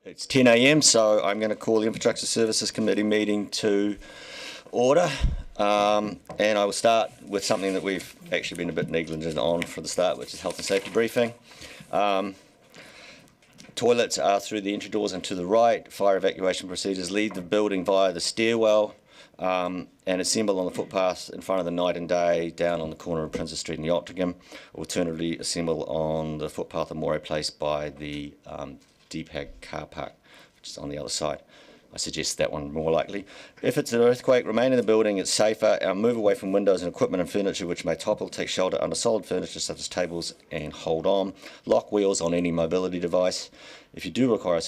It's 10 a.m, so I'm going to call the Infrastructure Services Committee meeting to order. And I will start with something that we've actually been a bit negligent on from the start, which is health and safety briefing. Toilets are through the entry doors and to the right. Fire evacuation procedures leave the building via the stairwell and assemble on the footpath in front of the Night and Day down on the corner of Princess Street and the Octagon. Alternatively, assemble on the footpath of Moray Place by the DPAG car park, which is on the other side. I suggest that one more likely. If it's an earthquake, remain in the building, it's safer, and move away from windows and equipment and furniture which may topple. Take shelter under solid furniture such as tables and hold on. Lock wheels on any mobility device. If you do require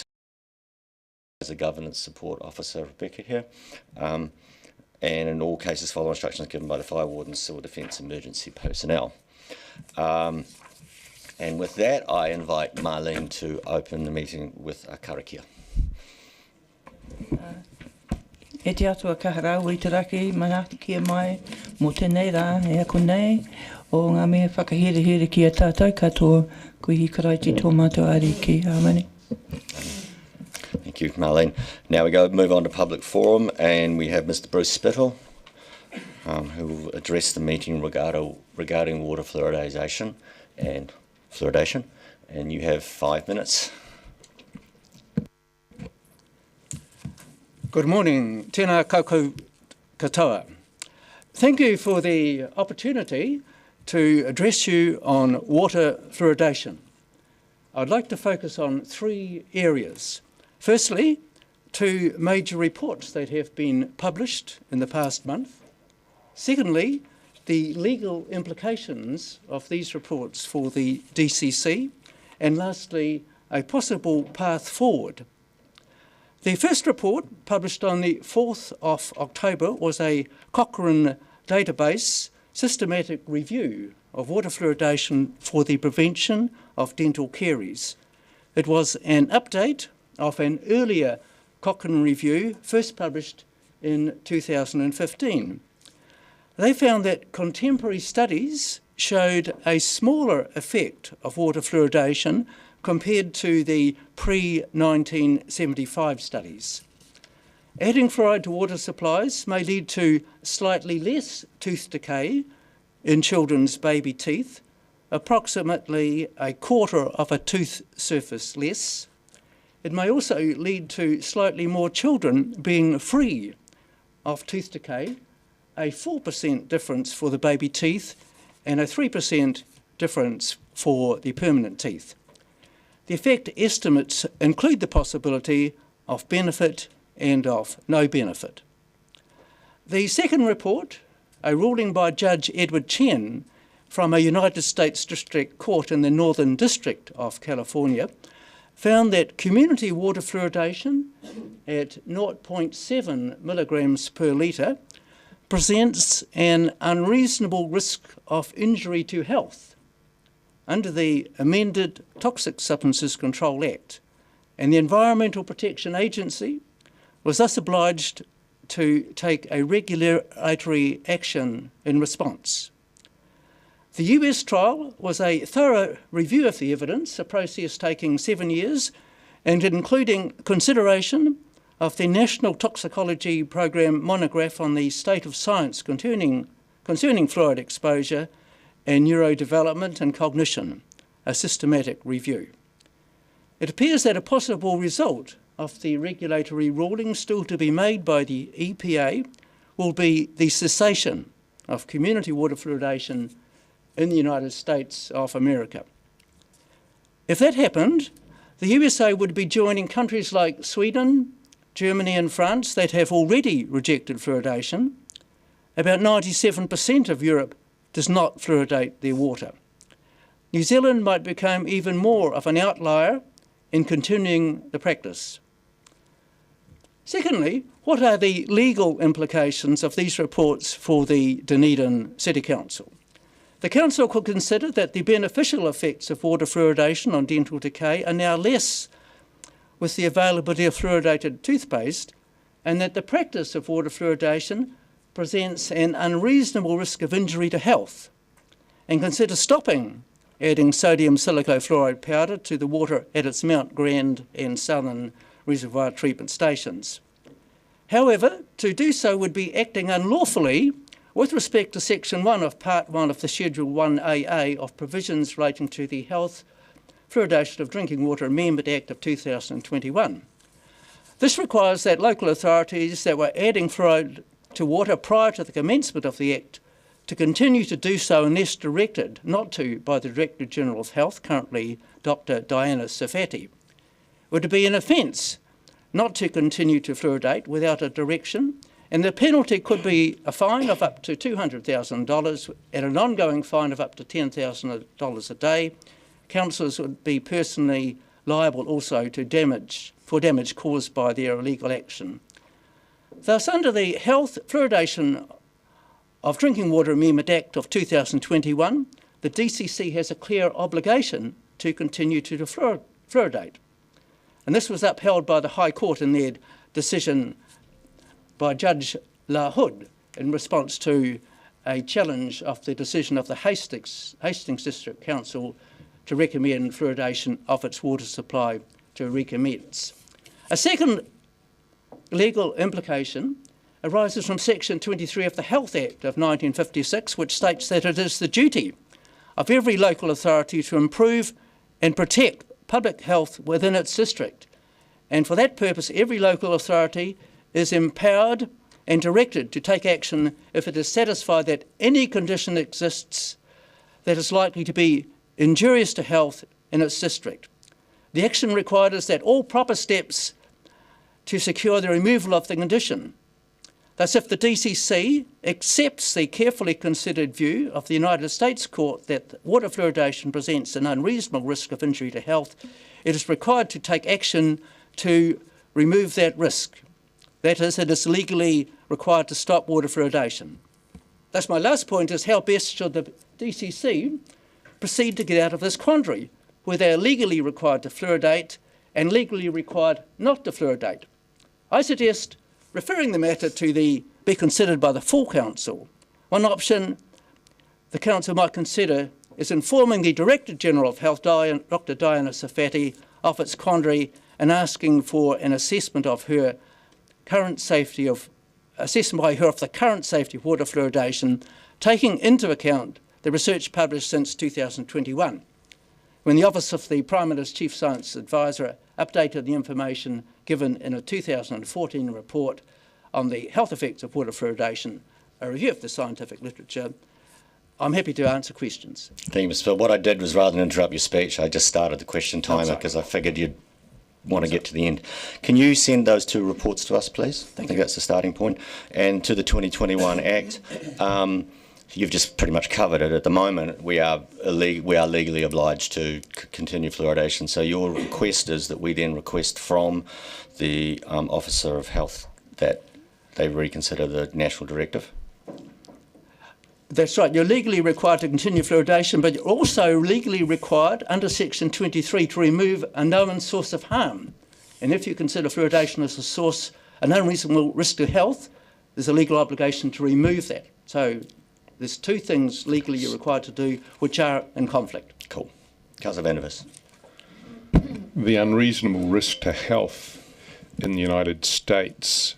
as a governance support officer, Rebecca here, and in all cases follow instructions given by the fire warden, civil defence emergency personnel. And with that, I invite Marlene to open the meeting with a Karakia. E te atua kaharau I te raki manaki kia mai mo tēnei rā e ako nei o ngā mea whakahere ki a tātou katoa kui hi karaiti tō mātou ari ki Harmony. Thank you, Marlene. Now we move on to public forum, and we have Mr. Bruce Spittle, who will address the meeting regarding water fluoridation and fluoridation, and you have 5 minutes. Good morning, tēnā koukou katoa. Thank you for the opportunity to address you on water fluoridation. I'd like to focus on 3 areas. Firstly, 2 major reports that have been published in the past month. Secondly, the legal implications of these reports for the DCC. And lastly, a possible path forward. The first report, published on the 4th of October, was a Cochrane database systematic review of water fluoridation for the prevention of dental caries. It was an update of an earlier Cochrane review, first published in 2015. They found that contemporary studies showed a smaller effect of water fluoridation compared to the pre-1975 studies. Adding fluoride to water supplies may lead to slightly less tooth decay in children's baby teeth, approximately a quarter of a tooth surface less. It may also lead to slightly more children being free of tooth decay, a 4% difference for the baby teeth and a 3% difference for the permanent teeth. The effect estimates include the possibility of benefit and of no benefit. The second report, a ruling by Judge Edward Chen from a United States District Court in the Northern District of California, found that community water fluoridation at 0.7 milligrams per litre presents an unreasonable risk of injury to health under the amended Toxic Substances Control Act, and the Environmental Protection Agency was thus obliged to take a regulatory action in response. The US trial was a thorough review of the evidence, a process taking 7 years, and including consideration of the National Toxicology Program monograph on the state of science concerning fluoride exposure and neurodevelopment and cognition, a systematic review. It appears that a possible result of the regulatory ruling still to be made by the EPA will be the cessation of community water fluoridation in the United States of America. If that happened, the USA would be joining countries like Sweden, Germany and France that have already rejected fluoridation. About 97% of Europe does not fluoridate their water. New Zealand might become even more of an outlier in continuing the practice. Secondly, what are the legal implications of these reports for the Dunedin City Council? The Council could consider that the beneficial effects of water fluoridation on dental decay are now less with the availability of fluoridated toothpaste, and that the practice of water fluoridation presents an unreasonable risk of injury to health, and consider stopping adding sodium silicofluoride powder to the water at its Mount Grand and Southern Reservoir treatment stations. However, to do so would be acting unlawfully with respect to Section 1 of Part 1 of the Schedule 1AA of provisions relating to the Health, Fluoridation of Drinking Water Amendment Act of 2021. This requires that local authorities that were adding fluoride to water prior to the commencement of the Act to continue to do so unless directed not to by the Director General of Health, currently Dr. Diana Safati. Would be an offence not to continue to fluoridate without a direction, and the penalty could be a fine of up to $200,000 and an ongoing fine of up to $10,000 a day. Councillors would be personally liable also to damage caused by their illegal action. Thus, under the Health, Fluoridation of Drinking Water Amendment Act of 2021, the DCC has a clear obligation to continue to fluoridate. And this was upheld by the High Court in their decision by Judge La Hood in response to a challenge of the decision of the Hastings District Council to recommend fluoridation of its water supply to recommence. A second legal implication arises from Section 23 of the Health Act of 1956, which states that it is the duty of every local authority to improve and protect public health within its district. And for that purpose, every local authority is empowered and directed to take action if it is satisfied that any condition exists that is likely to be injurious to health in its district. The action required is that all proper steps to secure the removal of the condition. Thus, if the DCC accepts the carefully considered view of the United States Court that water fluoridation presents an unreasonable risk of injury to health, it is required to take action to remove that risk. That is, it is legally required to stop water fluoridation. Thus, my last point is how best should the DCC proceed to get out of this quandary, where they are legally required to fluoridate and legally required not to fluoridate. I suggest referring the matter to be considered by the full Council. One option the Council might consider is informing the Director General of Health, Dr. Diana Safati, of its quandary and asking for an assessment of her current safety of the current safety of water fluoridation, taking into account the research published since 2021, when the Office of the Prime Minister's Chief Science Advisor updated the information given in a 2014 report on the health effects of water fluoridation, a review of the scientific literature. I'm happy to answer questions. Thank you, Mr. Phil. What I did was, rather than interrupt your speech, I just started the question timer because I figured you'd want to get to the end. Can you send those two reports to us, please? I think that's the starting point. And to the 2021 Act, you've just pretty much covered it. At the moment, we are legally obliged to continue fluoridation. So your request is that we then request from the Officer of Health that they reconsider the national directive? That's right. You're legally required to continue fluoridation, but you're also legally required under Section 23 to remove a known source of harm. And if you consider fluoridation as a source, an unreasonable risk to health, there's a legal obligation to remove that. So there's two things legally you're required to do which are in conflict. Cool. Councillor Van der Vis. The unreasonable risk to health in the United States,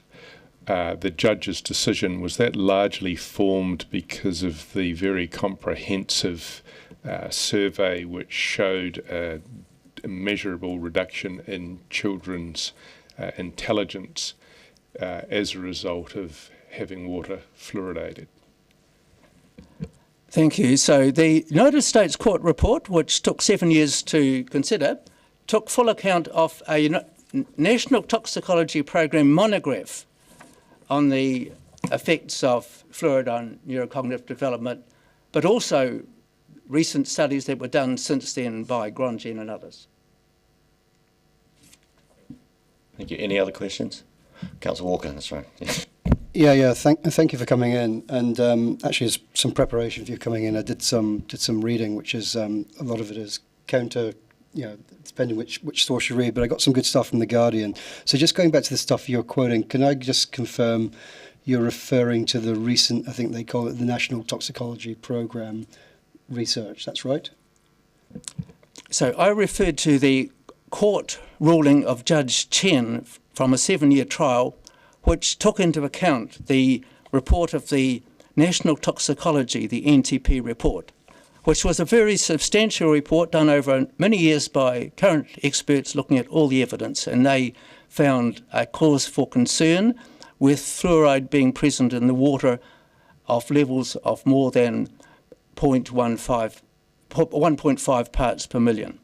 the judge's decision, was that largely formed because of the very comprehensive survey which showed a measurable reduction in children's intelligence as a result of having water fluoridated? Thank you. So the United States Court report, which took 7 years to consider, took full account of a National Toxicology Program monograph on the effects of fluoride on neurocognitive development, but also recent studies that were done since then by Grandjean and others. Thank you. Any other questions? Councillor Walker, that's right. Yeah. Thank you for coming in. And actually, as some preparation for you coming in, I did some reading, which is a lot of it is counter, depending which source you read. But I got some good stuff from The Guardian. So just going back to the stuff you're quoting, can I just confirm you're referring to the recent, I think they call it the National Toxicology Program research? That's right. So I referred to the court ruling of Judge Chen from a 7-year trial, which took into account the report of the National Toxicology, the NTP report, which was a very substantial report done over many years by current experts looking at all the evidence, and they found a cause for concern with fluoride being present in the water of levels of more than 1.5 parts per million.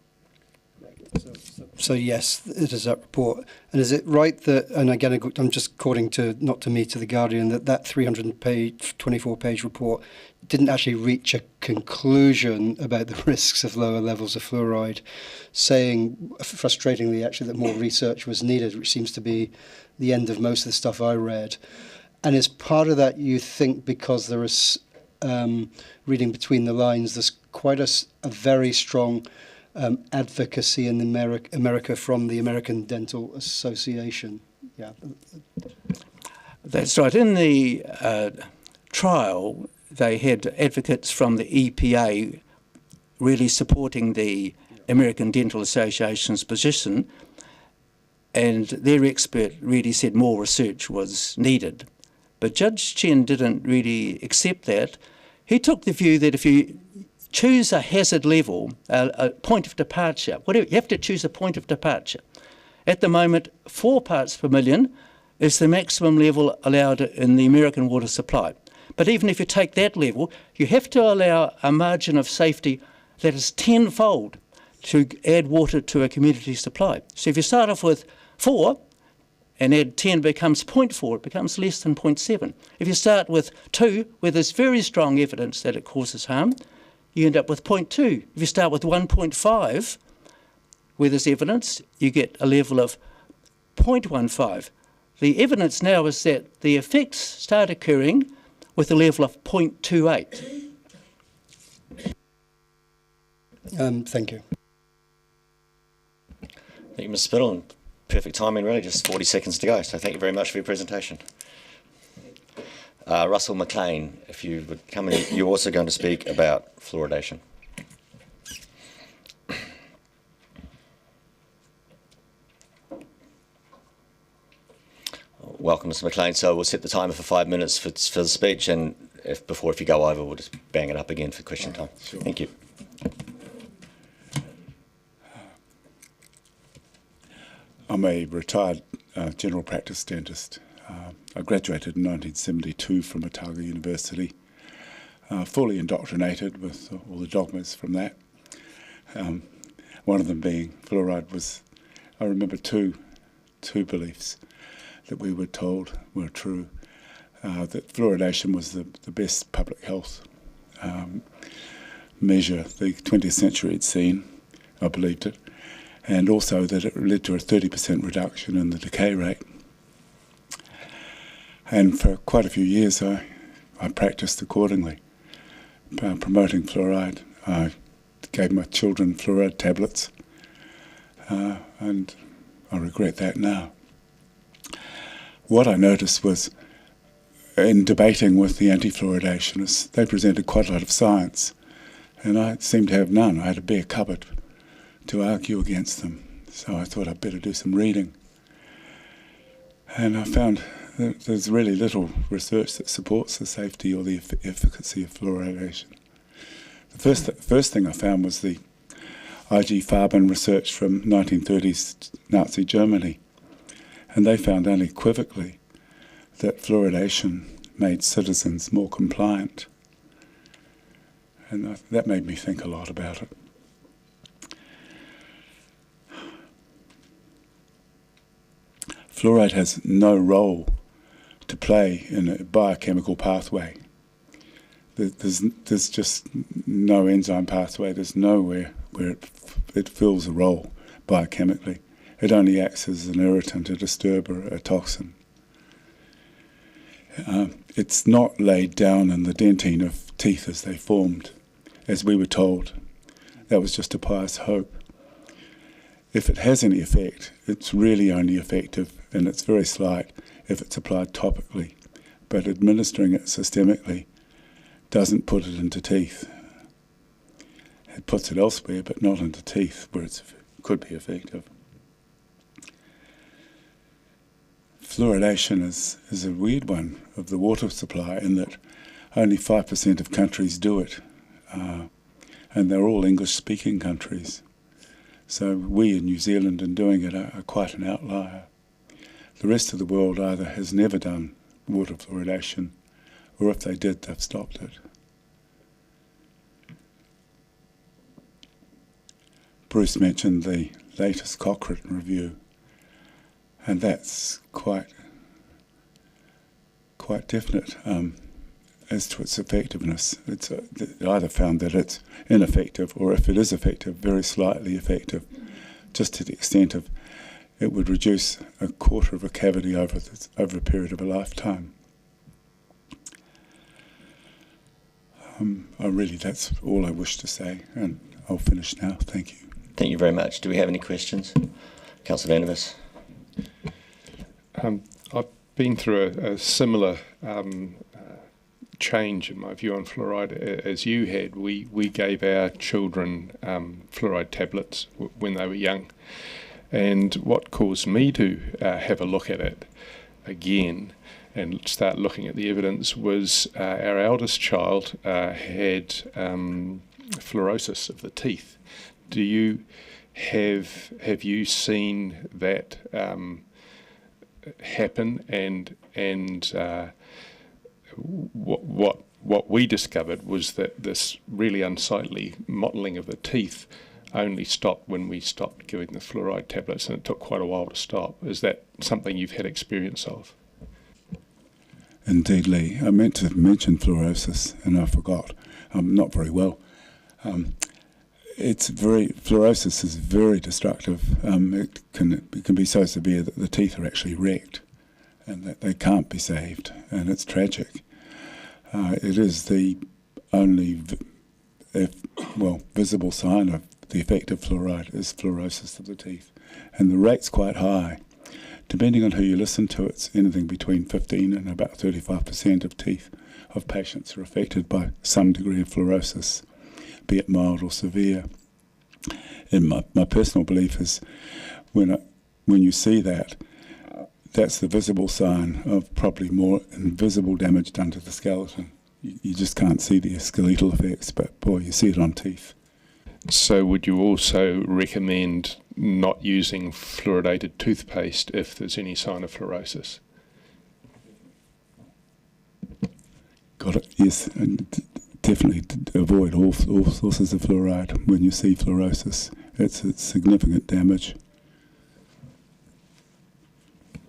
So yes, it is that report. And is it right that, and again, I'm just quoting to, not to me, to The Guardian, that 24-page report didn't actually reach a conclusion about the risks of lower levels of fluoride, saying, frustratingly actually, that more research was needed, which seems to be the end of most of the stuff I read. And is part of that, you think, because there is, reading between the lines, there's quite a very strong advocacy in America from the American Dental Association? Yeah. That's right. In the trial, they had advocates from the EPA really supporting the American Dental Association's position, and their expert really said more research was needed. But Judge Chen didn't really accept that. He took the view that if you choose a hazard level, a point of departure, whatever, you have to choose a point of departure. At the moment, 4 parts per million is the maximum level allowed in the American water supply. But even if you take that level, you have to allow a margin of safety that is tenfold to add water to a community supply. So if you start off with 4 and add 10 becomes 0.4, it becomes less than 0.7. If you start with 2, where there's very strong evidence that it causes harm, you end up with 0.2. If you start with 1.5, where there's evidence, you get a level of 0.15. The evidence now is that the effects start occurring with a level of 0.28. Thank you. Thank you, Mr. Spittle, and perfect timing, really, just 40 seconds to go. So thank you very much for your presentation. Russell McLean, if you would come in, you're also going to speak about fluoridation. Welcome, Mr. McLean. So we'll set the timer for 5 minutes for the speech, and if you go over, we'll just bang it up again for question time. Sure. Thank you. I'm a retired general practice dentist. I graduated in 1972 from Otago University, fully indoctrinated with all the dogmas from that. One of them being fluoride was, I remember two beliefs that we were told were true, that fluoridation was the best public health measure the 20th century had seen. I believed it. And also that it led to a 30% reduction in the decay rate. And for quite a few years I practiced accordingly, promoting fluoride. I gave my children fluoride tablets, and I regret that now. What I noticed was, in debating with the anti-fluoridationists, they presented quite a lot of science, and I seemed to have none. I had a bare cupboard to argue against them, so I thought I'd better do some reading. And I found that there's really little research that supports the safety or the efficacy of fluoridation. The first thing I found was the I.G. Farben research from 1930s Nazi Germany, and they found unequivocally that fluoridation made citizens more compliant, and that made me think a lot about it. Fluoride has no role to play in a biochemical pathway. There's just no enzyme pathway. There's nowhere where it fills a role biochemically. It only acts as an irritant, a disturber, a toxin. It's not laid down in the dentine of teeth as they formed, as we were told. That was just a pious hope. If it has any effect, it's really only effective, and it's very slight, if it's applied topically. But administering it systemically doesn't put it into teeth. it puts it elsewhere, but not into teeth, where it could be effective. Fluoridation is a weird one of the water supply in that only 5% of countries do it, and they're all English-speaking countries. So we in New Zealand in doing it are quite an outlier. The rest of the world either has never done water fluoridation, or if they did, they've stopped it. Bruce mentioned the latest Cochrane review, and that's quite definite as to its effectiveness. It's either found that it's ineffective, or if it is effective, very slightly effective, just to the extent of it would reduce a quarter of a cavity over a period of a lifetime. That's all I wish to say, and I'll finish now. Thank you. Thank you very much. Do we have any questions? Councillor Vandervis. I've been through a similar change in my view on fluoride as you had. We gave our children fluoride tablets when they were young, and what caused me to have a look at it again and start looking at the evidence was our eldest child had fluorosis of the teeth. Do you have you seen that happen? And what we discovered was that this really unsightly mottling of the teeth only stopped when we stopped giving the fluoride tablets, and it took quite a while to stop. Is that something you've had experience of? Indeed, Lee. I meant to mention fluorosis, and I forgot. Not very well. Fluorosis is very destructive. It can be so severe that the teeth are actually wrecked, and that they can't be saved, and it's tragic. It is the only visible sign of the effect of fluoride is fluorosis of the teeth, and the rate's quite high. Depending on who you listen to, it's anything between 15 and about 35% of teeth of patients are affected by some degree of fluorosis, be it mild or severe. And my personal belief is when you see that, that's the visible sign of probably more invisible damage done to the skeleton. You just can't see the skeletal effects, but boy, you see it on teeth. So would you also recommend not using fluoridated toothpaste if there's any sign of fluorosis? Got it, yes. And definitely avoid all sources of fluoride when you see fluorosis. It's significant damage.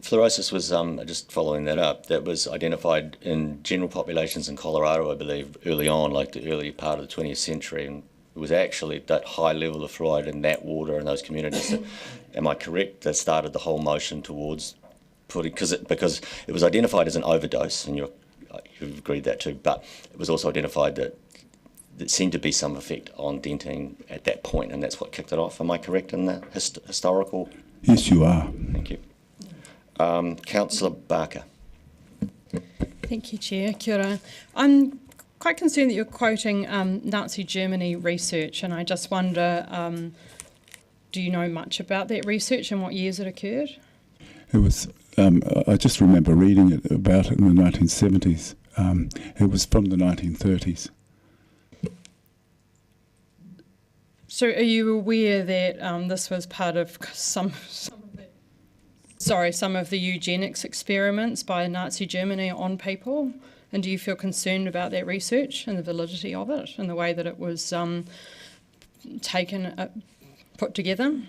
Fluorosis was, just following that up, that was identified in general populations in Colorado, I believe, early on, like the early part of the 20th century, and it was actually that high level of fluoride in that water in those communities that, am I correct, that started the whole motion towards putting, because it was identified as an overdose, and you've agreed that too, but it was also identified that there seemed to be some effect on denting at that point, and that's what kicked it off. Am I correct in that historical? Yes, you are. Thank you. Councillor Barker. Thank you, Chair. Kia ora. I'm quite concerned that you're quoting Nazi Germany research, and I just wonder, do you know much about that research and what years it occurred? It was, I just remember reading about it in the 1970s. It was from the 1930s. So are you aware that this was part of some of the eugenics experiments by Nazi Germany on people? And do you feel concerned about that research and the validity of it and the way that it was put together?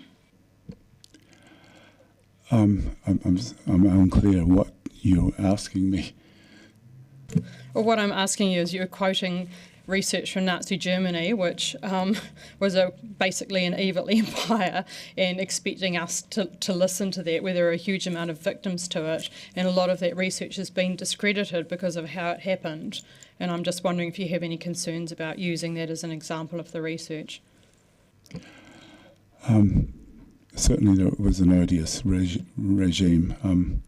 I'm unclear what you're asking me. Well, what I'm asking you is you're quoting research from Nazi Germany, which was basically an evil empire, and expecting us to listen to that, where there are a huge amount of victims to it, and a lot of that research has been discredited because of how it happened. And I'm just wondering if you have any concerns about using that as an example of the research. Certainly there was an odious regime.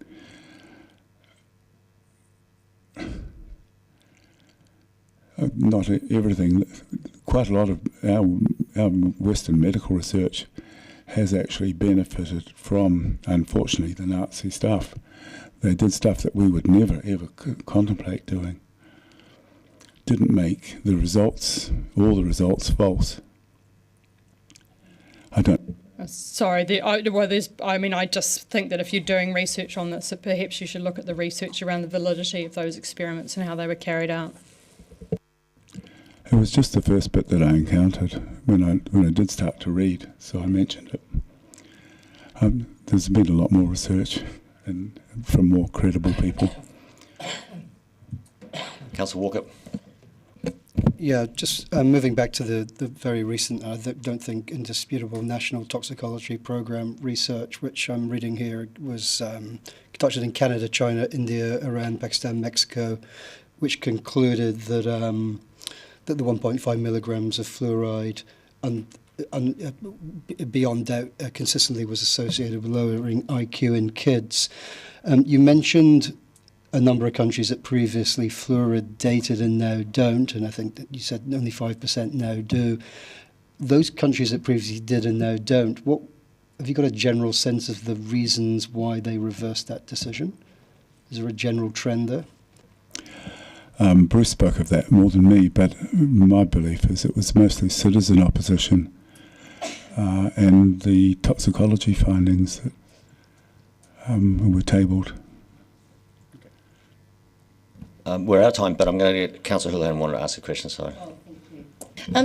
not everything. Quite a lot of our Western medical research has actually benefited from, unfortunately, the Nazi stuff. They did stuff that we would never, ever contemplate doing. Didn't make all the results false. I don't... Sorry, I just think that if you're doing research on this, perhaps you should look at the research around the validity of those experiments and how they were carried out. It was just the first bit that I encountered when I did start to read, so I mentioned it. There's been a lot more research and from more credible people. Councillor Walker. Yeah, just moving back to the very recent, I don't think indisputable National Toxicology Programme research, which I'm reading here, was conducted in Canada, China, India, Iran, Pakistan, Mexico, which concluded that that the 1.5 milligrams of fluoride beyond doubt consistently was associated with lowering IQ in kids. You mentioned a number of countries that previously fluoridated and now don't, and I think that you said only 5% now do. Those countries that previously did and now don't, have you got a general sense of the reasons why they reversed that decision? Is there a general trend there? Bruce spoke of that more than me, but my belief is it was mostly citizen opposition and the toxicology findings that were tabled. We're out of time, but I'm going to get Councillor Houlihan wanted to ask a question. Sorry.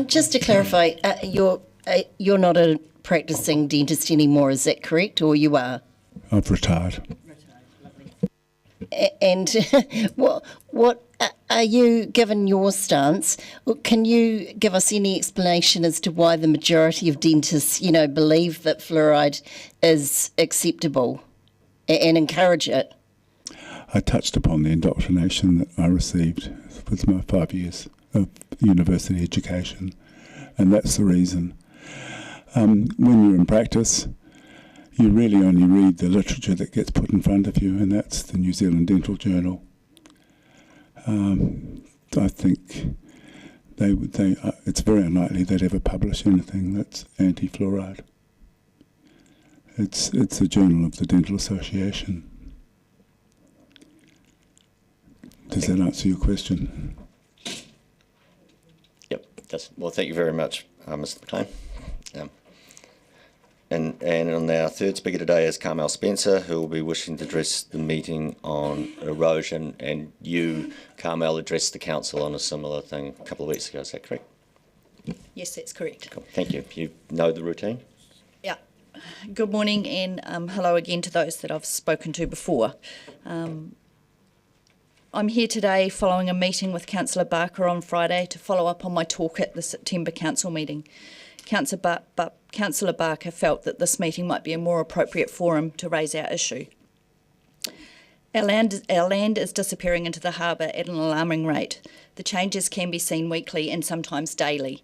Just to clarify, you're not a practicing dentist anymore, is that correct, or you are? I've retired. And what are you, given your stance, can you give us any explanation as to why the majority of dentists, believe that fluoride is acceptable and encourage it? I touched upon the indoctrination that I received with my 5 years of university education, and that's the reason. When you're in practice, you really only read the literature that gets put in front of you, and that's the New Zealand Dental Journal. I think it's very unlikely they'd ever publish anything that's anti-fluoride. It's a journal of the Dental Association. Does that answer your question? Yep. Well, thank you very much, Mr. McLean. And on our third speaker today is Carmel Spencer, who will be wishing to address the meeting on erosion. And you, Carmel, addressed the council on a similar thing a couple of weeks ago. Is that correct? Yes, that's correct. Cool. Thank you. You know the routine? Yeah. Good morning, and hello again to those that I've spoken to before. I'm here today following a meeting with Councillor Barker on Friday to follow up on my talk at the September council meeting. Councillor Barker felt that this meeting might be a more appropriate forum to raise our issue. Our land is disappearing into the harbour at an alarming rate. The changes can be seen weekly and sometimes daily.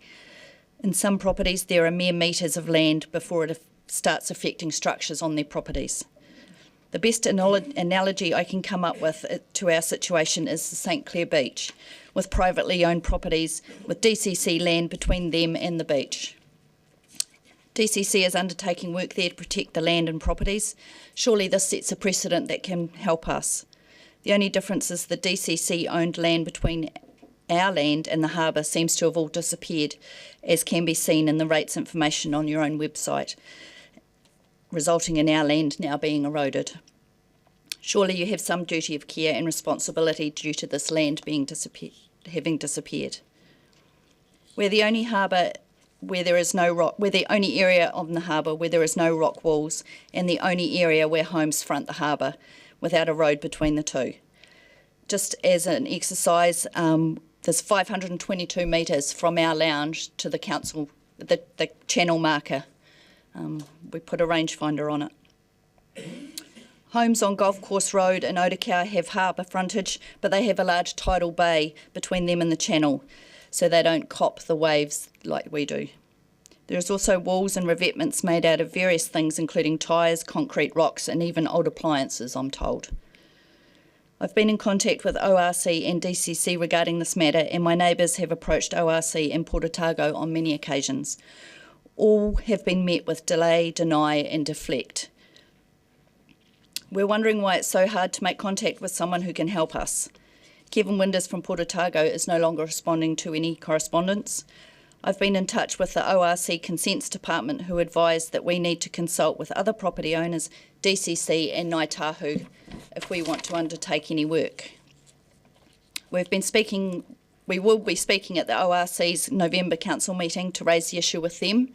In some properties, there are mere metres of land before it starts affecting structures on their properties. The best analogy I can come up with to our situation is the St Clair Beach, with privately owned properties with DCC land between them and the beach. DCC is undertaking work there to protect the land and properties. Surely this sets a precedent that can help us. The only difference is the DCC owned land between our land and the harbour seems to have all disappeared, as can be seen in the rates information on your own website, resulting in our land now being eroded. Surely you have some duty of care and responsibility due to this land having disappeared. We're the only harbour where there is no rock. We're the only area on the harbour where there is no rock walls, and the only area where homes front the harbour, without a road between the two. Just as an exercise, there's 522 metres from our lounge to the council, the channel marker. We put a rangefinder on it. Homes on Golf Course Road and Otakau have harbour frontage, but they have a large tidal bay between them and the channel, so they don't cop the waves like we do. There's also walls and revetments made out of various things, including tyres, concrete, rocks, and even old appliances, I'm told. I've been in contact with ORC and DCC regarding this matter, and my neighbours have approached ORC and Port Otago on many occasions. All have been met with delay, deny and deflect. We're wondering why it's so hard to make contact with someone who can help us. Kevin Winders from Port Otago is no longer responding to any correspondence. I've been in touch with the ORC Consents Department, who advised that we need to consult with other property owners, DCC and Ngāi Tahu if we want to undertake any work. We will be speaking at the ORC's November council meeting to raise the issue with them.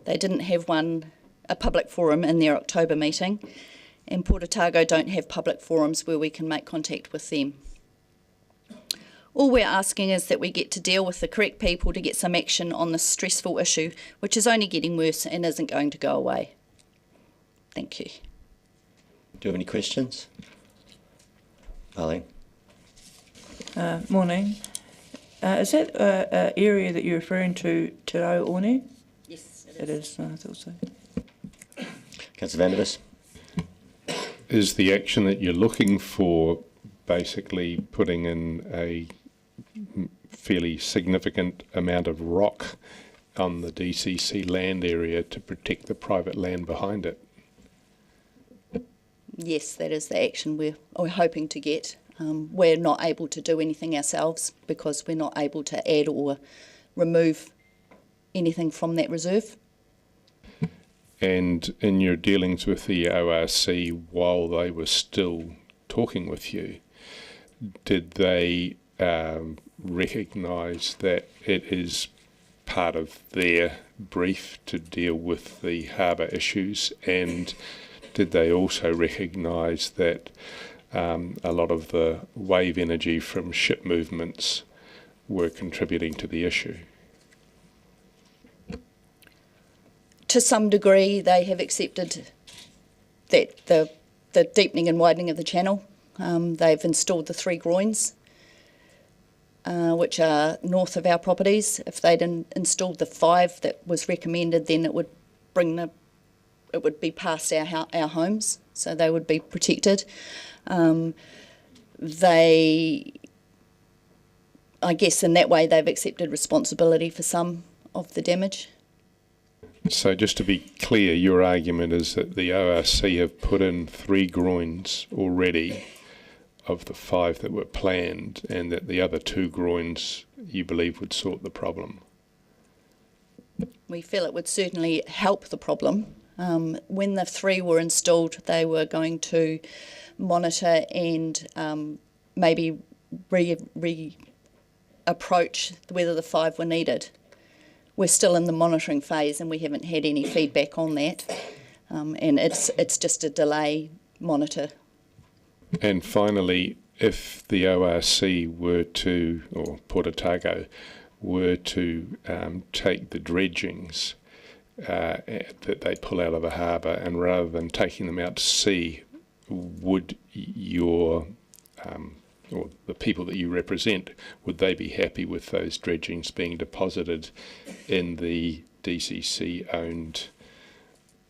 They didn't have a public forum in their October meeting, and Port Otago don't have public forums where we can make contact with them. All we're asking is that we get to deal with the correct people to get some action on this stressful issue, which is only getting worse and isn't going to go away. Thank you. Do you have any questions? Arlene? Morning. Is that an area that you're referring to Te Rau One? Yes, It is. I thought so. Councillor Vandervis? Is the action that you're looking for basically putting in a fairly significant amount of rock on the DCC land area to protect the private land behind it? Yes, that is the action we're hoping to get. We're not able to do anything ourselves because we're not able to add or remove anything from that reserve. And in your dealings with the ORC while they were still talking with you, did they recognise that it is part of their brief to deal with the harbour issues, and did they also recognise that a lot of the wave energy from ship movements were contributing to the issue? To some degree, they have accepted that the deepening and widening of the channel. They've installed the 3 groins, which are north of our properties. If they'd installed the 5 that was recommended, then it would be past our homes, so they would be protected. I guess in that way they've accepted responsibility for some of the damage. So just to be clear, your argument is that the ORC have put in 3 groins already of the 5 that were planned, and that the other 2 groins you believe would sort the problem? We feel it would certainly help the problem. When the 3 were installed, they were going to monitor and maybe approach whether the 5 were needed. We're still in the monitoring phase and we haven't had any feedback on that. And it's just a delay monitor. And finally, if the ORC were to, or Port Otago, were to take the dredgings that they pull out of the harbour, and rather than taking them out to sea, would your or the people that you represent, would they be happy with those dredgings being deposited in the DCC-owned,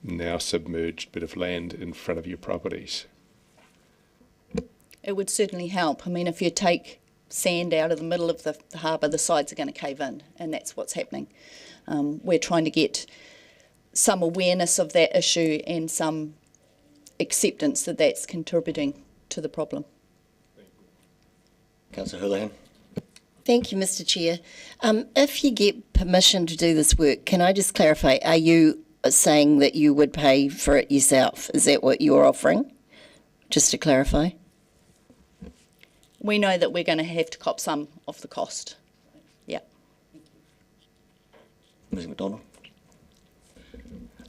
now submerged bit of land in front of your properties? It would certainly help. I mean, if you take sand out of the middle of the harbour, the sides are going to cave in, and that's what's happening. We're trying to get some awareness of that issue and some acceptance that that's contributing to the problem. Councillor Houlihan? Thank you, Mr. Chair. If you get permission to do this work, can I just clarify, are you saying that you would pay for it yourself? Is that what you're offering? Just to clarify. We know that we're going to have to cop some of the cost. Yeah. Ms McDonald?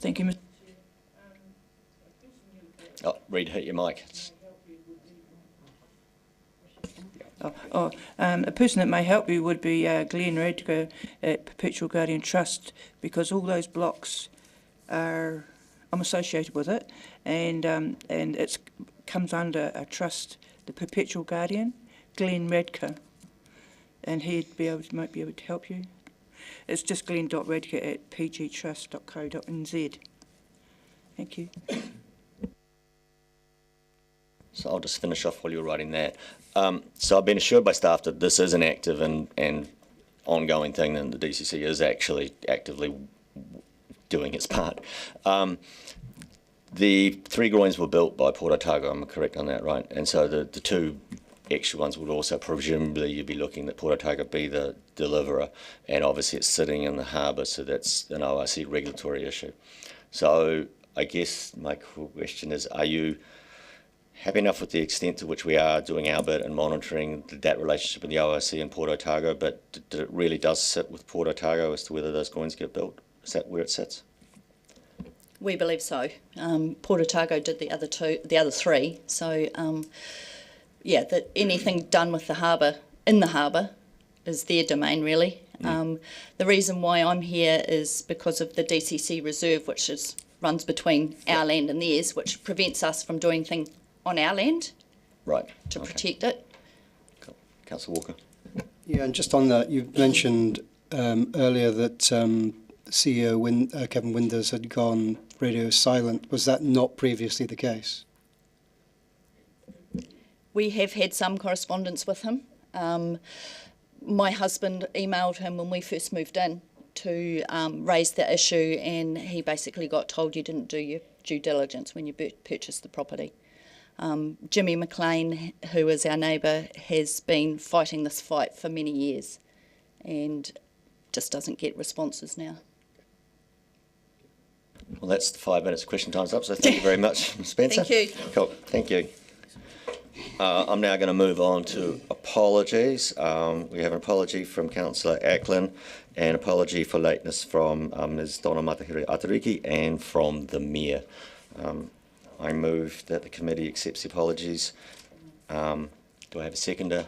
Thank you, Mr. Oh, Reid, hit your mic. A person that may help you would be Glenn Redker at Perpetual Guardian Trust, because all those blocks I'm associated with it, and it comes under a trust, the Perpetual Guardian, Glenn Redker, and might be able to help you. It's just glenn.redker at pgtrust.co.nz. Thank you. So I'll just finish off while you're writing that. So I've been assured by staff that this is an active and ongoing thing, and the DCC is actually actively doing its part. The 3 groins were built by Port Otago, I'm correct on that, right? And so the 2 extra ones would also presumably you'd be looking at Port Otago be the deliverer, and obviously it's sitting in the harbour, so that's an ORC regulatory issue. So I guess my question is, are you happy enough with the extent to which we are doing our bit and monitoring that relationship with the ORC and Port Otago, but it really does sit with Port Otago as to whether those groins get built? Is that where it sits? We believe so. Port Otago did the other 3. So, yeah, that anything done with the harbour, in the harbour, is their domain, really. The reason why I'm here is because of the DCC reserve, which runs between our land and theirs, which prevents us from doing things on our land, right, to protect it. Cool. Councillor Walker. Yeah, and just on that, you mentioned earlier that CEO Kevin Winders had gone radio silent. Was that not previously the case? We have had some correspondence with him. My husband emailed him when we first moved in to raise the issue, and he basically got told you didn't do your due diligence when you purchased the property. Jimmy McLean, who is our neighbour, has been fighting this fight for many years and just doesn't get responses now. Well, that's the 5 minutes. Question time's up, so thank you very much, Spencer. Thank you. Cool, thank you. I'm now going to move on to apologies. We have an apology from Councillor Ackland, an apology for lateness from Ms Donna Matahiri Atariki and from the Mayor. I move that the committee accepts the apologies. Do I have a seconder?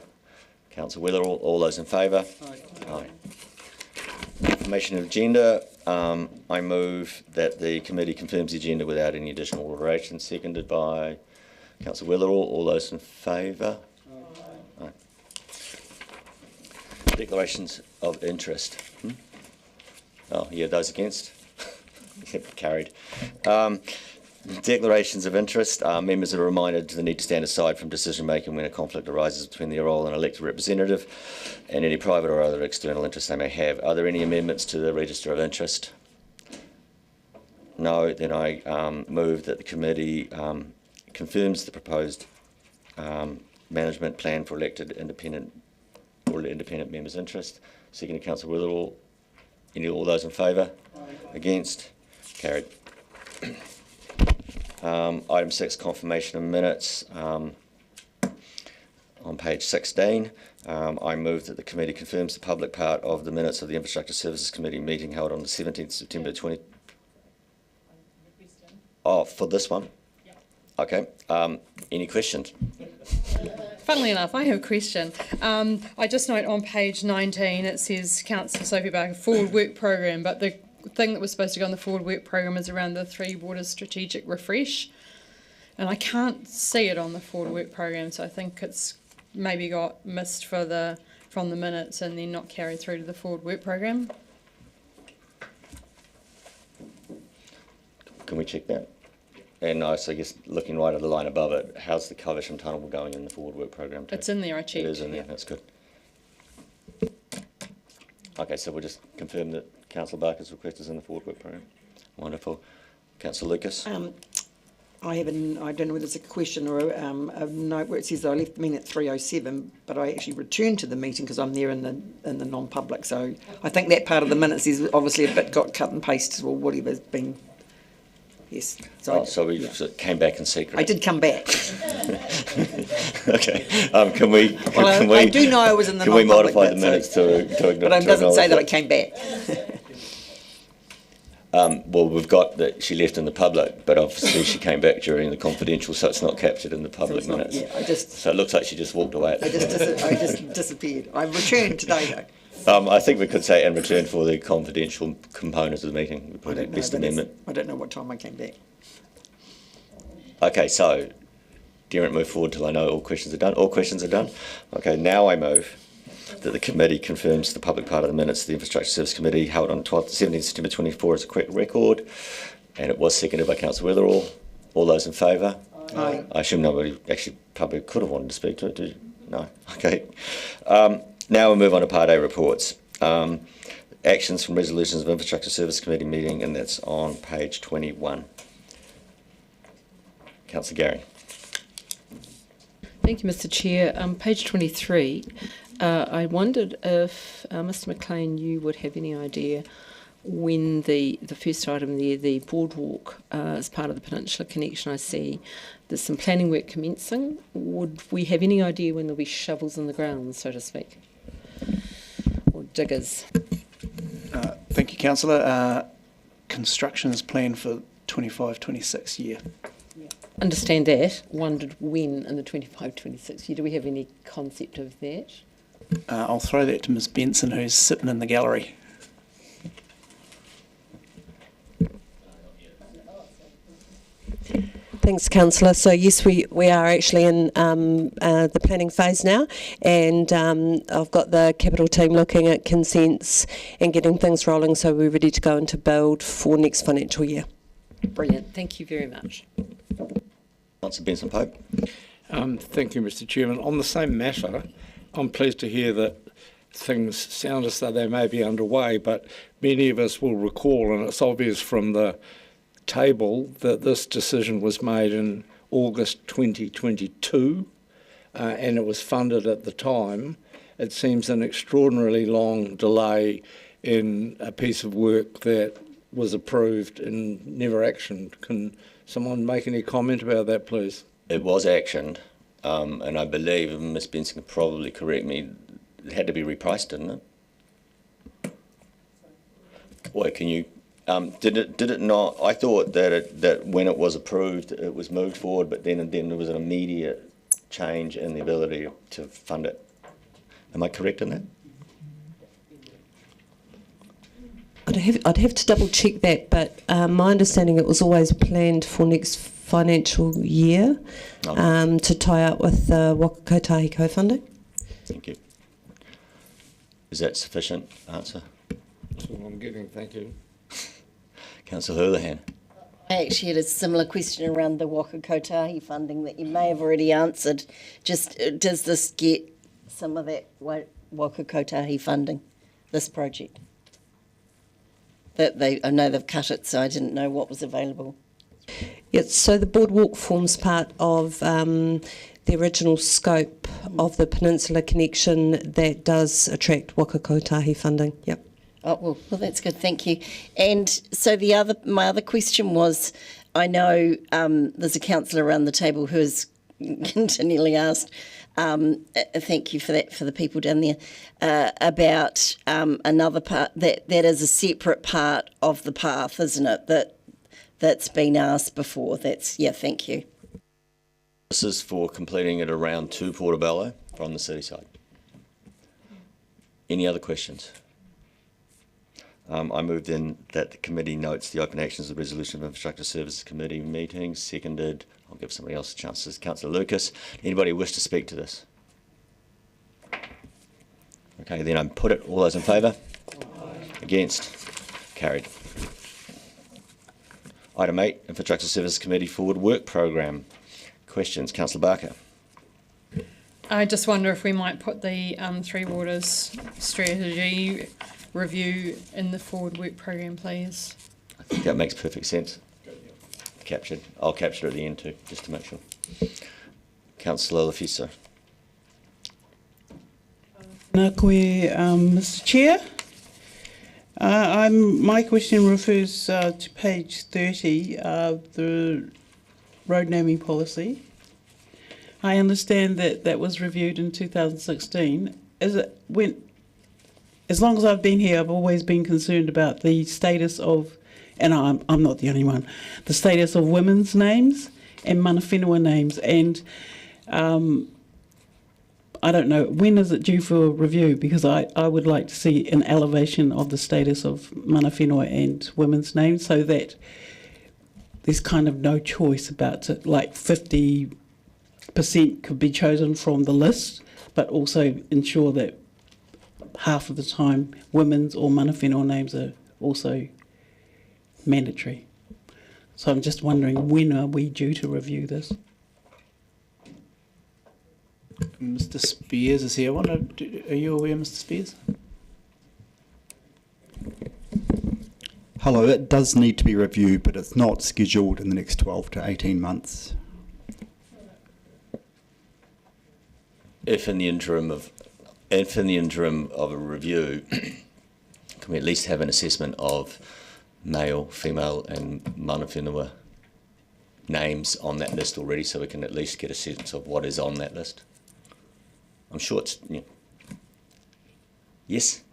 Councillor Weatherall, all those in favour? Aye. Information of agenda. I move that the committee confirms the agenda without any additional alteration. Seconded by Councillor Weatherall. All those in favour? Aye. Declarations of interest. Oh, yeah, those against? Carried. Declarations of interest. Members are reminded of the need to stand aside from decision making when a conflict arises between their role and elected representative and any private or other external interests they may have. Are there any amendments to the register of interest? No. Then I move that the committee confirms the proposed management plan for elected independent members' interest. Second to Councillor Weatherall. All those in favour? Against? Carried. Item 6, confirmation of minutes. On page 16, I move that the committee confirms the public part of the minutes of the Infrastructure Services Committee meeting held on the 17th September 20... Oh, for this one? Yeah. Okay. Any questions? Funnily enough, I have a question. I just note on page 19 it says Councillor Sophie Barker forward work program, but the thing that was supposed to go on the forward work program is around the Three Waters strategic refresh, and I can't see it on the forward work program, so I think it's maybe got missed from the minutes and then not carried through to the forward work program. Can we check that? And also, I guess looking right at the line above it, how's the Covisham Tunnel going in the forward work program too? It's in there, I checked. It is in there, that's good. Okay, so we'll just confirm that Councillor Barker's request is in the forward work program. Wonderful. Councillor Lucas. I don't know whether it's a question or a note where it says I left the meeting at 3:07, but I actually returned to the meeting because I'm there in the non-public. So I think that part of the minutes is obviously a bit got cut and pasted or whatever's been. Yes. So we came back in secret. I did come back. Okay. Can we? I do know I was in the non-public. Can we modify the minutes to acknowledge? But it doesn't say that I came back. Well, we've got that she left in the public, but obviously she came back during the confidential, so it's not captured in the public minutes. So it looks like she just walked away. I just disappeared. I returned today, though. I think we could say in return for the confidential component of the meeting. We put the best amendment. I don't know what time I came back. Okay, so do you want to move forward till I know all questions are done? All questions are done? Okay, now I move that the committee confirms the public part of the minutes of the Infrastructure Service Committee held on 17th September 24 as a correct record, and it was seconded by Councillor Weatherall. All those in favour? Aye. I assume nobody actually probably could have wanted to speak to it, did you? No? Okay. Now we'll move on to Part A reports. Actions from resolutions of Infrastructure Service Committee meeting, and that's on page 21. Councillor Gary. Thank you, Mr. Chair. Page 23, I wondered if, Mr. McLean, you would have any idea when the first item there, the boardwalk, as part of the Peninsula Connection, I see there's some planning work commencing. Would we have any idea when there'll be shovels in the ground, so to speak, or diggers? Thank you, Councillor. Construction is planned for 25-26 year. Understand that. Wondered when in the 25-26 year. Do we have any concept of that? I'll throw that to Ms Benson, who's sitting in the gallery. Thanks, Councillor. So yes, we are actually in the planning phase now, and I've got the capital team looking at consents and getting things rolling, so we're ready to go into build for next financial year. Brilliant. Thank you very much. Councillor Benson Pope. Thank you, Mr. Chairman. On the same matter, I'm pleased to hear that things sound as though they may be underway, but many of us will recall, and it's obvious from the table, that this decision was made in August 2022 and it was funded at the time. It seems an extraordinarily long delay in a piece of work that was approved and never actioned. Can someone make any comment about that, please? It was actioned, and I believe, Ms Benson can probably correct me, it had to be repriced, didn't it? Wait, can you... did it not? I thought that when it was approved, it was moved forward, but then there was an immediate change in the ability to fund it. Am I correct in that? I'd have to double check that, but my understanding it was always planned for next financial year to tie up with the Waka Kotahi co-funding. Thank you. Is that sufficient answer? That's all I'm getting, thank you. Councillor Hurleyhan. I actually had a similar question around the Waka Kotahi funding that you may have already answered. Just does this get some of that Waka Kotahi funding, this project? I know they've cut it, so I didn't know what was available. Yes, so the boardwalk forms part of the original scope of the Peninsula Connection that does attract Waka Kotahi funding. Yep. Oh, well, that's good, thank you. And so my other question was, I know there's a councillor around the table who has continually asked, thank you for that, for the people down there, about another part, that is a separate part of the path, isn't it, that's been asked before. Thank you. This is for completing it around to Portobello from the city side. Any other questions? I move then that the committee notes the open actions of the Resolution of Infrastructure Services Committee meeting. Seconded. I'll give somebody else a chance. This is Councillor Lucas. Anybody wish to speak to this? Okay, then I put it. All those in favour? Against? Carried. Item 8, Infrastructure Services Committee Forward Work Programme. Questions? Councillor Barker. I just wonder if we might put the Three Waters strategy review in the forward work program, please. I think that makes perfect sense. Captured. I'll capture it at the end too, just to make sure. Councillor Lafiso. Nā koe, Mr. Chair. My question refers to page 30, the road naming policy. I understand that was reviewed in 2016. As long as I've been here, I've always been concerned about the status of, and I'm not the only one, the status of women's names and mana whenua names. And I don't know, when is it due for review? Because I would like to see an elevation of the status of mana whenua and women's names so that there's kind of no choice about it, like 50% could be chosen from the list, but also ensure that half of the time women's or mana whenua names are also mandatory. So I'm just wondering, when are we due to review this? Mr. Spears is here. Are you aware, Mr. Spears? Hello, it does need to be reviewed, but it's not scheduled in the next 12 to 18 months. If in the interim of a review, can we at least have an assessment of male, female, and mana whenua names on that list already, so we can at least get a sense of what is on that list? I'm sure it's yes.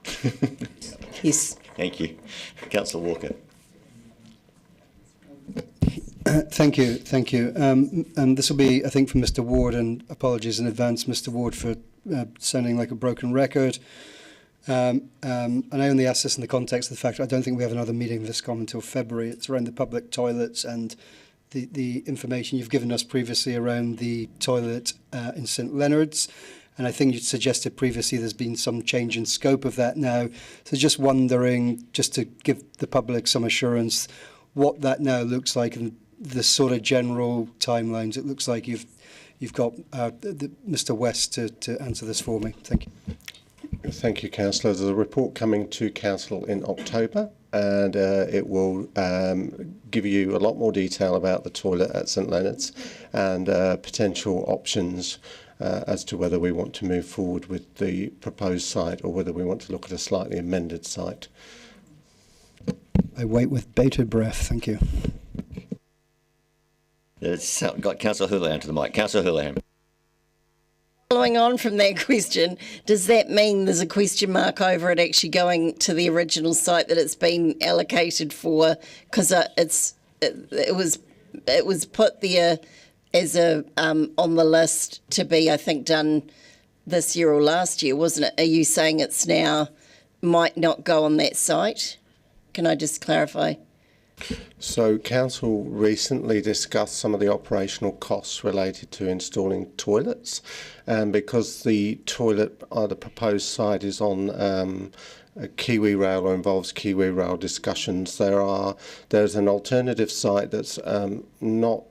Yes. Thank you, Councillor Walker. Thank you. And this will be, I think, from Mr. Ward, and apologies in advance, Mr. Ward, for sounding like a broken record. And I only ask this in the context of the fact I don't think we have another meeting of Viscom until February. It's around the public toilets and the information you've given us previously around the toilet in St Leonard's. And I think you suggested previously there's been some change in scope of that now. So just wondering, just to give the public some assurance, what that now looks like and the sort of general timelines. It looks like you've got Mr. West to answer this for me. Thank you. Thank you, Councillor. There's a report coming to Council in October, and it will give you a lot more detail about the toilet at St Leonard's and potential options as to whether we want to move forward with the proposed site or whether we want to look at a slightly amended site. I wait with bated breath. Thank you. It's got Councillor Houlihan to the mic. Councillor Houlihan. Following on from that question, does that mean there's a question mark over it actually going to the original site that it's been allocated for? Because it was put there as a on the list to be, I think, done this year or last year, wasn't it? Are you saying it's now might not go on that site? Can I just clarify? So Council recently discussed some of the operational costs related to installing toilets, and because the toilet, the proposed site is on a Kiwi Rail or involves Kiwi Rail discussions, there's an alternative site that's not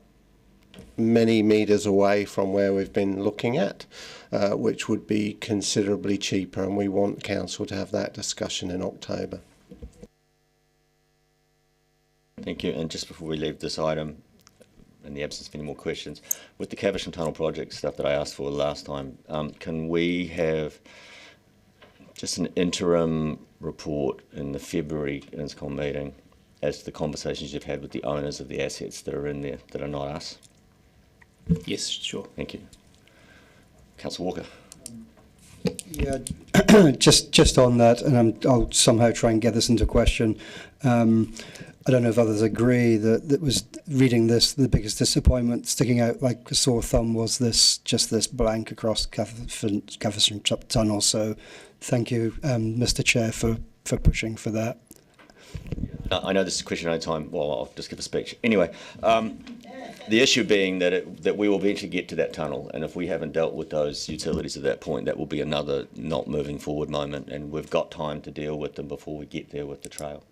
many metres away from where we've been looking at, which would be considerably cheaper, and we want Council to have that discussion in October. Thank you. And just before we leave this item, in the absence of any more questions, with the Caversham Tunnel project stuff that I asked for last time, can we have just an interim report in the February INSCOM meeting as to the conversations you've had with the owners of the assets that are in there that are not us? Yes, sure. Thank you. Councillor Walker. Yeah, just on that, and I'll somehow try and get this into question. I don't know if others agree that was reading this, the biggest disappointment sticking out like a sore thumb was this blank across Caversham Tunnel. So thank you, Mr. Chair, for pushing for that. I know this is a question at a time. Well, I'll just give a speech. Anyway, the issue being that we will eventually get to that tunnel, and if we haven't dealt with those utilities at that point, that will be another not moving forward moment, and we've got time to deal with them before we get there with the trail.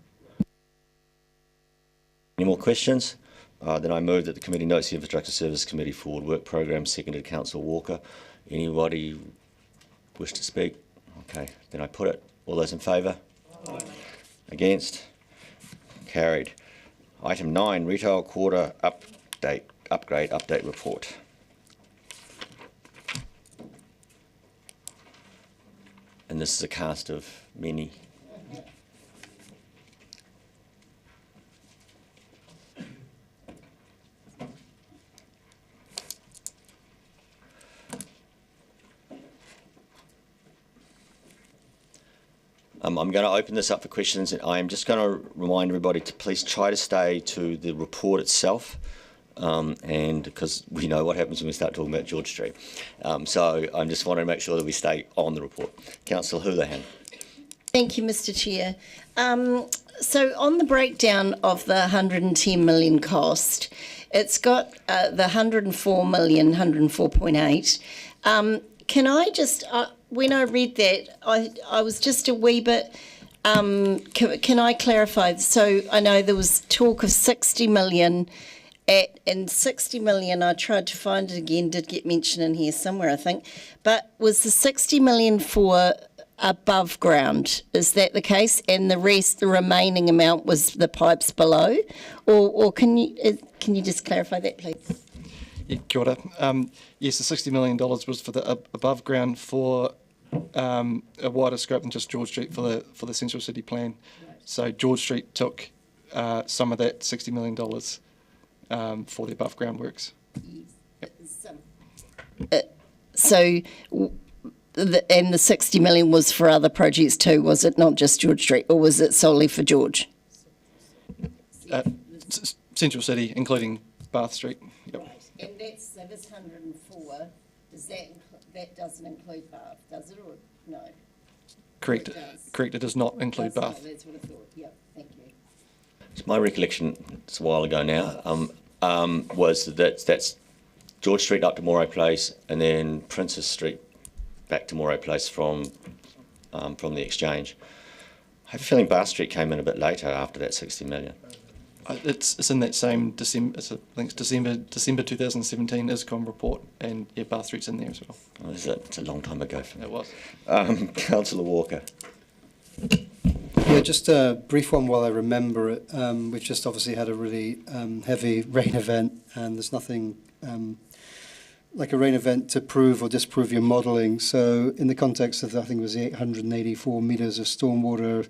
Any more questions? Then I move that the committee notes the Infrastructure Service Committee Forward Work Programme, seconded Councillor Walker. Anybody wish to speak? Okay, then I put it. All those in favour? Aye. Against? Carried. Item 9, Retail Quarter Upgrade Update Report. And this is a cast of many. I'm going to open this up for questions, and I am just going to remind everybody to please try to stay to the report itself, and because we know what happens when we start talking about George Street. So I'm just wanting to make sure that we stay on the report. Councillor Houlihan. Thank you, Mr. Chair. So on the breakdown of the 110 million cost, it's got the 104 million, 104.8. Can I just... when I read that, I was just a wee bit, can I clarify? So I know there was talk of 60 million and 60 million, I tried to find it again, did get mentioned in here somewhere, I think, but was the 60 million for above ground? Is that the case? And the rest, the remaining amount, was the pipes below? Or can you just clarify that, please? Yeah, kia ora. Yes, the $60 million was for the above ground for a wider scope than just George Street for the Central City Plan. Right. So George Street took some of that $60 million for the above ground works. Yep. And the 60 million was for other projects too, was it? Not just George Street, or was it solely for George? Central City, including Bath Street. Yep. Right. And that's, so this 104, that doesn't include Bath, does it, or no? Correct. Correct. It does not include Bath. That's what I thought. Yep. Thank you. So my recollection, it's a while ago now, was that's George Street up to Moray Place, and then Princess Street back to Moray Place from the Exchange. I have a feeling Bath Street came in a bit later after that 60 million. It's in that same December. I think it's December 2017 ISCOM report, and yeah, Bath Street's in there as well. Oh, it's a long time ago. It was. Councillor Walker. Yeah, just a brief one while I remember it. We've just obviously had a really heavy rain event, and there's nothing like a rain event to prove or disprove your modelling. So in the context of, I think it was 884 metres of stormwater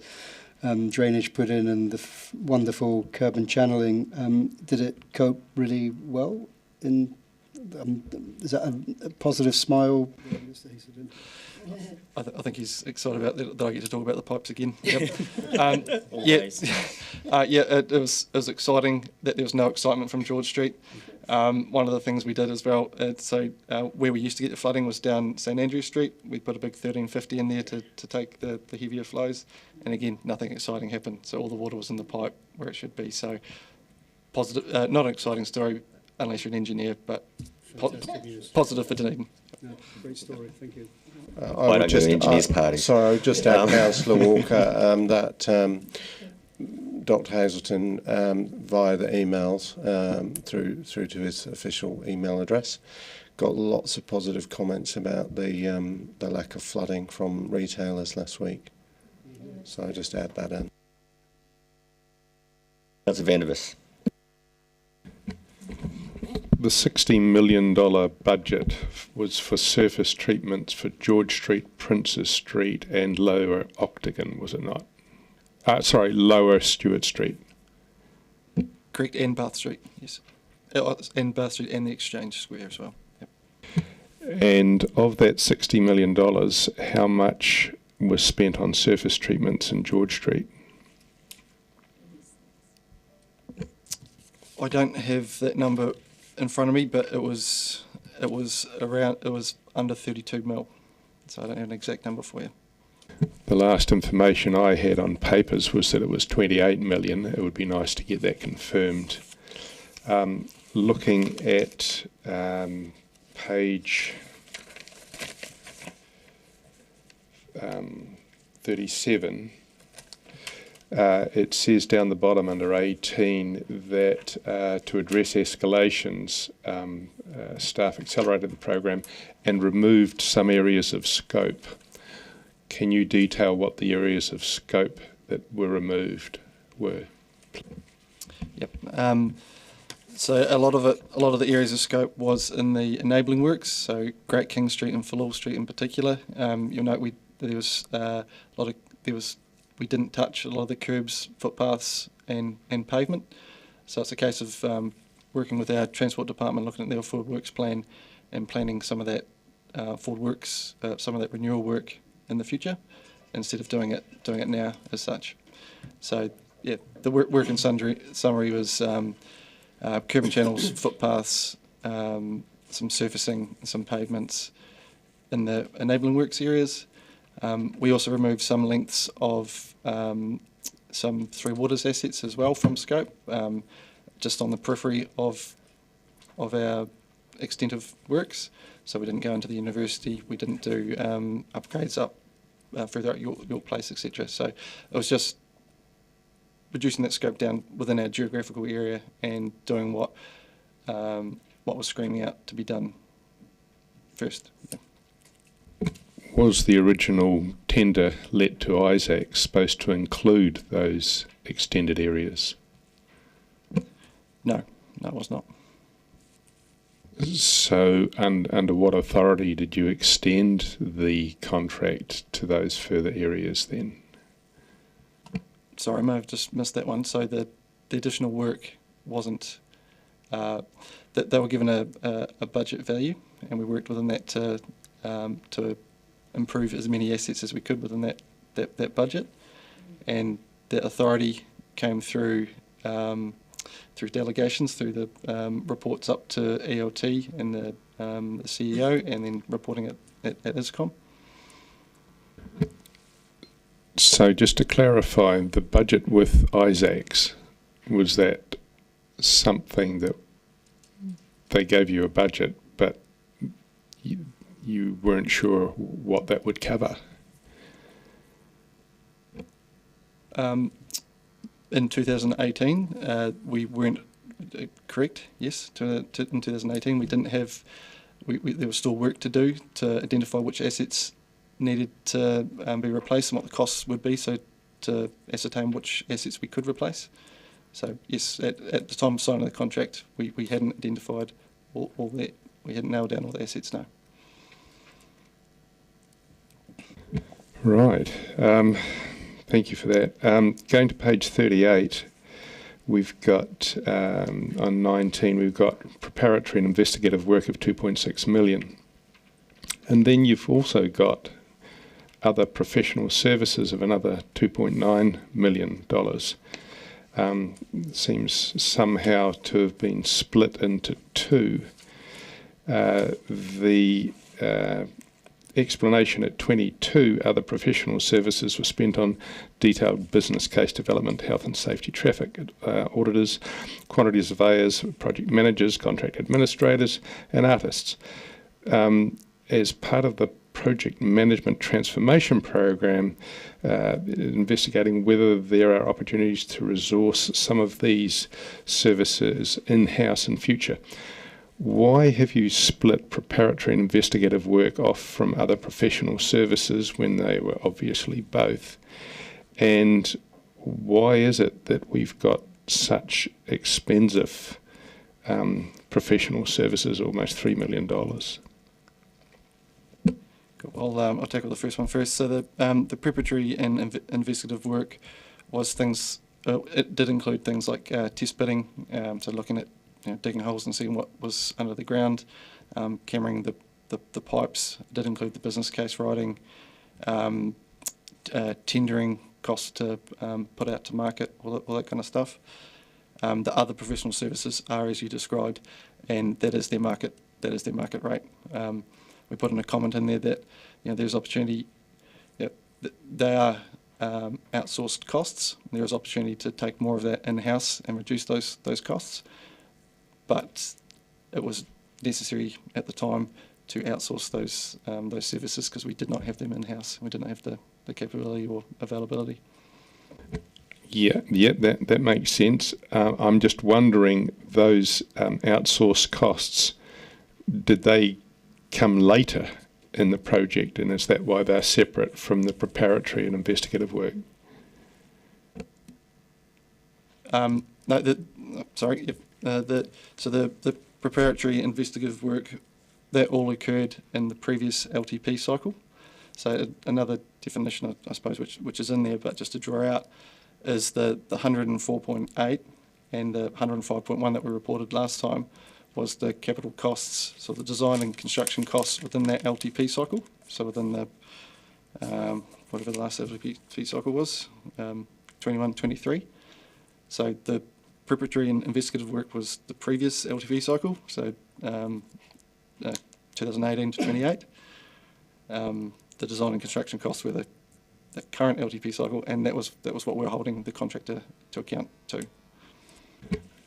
drainage put in and the wonderful curb and channeling, did it cope really well? Is that a positive smile? I think he's excited about that I get to talk about the pipes again. Yep. It was exciting that there was no excitement from George Street. One of the things we did as well, where we used to get the flooding was down St Andrew Street. We put a big 1350 in there to take the heavier flows, and again, nothing exciting happened. So all the water was in the pipe where it should be. So positive, not an exciting story unless you're an engineer, but positive for Dunedin. Yeah, great story, thank you. I don't go to engineers' parties. Sorry, I would just add, Councillor Walker, that Dr Hazelton, via the emails through to his official email address, got lots of positive comments about the lack of flooding from retailers last week. So I just add that in. Councillor Vandervis. The $60 million budget was for surface treatments for George Street, Princess Street and Lower Octagon, was it not? Lower Stewart Street. Correct, and Bath Street, yes. And Bath Street and the Exchange Square as well. Yep. And of that $60 million, how much was spent on surface treatments in George Street? I don't have that number in front of me, but it was under 32 mil, so I don't have an exact number for you. The last information I had on papers was that it was 28 million. It would be nice to get that confirmed. Looking at page 37, it says down the bottom under 18 that to address escalations, staff accelerated the program and removed some areas of scope. Can you detail what the areas of scope that were removed were? Yep. So a lot of the areas of scope was in the enabling works. So Great King Street and Falul Street in particular. You'll note we didn't touch a lot of the curbs, footpaths, and pavement. So it's a case of working with our transport department, looking at their forward works plan, and planning some of that forward works, some of that renewal work in the future, instead of doing it now as such. So yeah, the work in summary was curb and channels, footpaths, some surfacing, some pavements in the enabling works areas. We also removed some lengths of some Three Waters assets as well from scope, just on the periphery of our extent of works. So we didn't go into the university, we didn't do upgrades up further out York Place, etc. So it was just reducing that scope down within our geographical area and doing what what was screaming out to be done first. Was the original tender let to Isaac supposed to include those extended areas? No, it was not. So under what authority did you extend the contract to those further areas then? Sorry, I may have just missed that one. So the additional work wasn't, that they were given a budget value, and we worked within that to improve as many assets as we could within that budget. And the authority came through delegations, through the reports up to ELT and the CEO, and then reporting at ISCOM. So just to clarify, the budget with Isaacs, was that something that they gave you a budget, but you weren't sure what that would cover? In 2018, we weren't correct. Yes, in 2018 we didn't have. There was still work to do to identify which assets needed to be replaced and what the costs would be, so to ascertain which assets we could replace. So yes, at the time of signing the contract, we hadn't identified all that. We hadn't nailed down all the assets. No. Right. Thank you for that. Going to page 38, we've got, on 19, we've got preparatory and investigative work of 2.6 million. And then you've also got other professional services of another $2.9 million. Seems somehow to have been split into two. The explanation at 22, other professional services were spent on detailed business case development, health and safety, traffic auditors, quantity surveyors, project managers, contract administrators and artists. As part of the project management transformation program, investigating whether there are opportunities to resource some of these services in-house in future. Why have you split preparatory and investigative work off from other professional services when they were obviously both? And why is it that we've got such expensive professional services, almost $3 million? I'll tackle the first one first. So the preparatory and investigative work was things. It did include things like test bidding, so looking at digging holes and seeing what was under the ground, cameraing the pipes. It did include the business case writing, tendering costs to put out to market, all that kind of stuff. The other professional services are as you described, and that is their market rate. We put in a comment in there that there's opportunity. They are outsourced costs. There is opportunity to take more of that in-house and reduce those costs. But it was necessary at the time to outsource those services because we did not have them in-house. We didn't have the capability or availability. Yeah, that makes sense. I'm just wondering, those outsourced costs, did they come later in the project, and is that why they're separate from the preparatory and investigative work? So the preparatory investigative work, that all occurred in the previous LTP cycle. So another definition, I suppose, which is in there, but just to draw out, is the 104.8 and the 105.1 that we reported last time was the capital costs, so the design and construction costs within that LTP cycle, so within the, whatever the last LTP cycle was, 21-23. So the preparatory and investigative work was the previous LTP cycle, so 2018 to 28. The design and construction costs were the current LTP cycle, and that was what we're holding the contractor to account to.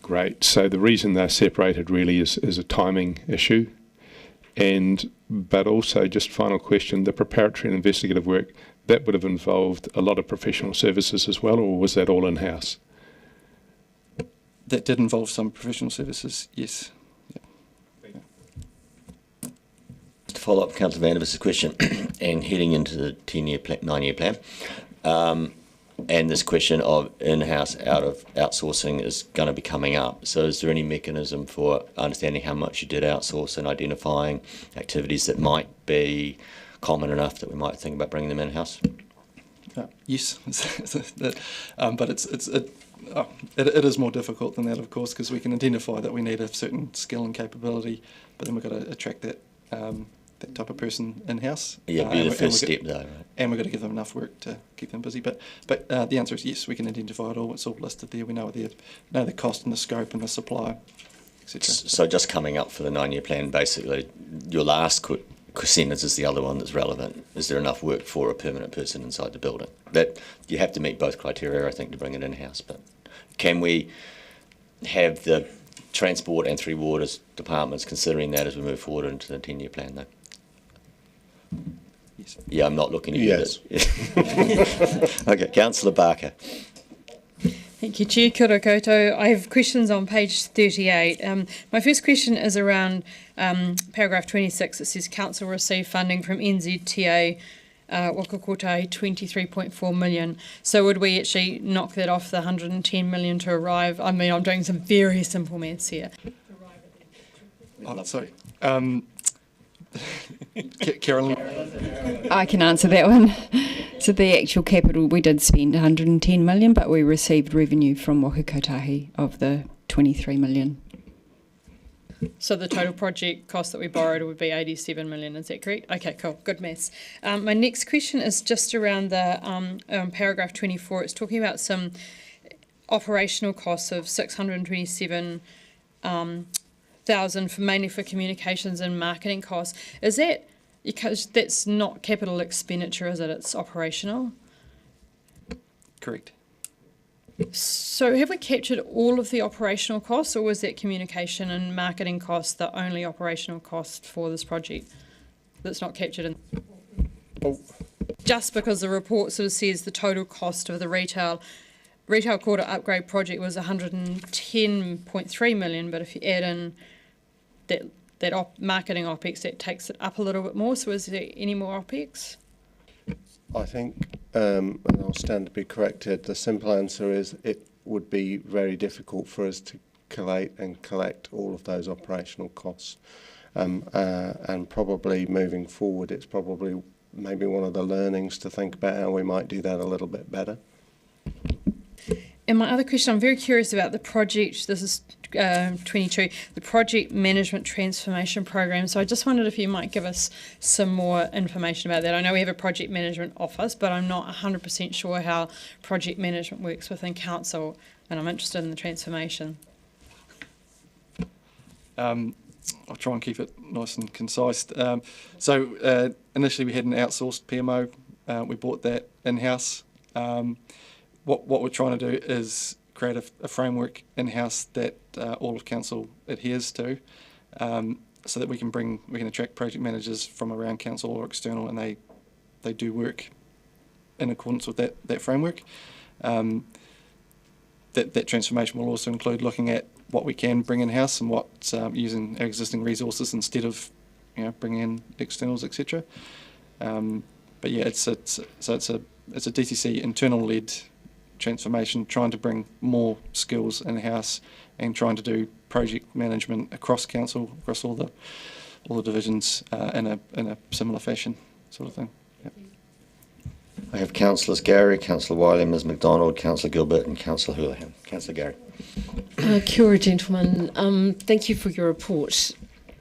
Great. So the reason they're separated really is a timing issue, but also, just final question, the preparatory and investigative work, that would have involved a lot of professional services as well, or was that all in-house? That did involve some professional services, yes. To follow up Councillor Vandervis's question and heading into the 10-year 9-year plan, and this question of in-house out of outsourcing is going to be coming up. So is there any mechanism for understanding how much you did outsource and identifying activities that might be common enough that we might think about bringing them in-house? Yes, but it is more difficult than that, of course, because we can identify that we need a certain skill and capability, but then we've got to attract that that type of person in-house. Yeah, be the first step though, right? And we've got to give them enough work to keep them busy. But the answer is yes, we can identify it all. It's all listed there. We know the cost and the scope and the supply, etc. So just coming up for the 9-year plan, basically, your last sentence is the other one that's relevant. Is there enough work for a permanent person inside the building? That you have to meet both criteria, I think, to bring it in-house. But can we have the Transport and Three Waters departments considering that as we move forward into the 10-year plan, though? Yes. Yeah, I'm not looking at yes. you. Okay, Councillor Barker. Thank you, Chair. Kia ora koutou. I have questions on page 38. My first question is around paragraph 26. It says Council received funding from NZTA Wakakotahi 23.4 million. So would we actually knock that off the 110 million to arrive? I mean, I'm doing some very simple maths here. Oh, sorry. Carolyn? I can answer that one. So the actual capital, we did spend 110 million, but we received revenue from Wakakotahi of the 23 million. So the total project cost that we borrowed would be 87 million, is that correct? Okay, cool, good maths. My next question is just around the paragraph 24. It's talking about some operational costs of 627,000 mainly for communications and marketing costs. Is that, because that's not capital expenditure, is it? It's operational? Correct. So have we captured all of the operational costs, or was that communication and marketing costs the only operational cost for this project that's not captured in? Just because the report sort of says the total cost of the retail quarter upgrade project was 110.3 million, but if you add in that marketing OPEX, that takes it up a little bit more. So is there any more OPEX? I think, and I'll stand to be corrected, the simple answer is it would be very difficult for us to collect all of those operational costs. And probably moving forward, it's probably maybe one of the learnings to think about how we might do that a little bit better. And my other question, I'm very curious about the project, this is 22, the Project Management Transformation Program. So I just wondered if you might give us some more information about that. I know we have a Project Management Office, but I'm not 100% sure how project management works within Council, and I'm interested in the transformation. I'll try and keep it nice and concise. So initially we had an outsourced PMO. We bought that in-house. What we're trying to do is create a framework in-house that all of Council adheres to, so that we can attract project managers from around Council or external, and they do work in accordance with that framework. That transformation will also include looking at what we can bring in-house and what using our existing resources instead of bringing in externals, etc. But yeah, it's a DTC internal-led transformation, trying to bring more skills in-house and trying to do project management across Council, across all the divisions in a similar fashion, sort of thing. Yep. I have Councillors Gary, Councillor Wiley, Ms McDonald, Councillor Gilbert and Councillor Houlihan. Councillor Gary. Kia ora, gentlemen. Thank you for your report.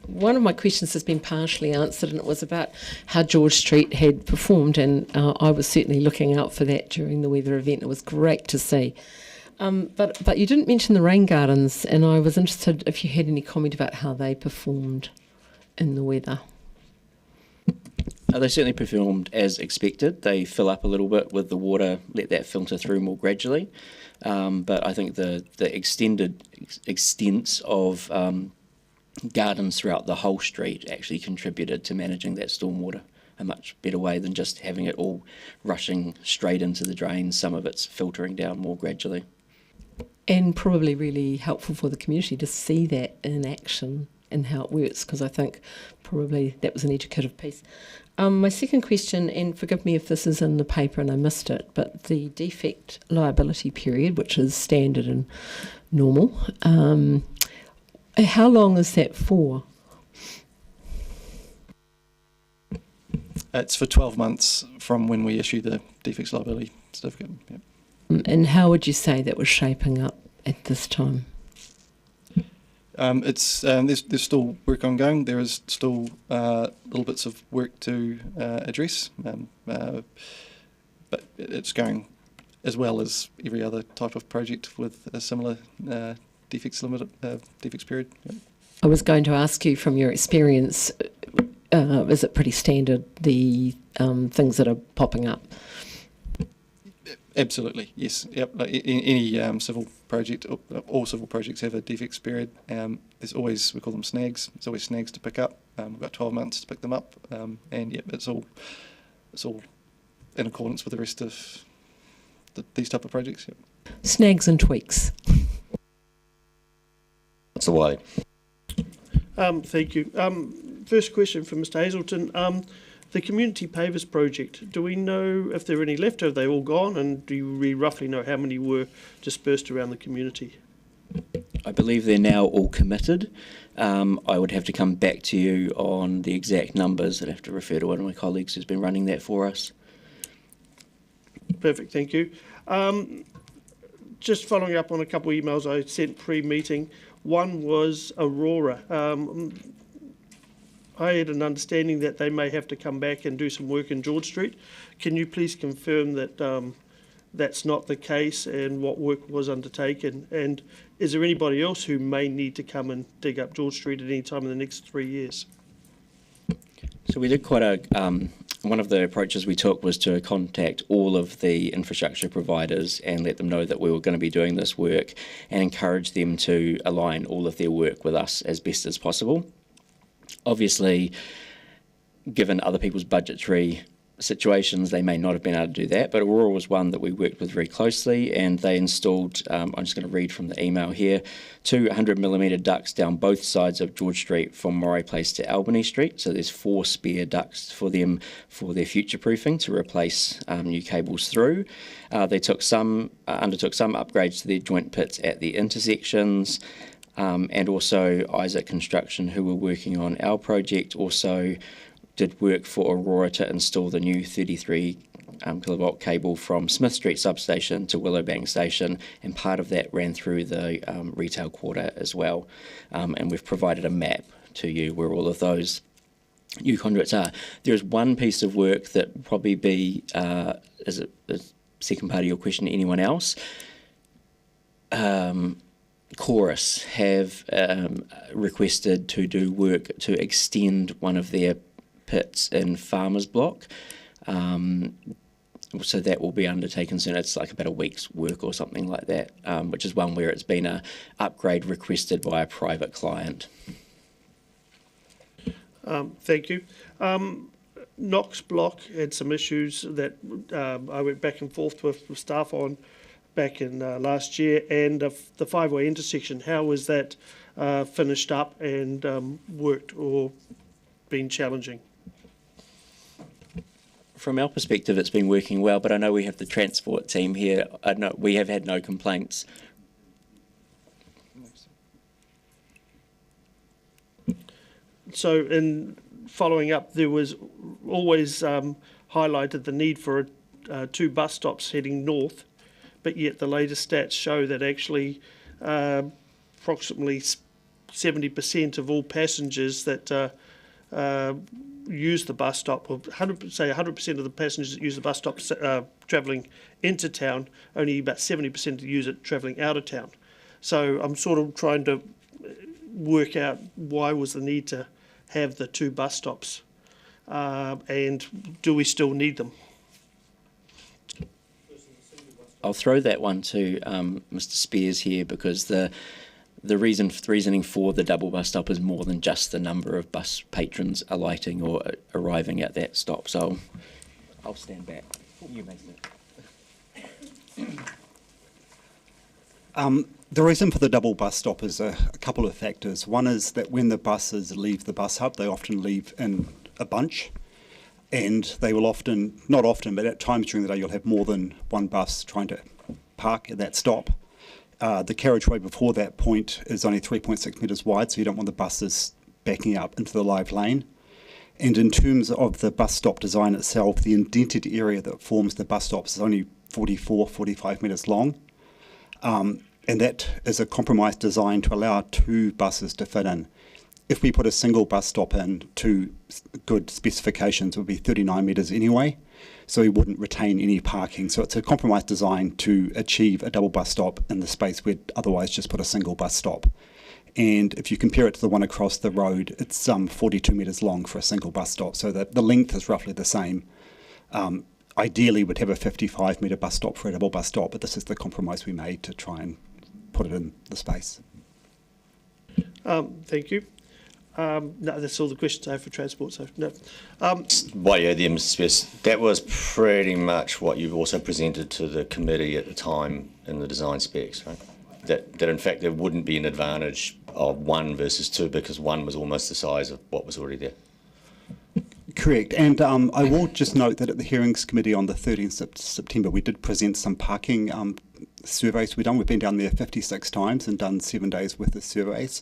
One of my questions has been partially answered, and it was about how George Street had performed, and I was certainly looking out for that during the weather event. It was great to see. But you didn't mention the rain gardens, and I was interested if you had any comment about how they performed in the weather. They certainly performed as expected. They fill up a little bit with the water, let that filter through more gradually. But I think the extents of gardens throughout the whole street actually contributed to managing that stormwater a much better way than just having it all rushing straight into the drains. Some of it's filtering down more gradually. And probably really helpful for the community to see that in action and how it works, because I think probably that was an educative piece. My second question, and forgive me if this is in the paper and I missed it, but the defect liability period, which is standard and normal, how long is that for? It's for 12 months from when we issue the defects liability certificate. Yep. And how would you say that was shaping up at this time? There's still work ongoing. There is still little bits of work to address, but it's going as well as every other type of project with a similar defects period. Yep. I was going to ask you, from your experience, is it pretty standard, the things that are popping up? Absolutely, yes. Yep. Like any civil project, all civil projects have a defects period. There's always, we call them snags. There's always snags to pick up. We've got 12 months to pick them up, and yep, it's all in accordance with the rest of these type of projects. Yep. Snags and tweaks. That's the way. Thank you. First question for Mr. Hazelton. The community pavers project, do we know if there are any left? Have they all gone? And do we roughly know how many were dispersed around the community? I believe they're now all committed. I would have to come back to you on the exact numbers. I'd have to refer to one of my colleagues who's been running that for us. Perfect, thank you. Just following up on a couple of emails I sent pre-meeting. One was Aurora. I had an understanding that they may have to come back and do some work in George Street. Can you please confirm that that's not the case and what work was undertaken? And is there anybody else who may need to come and dig up George Street at any time in the next 3 years? So we did quite one of the approaches we took was to contact all of the infrastructure providers and let them know that we were going to be doing this work and encourage them to align all of their work with us as best as possible. Obviously, given other people's budgetary situations, they may not have been able to do that, but Aurora was one that we worked with very closely, and they installed, I'm just going to read from the email here, 2 100mm ducts down both sides of George Street from Moray Place to Albany Street. So there's 4 spare ducts for them for their future proofing to replace new cables through. They undertook some upgrades to their joint pits at the intersections. And also Isaac Construction, who were working on our project, also did work for Aurora to install the new 33 kilovolt cable from Smith Street substation to Willowbank station, and part of that ran through the retail quarter as well. And we've provided a map to you where all of those new conduits are. There is one piece of work that will probably be, as a second part of your question, anyone else? Chorus have requested to do work to extend one of their pits in Farmers Block. So that will be undertaken soon. It's like about a week's work or something like that, which is one where it's been an upgrade requested by a private client. Thank you. Knox Block had some issues that I went back and forth with staff on back in last year, and the five-way intersection, how was that finished up and worked or been challenging? From our perspective, it's been working well, but I know we have the transport team here. I know we have had no complaints. So in following up, there was always highlighted the need for 2 bus stops heading north, but yet the latest stats show that actually approximately 70% of all passengers that use the bus stop, or 100% of the passengers that use the bus stop travelling into town, only about 70% use it travelling out of town. So I'm sort of trying to work out why was the need to have the 2 bus stops, and do we still need them? I'll throw that one to Mr. Spears here, because the reasoning for the double bus stop is more than just the number of bus patrons alighting or arriving at that stop. So I'll stand back. You may sit. The reason for the double bus stop is a couple of factors. One is that when the buses leave the bus hub, they often leave in a bunch, and they will often, not often, but at times during the day, you'll have more than one bus trying to park at that stop. The carriageway before that point is only 3.6 metres wide, so you don't want the buses backing up into the live lane. And in terms of the bus stop design itself, the indented area that forms the bus stops is only 45 metres long. And that is a compromise design to allow 2 buses to fit in. If we put a single bus stop in to good specifications, it would be 39 metres anyway, so we wouldn't retain any parking. So it's a compromise design to achieve a double bus stop in the space we'd otherwise just put a single bus stop. And if you compare it to the one across the road, it's 42 metres long for a single bus stop, so that the length is roughly the same. Ideally, we'd have a 55-metre bus stop for a double bus stop, but this is the compromise we made to try and put it in the space. Thank you. No, that's all the questions I have for transport. So no. Well, yeah, that was pretty much what you've also presented to the committee at the time in the design specs, right? That in fact there wouldn't be an advantage of 1 versus 2 because 1 was almost the size of what was already there. Correct, and I will just note that at the Hearings Committee on the 13th of September we did present some parking surveys we've done. We've been down there 56 times and done 7 days worth of surveys,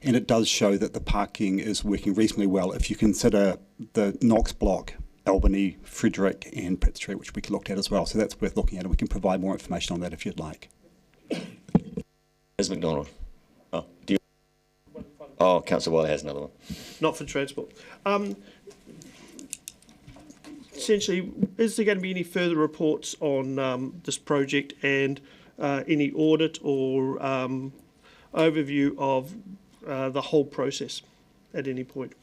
and it does show that the parking is working reasonably well if you consider the Knox block, Albany, Frederick and Pitt Street, which we looked at as well, so that's worth looking at, and we can provide more information on that if you'd like. Ms McDonald. Oh, Councillor Wiley has another one. Not for transport. Essentially, is there going to be any further reports on this project and any audit or overview of the whole process at any point?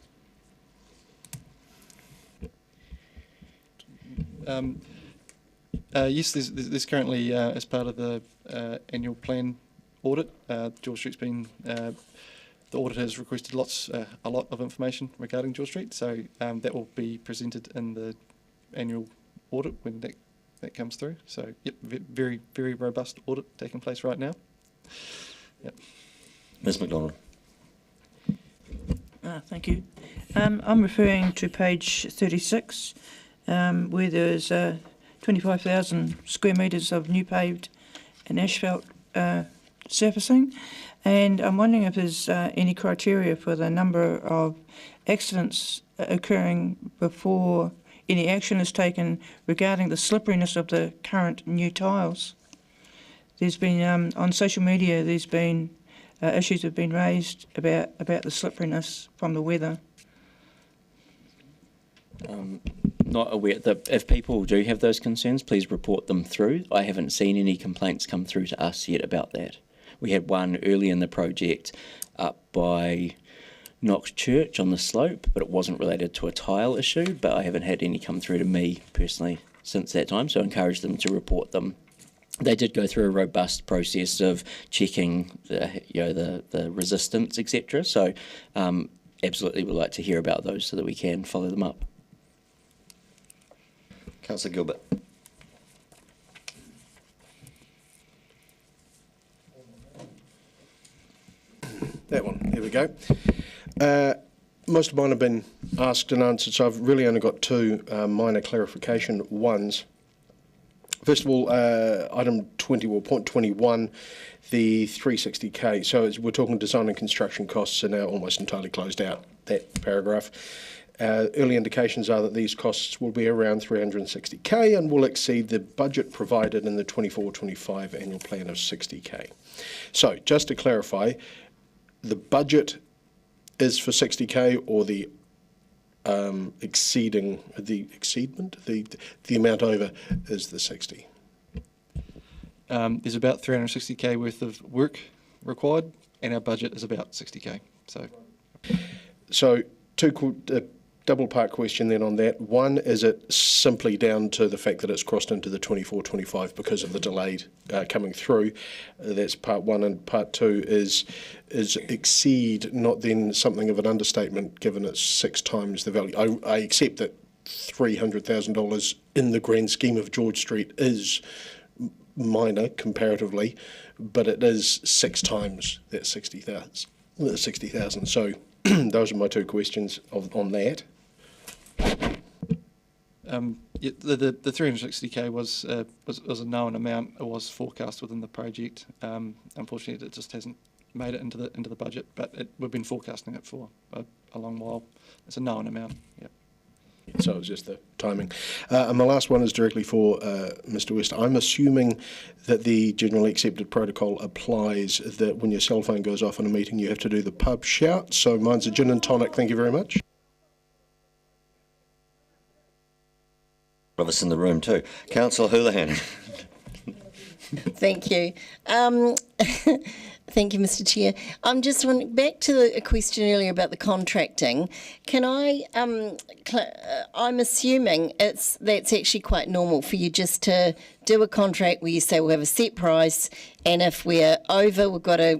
Yes, there's currently, as part of the annual plan audit, George Street's been, the audit has requested a lot of information regarding George Street, so that will be presented in the annual audit when that comes through. So, yep, very, very robust audit taking place right now. Yep. Ms McDonald. Thank you. I'm referring to page 36, where there's 25,000 square metres of new paved and asphalt surfacing, and I'm wondering if there's any criteria for the number of accidents occurring before any action is taken regarding the slipperiness of the current new tiles. There's been, on social media, there's been issues have been raised about the slipperiness from the weather. Not aware that if people do have those concerns, please report them through. I haven't seen any complaints come through to us yet about that. We had one early in the project up by Knox Church on the slope, but it wasn't related to a tile issue, but I haven't had any come through to me personally since that time, so I encourage them to report them. They did go through a robust process of checking the resistance, etc. So absolutely would like to hear about those so that we can follow them up. Councillor Gilbert. That one, there we go. Most of mine have been asked and answered, so I've really only got 2 minor clarification ones. First of all, item 20, or point 21, the 360k. So we're talking design and construction costs are now almost entirely closed out, that paragraph. Early indications are that these costs will be around 360k and will exceed the budget provided in the 24-25 annual plan of 60k. So just to clarify, the budget is for 60k, or the the amount over is the 60? There's about 360k worth of work required, and our budget is about 60k. So double part question then on that. One, is it simply down to the fact that it's crossed into the 24-25 because of the delayed coming through? That's part one. And part two is exceed not then something of an understatement given it's 6 times the value? I accept that $300,000 in the grand scheme of George Street is minor comparatively, but it is 6 times that 60,000. So those are my two questions on that. Yeah, the 360k was a known amount. It was forecast within the project. Unfortunately, it just hasn't made it into the budget, but we've been forecasting it for a long while. It's a known amount. Yeah. So it was just the timing. And my last one is directly for Mr. West. I'm assuming that the generally accepted protocol applies that when your cell phone goes off in a meeting, you have to do the pub shout. So mine's a gin and tonic. Thank you very much. Of us in the room too. Councillor Houlihan. Thank you. Thank you, Mr. Chair. I'm just wondering, back to a question earlier about the contracting. Can I? I'm assuming that's actually quite normal for you just to do a contract where you say we'll have a set price, and if we're over, we've got a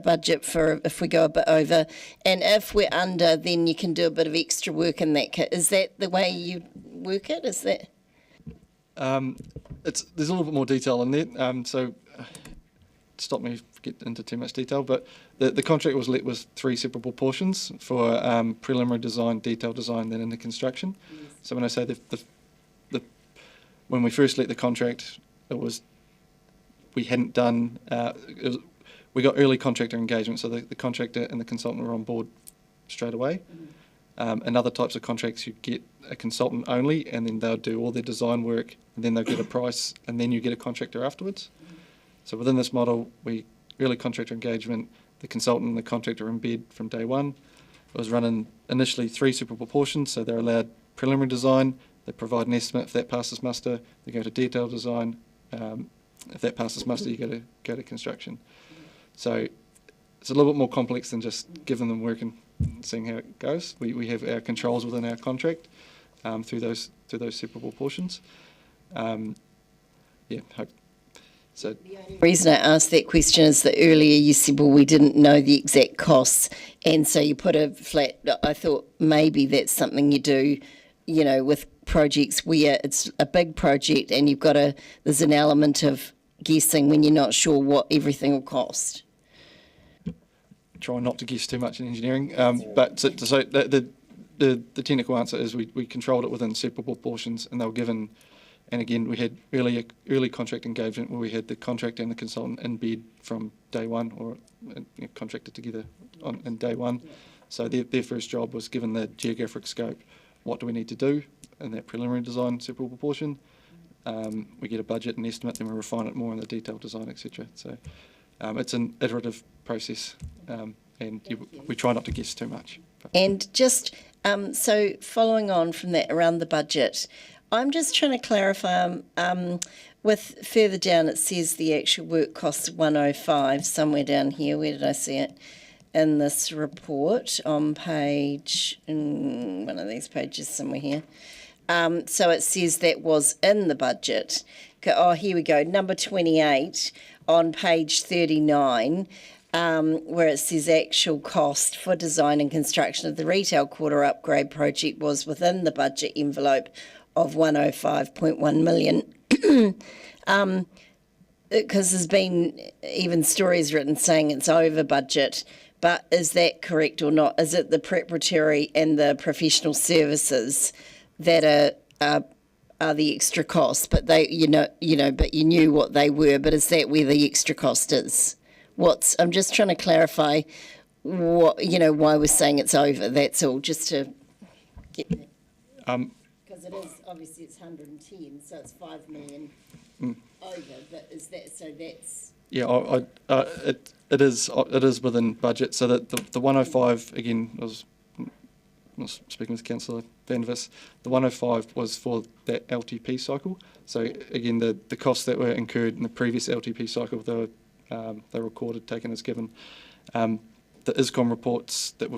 budget for if we go a bit over, and if we're under, then you can do a bit of extra work in that kit. Is that the way you work it? Is that? There's a little bit more detail in there. Stop me if I get into too much detail, but the contract was let with 3 separable portions for preliminary design, detailed design, then into construction. Yes. So when I say when we first let the contract, we hadn't done. We got early contractor engagement, so the contractor and the consultant were on board straight away. And other types of contracts, you get a consultant only, and then they'll do all their design work, and then they'll get a price, and then you get a contractor afterwards. So within this model, early contractor engagement, the consultant and the contractor are in bed from day one. It was running initially 3 separable portions, so they're allowed preliminary design, they provide an estimate. If that passes muster, they go to detailed design. If that passes muster, you go to construction. So it's a little bit more complex than just giving them work and seeing how it goes. We have our controls within our contract through those separable portions. So the only reason I asked that question is that earlier you said, well, we didn't know the exact costs, and so you put a flat. I thought maybe that's something you do, with projects where it's a big project and there's an element of guessing when you're not sure what everything will cost. Try not to guess too much in engineering, but so the technical answer is we controlled it within separable portions, and they were given. And again, we had early contract engagement where we had the contractor and the consultant in bed from day one, or contracted together in day one. So their first job was, given the geographic scope, what do we need to do in that preliminary design separable portion? We get a budget and estimate, then we refine it more in the detailed design, etc. So it's an iterative process, and we try not to guess too much. And just so following on from that around the budget, I'm just trying to clarify, with further down it says the actual work costs 105, somewhere down here. Where did I see it? In this report on page, one of these pages somewhere here. So it says that was in the budget. Oh, here we go, number 28 on page 39. Where it says actual cost for design and construction of the retail quarter upgrade project was within the budget envelope of 105.1 million. Because there's been even stories written saying it's over budget, but is that correct or not? Is it the preparatory and the professional services that are the extra costs? But but you knew what they were. But is that where the extra cost is? I'm just trying to clarify why we're saying it's over. That's all, just to get that. Because it is, obviously it's 110, so it's 5 million over, but is that, so that's... Yeah, it is within budget, so that the 105, again, I was speaking with Councillor Vandervis, the 105 was for that LTP cycle. So again, the costs that were incurred in the previous LTP cycle, they were recorded, taken as given. The ISCOM reports that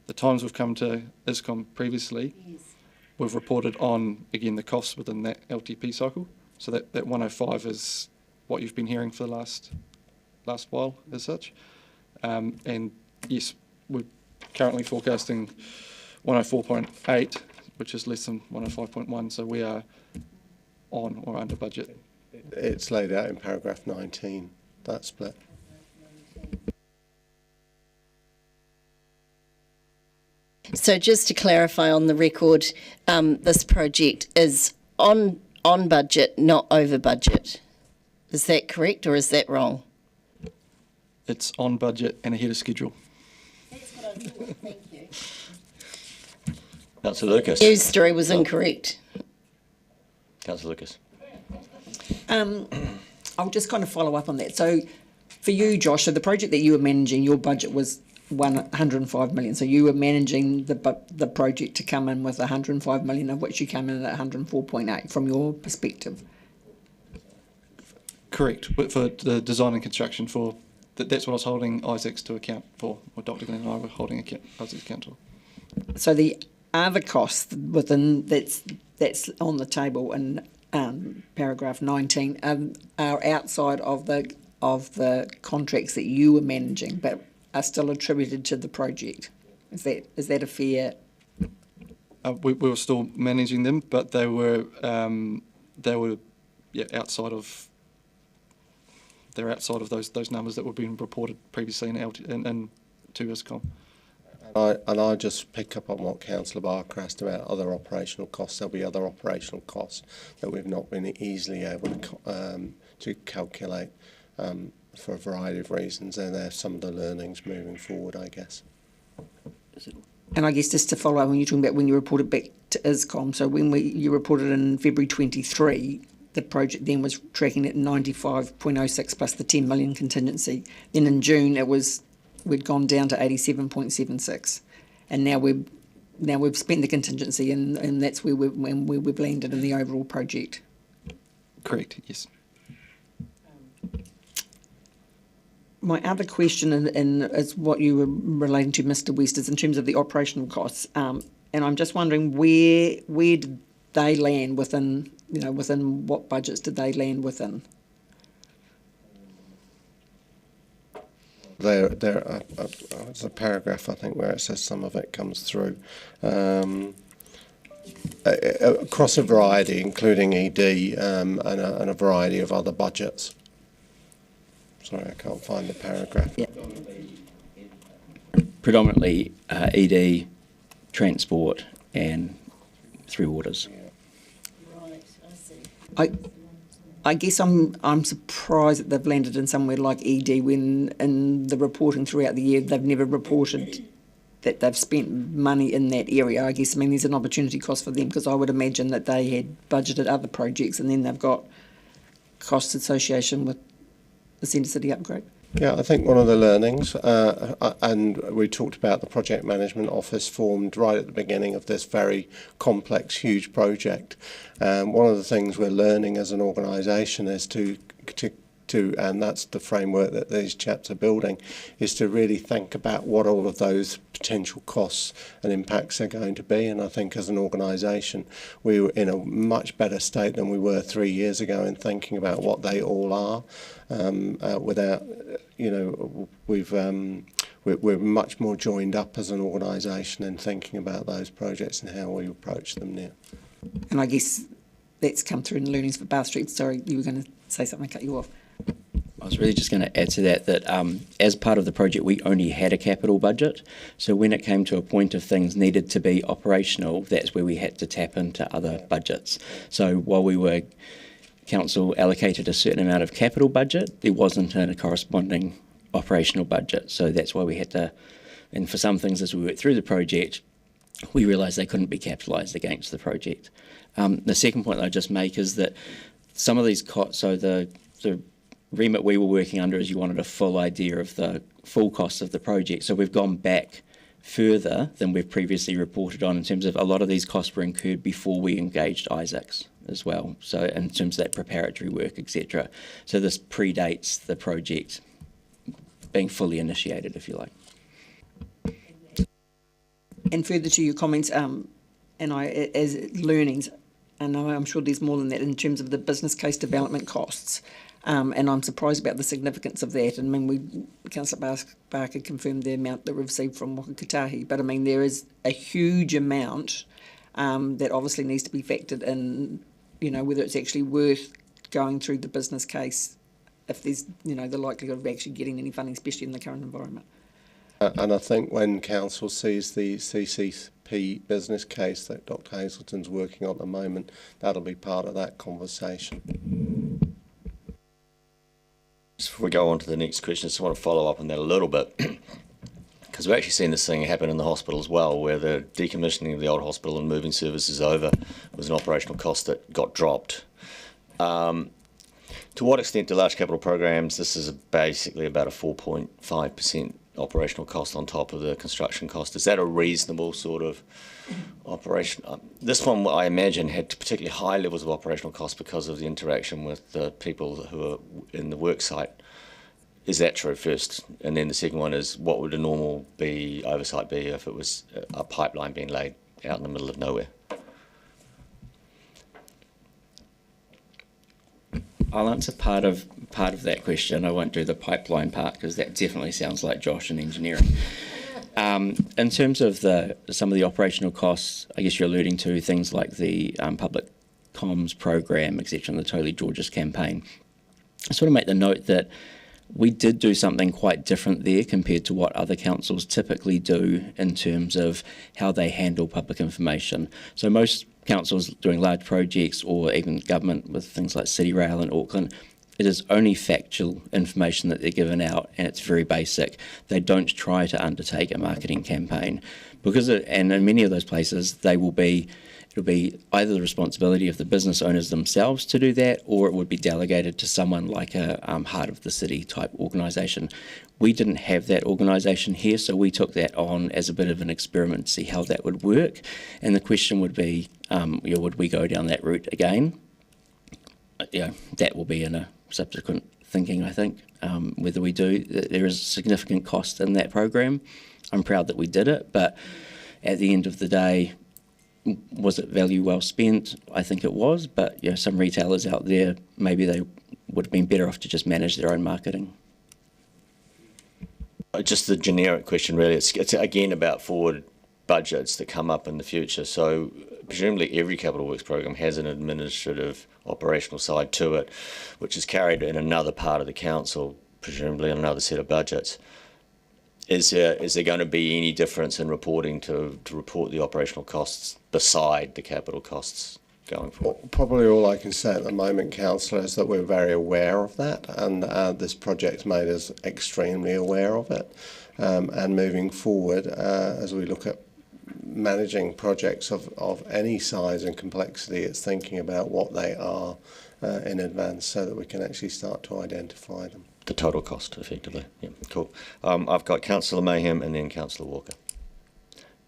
the times we've come to ISCOM previously, yes, we've reported on, again, the costs within that LTP cycle. So that 105 is what you've been hearing for the last while as such. And yes, we're currently forecasting 104.8, which is less than 105.1. So we are on or under budget. It's laid out in paragraph 19, that split. So just to clarify on the record, this project is on budget, not over budget. Is that correct or is that wrong? It's on budget and ahead of schedule. That's what I thought. Thank you. Councillor Lucas. News story was incorrect. Councillor Lucas. I'll just kind of follow up on that. So for you, Josh, so the project that you were managing, your budget was 105 million. So you were managing the project to come in with 105 million, of which you came in at 104.8 from your perspective. Correct, but for the design and construction that's what I was holding Isaac's to account for, or Dr. Glenn and I were holding Isaac's account for. So the other costs within that's on the table in paragraph 19 are outside of the contracts that you were managing, but are still attributed to the project. Is that a fair? We were still managing them, but they were outside of. They're outside of those numbers that were being reported previously in 2Iscom. And I just pick up on what Councillor Barker asked about other operational costs. There'll be other operational costs that we've not been easily able to calculate for a variety of reasons, and they're some of the learnings moving forward, I guess. And I guess just to follow up, when you're talking about when you reported back to ISCOM, so when you reported in February 23, the project then was tracking at 95.06 plus the 10 million contingency. Then in June we'd gone down to 87.76, and now we've spent the contingency, and that's where we've landed in the overall project. Correct. Yes. My other question is what you were relating to, Mr. West, is in terms of the operational costs, and I'm just wondering where did they land within what budgets did they land within? There's a paragraph, I think, where it says some of it comes through. Across a variety, including ED and a variety of other budgets. Sorry, I can't find the paragraph. Yeah. Predominantly ED, transport and through waters. Right, I see. I guess I'm surprised that they've landed in somewhere like ED when in the reporting throughout the year they've never reported that they've spent money in that area. I guess, there's an opportunity cost for them, because I would imagine that they had budgeted other projects and then they've got costs association with the Centre City upgrade. Yeah, I think one of the learnings, and we talked about the project management office formed right at the beginning of this very complex, huge project. One of the things we're learning as an organisation is to, and that's the framework that these chaps are building, is to really think about what all of those potential costs and impacts are going to be. And I think as an organisation, we were in a much better state than we were 3 years ago in thinking about what they all are. Without, we're much more joined up as an organisation in thinking about those projects and how we approach them now. And I guess that's come through in the learnings for Bath Street. Sorry, you were going to say something, I cut you off. I was really just going to add to that as part of the project we only had a capital budget, so when it came to a point of things needed to be operational, that's where we had to tap into other budgets. So while council allocated a certain amount of capital budget, there wasn't a corresponding operational budget, so that's why we had to, and for some things as we worked through the project, we realised they couldn't be capitalised against the project. The second point that I just make is that some of these costs, so the remit we were working under is you wanted a full idea of the full cost of the project. So we've gone back further than we've previously reported on in terms of a lot of these costs were incurred before we engaged Isaacs as well. So in terms of that preparatory work, etc. So this predates the project being fully initiated, if you like. And further to your comments, and as learnings, and I'm sure there's more than that in terms of the business case development costs. And I'm surprised about the significance of that. And Councillor Barker confirmed the amount that we've received from Waka Kotahi, but there is a huge amount that obviously needs to be factored in whether it's actually worth going through the business case if there's, the likelihood of actually getting any funding, especially in the current environment. And I think when council sees the CCP business case that Dr Hazelton's working on at the moment, that'll be part of that conversation. Just before we go on to the next question, I just want to follow up on that a little bit, because we've actually seen this thing happen in the hospital as well, where the decommissioning of the old hospital and moving services over was an operational cost that got dropped. To what extent do large capital programs, this is basically about a 4.5% operational cost on top of the construction cost. Is that a reasonable sort of operation? This one, I imagine, had particularly high levels of operational cost because of the interaction with the people who are in the work site. Is that true first? And then the second one is, what would a normal oversight be if it was a pipeline being laid out in the middle of nowhere? I'll answer part of that question. I won't do the pipeline part because that definitely sounds like Josh in engineering. In terms of some of the operational costs, I guess you're alluding to things like the public comms program, etc., and the Totally Georges campaign. I just want to make the note that we did do something quite different there compared to what other councils typically do in terms of how they handle public information. So most councils doing large projects, or even government with things like City Rail in Auckland, it is only factual information that they're given out, and it's very basic. They don't try to undertake a marketing campaign, and in many of those places it'll be either the responsibility of the business owners themselves to do that, or it would be delegated to someone like a Heart of the City type organisation. We didn't have that organisation here, so we took that on as a bit of an experiment to see how that would work. And the question would be, would we go down that route again? That will be in a subsequent thinking, I think, whether we do. There is significant cost in that program. I'm proud that we did it, but at the end of the day, was it value well spent? I think it was, but some retailers out there, maybe they would have been better off to just manage their own marketing. Just the generic question, really. It's again about forward budgets that come up in the future. So presumably every capital works program has an administrative operational side to it, which is carried in another part of the council, presumably in another set of budgets. Is there going to be any difference in reporting to report the operational costs beside the capital costs going forward? Probably all I can say at the moment, Councillor, is that we're very aware of that, and this project made us extremely aware of it. And moving forward, as we look at managing projects of any size and complexity, it's thinking about what they are in advance so that we can actually start to identify them. The total cost, effectively. Yeah, cool. I've got Councillor Mayhem and then Councillor Walker.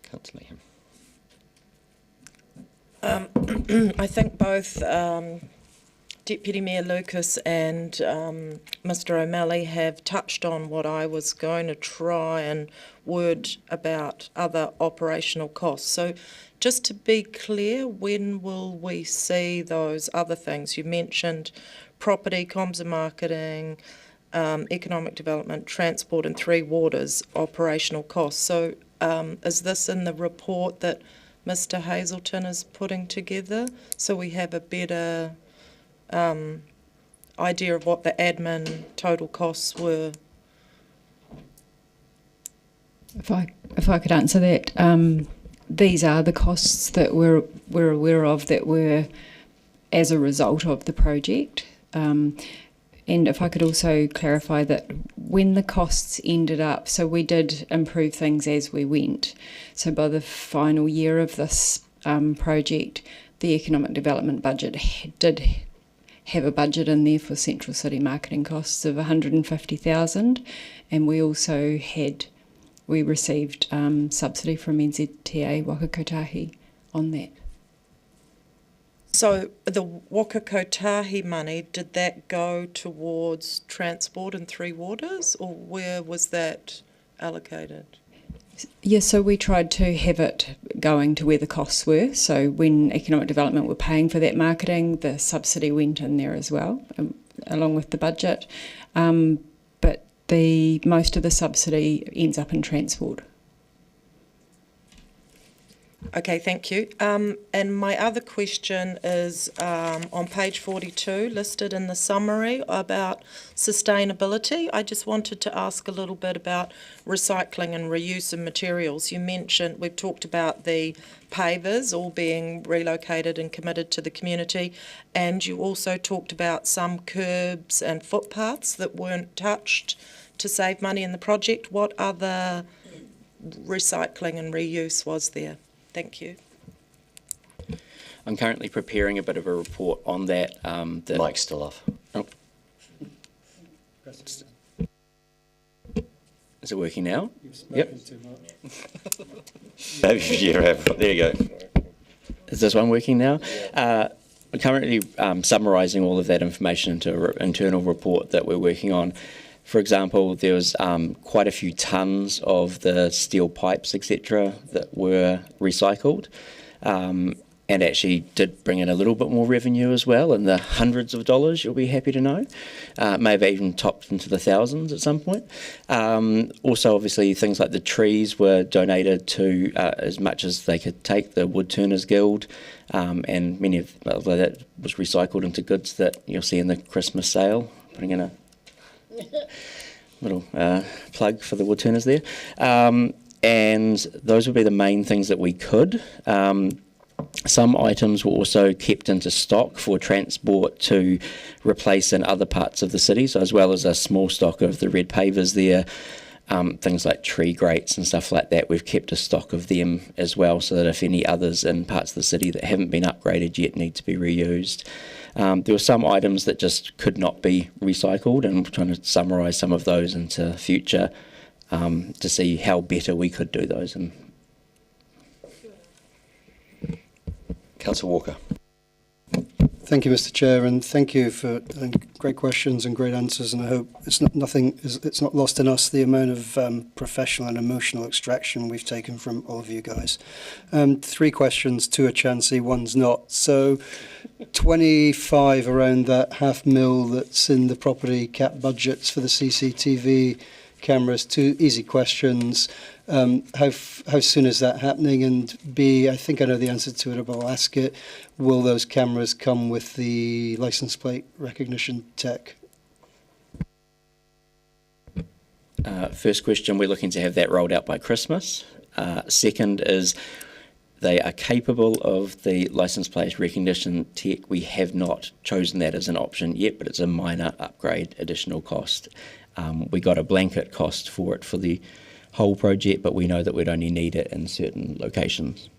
Councillor Mayhem. I think both Deputy Mayor Lucas and Mr O'Malley have touched on what I was going to try and word about other operational costs. So just to be clear, when will we see those other things? You mentioned property, comms and marketing, economic development, transport and Three Waters operational costs. So is this in the report that Mr Hazelton is putting together, so we have a better idea of what the admin total costs were? If I could answer that, these are the costs that we're aware of that were as a result of the project. And if I could also clarify that when the costs ended up, so we did improve things as we went. So by the final year of this project, the economic development budget did have a budget in there for Central City marketing costs of $150,000, and we also received subsidy from NZTA Waka Kotahi on that. So the Waka Kotahi money, did that go towards transport and Three Waters, or where was that allocated? Yes, so we tried to have it going to where the costs were. So when economic development were paying for that marketing, the subsidy went in there as well, along with the budget. But most of the subsidy ends up in transport. Okay, thank you. And my other question is on page 42, listed in the summary about sustainability. I just wanted to ask a little bit about recycling and reuse of materials. You mentioned, we've talked about the pavers all being relocated and committed to the community, and you also talked about some curbs and footpaths that weren't touched to save money in the project. What other recycling and reuse was there? Thank you. I'm currently preparing a bit of a report on that. The Mic's still off. Oh. Is it working now? Yep. Maybe you have. There you go. Is this one working now? I'm currently summarising all of that information into an internal report that we're working on. For example, there was quite a few tonnes of the steel pipes, etc., that were recycled, and actually did bring in a little bit more revenue as well, in the hundreds of dollars, you'll be happy to know. May have even topped into the thousands at some point. Also, obviously, things like the trees were donated to as much as they could take, the Woodturners Guild, and many of that was recycled into goods that you'll see in the Christmas sale, putting in a little plug for the Woodturners there. And those would be the main things that we could. Some items were also kept into stock for transport to replace in other parts of the city, so as well as a small stock of the red pavers there, things like tree grates and stuff like that, we've kept a stock of them as well, so that if any others in parts of the city that haven't been upgraded yet need to be reused. There were some items that just could not be recycled, and we're trying to summarise some of those into future to see how better we could do those. And Councillor Walker. Thank you, Mr. Chair, and thank you for great questions and great answers. And I hope it's not lost in us the amount of professional and emotional extraction we've taken from all of you guys. 3 questions, 2 are chancy, 1's not. So, 25 around that $500,000 that's in the property cap budgets for the CCTV cameras. 2 easy questions. How soon is that happening? And B, I think I know the answer to it, but I'll ask it. Will those cameras come with the license plate recognition tech? First question, we're looking to have that rolled out by Christmas. Second is they are capable of the license plate recognition tech. We have not chosen that as an option yet, but it's a minor upgrade, additional cost. We got a blanket cost for it for the whole project, but we know that we'd only need it in certain locations.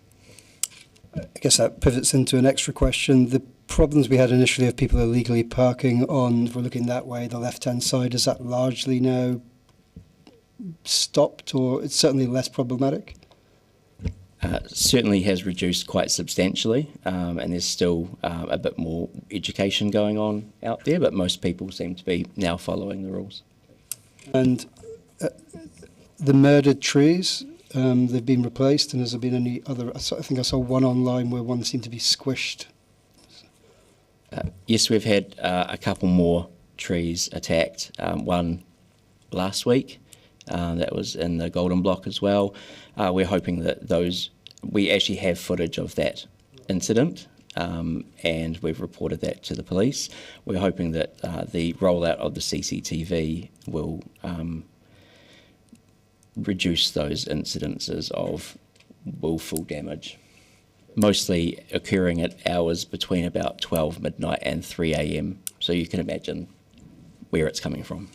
I guess that pivots into an extra question. The problems we had initially of people illegally parking on, if we're looking that way, the left-hand side, is that largely now stopped, or it's certainly less problematic? Certainly has reduced quite substantially, and there's still a bit more education going on out there, but most people seem to be now following the rules. And the murdered trees, they've been replaced, and has there been any other? I think I saw one online where one seemed to be squished. Yes, we've had a couple more trees attacked. One last week, that was in the Golden Block as well. We're hoping that we actually have footage of that incident, and we've reported that to the police. We're hoping that the rollout of the CCTV will reduce those incidences of willful damage, mostly occurring at hours between about 12 midnight and 3 a.m. So you can imagine where it's coming from.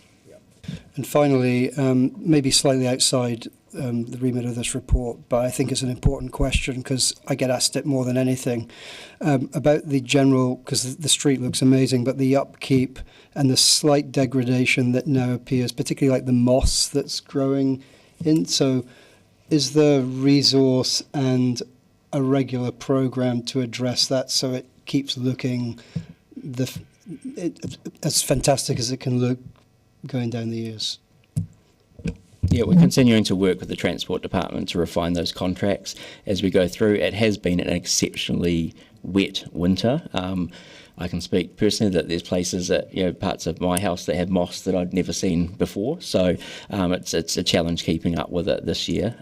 And finally, maybe slightly outside the remit of this report, but I think it's an important question because I get asked it more than anything, about the general, because the street looks amazing, but the upkeep and the slight degradation that now appears, particularly like the moss that's growing in. So is there resource and a regular program to address that so it keeps looking as fantastic as it can look going down the years? Yeah, we're continuing to work with the Transport Department to refine those contracts as we go through. It has been an exceptionally wet winter. I can speak personally that there's places that, parts of my house that have moss that I'd never seen before. So it's a challenge keeping up with it this year.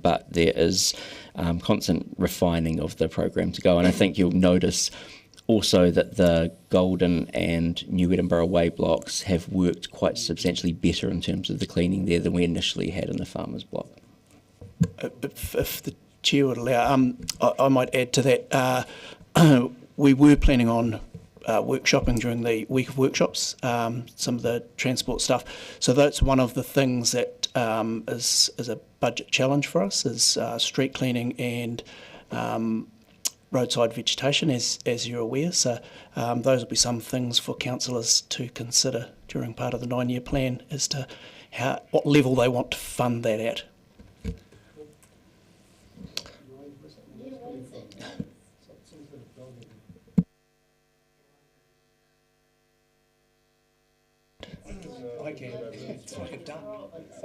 But there is constant refining of the program to go. And I think you'll notice also that the Golden and New Edinburgh Way blocks have worked quite substantially better in terms of the cleaning there than we initially had in the Farmers block. If the chair would allow, I might add to that. We were planning on workshopping during the week of workshops, some of the transport stuff. So that's one of the things that is a budget challenge for us, is street cleaning and roadside vegetation, as you're aware. So those will be some things for councillors to consider during part of the 9-year plan as to what level they want to fund that at.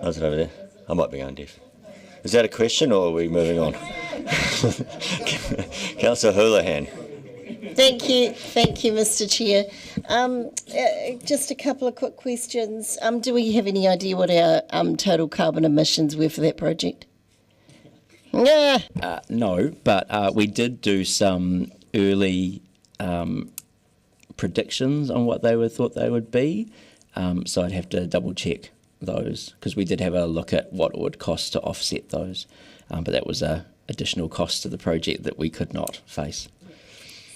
How's it over there? I might be going deaf. Is that a question or are we moving on? Councillor Houlihan. Thank you, Mr. Chair. Just a couple of quick questions. Do we have any idea what our total carbon emissions were for that project? No, but we did do some early predictions on what they thought they would be. So I'd have to double check those, because we did have a look at what it would cost to offset those, but that was a additional cost to the project that we could not face.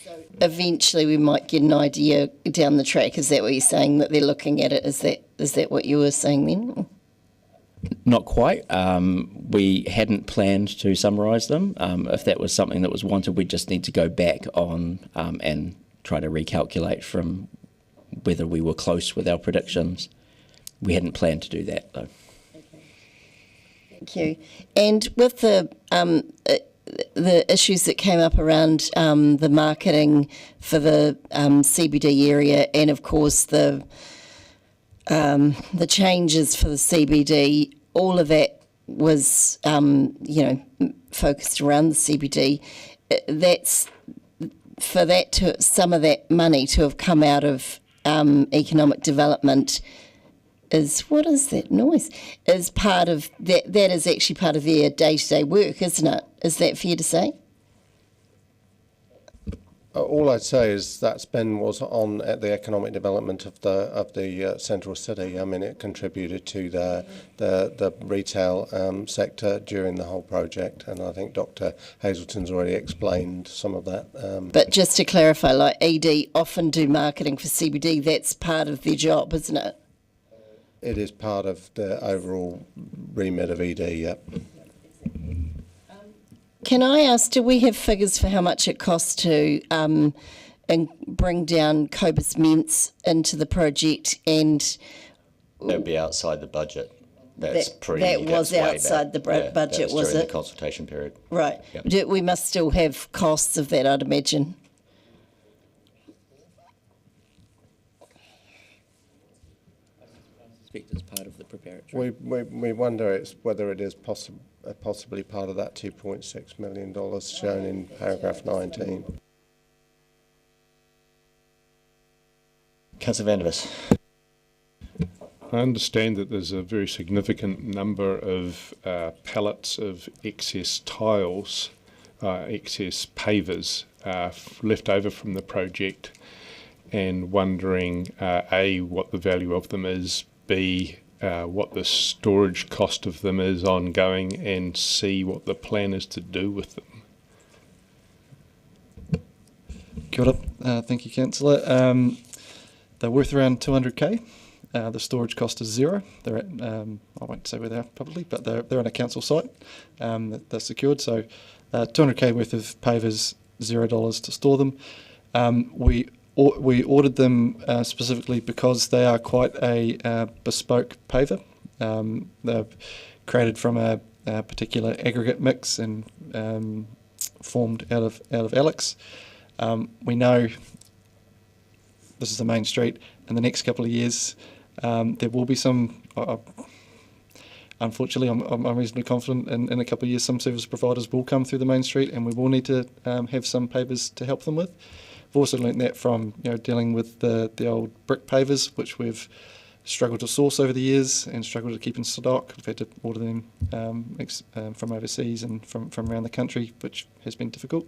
So eventually we might get an idea down the track. Is that what you're saying, that they're looking at it? Is that what you were saying then? Not quite. We hadn't planned to summarise them. If that was something that was wanted, we'd just need to go back on and try to recalculate from whether we were close with our predictions. We hadn't planned to do that, though. Thank you. And with the issues that came up around the marketing for the CBD area, and of course the changes for the CBD, all of that was focused around the CBD. That's for that to some of that money to have come out of economic development. What is that noise? Is part of that. That is actually part of their day-to-day work, isn't it? Is that fair to say? All I'd say is that spend was on at the economic development of the central city. I mean, it contributed to the retail sector during the whole project, and I think Dr. Hazelton's already explained some of that. But just to clarify, like ED often do marketing for CBD. That's part of their job, isn't it? It is part of the overall remit of ED, yep. Can I ask, do we have figures for how much it costs to and bring down Cobus Ments into the project? And that would be outside the budget. That's that was outside the budget, was during it? The consultation period. Right. Yep. We must still have costs of that, I'd imagine. As part of the preparatory. We wonder whether it is possibly part of that $2.6 million shown in paragraph 19. Councillor Van der Vis. I understand that there's a very significant number of pallets of excess tiles, excess pavers left over from the project, and wondering A, what the value of them is, B, what the storage cost of them is ongoing, and C, what the plan is to do with them. Kia ora. Thank you, Councillor. They're worth around 200k. The storage cost is zero. They're at, I won't say where they are publicly, but they're on a council site that they're secured. So 200k worth of pavers, $0 to store them. We ordered them specifically because they are quite a bespoke paver. They're created from a particular aggregate mix and formed out of Alex. We know this is the main street. In the next couple of years, there will be some. unfortunately, I'm reasonably confident in a couple of years some service providers will come through the main street, and we will need to have some pavers to help them with. I've also learnt that from dealing with the old brick pavers, which we've struggled to source over the years and struggled to keep in stock. We've had to order them from overseas and from around the country, which has been difficult.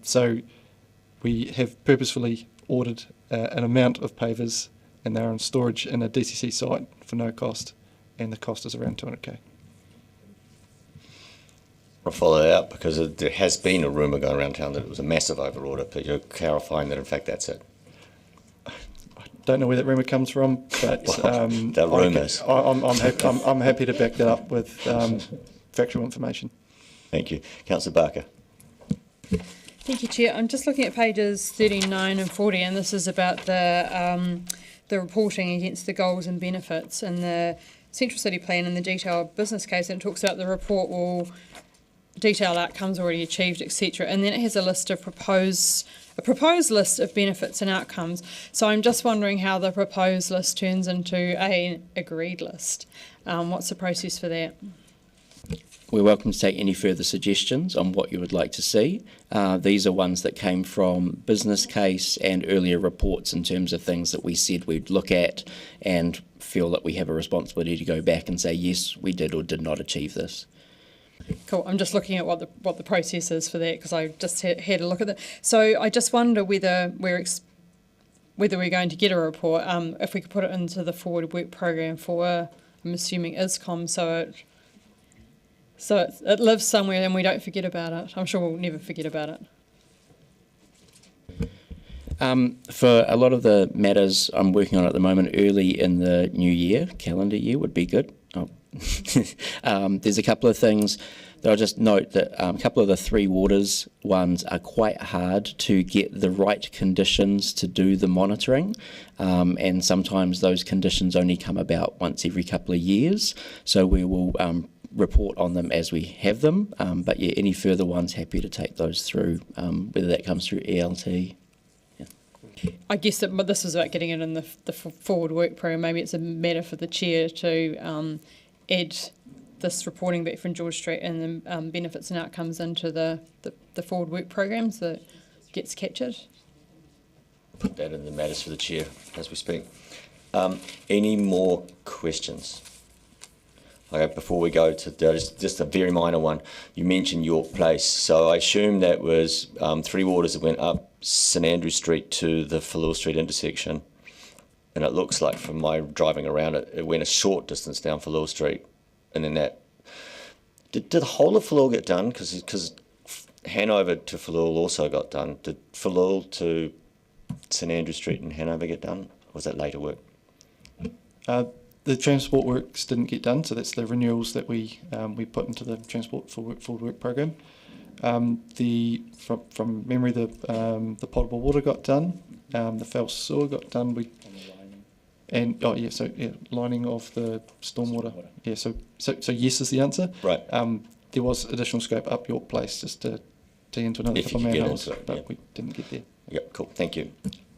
So we have purposefully ordered an amount of pavers, and they're in storage in a DCC site for no cost, and the cost is around 200k. I'll follow that up because there has been a rumour going around town that it was a massive over-order, but you're clarifying that in fact that's it. Don't know where that rumour comes from, but the rumours. I'm happy to back that up with factual information. Thank you. Councillor Barker. Thank you, Chair. I'm just looking at pages 39 and 40, and this is about the reporting against the goals and benefits and the Central City Plan and the detailed business case, and it talks about the report will detail outcomes already achieved, etc. And then it has a list of proposed list of benefits and outcomes. So I'm just wondering how the proposed list turns into an agreed list. What's the process for that? We're welcome to take any further suggestions on what you would like to see. These are ones that came from business case and earlier reports in terms of things that we said we'd look at and feel that we have a responsibility to go back and say, yes, we did or did not achieve this. Cool. I'm just looking at what the process is for that, because I just had a look at that. So I just wonder whether we're going to get a report, if we could put it into the forward work program for, I'm assuming, ISCOM, so it lives somewhere and we don't forget about it. I'm sure we'll never forget about it. For a lot of the matters I'm working on at the moment, early in the new year, calendar year would be good. There's a couple of things that I'll just note that a couple of the Three Waters ones are quite hard to get the right conditions to do the monitoring, and sometimes those conditions only come about once every couple of years, so we will report on them as we have them, but yeah, any further ones, happy to take those through, whether that comes through ELT. I guess that this is about getting it in the forward work program. Maybe it's a matter for the chair to add this reporting back from George Street and the benefits and outcomes into the forward work programs that gets captured. Put that in the matters for the chair as we speak. Any more questions? Okay, before we go to just a very minor one, you mentioned York Place, so I assume that was Three Waters that went up St Andrew Street to the Fluor Street intersection, and it looks like from my driving around it went a short distance down Fluor Street, and then that did the whole of Fluor get done? Because Hanover to Fluor also got done. Did Fluor to St Andrew Street and Hanover get done? Or was that later work? The transport works didn't get done, so that's the renewals that we put into the transport forward work program. From memory, the potable water got done, the foul sewer got done. Lining of the stormwater. Yeah, so yes is the answer. Right. There was additional scope up York Place just to into another couple of manholes, but we didn't get there. Yep, cool. Thank you.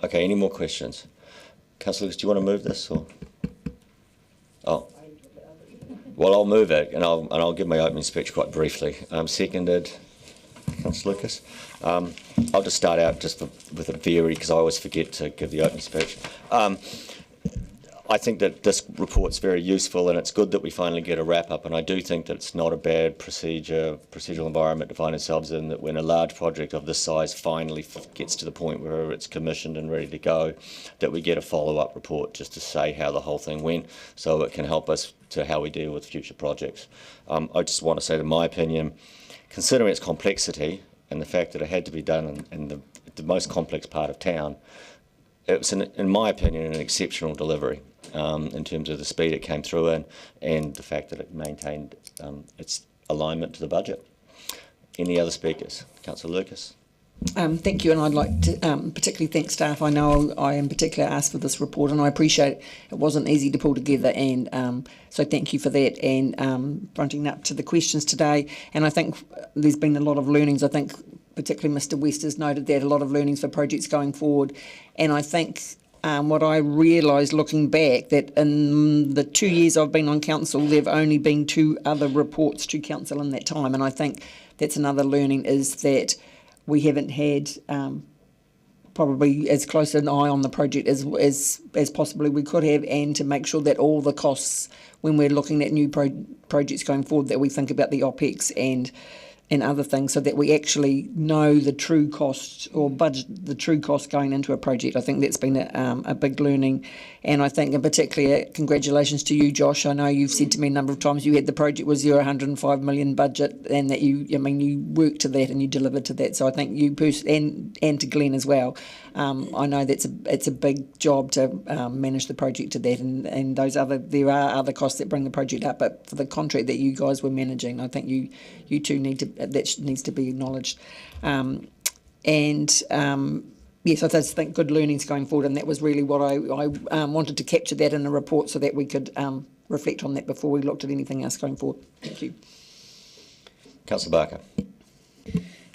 Okay, any more questions? Councillor Lucas, do you want to move this or? Oh. Well, I'll move it, and I'll give my opening speech quite briefly. Seconded, Councillor Lucas. I'll just start out with a very, because I always forget to give the opening speech. I think that this report's very useful, and it's good that we finally get a wrap-up, and I do think that it's not a bad procedural environment to find ourselves in, that when a large project of this size finally gets to the point where it's commissioned and ready to go, that we get a follow-up report just to say how the whole thing went, so it can help us to how we deal with future projects. I just want to say, in my opinion, considering its complexity and the fact that it had to be done in the most complex part of town, it was, in my opinion, an exceptional delivery in terms of the speed it came through in and the fact that it maintained its alignment to the budget. Any other speakers? Councillor Lucas. Thank you, and I'd like to particularly thank staff. I know I in particular asked for this report, and I appreciate it wasn't easy to pull together, and so thank you for that and fronting up to the questions today. And I think there's been a lot of learnings. I think particularly Mr West has noted that, a lot of learnings for projects going forward, and I think what I realised looking back, that in the 2 years I've been on council, there have only been 2 other reports to council in that time. And I think that's another learning, is that we haven't had probably as close an eye on the project as possibly we could have, and to make sure that all the costs, when we're looking at new projects going forward, that we think about the OPEX and other things, so that we actually know the true costs, or budget the true costs going into a project. I think that's been a big learning, and I think in particular, congratulations to you, Josh. I know you've said to me a number of times you had the project was your 105 million budget, and that you worked to that and you delivered to that. So I think you and to Glenn as well. I know it's a big job to manage the project to that, and there are other costs that bring the project up. But for the contract that you guys were managing, I think you two that needs to be acknowledged. Yes, I just think good learnings going forward, and that was really what I wanted to capture that in a report, so that we could reflect on that before we looked at anything else going forward. Thank you. Councillor Barker.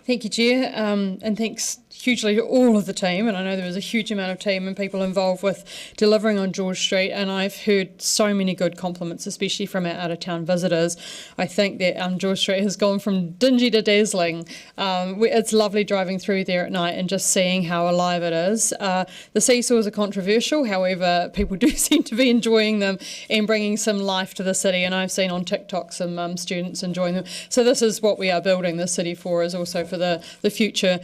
Thank you, Chair, and thanks hugely to all of the team. And I know there was a huge amount of team and people involved with delivering on George Street, and I've heard so many good compliments, especially from our out-of-town visitors. I think that George Street has gone from dingy to dazzling. It's lovely driving through there at night and just seeing how alive it is. The seesaws are controversial, however, people do seem to be enjoying them and bringing some life to the city, and I've seen on TikTok some students enjoying them. So this is what we are building the city for, is also for the future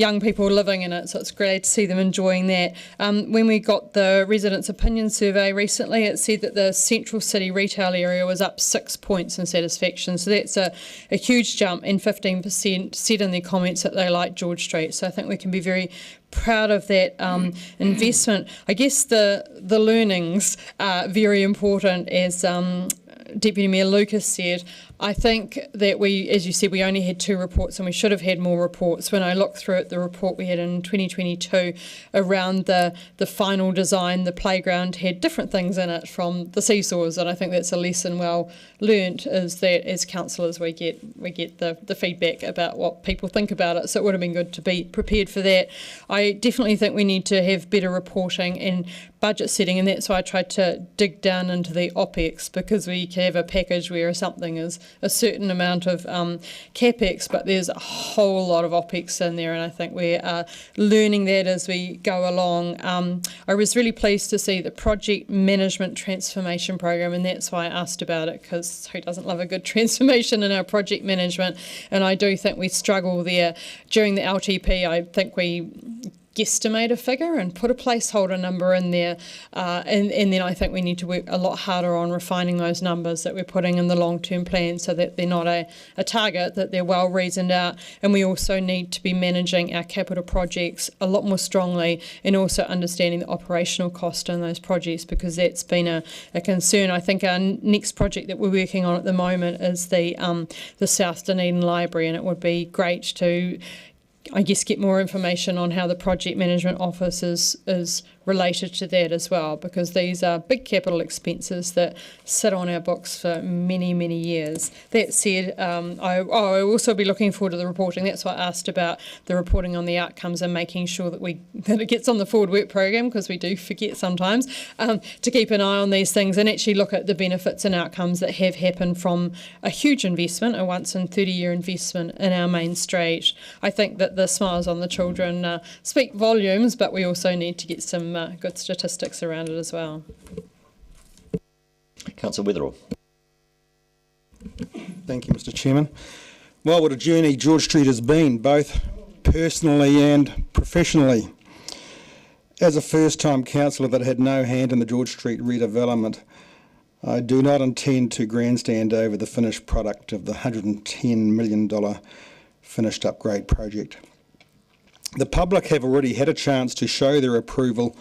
young people living in it, so it's great to see them enjoying that. When we got the residents' opinion survey recently, it said that the central city retail area was up 6 points in satisfaction, so that's a huge jump, and 15% said in their comments that they like George Street, so I think we can be very proud of that investment. I guess the learnings are very important, as Deputy Mayor Lucas said. I think that as you said, we only had 2 reports, and we should have had more reports. When I looked through at the report we had in 2022 around the final design, the playground had different things in it from the seesaws, and I think that's a lesson well learnt, is that as councillors we get the feedback about what people think about it, so it would have been good to be prepared for that. I definitely think we need to have better reporting and budget setting, and that's why I tried to dig down into the OPEX, because we can have a package where something is a certain amount of CapEx, but there's a whole lot of OPEX in there, and I think we are learning that as we go along. I was really pleased to see the Project Management Transformation Program, and that's why I asked about it, because who doesn't love a good transformation in our project management? And I do think we struggle there. During the LTP, I think we guesstimate a figure and put a placeholder number in there, and then I think we need to work a lot harder on refining those numbers that we're putting in the long-term plan, so that they're not a target, that they're well reasoned out. And we also need to be managing our capital projects a lot more strongly, and also understanding the operational cost in those projects, because that's been a concern. I think our next project that we're working on at the moment is the South Dunedin Library, and it would be great to, I guess, get more information on how the Project Management Office is related to that as well, because these are big capital expenses that sit on our books for many, many years. That said, I'll also be looking forward to the reporting. That's why I asked about the reporting on the outcomes, and making sure that it gets on the forward work program, because we do forget sometimes, to keep an eye on these things and actually look at the benefits and outcomes that have happened from a huge investment, a once in 30-year investment in our main street. I think that the smiles on the children speak volumes, but we also need to get some good statistics around it as well. Councillor Wetherell. Thank you, Mr. Chairman. Well, what a journey George Street has been, both personally and professionally. As a first-time councillor that had no hand in the George Street redevelopment, I do not intend to grandstand over the finished product of the $110 million finished upgrade project. The public have already had a chance to show their approval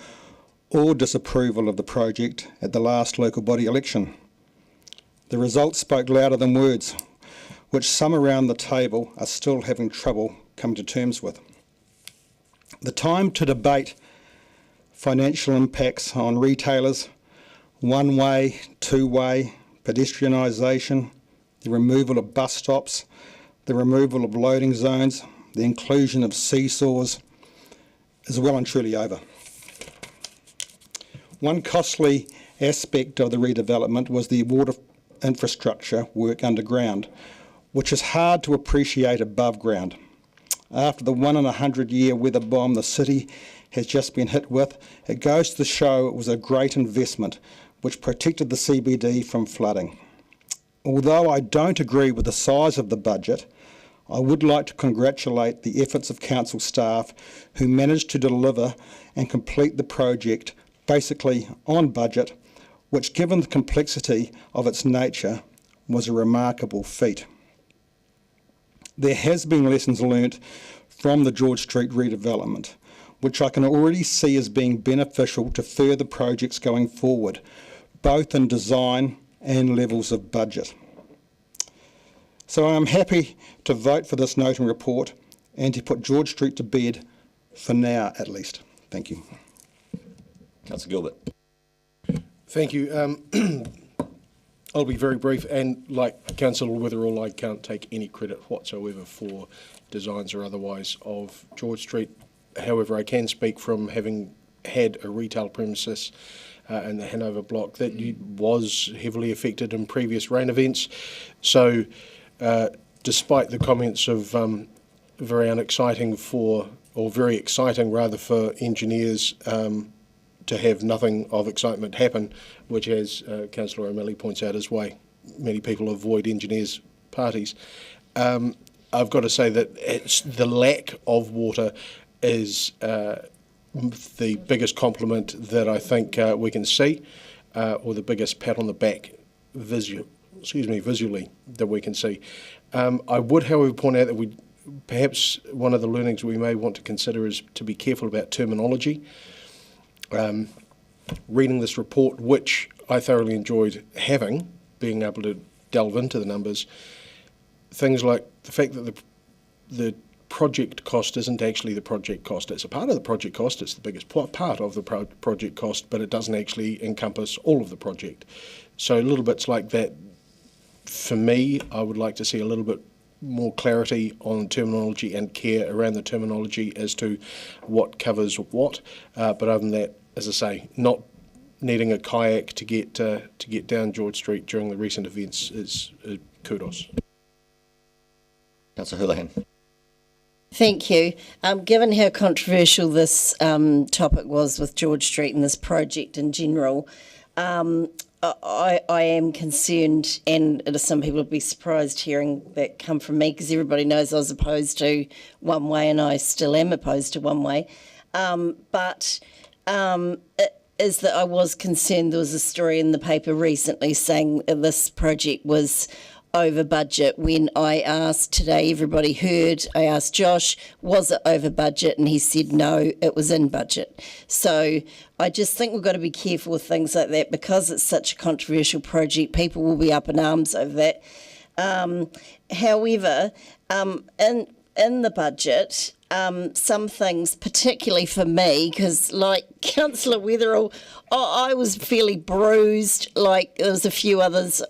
or disapproval of the project at the last local body election. The results spoke louder than words, which some around the table are still having trouble coming to terms with. The time to debate financial impacts on retailers, one-way, two-way, pedestrianisation, the removal of bus stops, the removal of loading zones, the inclusion of seesaws is well and truly over. One costly aspect of the redevelopment was the water infrastructure work underground, which is hard to appreciate above ground. After the 1 in 100 year weather bomb the city has just been hit with, it goes to show it was a great investment which protected the CBD from flooding. Although I don't agree with the size of the budget, I would like to congratulate the efforts of council staff who managed to deliver and complete the project basically on budget, which, given the complexity of its nature, was a remarkable feat. There has been lessons learnt from the George Street redevelopment, which I can already see as being beneficial to further projects going forward, both in design and levels of budget. So I'm happy to vote for this note and report and to put George Street to bed, for now at least. Thank you. Councillor Gilbert. Thank you. I'll be very brief, and like Councillor Witherall, I can't take any credit whatsoever for designs or otherwise of George Street. However, I can speak from having had a retail premises in the Hanover block that was heavily affected in previous rain events. So despite the comments of very unexciting for, or very exciting rather for engineers to have nothing of excitement happen, which as Councillor O'Malley points out is why many people avoid engineers' parties. I've got to say that the lack of water is the biggest compliment that I think we can see, or the biggest pat on the back visually that we can see. I would, however, point out that perhaps one of the learnings we may want to consider is to be careful about terminology. Reading this report, which I thoroughly enjoyed having, being able to delve into the numbers, things like the fact that the project cost isn't actually the project cost. It's a part of the project cost, it's the biggest part of the project cost, but it doesn't actually encompass all of the project. So little bits like that, for me, I would like to see a little bit more clarity on terminology and care around the terminology as to what covers what. But other than that, as I say, not needing a kayak to get down George Street during the recent events is kudos. Councillor Houlihan. Thank you. Given how controversial this topic was with George Street and this project in general, I am concerned, and some people will be surprised hearing that come from me, because everybody knows I was opposed to one way and I still am opposed to one way. Is that I was concerned. There was a story in the paper recently saying this project was over budget. When I asked today, everybody heard, I asked Josh, was it over budget? And he said, no, it was in budget. So I just think we've got to be careful with things like that, because it's such a controversial project. People will be up in arms over that. However, in the budget, some things, particularly for me, because like Councillor Wetherell, I was fairly bruised, like there was a few others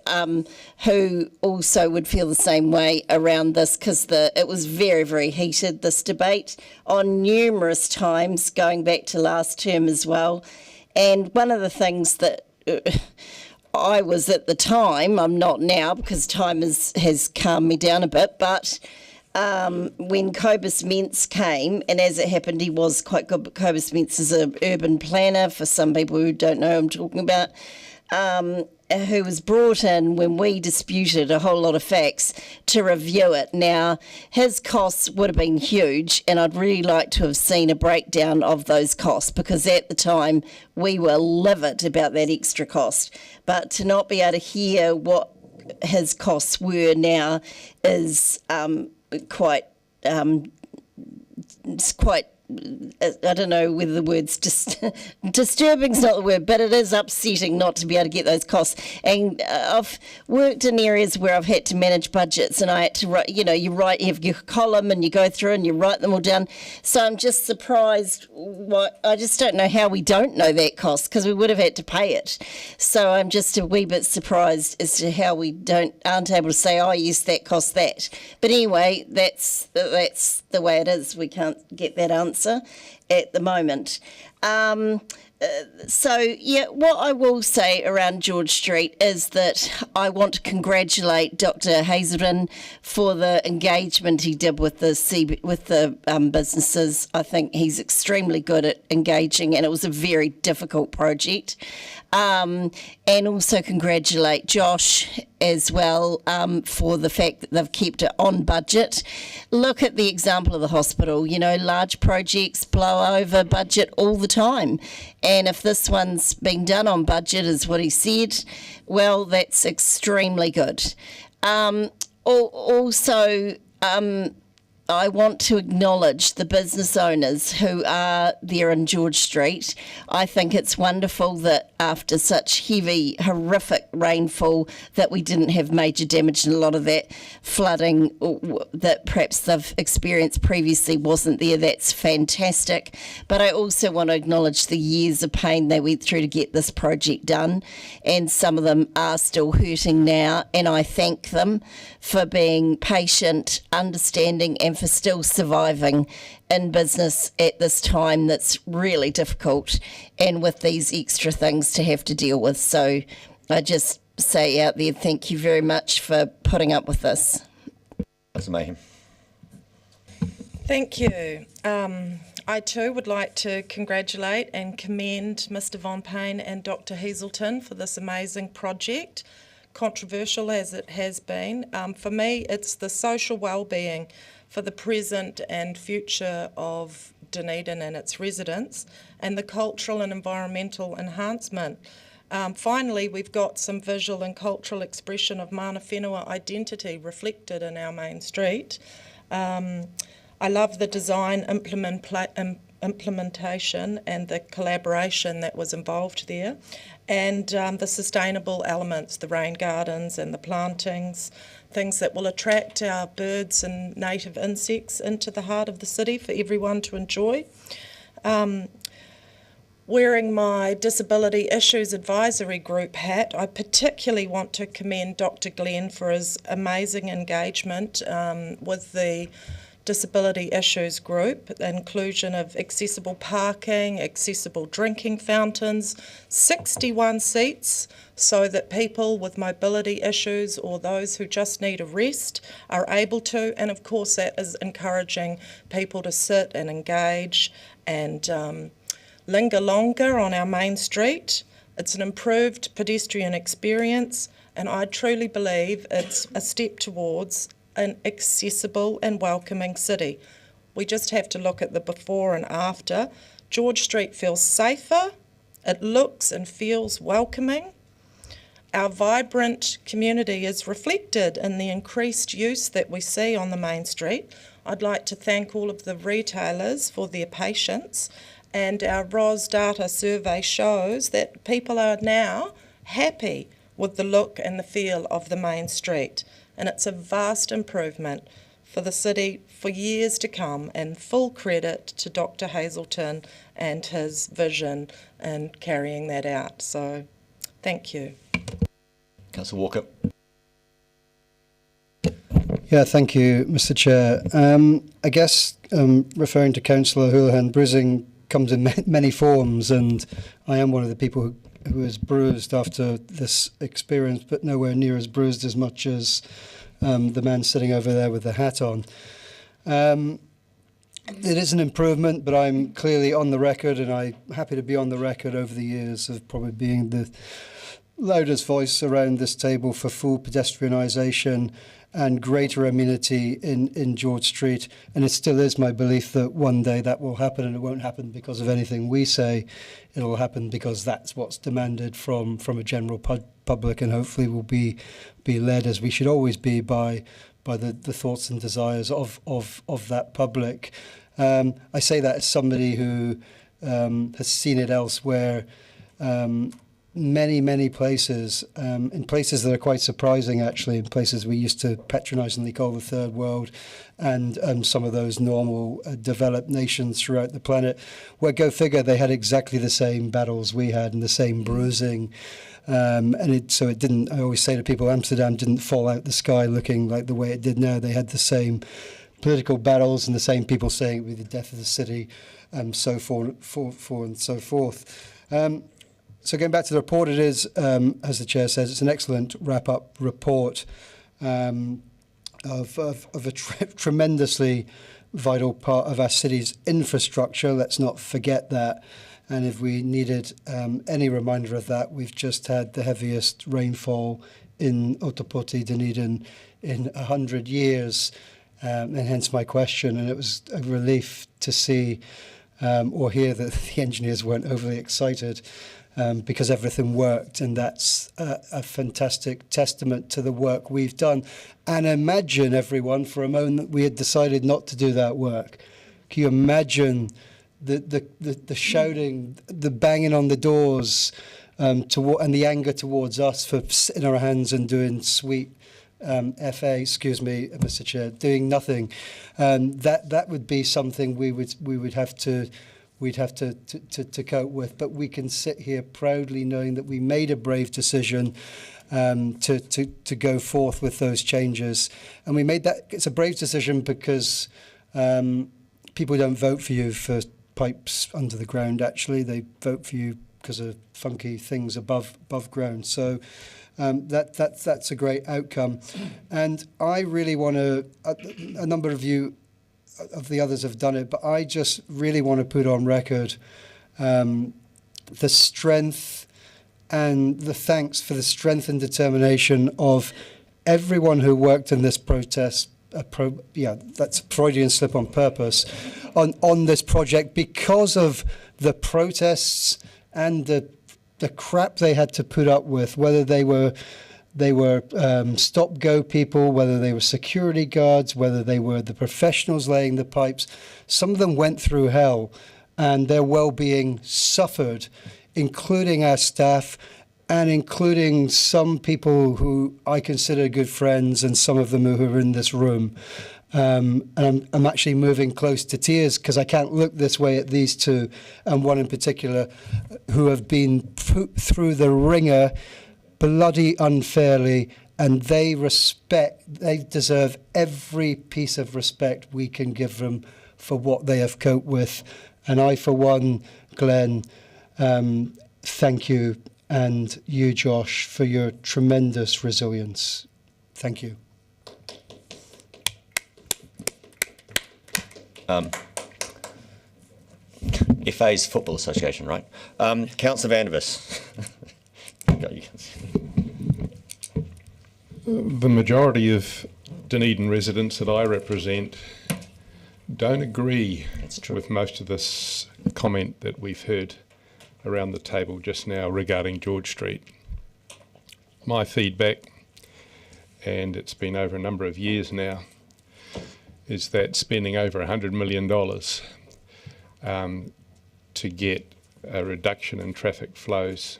who also would feel the same way around this, because it was very, very heated, this debate, on numerous times, going back to last term as well. And one of the things that I was at the time, I'm not now because time has calmed me down a bit, but when Cobus Mentz came, and as it happened, he was quite good, but Cobus Mentz is an urban planner, for some people who don't know who I'm talking about, who was brought in when we disputed a whole lot of facts to review it. Now, his costs would have been huge, and I'd really like to have seen a breakdown of those costs, because at the time we were livid about that extra cost. But to not be able to hear what his costs were now is quite, it's quite, I don't know whether the word's disturbing is not the word, but it is upsetting not to be able to get those costs. And I've worked in areas where I've had to manage budgets, and I had to write, you have your column and you go through and you write them all down. So I'm just surprised. I just don't know how we don't know that cost, because we would have had to pay it. So I'm just a wee bit surprised as to how we aren't able to say, oh yes, that cost that. But anyway, that's the way it is. We can't get that answer at the moment. what I will say around George Street is that I want to congratulate Dr. Hazelden for the engagement he did with the businesses. I think he's extremely good at engaging, and it was a very difficult project. And also congratulate Josh as well for the fact that they've kept it on budget. Look at the example of the hospital. You know, large projects blow over budget all the time. And if this one's been done on budget, is what he said, well, that's extremely good. I want to acknowledge the business owners who are there in George Street. I think it's wonderful that after such heavy, horrific rainfall that we didn't have major damage, and a lot of that flooding that perhaps they've experienced previously wasn't there. That's fantastic. But I also want to acknowledge the years of pain they went through to get this project done, and some of them are still hurting now, and I thank them for being patient, understanding, and for still surviving in business at this time that's really difficult, and with these extra things to have to deal with. So I just say out there, thank you very much for putting up with this. That's amazing. Thank you. I too would like to congratulate and commend Mr. Von Payne and Dr. Hazelton for this amazing project, controversial as it has been. For me, it's the social well-being for the present and future of Dunedin and its residents, and the cultural and environmental enhancement. Finally, we've got some visual and cultural expression of mana whenua identity reflected in our main street. I love the design implementation and the collaboration that was involved there, and the sustainable elements, the rain gardens and the plantings, things that will attract our birds and native insects into the heart of the city for everyone to enjoy. Wearing my Disability Issues Advisory Group hat, I particularly want to commend Dr. Glenn for his amazing engagement with the Disability Issues Group, the inclusion of accessible parking, accessible drinking fountains, 61 seats so that people with mobility issues or those who just need a rest are able to, and of course that is encouraging people to sit and engage and linger longer on our main street. It's an improved pedestrian experience, and I truly believe it's a step towards an accessible and welcoming city. We just have to look at the before and after. George Street feels safer, it looks and feels welcoming. Our vibrant community is reflected in the increased use that we see on the main street. I'd like to thank all of the retailers for their patience, and our ROS data survey shows that people are now happy with the look and the feel of the main street. And it's a vast improvement for the city for years to come, and full credit to Dr. Hazelton and his vision in carrying that out. So thank you. Councillor Walker. Yeah, thank you, Mr. Chair. I guess referring to Councillor Houlihan, bruising comes in many forms, and I am one of the people who is bruised after this experience, but nowhere near as bruised as much as the man sitting over there with the hat on. It is an improvement, but I'm clearly on the record, and I'm happy to be on the record over the years of probably being the loudest voice around this table for full pedestrianisation and greater amenity in George Street. And it still is my belief that one day that will happen, and it won't happen because of anything we say. It'll happen because that's what's demanded from a general public, and hopefully will be led, as we should always be, by the thoughts and desires of that public. I say that as somebody who has seen it elsewhere. Many places, in places that are quite surprising, actually, in places we used to patronisingly call the third world, and some of those normal developed nations throughout the planet, where, go figure, they had exactly the same battles we had and the same bruising. So it didn't, I always say to people, Amsterdam didn't fall out the sky looking like the way it did now. They had the same political battles and the same people saying it would be the death of the city, so forth and so forth. So going back to the report, it is, as the chair says, it's an excellent wrap-up report of a tremendously vital part of our city's infrastructure. Let's not forget that. And if we needed any reminder of that, we've just had the heaviest rainfall in Otapoti, Dunedin, in 100 years, and hence my question. And it was a relief to see or hear that the engineers weren't overly excited because everything worked, and that's a fantastic testament to the work we've done. And imagine, everyone, for a moment that we had decided not to do that work. Can you imagine the shouting, the banging on the doors, and the anger towards us for sitting our hands and doing sweet FA, excuse me, Mr. Chair, doing nothing? That would be something we'd have to cope with. But we can sit here proudly knowing that we made a brave decision to go forth with those changes, and we made that. It's a brave decision because people don't vote for you for pipes under the ground. Actually, they vote for you because of funky things above ground. So that's a great outcome, and I really want to. A number of you, of the others, have done it, but I just really want to put on record the strength and the thanks for the strength and determination of everyone who worked in this protest. That's a Freudian slip on purpose on this project, because of the protests and the crap they had to put up with, whether they were stop-go people, whether they were security guards, whether they were the professionals laying the pipes. Some of them went through hell, and their well-being suffered, including our staff and including some people who I consider good friends, and some of them who are in this room. And I'm actually moving close to tears because I can't look this way at these two, and one in particular, who have been put through the ringer bloody unfairly, and they deserve every piece of respect we can give them for what they have coped with. And I, for one, Glenn, thank you, and you, Josh, for your tremendous resilience. Thank you. FA's Football Association, right? Councillor Vandervis. The majority of Dunedin residents that I represent don't agree with most of this comment that we've heard around the table just now regarding George Street. My feedback, and it's been over a number of years now, is that spending over $100 million to get a reduction in traffic flows,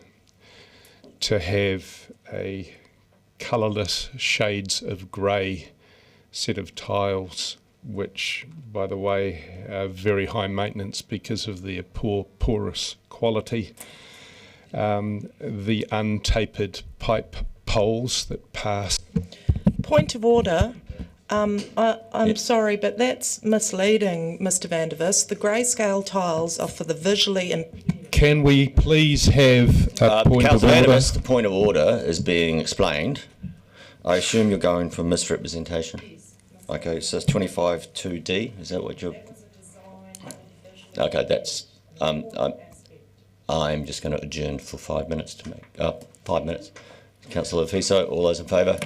to have a colourless shades of grey set of tiles, which, by the way, are very high maintenance because of their porous quality, the untapered pipe poles that pass. Point of order. I'm sorry, but that's misleading, Mr. Vandervis. The greyscale tiles are for the visually and. Can we please have a point of order? Vandervis, the point of order is being explained. I assume you're going for misrepresentation. Okay, so it's 25(2)D. Is that what you're? Okay, that's. I'm just going to adjourn for 5 minutes to make 5 minutes. Councillor Fiso, all those in favour?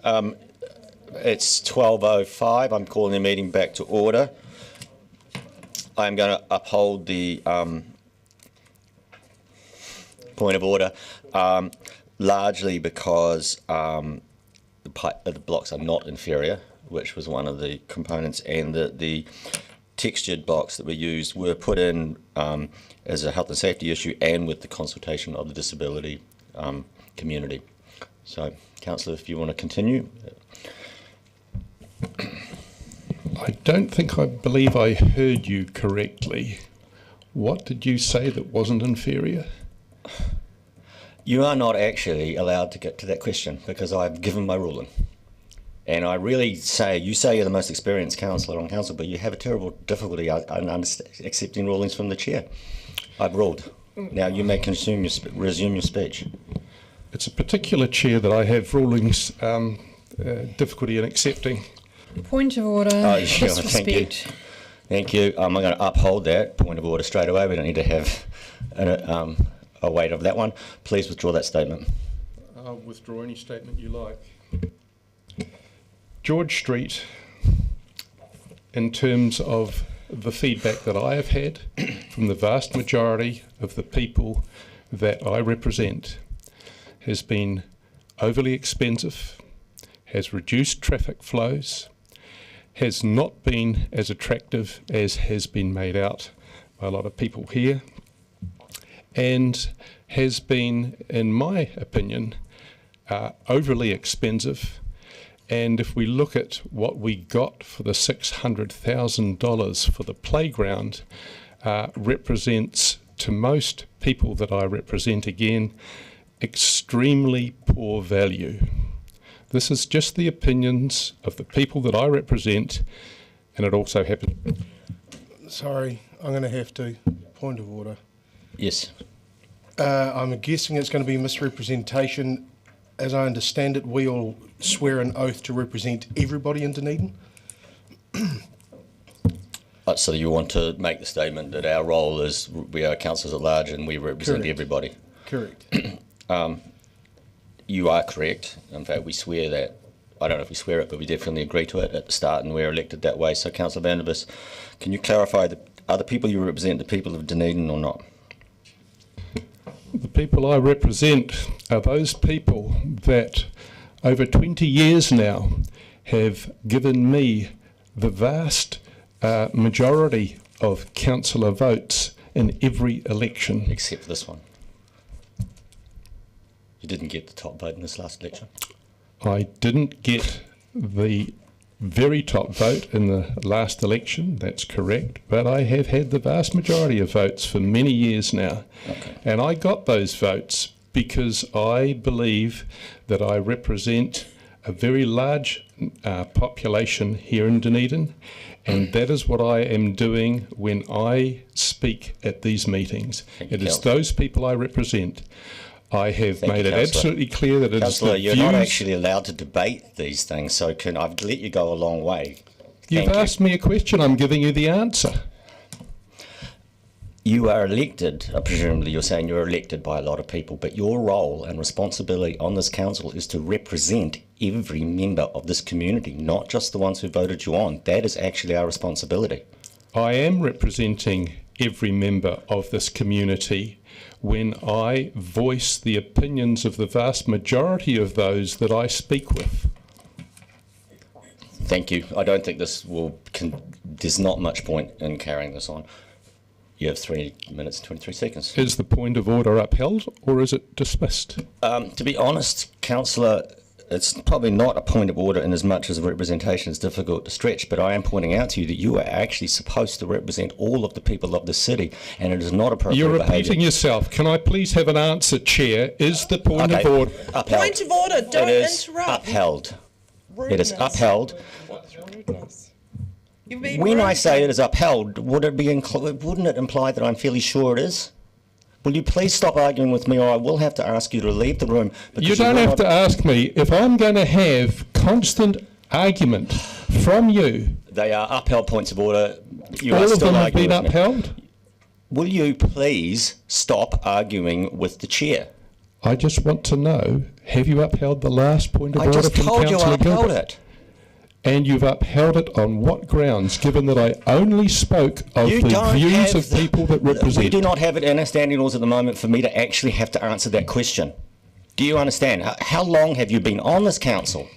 It's 12:05. I'm calling the meeting back to order. I'm going to uphold the point of order, largely because the blocks are not inferior, which was one of the components, and the textured blocks that were used were put in as a health and safety issue and with the consultation of the disability community. So, Councillor, if you want to continue. I don't think I believe I heard you correctly. What did you say that wasn't inferior? You are not actually allowed to get to that question because I've given my ruling. And I really say, you say you're the most experienced councillor on council, but you have a terrible difficulty accepting rulings from the chair. I've ruled. Now you may resume your speech. It's a particular chair that I have rulings difficulty in accepting. Point of order. Oh, sure, thank you. Thank you. I'm going to uphold that point of order straight away. We don't need to have a wait of that one. Please withdraw that statement. I'll withdraw any statement you like. George Street, in terms of the feedback that I have had from the vast majority of the people that I represent, has been overly expensive, has reduced traffic flows, has not been as attractive as has been made out by a lot of people here, and has been, in my opinion, overly expensive. And if we look at what we got for the $600,000 for the playground, represents, to most people that I represent, again, extremely poor value. This is just the opinions of the people that I represent, and it also happens. Sorry, I'm going to have to. Point of order. Yes. I'm guessing it's going to be misrepresentation. As I understand it, we all swear an oath to represent everybody in Dunedin. So you want to make the statement that our role is we are councillors at large and we represent everybody? Correct. You are correct. In fact, we swear that. I don't know if we swear it, but we definitely agree to it at the start, and we're elected that way. So, Councillor Vanderbus, can you clarify, are the people you represent the people of Dunedin or not? The people I represent are those people that over 20 years now have given me the vast majority of councillor votes in every election. Except for this one. You didn't get the top vote in this last election? I didn't get the very top vote in the last election, that's correct, but I have had the vast majority of votes for many years now. Okay. And I got those votes because I believe that I represent a very large population here in Dunedin, and that is what I am doing when I speak at these meetings. It is those people I represent. I have made it absolutely clear that it is the you're views... not actually allowed to debate these things, so I've let you go a long way. You've asked me a question, I'm giving you the answer. You are elected, presumably you're saying you're elected by a lot of people, but your role and responsibility on this council is to represent every member of this community, not just the ones who voted you on. That is actually our responsibility. I am representing every member of this community when I voice the opinions of the vast majority of those that I speak with. Thank you. I don't think this there's not much point in carrying this on. You have 3 minutes and 23 seconds. Is the point of order upheld or is it dismissed? To be honest, Councillor, it's probably not a point of order in as much as representation is difficult to stretch, but I am pointing out to you that you are actually supposed to represent all of the people of the city, and it is not appropriate You're behaviour. repeating yourself. Can I please have an answer, Chair? Is the point of order... Upheld. Point of order, don't interrupt. Upheld. Rudeness. It is upheld. When I say it is upheld, wouldn't it imply that I'm fairly sure it is? Will you please stop arguing with me, or I will have to ask you to leave the room. You don't have to ask me. If I'm going to have constant argument from you... They are upheld points of order. You all are of still them have arguing been with me. upheld? Will you please stop arguing with the chair? I just want to know Have you upheld the last point of order I just from told you I Councillor upheld Gilbert? it. And you've upheld it on what grounds, given that I only spoke of You the don't views have of people that represent? We do not have it in our standing laws at the moment for me to actually have to answer that question. Do you understand? How long have you been on this council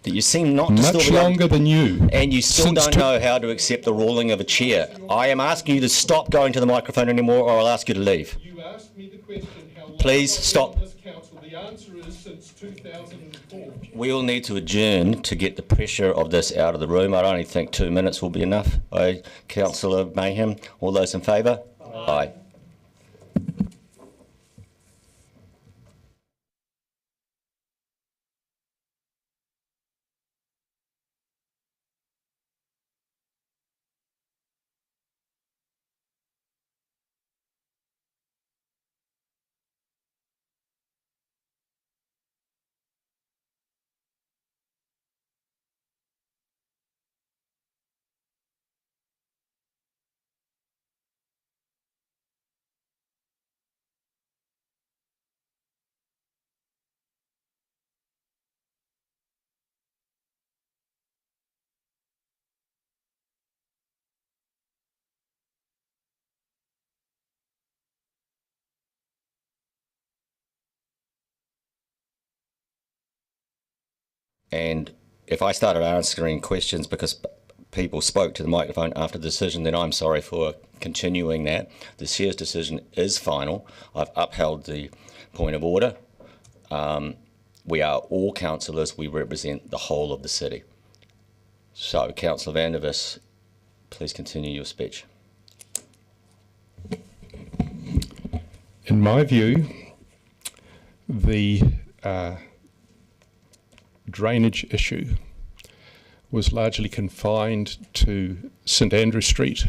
that you seem not to still Much be longer than you. and you still Since don't know how to accept the ruling of a chair? I am asking you to stop going to the microphone anymore, or I'll ask you to leave. You asked me the question, how long Please I've been stop. on this council. The answer is since 2004. We will need to adjourn to get the pressure of this out of the room. I only think 2 minutes will be enough. Councillor Mayhem, all those in favour? Aye. And if I started answering questions because people spoke to the microphone after the decision, then I'm sorry for continuing that. The chair's decision is final. I've upheld the point of order. We are all councillors. We represent the whole of the city. So, Councillor Van der Vis, please continue your speech. In my view, the drainage issue was largely confined to St Andrew Street.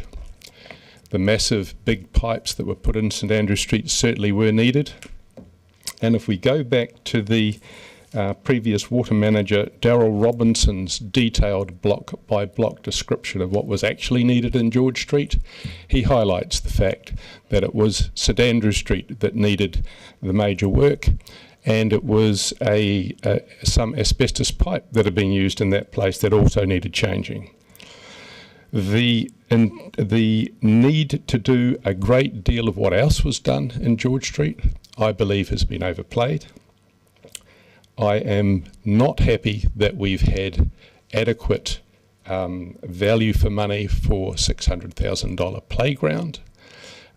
The massive big pipes that were put in St Andrew Street certainly were needed. And if we go back to the previous water manager, Darryl Robinson's detailed block by block description of what was actually needed in George Street, he highlights the fact that it was St Andrew Street that needed the major work, and it was some asbestos pipe that had been used in that place that also needed changing. The need to do a great deal of what else was done in George Street, I believe, has been overplayed. I am not happy that we've had adequate value for money for $600,000 playground.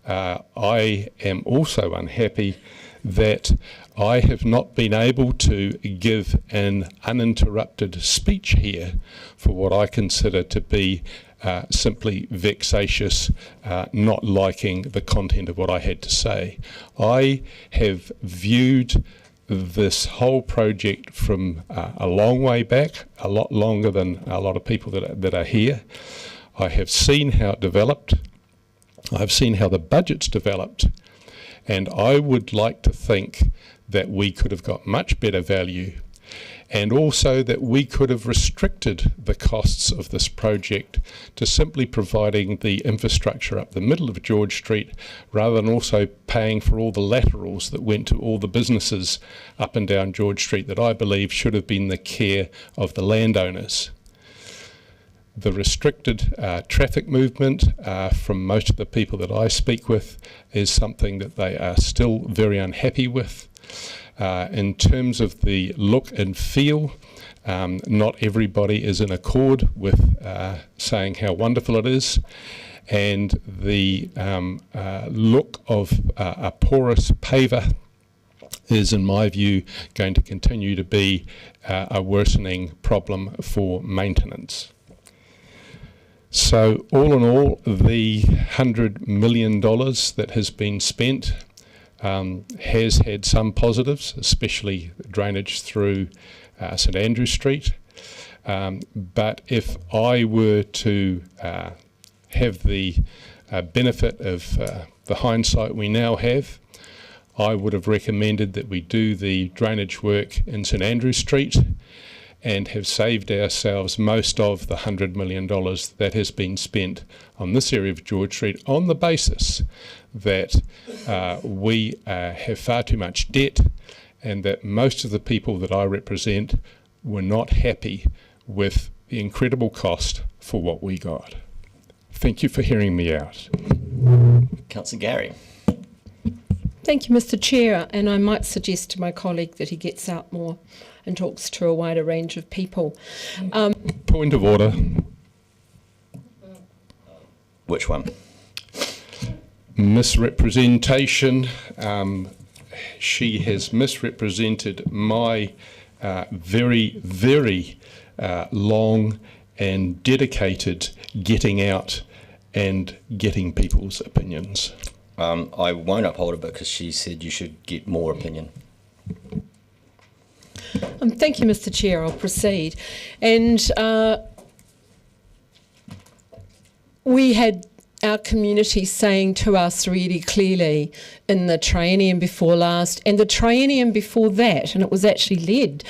I am also unhappy that I have not been able to give an uninterrupted speech here for what I consider to be simply vexatious, not liking the content of what I had to say. I have viewed this whole project from a long way back, a lot longer than a lot of people that are here. I have seen how it developed. I've seen how the budget's developed. And I would like to think that we could have got much better value, and also that we could have restricted the costs of this project to simply providing the infrastructure up the middle of George Street, rather than also paying for all the laterals that went to all the businesses up and down George Street that I believe should have been the care of the landowners. The restricted traffic movement from most of the people that I speak with is something that they are still very unhappy with. In terms of the look and feel, not everybody is in accord with saying how wonderful it is, and the look of a porous paver is, in my view, going to continue to be a worsening problem for maintenance. So all in all, the $100 million that has been spent has had some positives, especially drainage through St Andrew Street. But if I were to have the benefit of the hindsight we now have, I would have recommended that we do the drainage work in St Andrew Street and have saved ourselves most of the $100 million that has been spent on this area of George Street, on the basis that we have far too much debt and that most of the people that I represent were not happy with the incredible cost for what we got. Thank you for hearing me out. Councillor Gary. Thank you, Mr. Chair, and I might suggest to my colleague that he gets out more and talks to a wider range of people. Point of order. Which one? Misrepresentation. She has misrepresented my very, very long and dedicated getting out and getting people's opinions. I won't uphold it because she said you should get more opinion. Thank you, Mr. Chair. I'll proceed. And we had our community saying to us really clearly in the triennium before last and the triennium before that, and it was actually led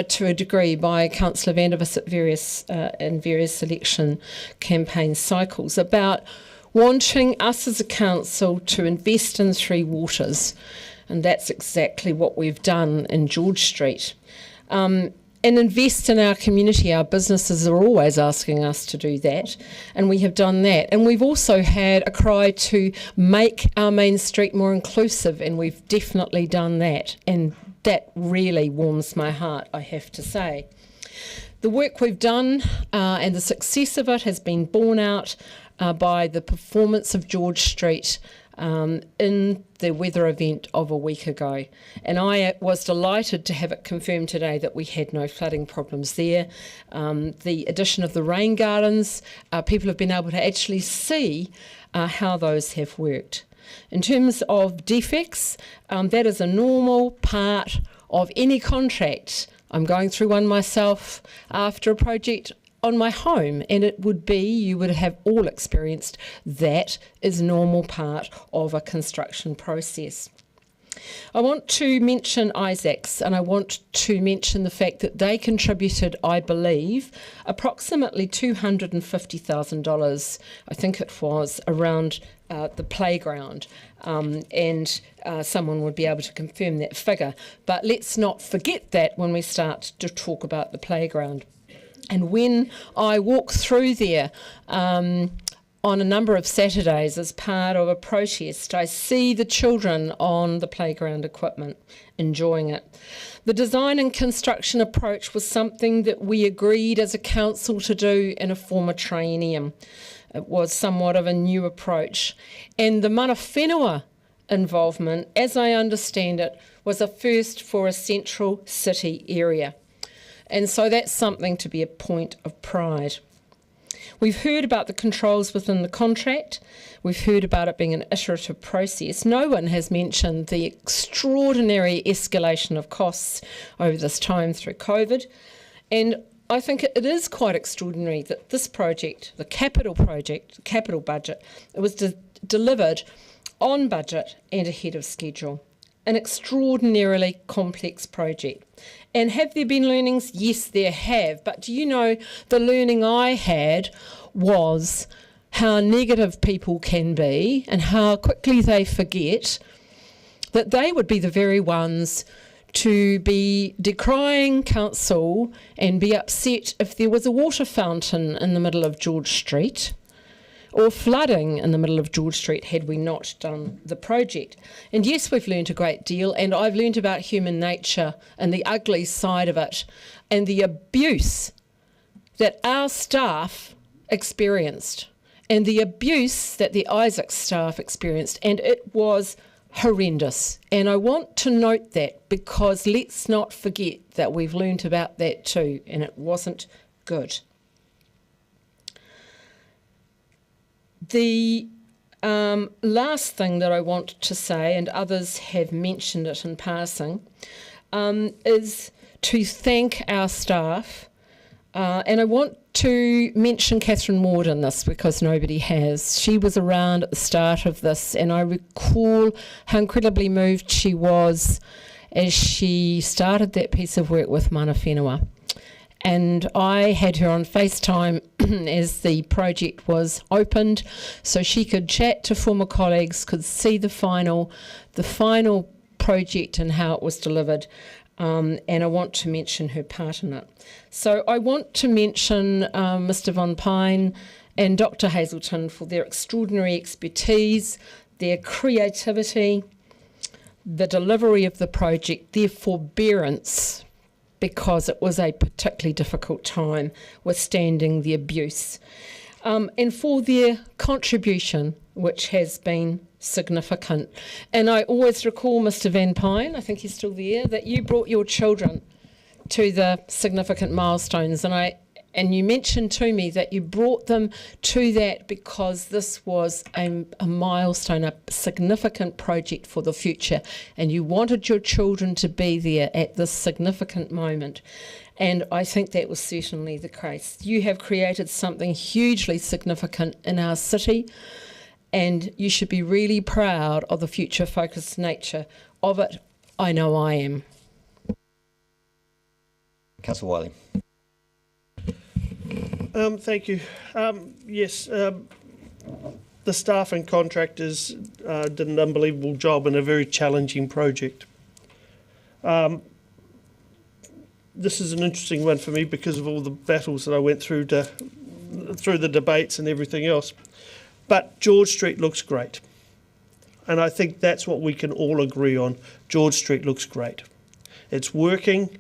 to a degree by Councillor Vandervis at various election campaign cycles, about wanting us as a council to invest in Three Waters, and that's exactly what we've done in George Street. And invest in our community. Our businesses are always asking us to do that, and we have done that. And we've also had a cry to make our main street more inclusive, and we've definitely done that. And that really warms my heart, I have to say. The work we've done and the success of it has been borne out by the performance of George Street in the weather event of a week ago. And I was delighted to have it confirmed today that we had no flooding problems there. The addition of the rain gardens, people have been able to actually see how those have worked. In terms of defects, that is a normal part of any contract. I'm going through one myself after a project on my home, and it would be, you would have all experienced, that is normal part of a construction process. I want to mention Isaacs, and I want to mention the fact that they contributed, I believe, approximately $250,000, I think it was, around the playground, and someone would be able to confirm that figure. But let's not forget that when we start to talk about the playground. And when I walk through there on a number of Saturdays as part of a protest, I see the children on the playground equipment enjoying it. The design and construction approach was something that we agreed as a council to do in a former triennium. It was somewhat of a new approach. And the mana whenua involvement, as I understand it, was a first for a central city area. And so that's something to be a point of pride. We've heard about the controls within the contract. We've heard about it being an iterative process. No one has mentioned the extraordinary escalation of costs over this time through COVID. And I think it is quite extraordinary that this project, the capital budget, it was delivered on budget and ahead of schedule. An extraordinarily complex project. And have there been learnings? Yes, there have. But do you know, the learning I had was how negative people can be and how quickly they forget that they would be the very ones to be decrying council and be upset if there was a water fountain in the middle of George Street, or flooding in the middle of George Street had we not done the project. And yes, we've learned a great deal, and I've learned about human nature and the ugly side of it and the abuse that our staff experienced and the abuse that the Isaacs staff experienced, and it was horrendous. And I want to note that because let's not forget that we've learned about that too, and it wasn't good. The last thing that I want to say, and others have mentioned it in passing, is to thank our staff. And I want to mention Catherine Ward in this because nobody has. She was around at the start of this, and I recall how incredibly moved she was as she started that piece of work with mana whenua. And I had her on FaceTime as the project was opened, so she could chat to former colleagues, could see the final project and how it was delivered, and I want to mention her part in it. So I want to mention Mr Von Pine and Dr Hazelton for their extraordinary expertise, their creativity, the delivery of the project, their forbearance, because it was a particularly difficult time withstanding the abuse, and for their contribution, which has been significant. And I always recall Mr Van Pine, I think he's still there, that you brought your children to the significant milestones, and you mentioned to me that you brought them to that because this was a milestone, a significant project for the future, and you wanted your children to be there at this significant moment. And I think that was certainly the case. You have created something hugely significant in our city, and you should be really proud of the future-focused nature of it. I know I am. Councillor Wiley. Thank you. Yes, the staff and contractors did an unbelievable job in a very challenging project. This is an interesting one for me because of all the battles that I went through through the debates and everything else. But George Street looks great. And I think that's what we can all agree on. George Street looks great. It's working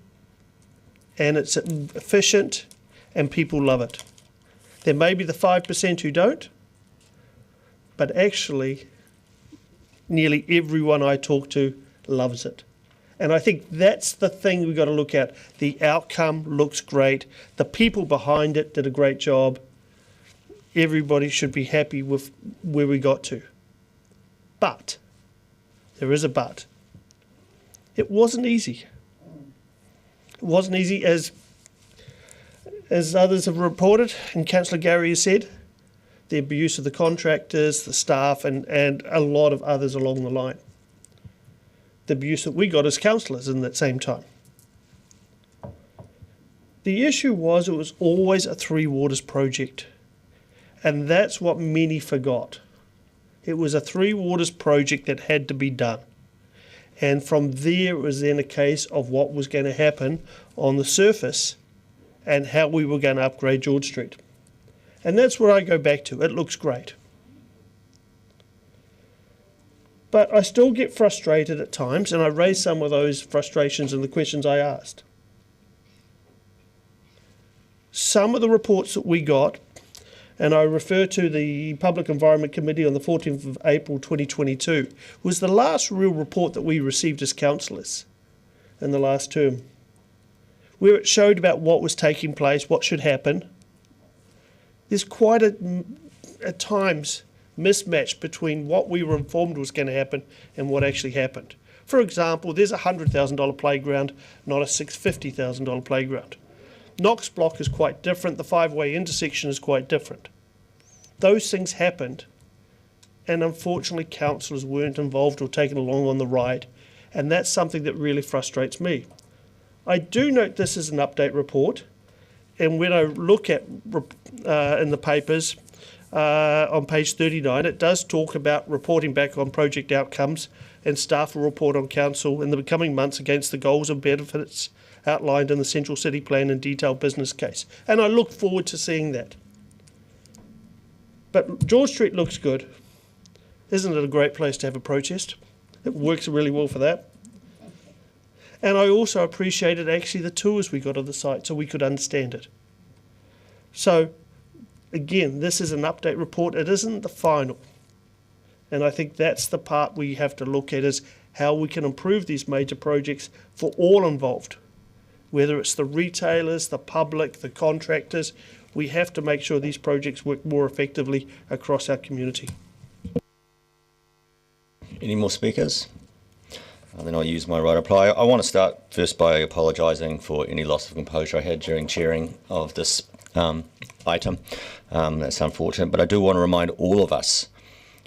and it's efficient and people love it. There may be the 5% who don't, but actually nearly everyone I talk to loves it. And I think that's the thing we've got to look at. The outcome looks great. The people behind it did a great job. Everybody should be happy with where we got to. But, there is a but. It wasn't easy. It wasn't easy as others have reported, and Councillor Gary has said, the abuse of the contractors, the staff, and a lot of others along the line. The abuse that we got as councillors in that same time. The issue was it was always a Three Waters project, and that's what many forgot. It was a Three Waters project that had to be done. And from there it was then a case of what was going to happen on the surface and how we were going to upgrade George Street. And that's where I go back to. It looks great. But I still get frustrated at times, and I raise some of those frustrations in the questions I asked. Some of the reports that we got, and I refer to the Public Environment Committee on the 14th of April 2022, was the last real report that we received as councillors in the last term, where it showed about what was taking place, what should happen. There's quite at times, mismatch between what we were informed was going to happen and what actually happened. For example, there's a $100,000 playground, not a $650,000 playground. Knox Block is quite different, the five-way intersection is quite different. Those things happened, and unfortunately councillors weren't involved or taken along on the ride, and that's something that really frustrates me. I do note this is an update report, and when I look at in the papers, on page 39, it does talk about reporting back on project outcomes, and staff will report on council in the coming months against the goals and benefits outlined in the Central City Plan and detailed business case. And I look forward to seeing that. But George Street looks good. Isn't it a great place to have a protest? It works really well for that. And I also appreciated actually the tours we got of the site so we could understand it. So, again, this is an update report. It isn't the final. And I think that's the part we have to look at, is how we can improve these major projects for all involved. Whether it's the retailers, the public, the contractors, we have to make sure these projects work more effectively across our community. Any more speakers? Then I'll use my right to reply. I want to start first by apologising for any loss of composure I had during chairing of this item. That's unfortunate, but I do want to remind all of us,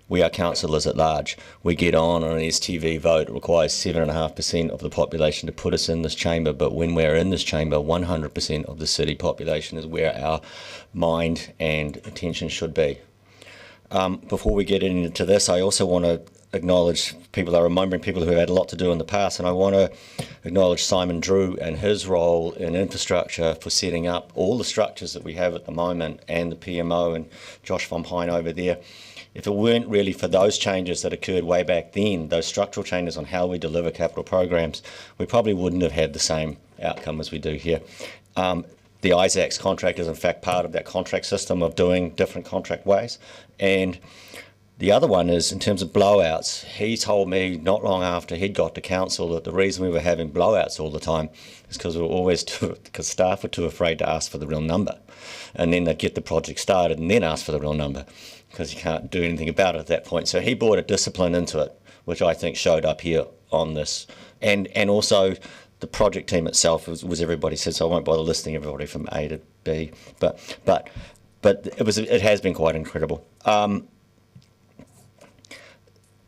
we are councillors at large. We get on an STV vote. It requires 7.5% of the population to put us in this chamber, but when we're in this chamber, 100% of the city population is where our mind and attention should be. Before we get into this, I also want to acknowledge people are remembering people who had a lot to do in the past, and I want to acknowledge Simon Drew and his role in infrastructure for setting up all the structures that we have at the moment, and the PMO and Josh von Pine over there. If it weren't really for those changes that occurred way back then, those structural changes on how we deliver capital programs, we probably wouldn't have had the same outcome as we do here. The ISAC's contract is in fact part of that contract system of doing different contract ways. And the other one is, in terms of blowouts, he told me not long after he'd got to council that the reason we were having blowouts all the time is because we were always because staff were too afraid to ask for the real number. And then they'd get the project started and then ask for the real number, because you can't do anything about it at that point. So he brought a discipline into it, which I think showed up here on this. And also the project team itself was everybody said, so I won't bother listing everybody from A to B, but it has been quite incredible.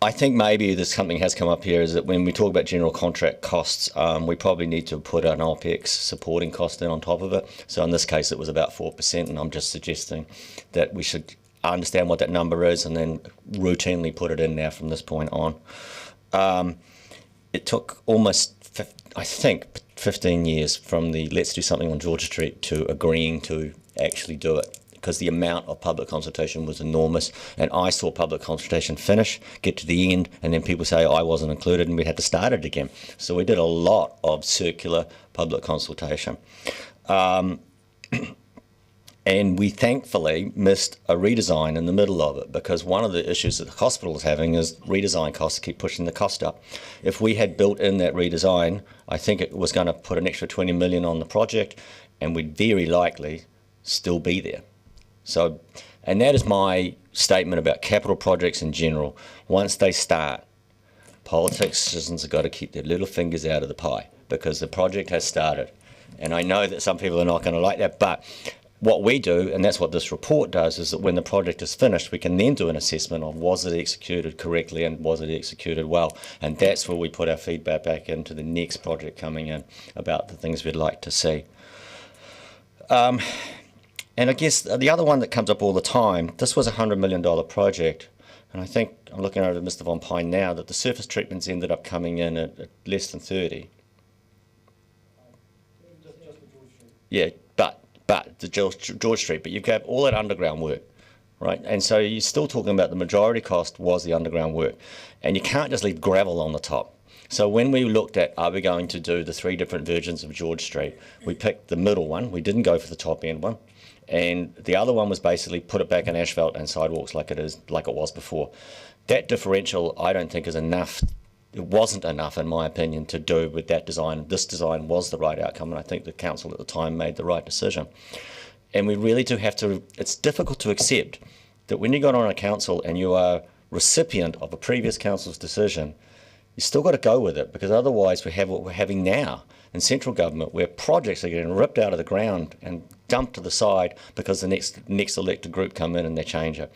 I think maybe this something has come up here is that when we talk about general contract costs, we probably need to put an OPEX supporting cost in on top of it. So in this case, it was about 4%, and I'm just suggesting that we should understand what that number is and then routinely put it in now from this point on. It took almost, I think, 15 years from the let's do something on George Street to agreeing to actually do it, because the amount of public consultation was enormous, and I saw public consultation finish, get to the end, and then people say I wasn't included, and we had to start it again. So we did a lot of circular public consultation. And we thankfully missed a redesign in the middle of it, because one of the issues that the hospital is having is redesign costs keep pushing the cost up. If we had built in that redesign, I think it was going to put an extra 20 million on the project, and we'd very likely still be there. So, and that is my statement about capital projects in general. Once they start, politicians have got to keep their little fingers out of the pie, because the project has started. And I know that some people are not going to like that, but what we do, and that's what this report does, is that when the project is finished, we can then do an assessment of was it executed correctly and was it executed well. And that's where we put our feedback back into the next project coming in about the things we'd like to see. And I guess the other one that comes up all the time, this was a $100 million project, and I think, I'm looking over at Mr. Von Pine now, that the surface treatments ended up coming in at less than 30. Yeah, but the George Street, but you've got all that underground work, right? And so you're still talking about the majority cost was the underground work, and you can't just leave gravel on the top. So when we looked at, are we going to do the 3 different versions of George Street, we picked the middle one. We didn't go for the top end one. And the other one was basically put it back in asphalt and sidewalks like it was before. That differential, I don't think, is enough. It wasn't enough, in my opinion, to do with that design. This design was the right outcome, and I think the council at the time made the right decision. And we really do have to, it's difficult to accept that when you got on a council and you are recipient of a previous council's decision, you still got to go with it, because otherwise we have what we're having now in central government, where projects are getting ripped out of the ground and dumped to the side because the next elected group come in and they change it.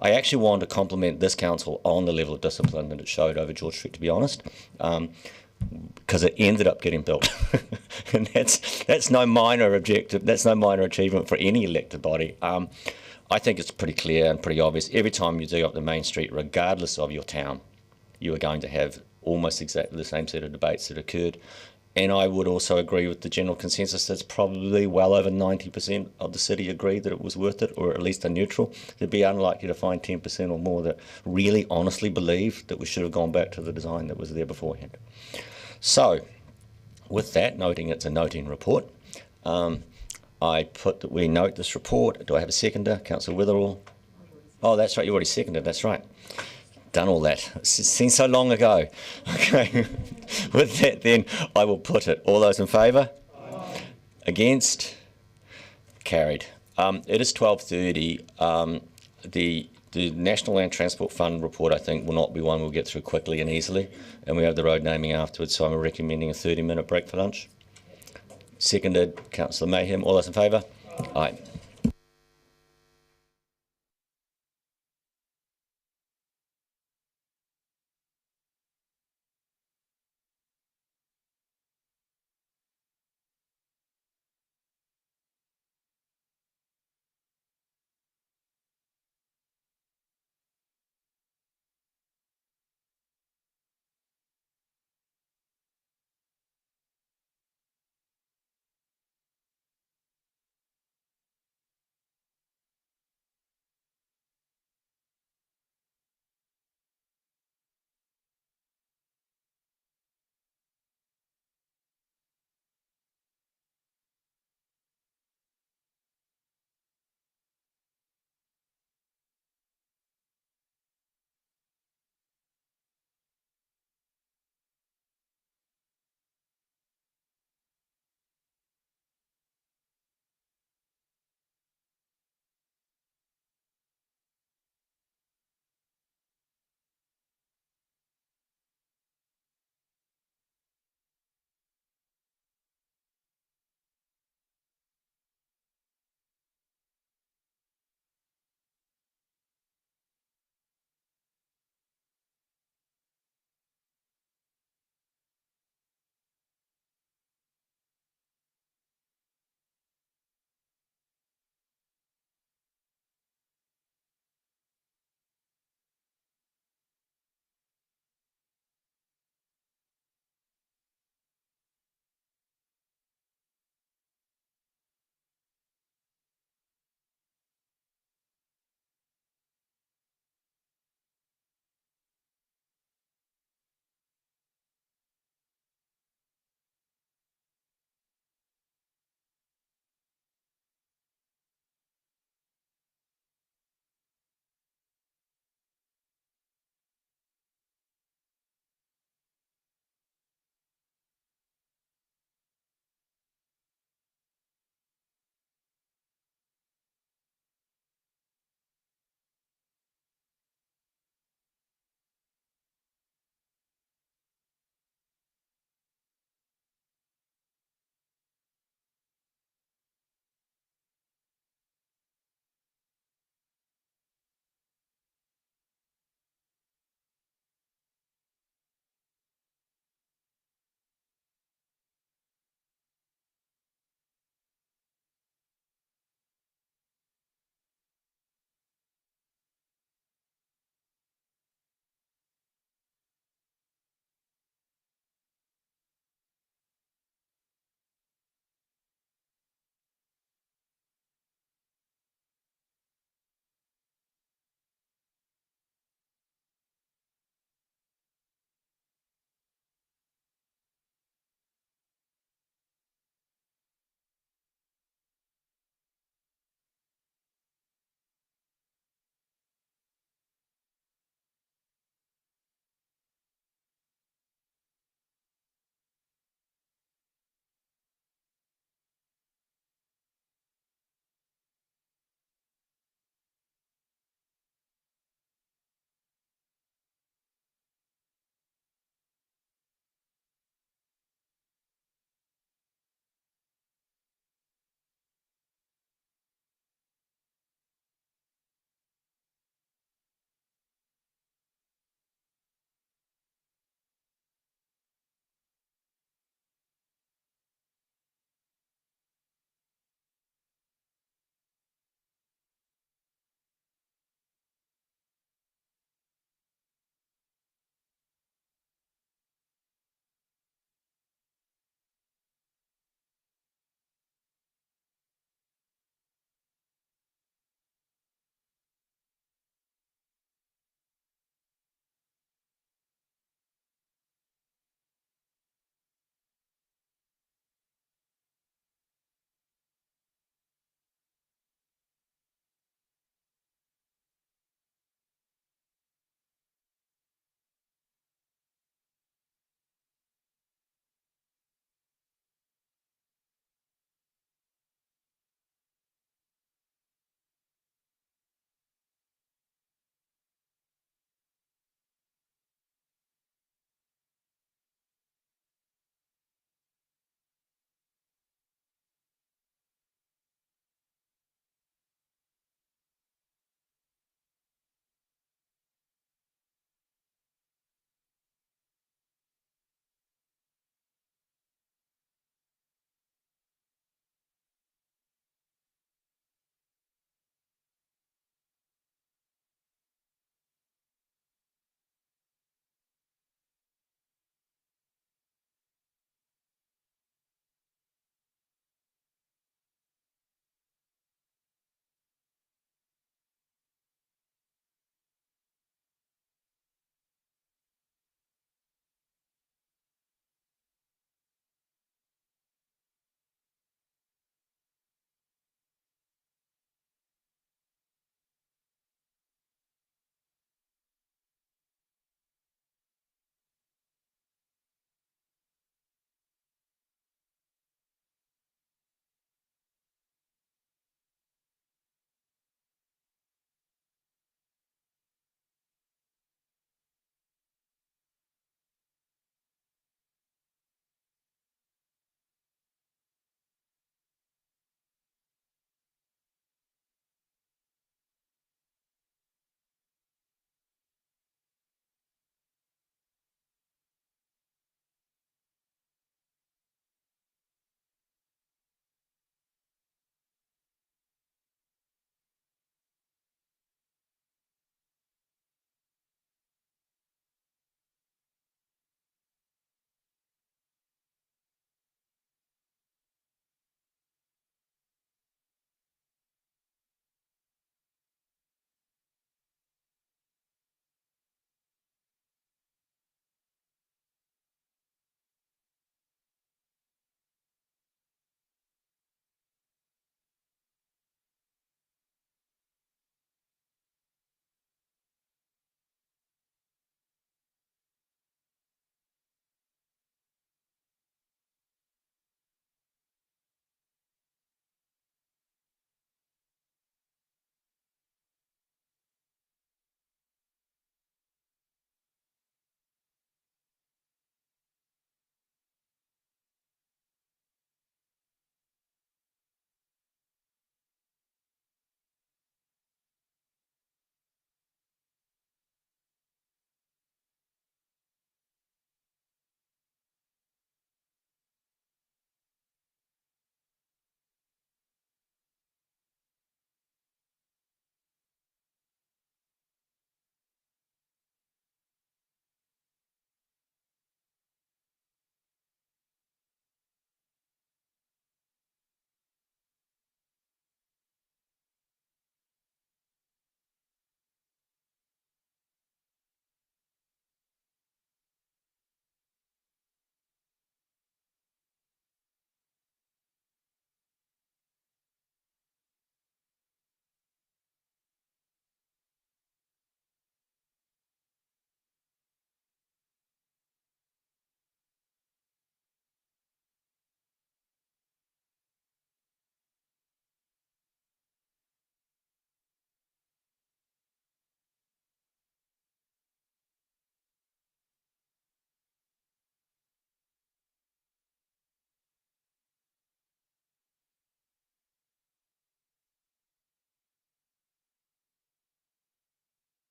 I actually want to compliment this council on the level of discipline that it showed over George Street, to be honest, because it ended up getting built. And that's no minor objective, that's no minor achievement for any elected body. I think it's pretty clear and pretty obvious. Every time you dig up the main street, regardless of your town, you are going to have almost exactly the same set of debates that occurred. And I would also agree with the general consensus that's probably well over 90% of the city agreed that it was worth it, or at least a neutral. It'd be unlikely to find 10% or more that really honestly believe that we should have gone back to the design that was there beforehand. So, with that, noting it's a noting report, I put that we note this report. Do I have a seconder? Councillor Witherall? Oh, that's right, you already seconded, that's right. Done all that. It seems so long ago. Okay. With that, then, I will put it. All those in favour? Against? Carried. It is 12:30. The National Land Transport Fund report, I think, will not be one we'll get through quickly and easily, and we have the road naming afterwards, so I'm recommending a 30-minute break for lunch. Seconded, Councillor Mayhem. All those in favour? Aye.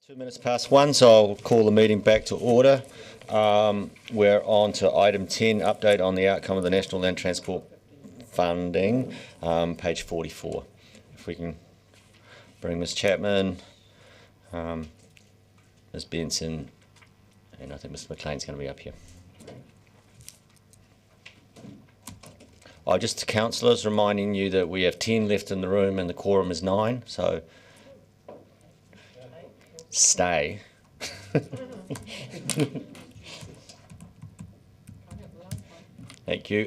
2 minutes past 1, so I'll call the meeting back to order. We're on to item 10, update on the outcome of the National Land Transport Funding, page 44. If we can bring Ms Chapman, Ms Benson, and I think Mr McLean's going to be up here. Just to councillors, reminding you that we have 10 left in the room and the quorum is 9, so stay. Thank you.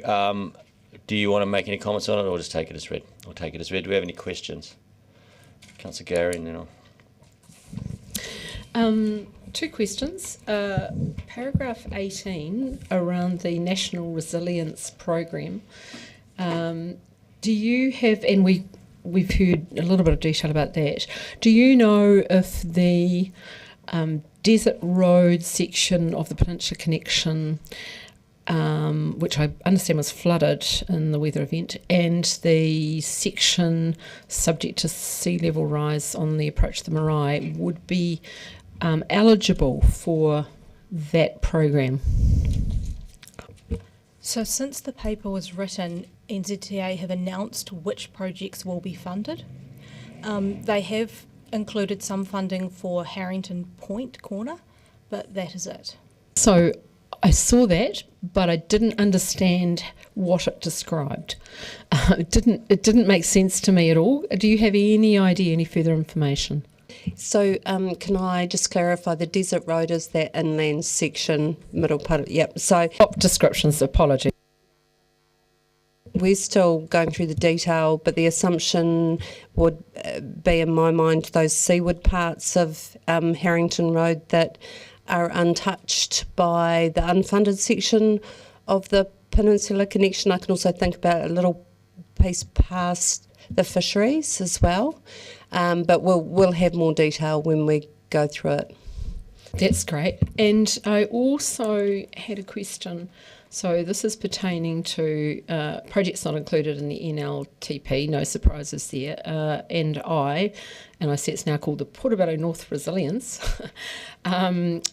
Do you want to make any comments on it, or just take it as read? I'll take it as read. Do we have any questions? Councillor Gary, and then I'll... 2 questions. Paragraph 18 around the National Resilience Program. Do you have, and we've heard a little bit of detail about that, do you know if the Desert Road section of the Peninsula Connection, which I understand was flooded in the weather event, and the section subject to sea level rise on the approach to the Marae would be eligible for that program? So since the paper was written, NZTA have announced which projects will be funded. They have included some funding for Harrington Point Corner, but that is it. So I saw that, but I didn't understand what it described. It didn't make sense to me at all. Do you have any idea, any further information? So can I just clarify, the Desert Road is that inland section, middle part of, yep. So descriptions, apology. We're still going through the detail, but the assumption would be, in my mind, those seaward parts of Harrington Road that are untouched by the unfunded section of the Peninsula Connection. I can also think about a little piece past the fisheries as well. But we'll have more detail when we go through it. That's great. And I also had a question. So this is pertaining to projects not included in the NLTP, no surprises there. And I see it's now called the Portobello North Resilience. And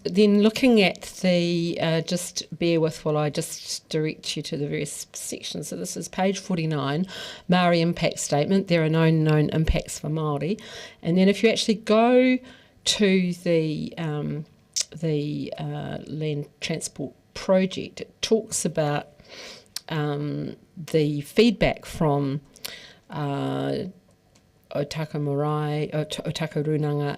then looking at the, just bear with while I just direct you to the various sections. So this is page 49, Maori impact statement. There are no known impacts for Māori. And then if you actually go to the land transport project, it talks about the feedback from Otako Marae, Otako Runanga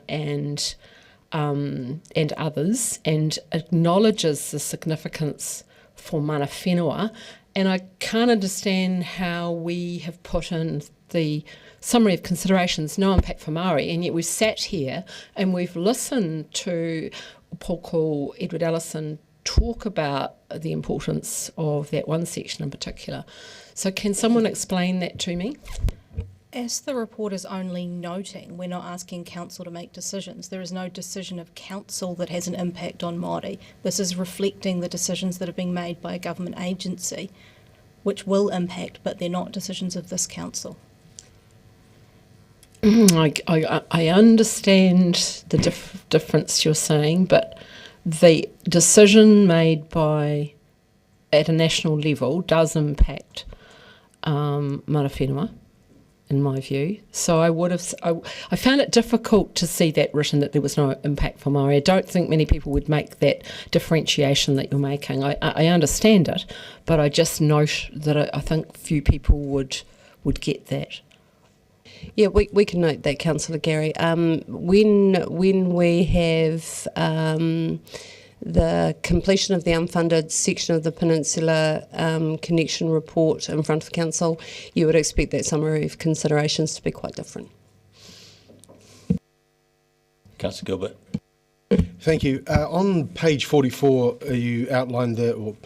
and others, and acknowledges the significance for mana whenua. And I can't understand how we have put in the summary of considerations, no impact for Māori, and yet we've sat here and we've listened to Paul Call, Edward Ellison talk about the importance of that one section in particular. So can someone explain that to me? As the report is only noting, we're not asking council to make decisions. There is no decision of council that has an impact on Māori. This is reflecting the decisions that are being made by a government agency, which will impact, but they're not decisions of this council. I understand the difference you're saying, but the decision made at a national level does impact mana whenua, in my view. So I found it difficult to see that written, that there was no impact for Māori. I don't think many people would make that differentiation that you're making. I understand it, but I just note that I think few people would get that. Yeah, we can note that, Councillor Gary. When we have the completion of the unfunded section of the Peninsula Connection report in front of Council, you would expect that summary of considerations to be quite different. Councillor Gilbert. Thank you. On page 44, you outlined the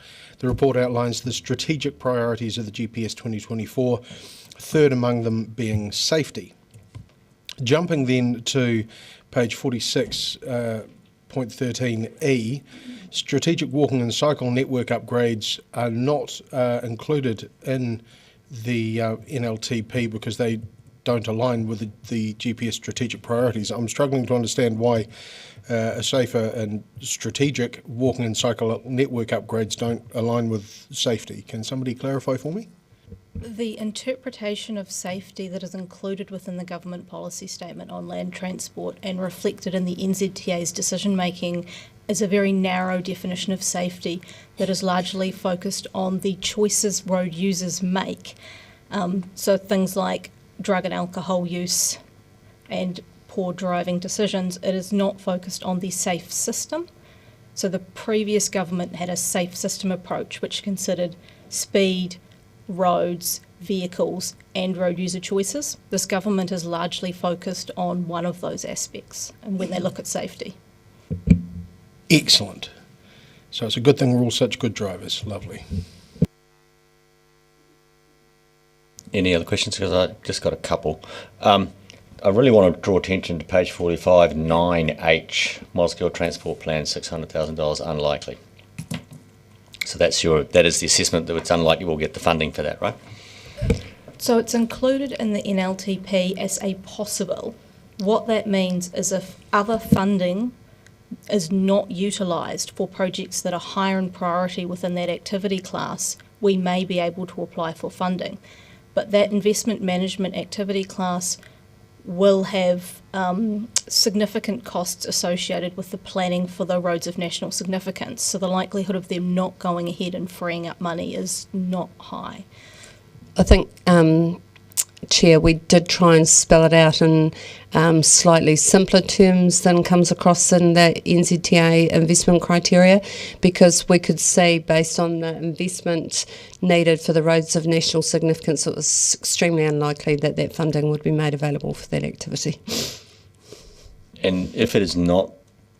report outlines the strategic priorities of the GPS 2024. Third among them being safety. Jumping then to page 46.13e, strategic walking and cycle network upgrades are not included in the NLTP because they don't align with the GPS strategic priorities. I'm struggling to understand why a safer and strategic walking and cycle network upgrades don't align with safety. Can somebody clarify for me? The interpretation of safety that is included within the government policy statement on land transport and reflected in the NZTA's decision making is a very narrow definition of safety that is largely focused on the choices road users make. So things like drug and alcohol use and poor driving decisions. It is not focused on the safe system. So the previous government had a safe system approach which considered speed, roads, vehicles and road user choices. This government is largely focused on one of those aspects and when they look at safety. Excellent. So it's a good thing we're all such good drivers. Lovely. Any other questions? Because I just got a couple. I really want to draw attention to page 45, 9H, Mosgiel Transport Plan, $600,000, unlikely. So that is the assessment that it's unlikely we'll get the funding for that, right? So it's included in the NLTP as a possible. What that means is if other funding is not utilised for projects that are higher in priority within that activity class, we may be able to apply for funding. But that investment management activity class will have significant costs associated with the planning for the roads of national significance. So the likelihood of them not going ahead and freeing up money is not high. I think, Chair, we did try and spell it out in slightly simpler terms than comes across in the NZTA investment criteria, because we could see, based on the investment needed for the roads of national significance, it was extremely unlikely that that funding would be made available for that activity. And if it is not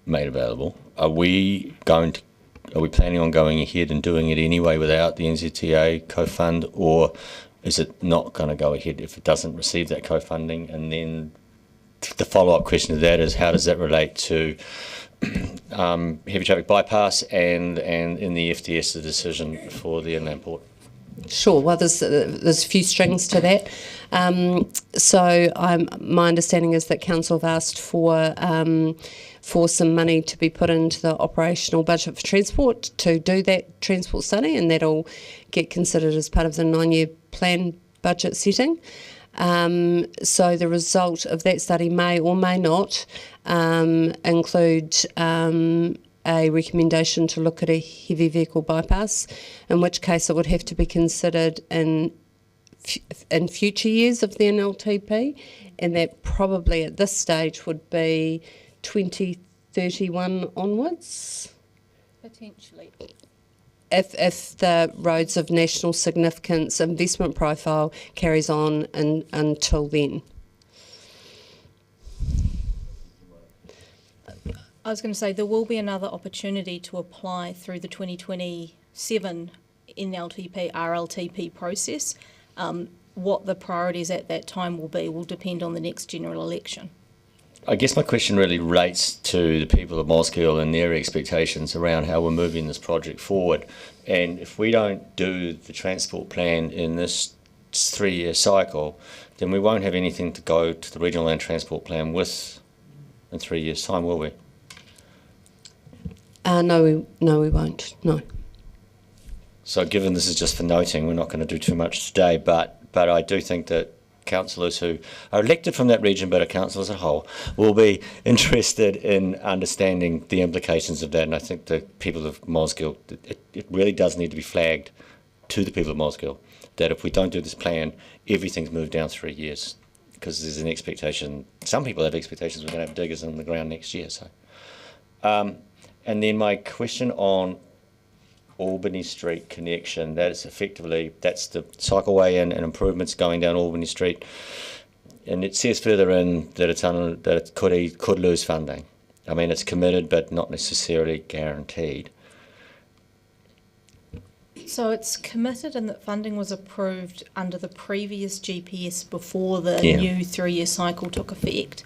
made available, are we planning on going ahead and doing it anyway without the NZTA co-fund, or is it not going to go ahead if it doesn't receive that co-funding? And then the follow-up question to that is, how does that relate to heavy traffic bypass and in the FDS, the decision for the inland port? Sure. Well, there's a few strings to that. My understanding is that Council have asked for some money to be put into the operational budget for transport to do that transport study, and that'll get considered as part of the 9-year plan budget setting. So the result of that study may or may not include a recommendation to look at a heavy vehicle bypass, in which case it would have to be considered in future years of the NLTP, and that probably at this stage would be 2031 onwards. Potentially. If the roads of national significance investment profile carries on until then. I was going to say there will be another opportunity to apply through the 2027 NLTP RLTP process. What the priorities at that time will be will depend on the next general election. I guess my question really relates to the people of Mosgiel and their expectations around how we're moving this project forward. And if we don't do the transport plan in this 3-year cycle, then we won't have anything to go to the regional land transport plan with in 3 years' time, will we? No, we won't. No. So, given this is just for noting, we're not going to do too much today. But I do think that councillors who are elected from that region, but are councillors as a whole, will be interested in understanding the implications of that. And I think the people of Mosgiel, it really does need to be flagged to the people of Mosgiel that if we don't do this plan, everything's moved down 3 years, because there's an expectation. Some people have expectations we're going to have diggers in the ground next year. So, and then my question on Albany Street connection, that's the cycleway and improvements going down Albany Street, and it says further in that it could lose funding. I mean, it's committed but not necessarily guaranteed. So it's committed in that funding was approved under the previous GPS before the new 3-year cycle took effect.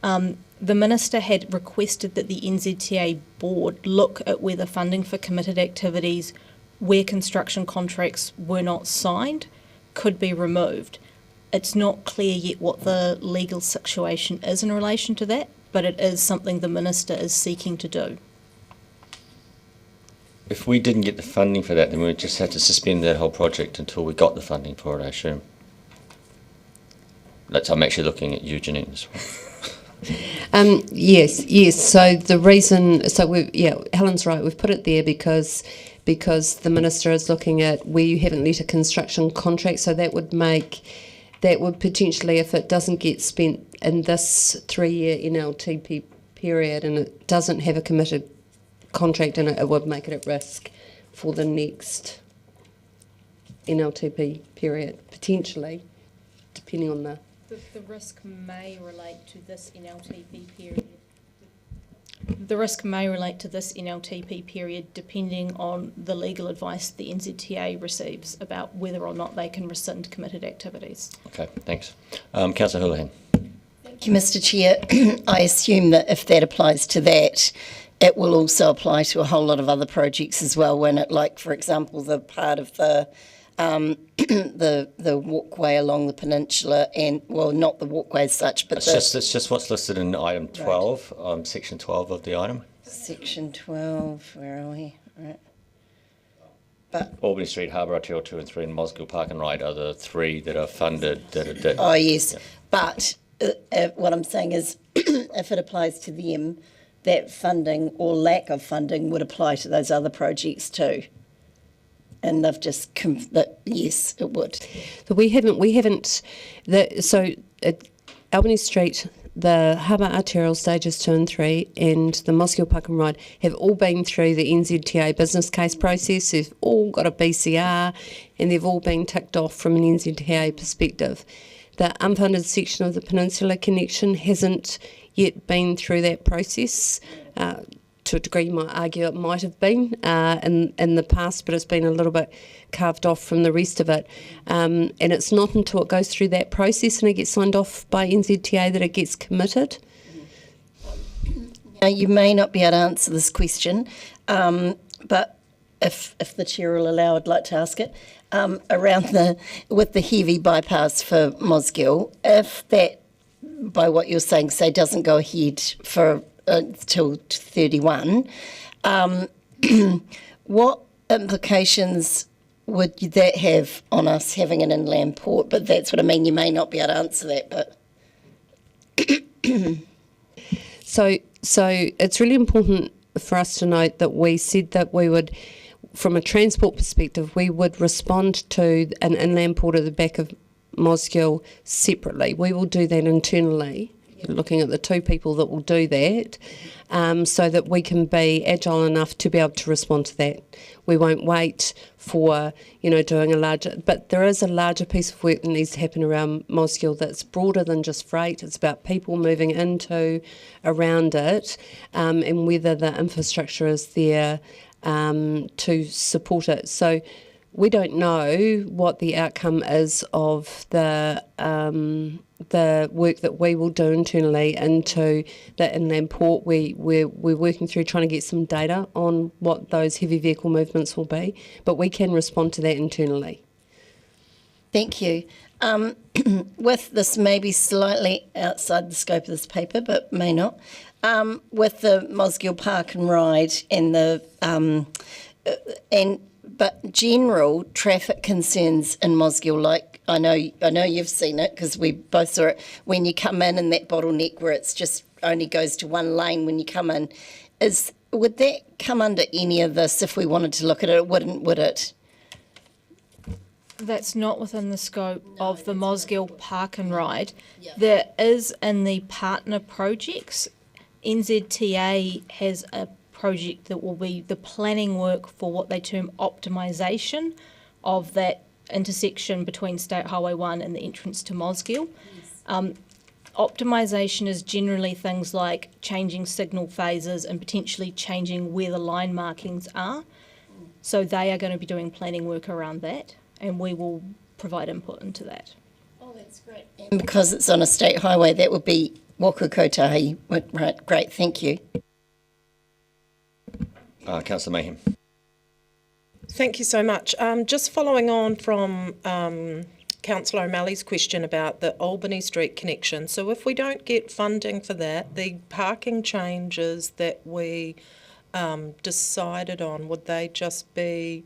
The Minister had requested that the NZTA board look at whether funding for committed activities where construction contracts were not signed could be removed. It's not clear yet what the legal situation is in relation to that, but it is something the Minister is seeking to do. If we didn't get the funding for that, then we would just have to suspend that whole project until we got the funding for it, I assume. I'm actually looking at you, Janine, as well. Yes. So the reason, Helen's right. We've put it there because the Minister is looking at where you haven't let a construction contract. So that would potentially, if it doesn't get spent in this 3-year NLTP period and it doesn't have a committed contract in it, it would make it at risk for the next NLTP period, potentially, depending on the... The risk may relate to this NLTP period. The risk may relate to this NLTP period depending on the legal advice the NZTA receives about whether or not they can rescind committed activities. Okay, thanks. Councillor Houlihan. Thank you, Mr Chair. I assume that if that applies to that, it will also apply to a whole lot of other projects as well, when it, like, for example, the part of the the walkway along the peninsula, and, well, not the walkway as such, but it's just what's listed in item 12, section 12 of the item. Section 12, where are we? Right. But Albany Street, Harbour Arterial 2 and 3 and Mosgiel Park and Ride are the 3 that are funded. Oh, yes. Yeah. But what I'm saying is if it applies to them, that funding or lack of funding would apply to those other projects too. And they've just yes, it would. So Albany Street, the Harbour Arterial stages 2 and 3 and the Mosgiel Park and Ride have all been through the NZTA business case process. They've all got a BCR and they've all been ticked off from an NZTA perspective. The unfunded section of the Peninsula Connection hasn't yet been through that process. To a degree, you might argue it might have been in the past, but it's been a little bit carved off from the rest of it. And it's not until it goes through that process and it gets signed off by NZTA that it gets committed. Now, you may not be able to answer this question, but if the Chair will allow, I'd like to ask it. With the heavy bypass for Mosgiel, if that, by what you're saying, say doesn't go ahead for till 31, what implications would that have on us having an inland port? But that's what I mean. You may not be able to answer that, but so it's really important for us to note that we said that we would, from a transport perspective, we would respond to an inland port at the back of Mosgiel separately. We will do that internally. Looking at the 2 people that will do that, so that we can be agile enough to be able to respond to that. We won't wait for, doing a larger, but there is a larger piece of work that needs to happen around Mosgiel that's broader than just freight. It's about people moving into, around it, and whether the infrastructure is there to support it. So we don't know what the outcome is of the work that we will do internally into the inland port. We're working through trying to get some data on what those heavy vehicle movements will be, but we can respond to that internally. thank you. With this maybe slightly outside the scope of this paper, but may not, with the Mosgiel Park and Ride and but general traffic concerns in Mosgiel, like I know you've seen it because we both saw it when you come in that bottleneck where it's just only goes to one lane when you come in. Would that come under any of this if we wanted to look at it? It wouldn't, would it? That's not within the scope of the Mosgiel Park and Ride. Yeah. There is in the partner projects. NZTA has a project that will be the planning work for what they term optimisation of that intersection between State Highway 1 and the entrance to Mosgiel. Yes. Optimisation is generally things like changing signal phases and potentially changing where the line markings are. So they are going to be doing planning work around that, and we will provide input into that. Oh, that's great. And because it's on a state highway, that would be Waka Kotahi. Right, great, thank you. Councillor Mayhem. Thank you so much. Just following on from Councillor O'Malley's question about the Albany Street connection. So if we don't get funding for that, the parking changes that we decided on, would they just be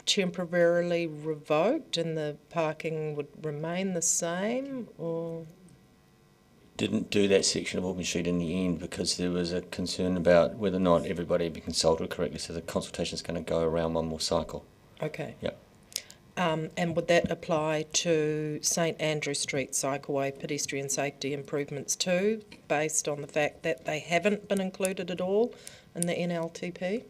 temporarily revoked and the parking would remain the same, or...? Didn't do that section of Albany Street in the end because there was a concern about whether or not everybody had been consulted correctly, so the consultation is going to go around one more cycle. Okay. Yep. And would that apply to St Andrew Street cycleway pedestrian safety improvements too, based on the fact that they haven't been included at all in the NLTP?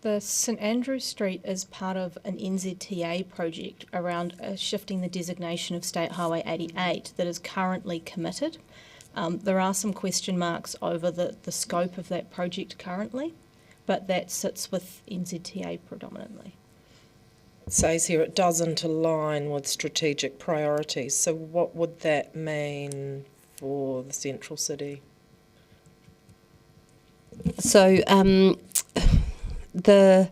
The St Andrew Street is part of an NZTA project around shifting the designation of State Highway 88 that is currently committed. There are some question marks over the scope of that project currently, but that sits with NZTA predominantly. It says here it doesn't align with strategic priorities. So what would that mean for the central city? So the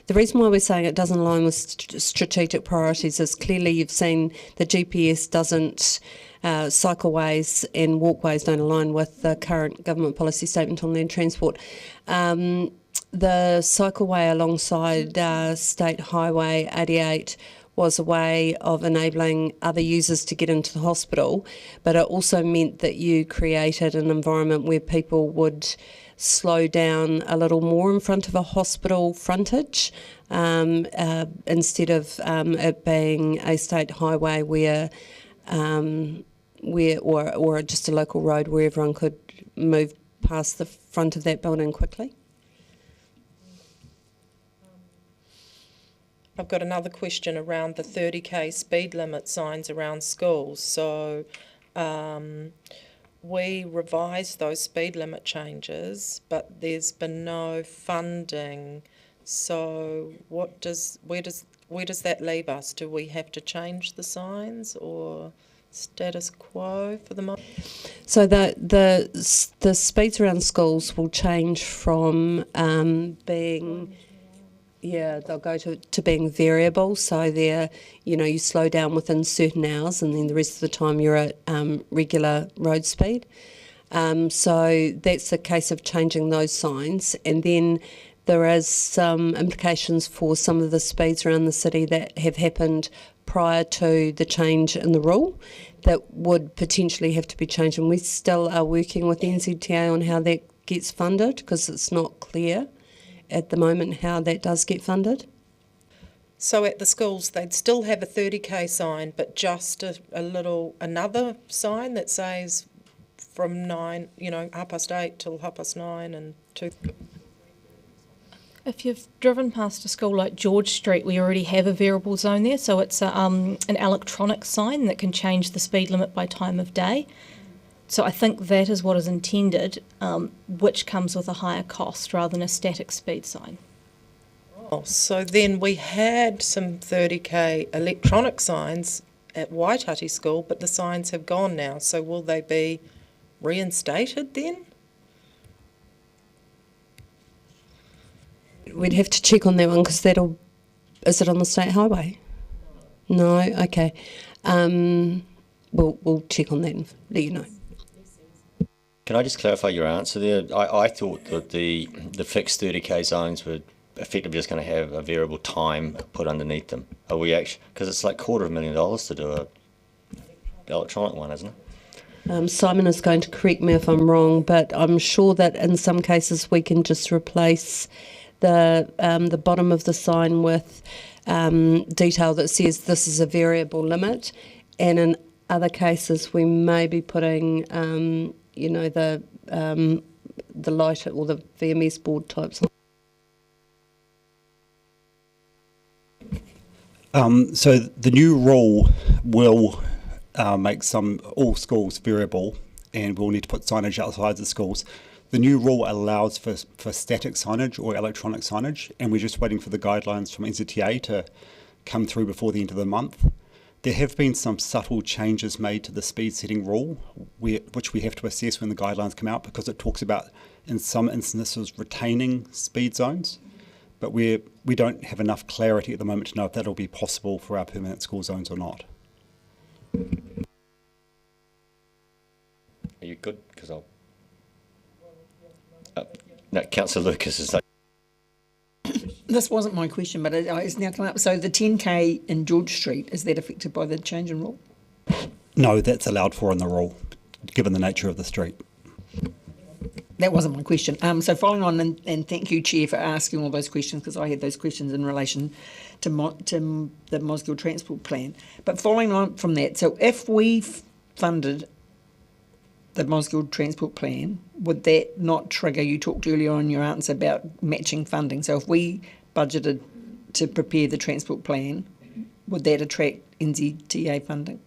reason why we're saying it doesn't align with strategic priorities is clearly you've seen the GPS doesn't, cycleways and walkways don't align with the current government policy statement on land transport. The cycleway alongside State Highway 88 was a way of enabling other users to get into the hospital, but it also meant that you created an environment where people would slow down a little more in front of a hospital frontage instead of it being a state highway where or just a local road where everyone could move past the front of that building quickly. I've got another question around the 30k speed limit signs around schools. So we revised those speed limit changes, but there's been no funding. So where does that leave us? Do we have to change the signs or status quo for the moment? So the speeds around schools will change from being... Yeah, they'll go to being variable, so they're, you slow down within certain hours and then the rest of the time you're at regular road speed. So that's a case of changing those signs, and then there is some implications for some of the speeds around the city that have happened prior to the change in the rule that would potentially have to be changed, and we still are working with NZTA on how that gets funded because it's not clear at the moment how that does get funded. So at the schools they'd still have a 30k sign, but just another sign that says from 9, 8:30 till 9:30 and 2. If you've driven past a school like George Street, we already have a variable zone there, so it's an electronic sign that can change the speed limit by time of day. So I think that is what is intended, which comes with a higher cost rather than a static speed sign. Oh, so then we had some 30k electronic signs at Waitati School, but the signs have gone now. So will they be reinstated then? We'd have to check on that one because is it on the state highway? No, okay. We'll check on that and let you know. Can I just clarify your answer there? I thought that the fixed 30k zones were effectively just going to have a variable time put underneath them. Are we actually, because it's like $250,000 to do a electronic one, isn't it? Simon is going to correct me if I'm wrong, but I'm sure that in some cases we can just replace the bottom of the sign with detail that says this is a variable limit, and in other cases we may be putting the light or the VMS board types. So the new rule will make all schools variable, and we'll need to put signage outside the schools. The new rule allows for static signage or electronic signage, and we're just waiting for the guidelines from NZTA to come through before the end of the month. There have been some subtle changes made to the speed setting rule, which we have to assess when the guidelines come out, because it talks about, in some instances, retaining speed zones. but we don't have enough clarity at the moment to know if that'll be possible for our permanent school zones or not. Are you good? Because I'll... no, Councillor Lucas is like... This wasn't my question, but it's now come up. So the 10K in George Street, is that affected by the change in rule? No, that's allowed for in the rule, given the nature of the street. That wasn't my question. So following on, and thank you, Chair, for asking all those questions, because I had those questions in relation to the Mosgiel Transport Plan. But following on from that, so if we funded the Mosgiel Transport Plan, would that not trigger, you talked earlier on in your answer about matching funding, so if we budgeted to prepare the Transport Plan, would that attract NZTA funding?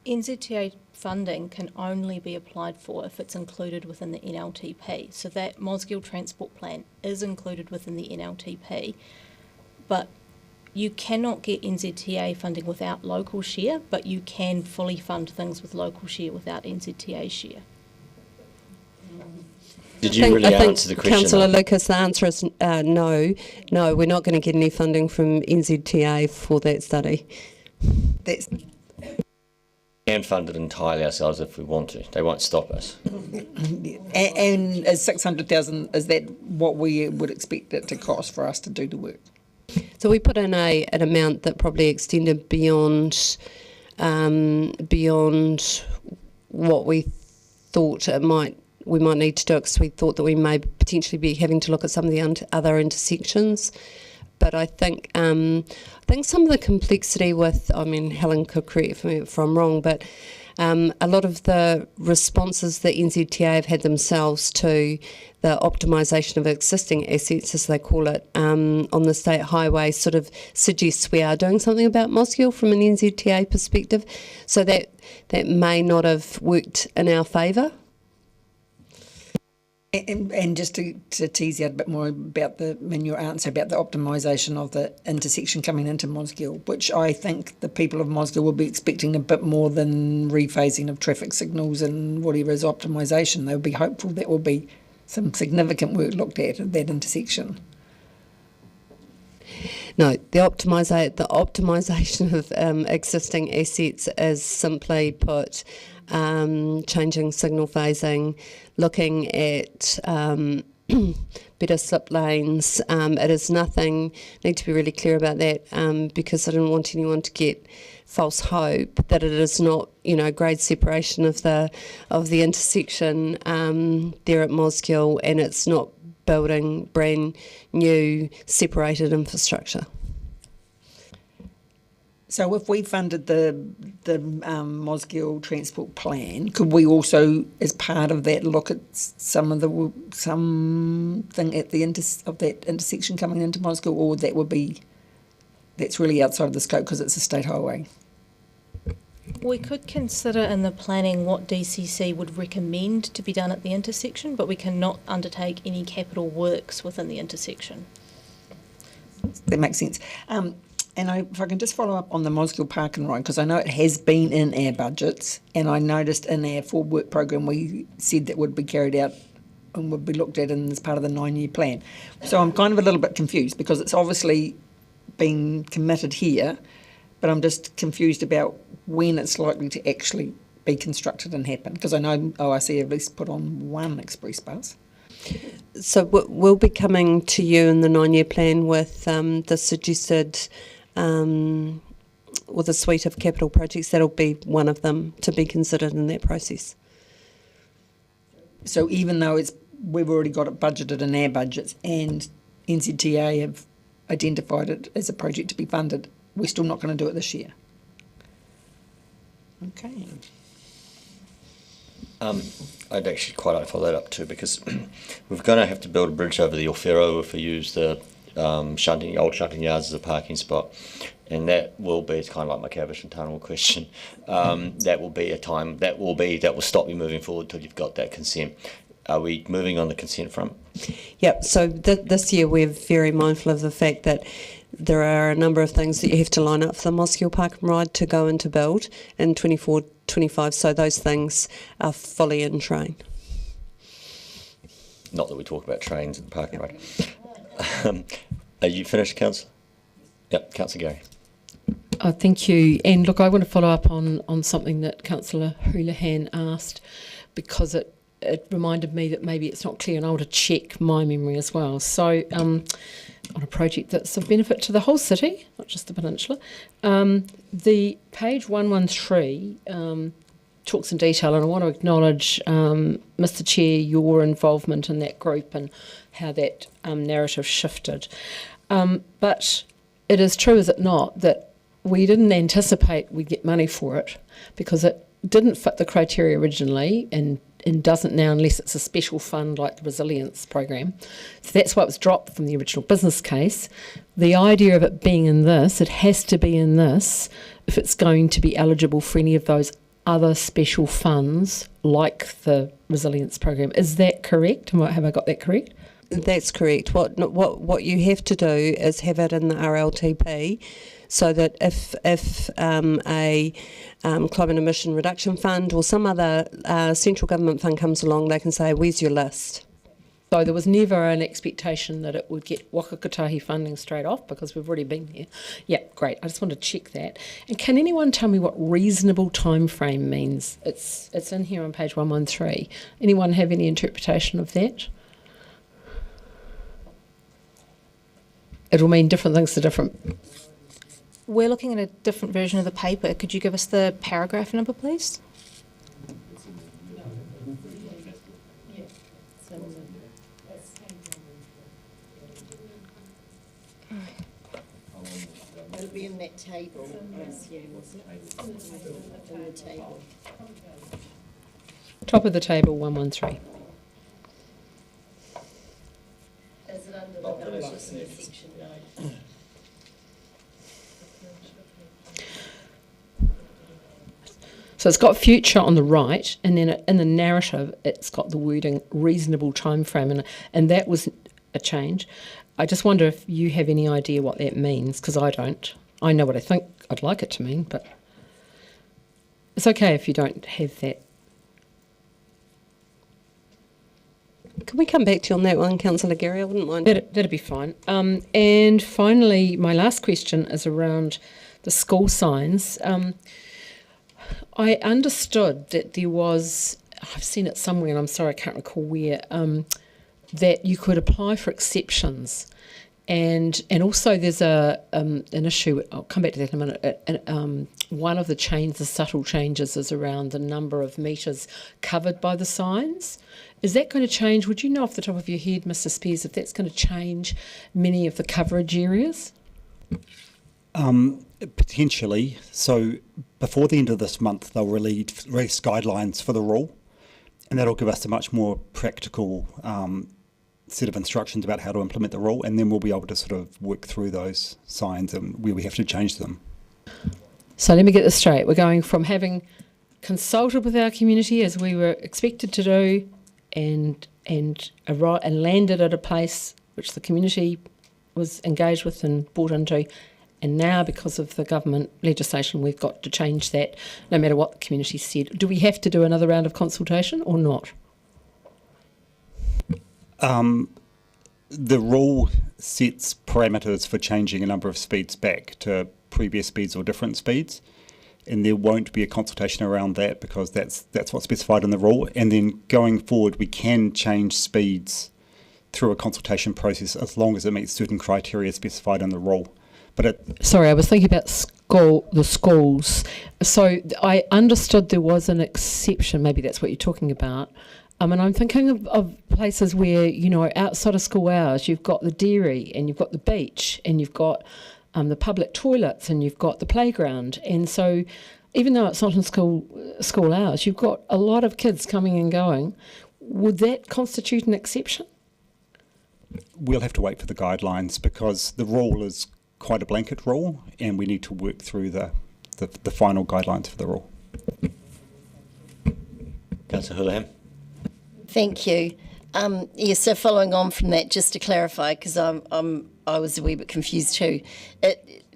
NZTA funding can only be applied for if it's included within the NLTP. So that Mosgiel Transport Plan is included within the NLTP, but you cannot get NZTA funding without local share, but you can fully fund things with local share without NZTA share. Did you really answer the question? Councillor Lucas, the answer is no. No, we're not going to get any funding from NZTA for that study. That's... We can fund it entirely ourselves if we want to. They won't stop us. And is 600,000, is that what we would expect it to cost for us to do the work? So we put in an amount that probably extended beyond what we thought we might need to do, because we thought that we may potentially be having to look at some of the other intersections. But I think some of the complexity with, Helen could correct me if I'm wrong, but a lot of the responses that NZTA have had themselves to the optimisation of existing assets, as they call it, on the state highway sort of suggests we are doing something about Mosgiel from an NZTA perspective. So that may not have worked in our favour. And just to tease out a bit more about your answer about the optimisation of the intersection coming into Mosgiel, which I think the people of Mosgiel will be expecting a bit more than rephasing of traffic signals and whatever is optimisation. They'll be hopeful that will be some significant work looked at that intersection. No, the optimisation of existing assets is simply put changing signal phasing, looking at better slip lanes. It is nothing, need to be really clear about that, because I don't want anyone to get false hope that it is not, grade separation of the intersection there at Mosgiel, and it's not building brand new separated infrastructure. So if we funded the Mosgiel Transport Plan, could we also, as part of that, look at something at the of that intersection coming into Mosgiel, or that's really outside of the scope because it's a state highway? We could consider in the planning what DCC would recommend to be done at the intersection, but we cannot undertake any capital works within the intersection. That makes sense. And if I can just follow up on the Mosgiel Park and Ride, because I know it has been in our budgets, and I noticed in our forward work program we said that would be carried out and would be looked at as part of the 9-year plan. So I'm kind of a little bit confused, because it's obviously been committed here, but I'm just confused about when it's likely to actually be constructed and happen, because I know ORC have at least put on one express bus. So we'll be coming to you in the 9-year plan with the suggested with a suite of capital projects. That'll be one of them to be considered in that process. So even though we've already got it budgeted in our budgets and NZTA have identified it as a project to be funded, we're still not going to do it this year? Okay. I'd actually quite like to follow that up too, because we're going to have to build a bridge over the Orfero if we use the old shunting yards as a parking spot, and that will be, it's kind of like my Cavish and Tunnel question, that will be a time, that will stop you moving forward till you've got that consent. Are we moving on the consent front? Yep, so this year we're very mindful of the fact that there are a number of things that you have to line up for the Mosgiel Park and Ride to go into build in 24-25, so those things are fully in train. Not that we talk about trains in the parking, right? Are you finished, Councillor? Yep, Councillor Gary. Thank you. And look, I want to follow up on something that Councillor Houlihan asked, because it reminded me that maybe it's not clear, and I want to check my memory as well. So on a project that's of benefit to the whole city, not just the peninsula, the page 113 talks in detail, and I want to acknowledge, Mr Chair, your involvement in that group and how that narrative shifted. But it is true, is it not, that we didn't anticipate we'd get money for it because it didn't fit the criteria originally and doesn't now unless it's a special fund like the resilience program. So that's why it was dropped from the original business case. The idea of it being in this, it has to be in this if it's going to be eligible for any of those other special funds like the resilience program. Is that correct? Have I got that correct? That's correct. What you have to do is have it in the RLTP, so that if a climate emission reduction fund or some other central government fund comes along, they can say, "Where's your list?" So there was never an expectation that it would get Whakakatahi funding straight off, because we've already been there. Yeah, great. I just want to check that. And can anyone tell me what reasonable time frame means? It's in here on page 113. Anyone have any interpretation of that? It'll mean different things to different... We're looking at a different version of the paper. Could you give us the paragraph number, please? It'll be in that table, I assume, in the table. Top of the table, 113. Is it under the notice in section 9? So it's got future on the right, and then in the narrative, it's got the wording reasonable time frame, and that was a change. I just wonder if you have any idea what that means, because I don't. I know what I think I'd like it to mean, but it's okay if you don't have that. Can we come back to you on that one, Councillor Gary? I wouldn't mind. That'd be fine. And finally, my last question is around the school signs. I understood that there was, I've seen it somewhere, and I'm sorry I can't recall where, that you could apply for exceptions. And also there's an issue, I'll come back to that in a minute. One of the subtle changes is around the number of metres covered by the signs. Is that going to change? Would you know off the top of your head, Mr Spears, if that's going to change many of the coverage areas? Potentially. So before the end of this month, they'll release guidelines for the rule, and that'll give us a much more practical set of instructions about how to implement the rule, and then we'll be able to sort of work through those signs and where we have to change them. So let me get this straight. We're going from having consulted with our community as we were expected to do, and landed at a place which the community was engaged with and bought into, and now because of the government legislation we've got to change that no matter what the community said. Do we have to do another round of consultation or not? The rule sets parameters for changing a number of speeds back to previous speeds or different speeds, and there won't be a consultation around that because that's what's specified in the rule. And then going forward, we can change speeds through a consultation process as long as it meets certain criteria specified in the rule. But sorry, I was thinking about the schools. So I understood there was an exception. Maybe that's what you're talking about. And I'm thinking of places where, you know, outside of school hours, you've got the dairy and you've got the beach and you've got the public toilets and you've got the playground. And so even though it's not in school hours, you've got a lot of kids coming and going. Would that constitute an exception? We'll have to wait for the guidelines because the rule is quite a blanket rule and we need to work through the final guidelines for the rule. Councillor Houlihan. Thank you. So following on from that, just to clarify, because I was a wee bit confused too,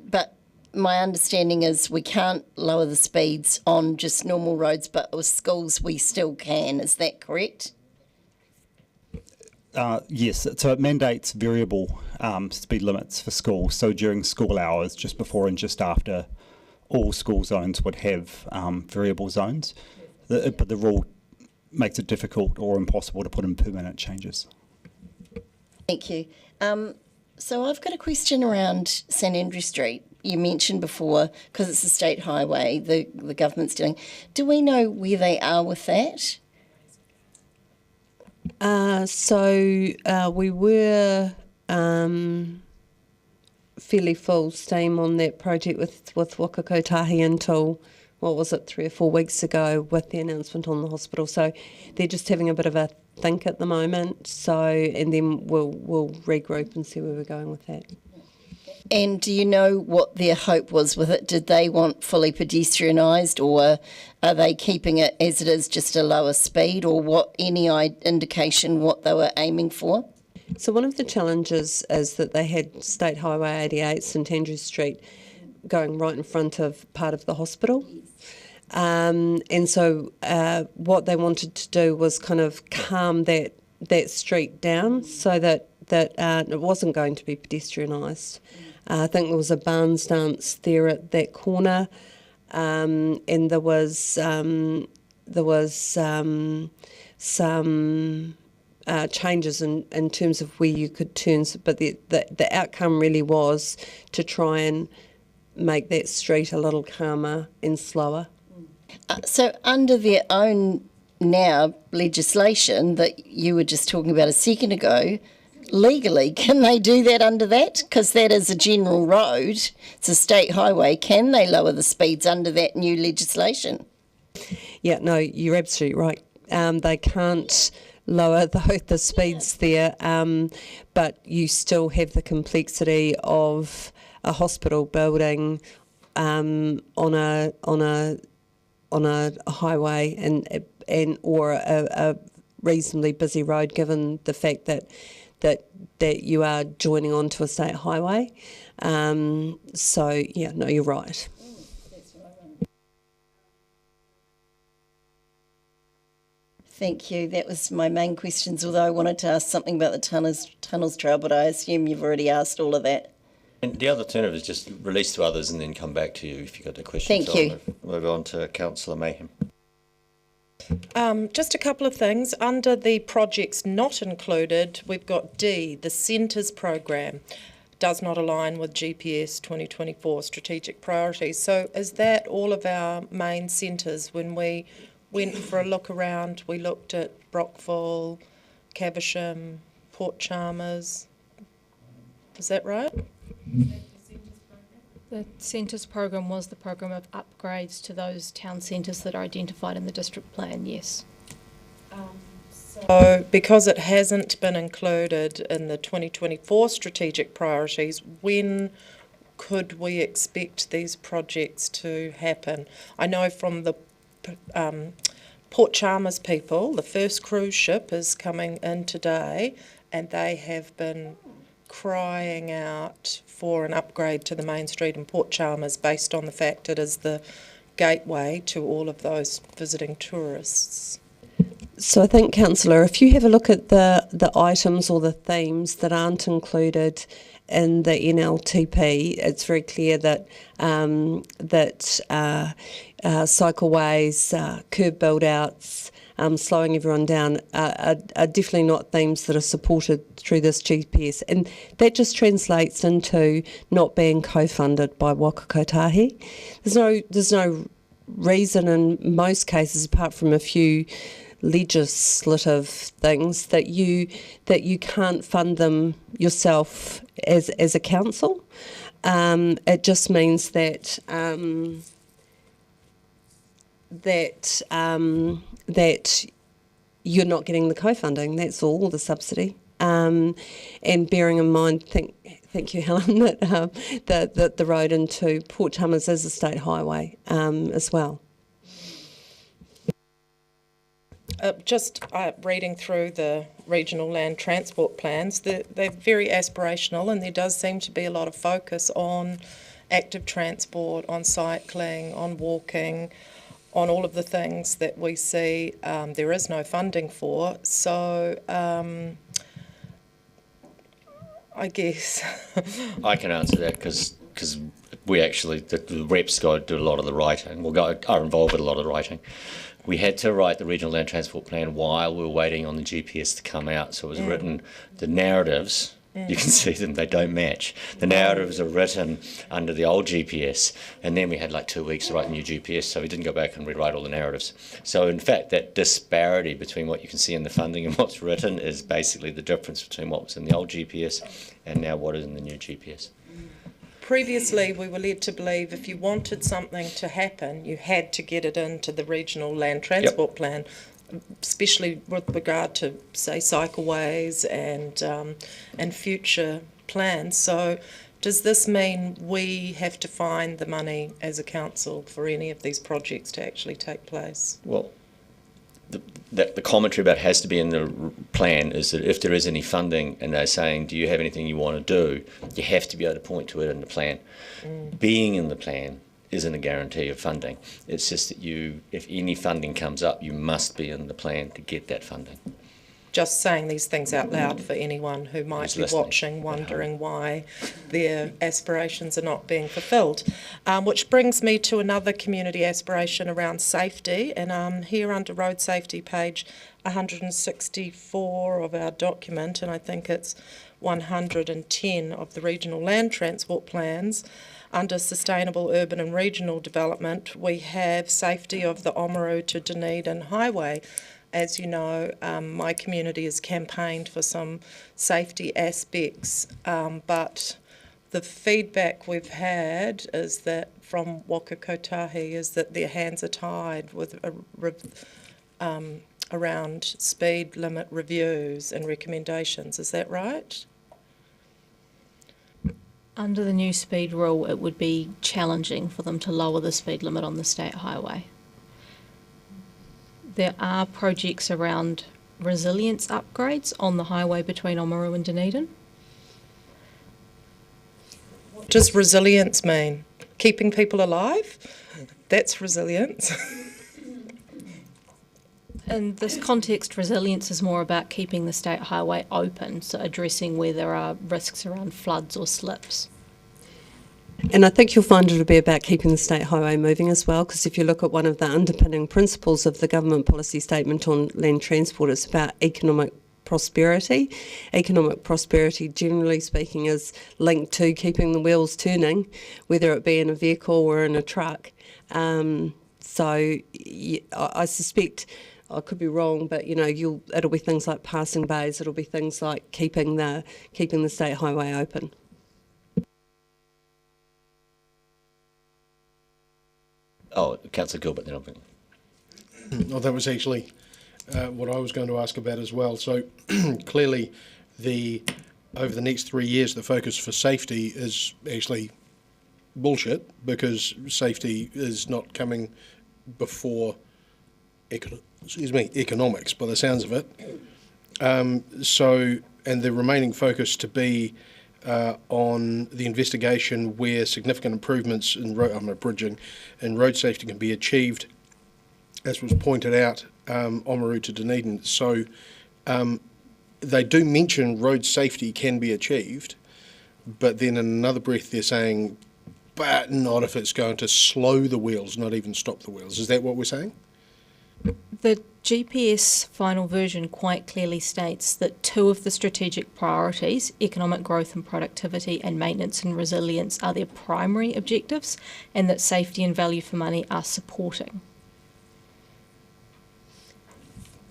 but my understanding is we can't lower the speeds on just normal roads, but with schools we still can. Is that correct? Yes, so it mandates variable speed limits for schools. So during school hours, just before and just after, all school zones would have variable zones. But the rule makes it difficult or impossible to put in permanent changes. Thank you. So I've got a question around St Andrew Street. You mentioned before, because it's a state highway, the government's doing. Do we know where they are with that? We were fairly full steam on that project with Waka Kotahi until, what was it, 3 or 4 weeks ago with the announcement on the hospital. So they're just having a bit of a think at the moment. So, and then we'll regroup and see where we're going with that. And do you know what their hope was with it? Did they want fully pedestrianised, or are they keeping it as it is, just a lower speed, or what? Any indication what they were aiming for? So one of the challenges is that they had State Highway 88, St Andrew Street, going right in front of part of the hospital. And so what they wanted to do was kind of calm that street down so that it wasn't going to be pedestrianised. I think there was a Barnes dance there at that corner, and there was some changes in terms of where you could turn, but the outcome really was to try and make that street a little calmer and slower. So under their own now legislation that you were just talking about a second ago, legally, can they do that under that? Because that is a general road, it's a state highway. Can they lower the speeds under that new legislation? Yeah, no, you're absolutely right. They can't lower the speeds there, but you still have the complexity of a hospital building on a highway and or a reasonably busy road, given the fact that you are joining onto a state highway. So yeah, no, you're right. Thank you. That was my main questions, although I wanted to ask something about the tunnels trail, but I assume you've already asked all of that. And the other alternative is just release to others and then come back to you if you've got a question. Thank you. I'll move on to Councillor Mayhem. Just a couple of things. Under the projects not included, we've got D, the Centres program. Does not align with GPS 2024 strategic priorities. So is that all of our main centres? When we went for a look around, we looked at Brockville, Caversham, Port Chalmers. Is that right? The Centres program was the program of upgrades to those town centres that are identified in the district plan, yes. So because it hasn't been included in the 2024 strategic priorities, when could we expect these projects to happen? I know from the Port Chalmers people, the first cruise ship is coming in today, and they have been crying out for an upgrade to the main street in Port Chalmers based on the fact it is the gateway to all of those visiting tourists. So I think, Councillor, if you have a look at the items or the themes that aren't included in the NLTP, it's very clear that cycleways, curb build-outs, slowing everyone down are definitely not themes that are supported through this GPS. And that just translates into not being co-funded by Waka Kotahi. There's no reason in most cases, apart from a few legislative things, that you can't fund them yourself as a council. It just means that that you're not getting the co-funding. That's all, the subsidy. And bearing in mind, thank you, Helen, that the road into Port Chalmers is a state highway as well. Just reading through the regional land transport plans, they're very aspirational, and there does seem to be a lot of focus on active transport, on cycling, on walking, on all of the things that we see there is no funding for. So I guess. I can answer that because we actually, the reps do a lot of the writing, are involved with a lot of the writing. We had to write the regional land transport plan while we were waiting on the GPS to come out. So it was written, the narratives, you can see them, they don't match. The narratives are written under the old GPS, and then we had like 2 weeks to write the new GPS, so we didn't go back and rewrite all the narratives. So in fact, that disparity between what you can see in the funding and what's written is basically the difference between what was in the old GPS and now what is in the new GPS. Previously, we were led to believe if you wanted something to happen, you had to get it into the regional land transport plan, especially with regard to, say, cycleways and future plans. So does this mean we have to find the money as a council for any of these projects to actually take place? Well, the commentary about has to be in the plan is that if there is any funding and they're saying, do you have anything you want to do, you have to be able to point to it in the plan. Being in the plan isn't a guarantee of funding. It's just that if any funding comes up, you must be in the plan to get that funding. Just saying these things out loud for anyone who might be watching, wondering why their aspirations are not being fulfilled. Which brings me to another community aspiration around safety, and here under road safety, page 164 of our document, and I think it's 110 of the regional land transport plans. Under sustainable urban and regional development, we have safety of the Oamaru to Dunedin highway. As you know, my community has campaigned for some safety aspects, but the feedback we've had is that from Waka Kotahi is that their hands are tied with around speed limit reviews and recommendations. Is that right? Under the new speed rule, it would be challenging for them to lower the speed limit on the state highway. There are projects around resilience upgrades on the highway between Oamaru and Dunedin. What does resilience mean? Keeping people alive? That's resilience. In this context, resilience is more about keeping the state highway open, so addressing where there are risks around floods or slips. And I think you'll find it'll be about keeping the state highway moving as well, because if you look at one of the underpinning principles of the government policy statement on land transport, it's about economic prosperity. Economic prosperity, generally speaking, is linked to keeping the wheels turning, whether it be in a vehicle or in a truck. So I suspect, I could be wrong, but it'll be things like passing bays. It'll be things like keeping the state highway open. Oh, Councillor Gilbert, then I'll bring. Well, that was actually what I was going to ask about as well. So clearly, over the next 3 years, the focus for safety is actually bullshit, because safety is not coming before economics, by the sounds of it. And the remaining focus to be on the investigation where significant improvements in road safety can be achieved, as was pointed out, Oamaru to Dunedin. So they do mention road safety can be achieved, but then in another breath they're saying, but not if it's going to slow the wheels, not even stop the wheels. Is that what we're saying? The GPS final version quite clearly states that 2 of the strategic priorities, economic growth and productivity and maintenance and resilience, are their primary objectives, and that safety and value for money are supporting.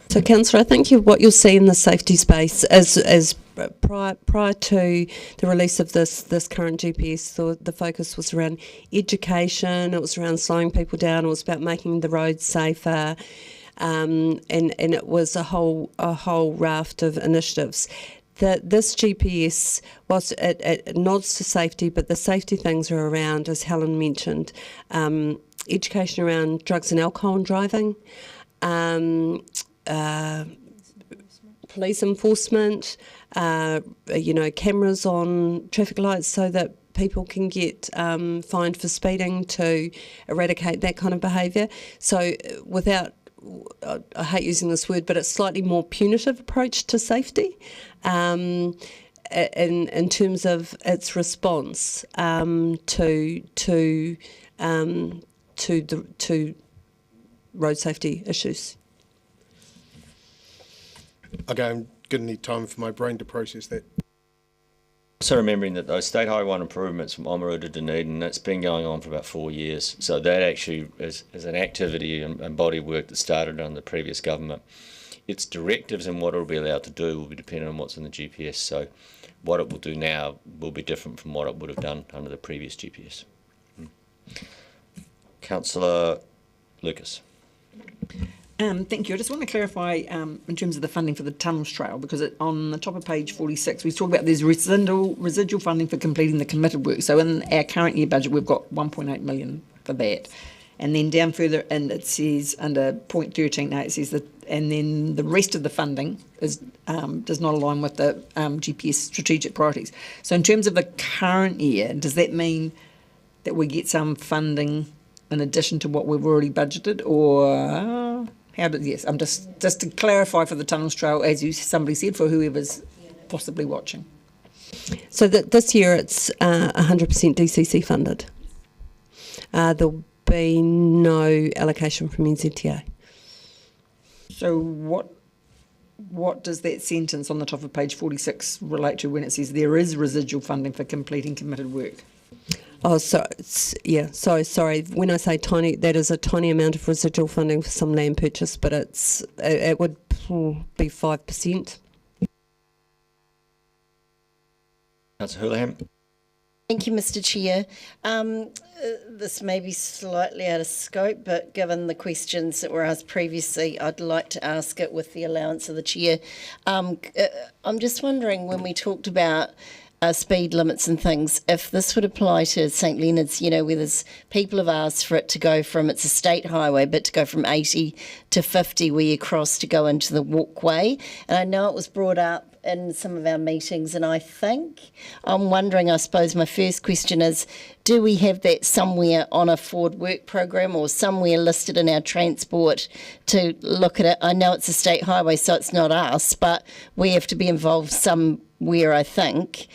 So, Councillor, I think what you'll see in the safety space as prior to the release of this current GPS, the focus was around education. It was around slowing people down. It was about making the roads safer, and it was a whole raft of initiatives. This GPS, whilst it nods to safety, but the safety things are around, as Helen mentioned, education around drugs and alcohol and driving. Police enforcement, cameras on traffic lights so that people can get fined for speeding to eradicate that kind of behaviour. So I hate using this word, but it's slightly more punitive approach to safety. in terms of its response to road safety issues. Okay, I'm going to need time for my brain to process that. Also remembering that those State Highway 1 improvements from Oamaru to Dunedin, that's been going on for about 4 years. So that actually is an activity and body of work that started under the previous government. Its directives and what it will be allowed to do will be dependent on what's in the GPS. So what it will do now will be different from what it would have done under the previous GPS. Councillor Lucas. Thank you. I just want to clarify in terms of the funding for the tunnels trail, because on the top of page 46, we talk about there's residual funding for completing the committed work. So in our current year budget, we've got 1.8 million for that. And then down further in, it says under point 13A, it says that, and then the rest of the funding is does not align with the GPS strategic priorities. So in terms of the current year, does that mean that we get some funding in addition to what we've already budgeted, or how did? Yes, I'm just to clarify for the tunnels trail, as somebody said, for whoever's possibly watching. So that this year it's 100% DCC funded. There'll be no allocation from NZTA. So what does that sentence on the top of page 46 relate to when it says there is residual funding for completing committed work? Oh, sorry. When I say tiny, that is a tiny amount of residual funding for some land purchase, but it would be 5%. Councillor Houlihan. Thank you, Mr. Chair. This may be slightly out of scope, but given the questions that were asked previously, I'd like to ask it with the allowance of the Chair. I'm just wondering, when we talked about speed limits and things, if this would apply to St Leonard's, where there's people have asked for it to go from, it's a state highway, but to go from 80 to 50 where you cross to go into the walkway. And I know it was brought up in some of our meetings, and I'm wondering, I suppose my first question is, do we have that somewhere on a forward work program or somewhere listed in our transport to look at it? I know it's a state highway, so it's not us, but we have to be involved somewhere, I think.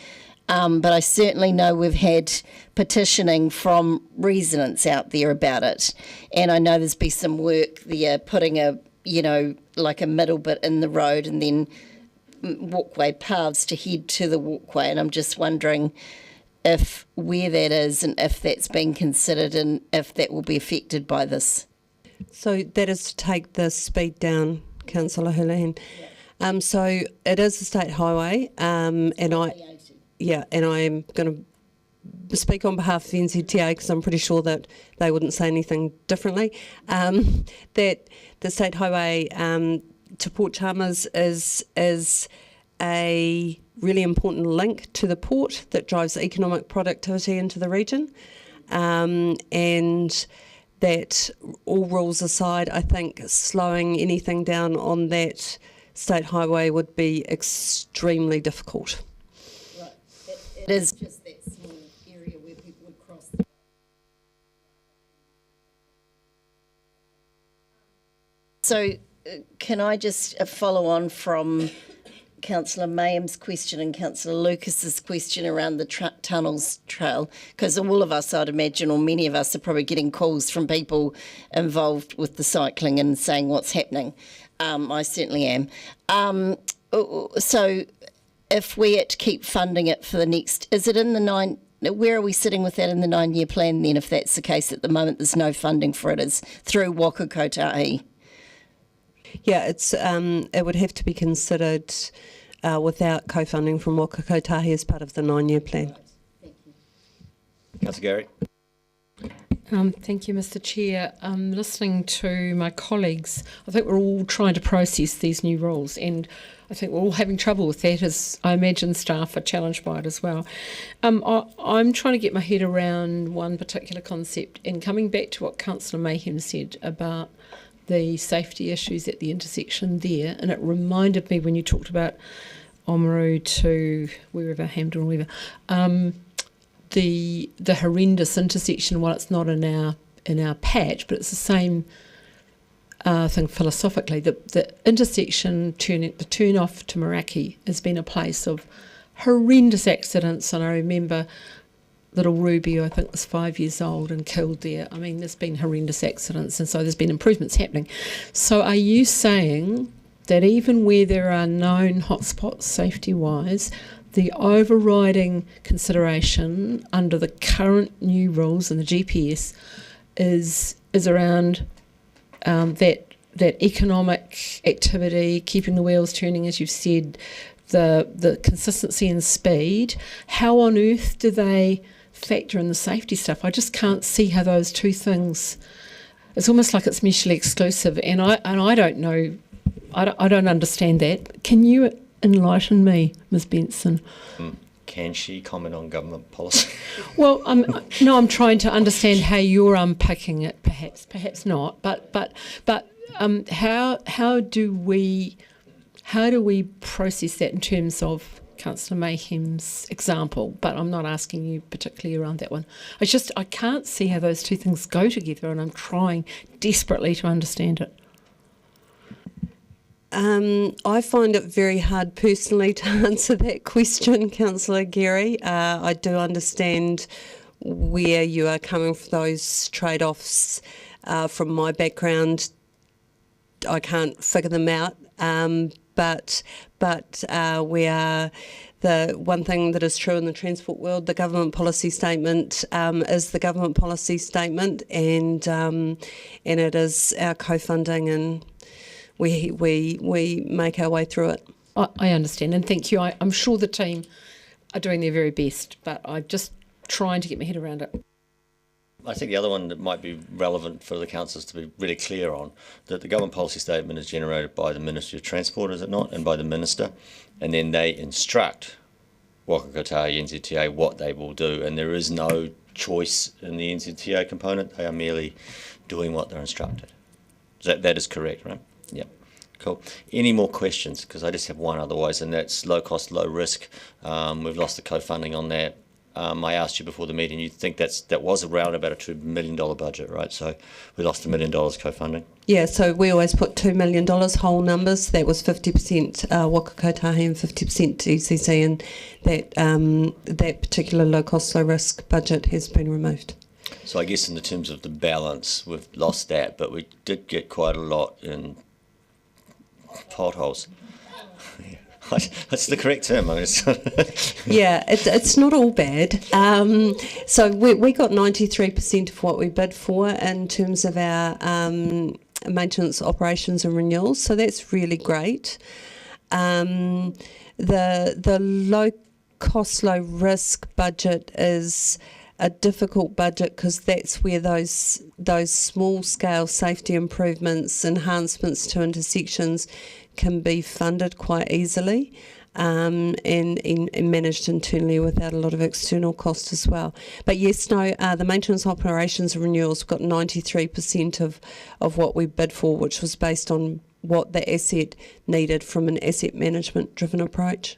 But I certainly know we've had petitioning from residents out there about it. And I know there's been some work there putting like a middle bit in the road and then walkway paths to head to the walkway. And I'm just wondering where that is and if that's been considered and if that will be affected by this. So that is to take the speed down, Councillor Houlihan. Yeah. So it is a state highway, and I'm going to speak on behalf of the NZTA because I'm pretty sure that they wouldn't say anything differently. That the state highway to Port Chalmers is a really important link to the port that drives economic productivity into the region, and that, all rules aside, I think slowing anything down on that state highway would be extremely difficult. Right. It is just that small area where people would cross. So can I just follow on from Councillor Mayham's question and Councillor Lucas's question around the tunnels trail? Because all of us, I'd imagine, or many of us, are probably getting calls from people involved with the cycling and saying what's happening. I certainly am. So if we had to keep funding it for the next, is it in the 9, where are we sitting with that in the 9-year plan then, if that's the case at the moment there's no funding for it, is through Waka Kotahi? Yeah, it would have to be considered without co-funding from Waka Kotahi as part of the 9-year plan. Thank you. Councillor Gary. Thank you, Mr. Chair. Listening to my colleagues, I think we're all trying to process these new rules, and I think we're all having trouble with that, as I imagine staff are challenged by it as well. I'm trying to get my head around one particular concept, and coming back to what Councillor Mayhem said about the safety issues at the intersection there, and it reminded me when you talked about Oamaru to wherever, Hampton or wherever, the horrendous intersection. While it's not in our patch, but it's the same thing philosophically. The intersection the turn off to Meraki has been a place of horrendous accidents, and I remember little Ruby, I think, was 5 years old and killed there. I mean, there's been horrendous accidents, and so there's been improvements happening. So are you saying that even where there are known hotspots safety-wise, the overriding consideration under the current new rules and the GPS is around that economic activity, keeping the wheels turning, as you've said, the consistency and speed? How on earth do they factor in the safety stuff? I just can't see how those two things. It's almost like it's mutually exclusive, and I don't know. I don't understand that. Can you enlighten me, Ms. Benson? Can she comment on government policy? Well, I'm trying to understand how you're unpicking it. Perhaps not. But how do we process that in terms of Councillor Mayhem's example? But I'm not asking you particularly around that one. I can't see how those two things go together, and I'm trying desperately to understand it. I find it very hard personally to answer that question, Councillor Gary. I do understand where you are coming from those trade-offs. From my background, I can't figure them out. But we are, the one thing that is true in the transport world, the government policy statement is the government policy statement, and it is our co-funding, and we make our way through it. I understand, and thank you. I'm sure the team are doing their very best, but I'm just trying to get my head around it. I think the other one that might be relevant for the councillors to be really clear on, that the government policy statement is generated by the Ministry of Transport, is it not, and by the Minister, and then they instruct Waka Kotahi NZTA what they will do, and there is no choice in the NZTA component. They are merely doing what they're instructed. That is correct, right? Yeah. Cool. Any more questions? Because I just have one otherwise, and that's low cost, low risk. We've lost the co-funding on that. I asked you before the meeting, you think that was around about a $2 million budget, right? So we lost $1 million co-funding. Yeah, so we always put $2 million whole numbers. That was 50% Waka Kotahi and 50% TCC, and that particular low cost, low risk budget has been removed. So I guess in the terms of the balance, we've lost that, but we did get quite a lot in potholes. That's the correct term. Yeah, it's not all bad. So we got 93% of what we bid for in terms of our maintenance, operations and renewals, so that's really great. The low cost, low risk budget is a difficult budget because that's where those small scale safety improvements, enhancements to intersections can be funded quite easily and managed internally without a lot of external cost as well. But yes, the maintenance, operations and renewals got 93% of what we bid for, which was based on what the asset needed from an asset management driven approach.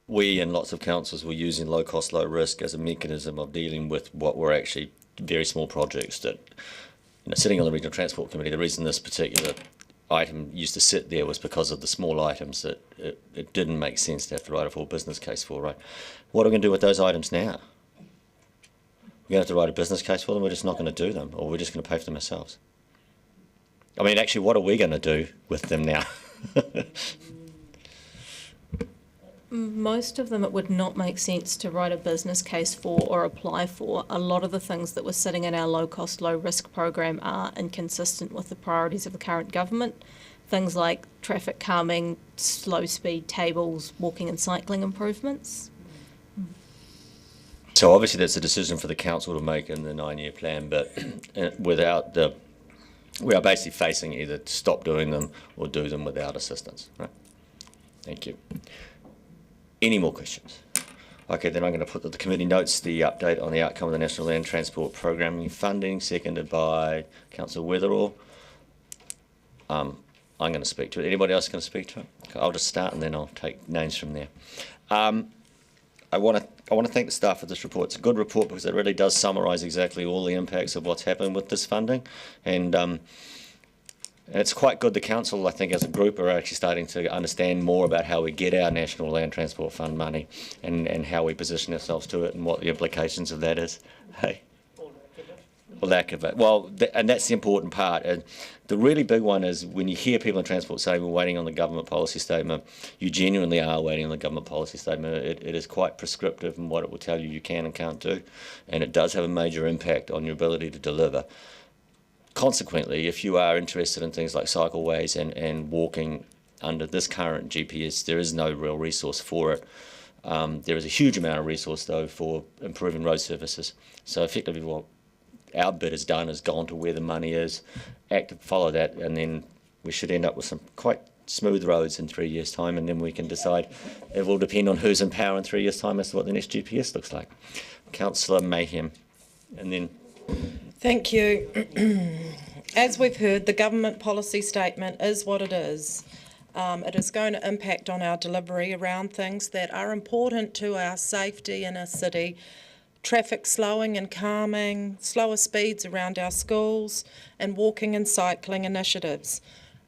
We and lots of councils were using low cost, low risk as a mechanism of dealing with what were actually very small projects that, sitting on the Regional Transport Committee, the reason this particular item used to sit there was because of the small items that it didn't make sense to have to write a full business case for, right? What are we going to do with those items now? We're going to have to write a business case for them, we're just not going to do them, or we're just going to pay for them ourselves. I mean, actually, what are we going to do with them now? Most of them it would not make sense to write a business case for or apply for. A lot of the things that were sitting in our low cost, low risk program are inconsistent with the priorities of the current government. Things like traffic calming, slow speed tables, walking and cycling improvements. So obviously that's a decision for the council to make in the 9-year plan, but without we are basically facing either to stop doing them or do them without assistance, right? Thank you. Any more questions? Okay, then I'm going to put the committee notes the update on the outcome of the National Land Transport Programming funding, seconded by Councillor Weatherall. I'm going to speak to it. Anybody else going to speak to it? Okay, I'll just start and then I'll take names from there. I want to thank the staff for this report. It's a good report because it really does summarise exactly all the impacts of what's happened with this funding, and And it's quite good. The council, I think, as a group, are actually starting to understand more about how we get our National Land Transport Fund money and how we position ourselves to it and what the implications of that is. Hey. Or lack of it. Well, and that's the important part. And the really big one is when you hear people in transport say we're waiting on the government policy statement, you genuinely are waiting on the government policy statement. It is quite prescriptive in what it will tell you you can and can't do, and it does have a major impact on your ability to deliver. Consequently, if you are interested in things like cycleways and walking under this current GPS, there is no real resource for it. There is a huge amount of resource, though, for improving road surfaces. So effectively what our bid has done is gone to where the money is, follow that, and then we should end up with some quite smooth roads in 3 years' time, and then we can decide. It will depend on who's in power in 3 years' time as to what the next GPS looks like. Councillor Mayhem, and then... Thank you. As we've heard, the government policy statement is what it is. It is going to impact on our delivery around things that are important to our safety in a city. Traffic slowing and calming, slower speeds around our schools, and walking and cycling initiatives.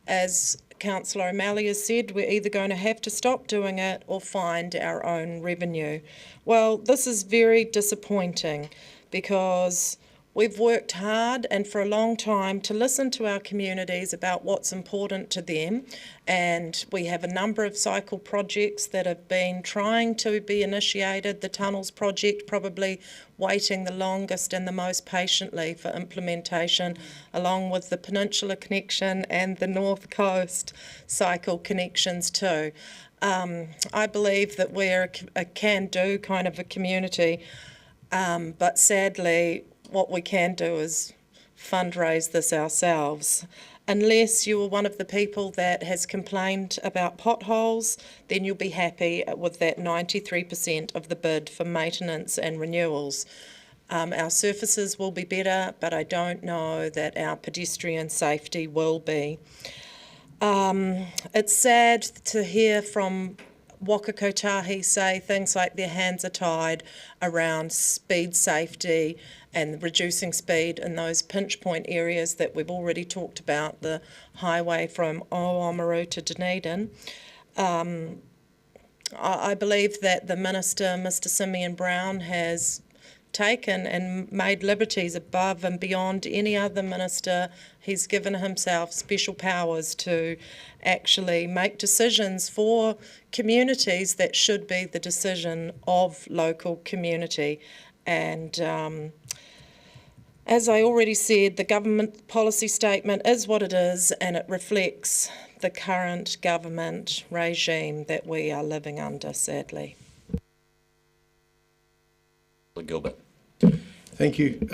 As Councillor O'Malley has said, we're either going to have to stop doing it or find our own revenue. Well, this is very disappointing because we've worked hard and for a long time to listen to our communities about what's important to them, and we have a number of cycle projects that have been trying to be initiated. The Tunnels project probably waiting the longest and the most patiently for implementation, along with the Peninsula connection and the North Coast cycle connections too. I believe that we're a can-do kind of a community, but sadly what we can do is fundraise this ourselves. Unless you are one of the people that has complained about potholes, then you'll be happy with that 93% of the bid for maintenance and renewals. Our surfaces will be better, but I don't know that our pedestrian safety will be. It's sad to hear from Waka Kotahi say things like their hands are tied around speed safety and reducing speed in those pinch point areas that we've already talked about, the highway from Oamaru to Dunedin. I believe that the Minister, Mr. Simeon Brown, has taken and made liberties above and beyond any other minister. He's given himself special powers to actually make decisions for communities that should be the decision of local community. And as I already said, the government policy statement is what it is, and it reflects the current government regime that we are living under, sadly. Gilbert. Thank you.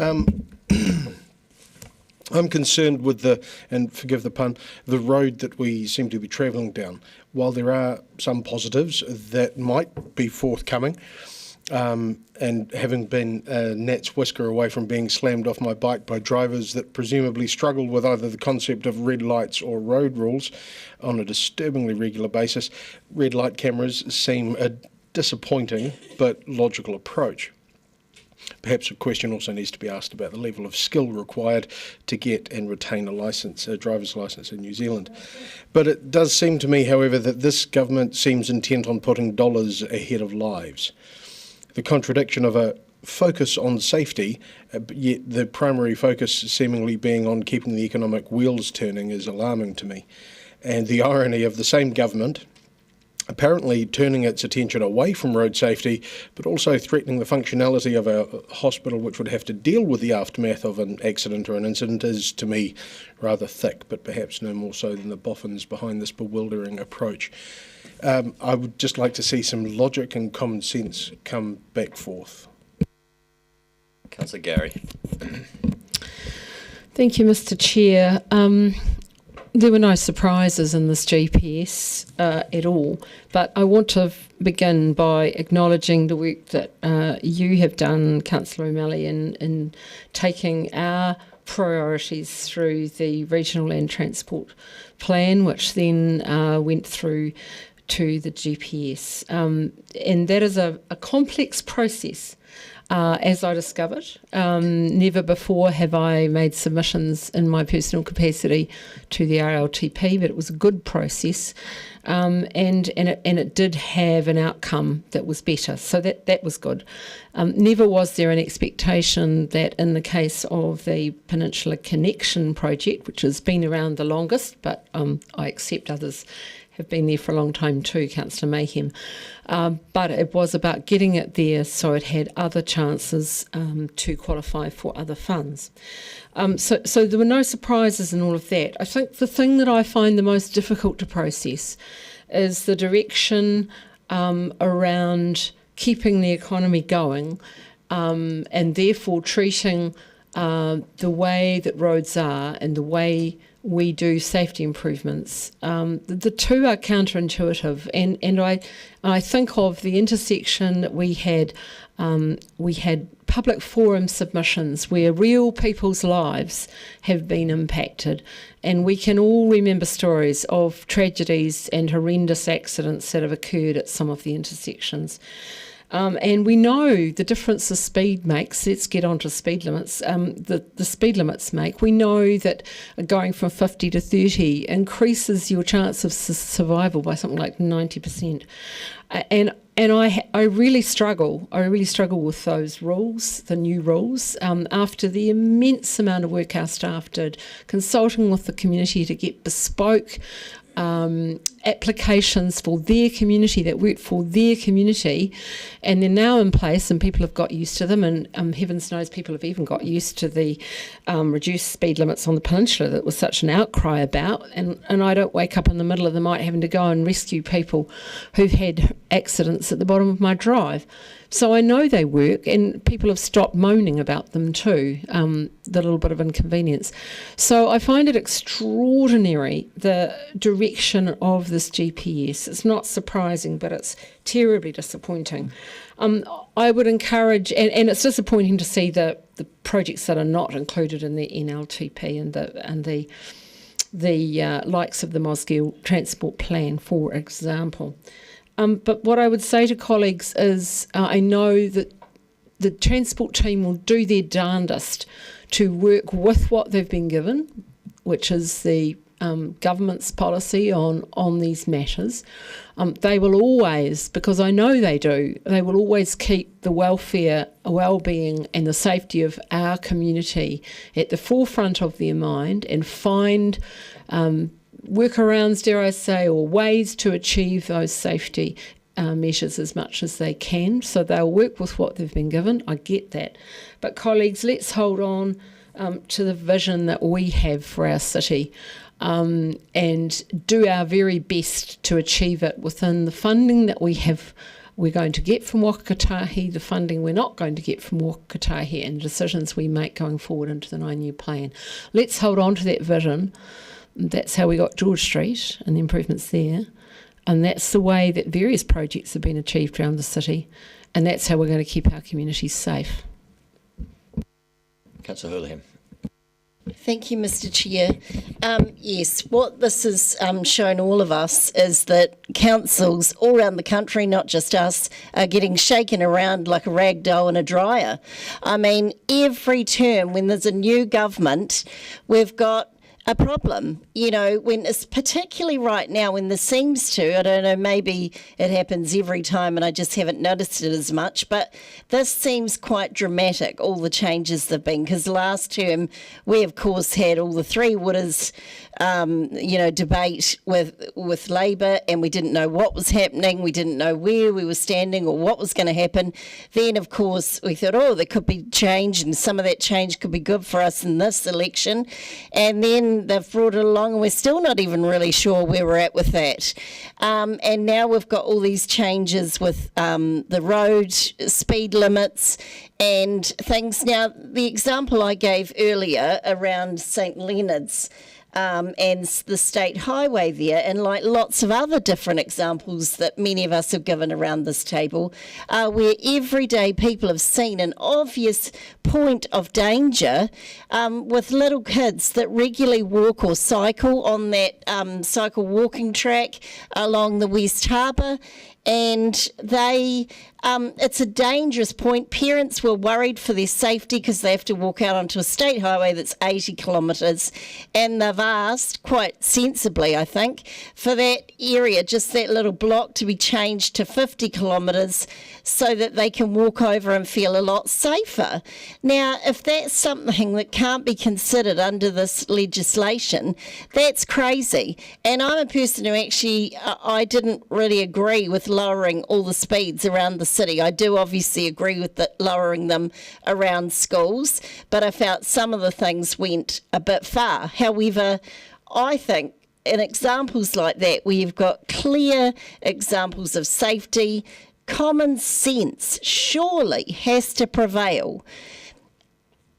I'm concerned with and forgive the pun, the road that we seem to be travelling down. While there are some positives that might be forthcoming, and having been a gnat's whisker away from being slammed off my bike by drivers that presumably struggled with either the concept of red lights or road rules on a disturbingly regular basis, red light cameras seem a disappointing but logical approach. Perhaps a question also needs to be asked about the level of skill required to get and retain a driver's licence in New Zealand. But it does seem to me, however, that this government seems intent on putting dollars ahead of lives. The contradiction of a focus on safety, yet the primary focus seemingly being on keeping the economic wheels turning, is alarming to me. And the irony of the same government apparently turning its attention away from road safety, but also threatening the functionality of a hospital which would have to deal with the aftermath of an accident or an incident, is, to me, rather thick, but perhaps no more so than the boffins behind this bewildering approach. I would just like to see some logic and common sense come back forth. Councillor Gary. Thank you, Mr. Chair. There were no surprises in this GPS at all, but I want to begin by acknowledging the work that you have done, Councillor O'Malley, in taking our priorities through the Regional Land Transport Plan, which then went through to the GPS. And that is a complex process. As I discovered, never before have I made submissions in my personal capacity to the RLTP, but it was a good process, and it did have an outcome that was better, so that was good. Never was there an expectation that in the case of the Peninsula Connection project, which has been around the longest, but I accept others have been there for a long time too, Councillor Mayhem. But it was about getting it there so it had other chances to qualify for other funds. So there were no surprises in all of that. I think the thing that I find the most difficult to process is the direction around keeping the economy going and therefore treating the way that roads are and the way we do safety improvements. The two are counterintuitive, and I think of the intersection that we had public forum submissions where real people's lives have been impacted, and we can all remember stories of tragedies and horrendous accidents that have occurred at some of the intersections. And we know the difference the speed makes. Let's get on to speed limits. The speed limits make. We know that going from 50 to 30 increases your chance of survival by something like 90%. And I really struggle. I really struggle with those rules, the new rules, after the immense amount of work our staff did, consulting with the community to get bespoke applications for their community that work for their community, and they're now in place and people have got used to them, and heavens knows people have even got used to the reduced speed limits on the peninsula that was such an outcry about, and I don't wake up in the middle of the night having to go and rescue people who've had accidents at the bottom of my drive. So I know they work, and people have stopped moaning about them too, the little bit of inconvenience. So I find it extraordinary, the direction of this GPS. It's not surprising, but it's terribly disappointing. I would encourage, and it's disappointing to see the projects that are not included in the NLTP and the likes of the Mosgiel Transport Plan, for example. But what I would say to colleagues is I know that the transport team will do their darndest to work with what they've been given, which is the government's policy on these matters. They will always, because I know they do, they will always keep the welfare, well-being and the safety of our community at the forefront of their mind and find workarounds, dare I say, or ways to achieve those safety measures as much as they can. So they'll work with what they've been given. I get that. But colleagues, let's hold on to the vision that we have for our city and do our very best to achieve it within the funding that we're going to get from Whakatahi, the funding we're not going to get from Whakatahi, and decisions we make going forward into the 9-year plan. Let's hold on to that vision. That's how we got George Street and the improvements there. And that's the way that various projects have been achieved around the city. And that's how we're going to keep our communities safe. Councillor Hurley. Thank you, Mr. Chair. Yes, what this has shown all of us is that councils all around the country, not just us, are getting shaken around like a rag doll in a dryer. I mean, every term when there's a new government, we've got a problem, you know, when it's particularly right now when there seems to, I don't know, maybe it happens every time and I just haven't noticed it as much, but this seems quite dramatic, all the changes there have been, because last term we of course had all the three wooders, debate with Labor, and we didn't know what was happening, we didn't know where we were standing or what was going to happen. Then of course we thought, oh, there could be change and some of that change could be good for us in this election, and then they've brought it along and we're still not even really sure where we're at with that. And now we've got all these changes with the road speed limits and things. Now, the example I gave earlier around St Leonard's, and the state highway there, and like lots of other different examples that many of us have given around this table, where everyday people have seen an obvious point of danger with little kids that regularly walk or cycle on that cycle walking track along the West Harbour, and it's a dangerous point. Parents were worried for their safety because they have to walk out onto a state highway that's 80 kilometres, and they've asked, quite sensibly I think, for that area, just that little block, to be changed to 50 kilometres so that they can walk over and feel a lot safer. Now, if that's something that can't be considered under this legislation, that's crazy. And I'm a person who actually, I didn't really agree with lowering all the speeds around the city. I do obviously agree with lowering them around schools, but I felt some of the things went a bit far. However, I think in examples like that, where you've got clear examples of safety, common sense surely has to prevail.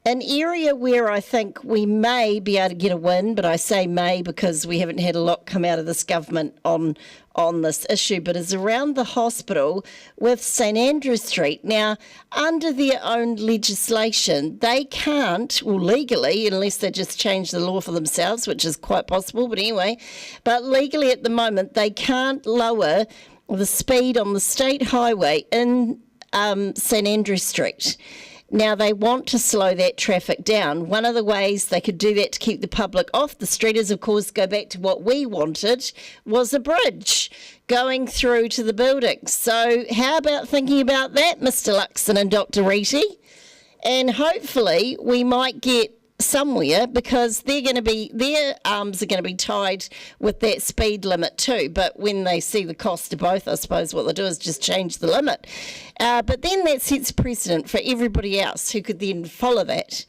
An area where I think we may be able to get a win, but I say may because we haven't had a lot come out of this government on this issue, but is around the hospital with St Andrew Street. Now, under their own legislation, they can't, well, legally, unless they just change the law for themselves, which is quite possible, but anyway, but legally at the moment, they can't lower the speed on the state highway in St Andrew Street. Now, they want to slow that traffic down. One of the ways they could do that to keep the public off the street is, of course, go back to what we wanted, was a bridge going through to the buildings. So how about thinking about that, Mr Luxon and Dr Reedy? And hopefully we might get somewhere, because their arms are going to be tied with that speed limit too. But when they see the cost of both, I suppose what they'll do is just change the limit. But then that sets precedent for everybody else who could then follow that.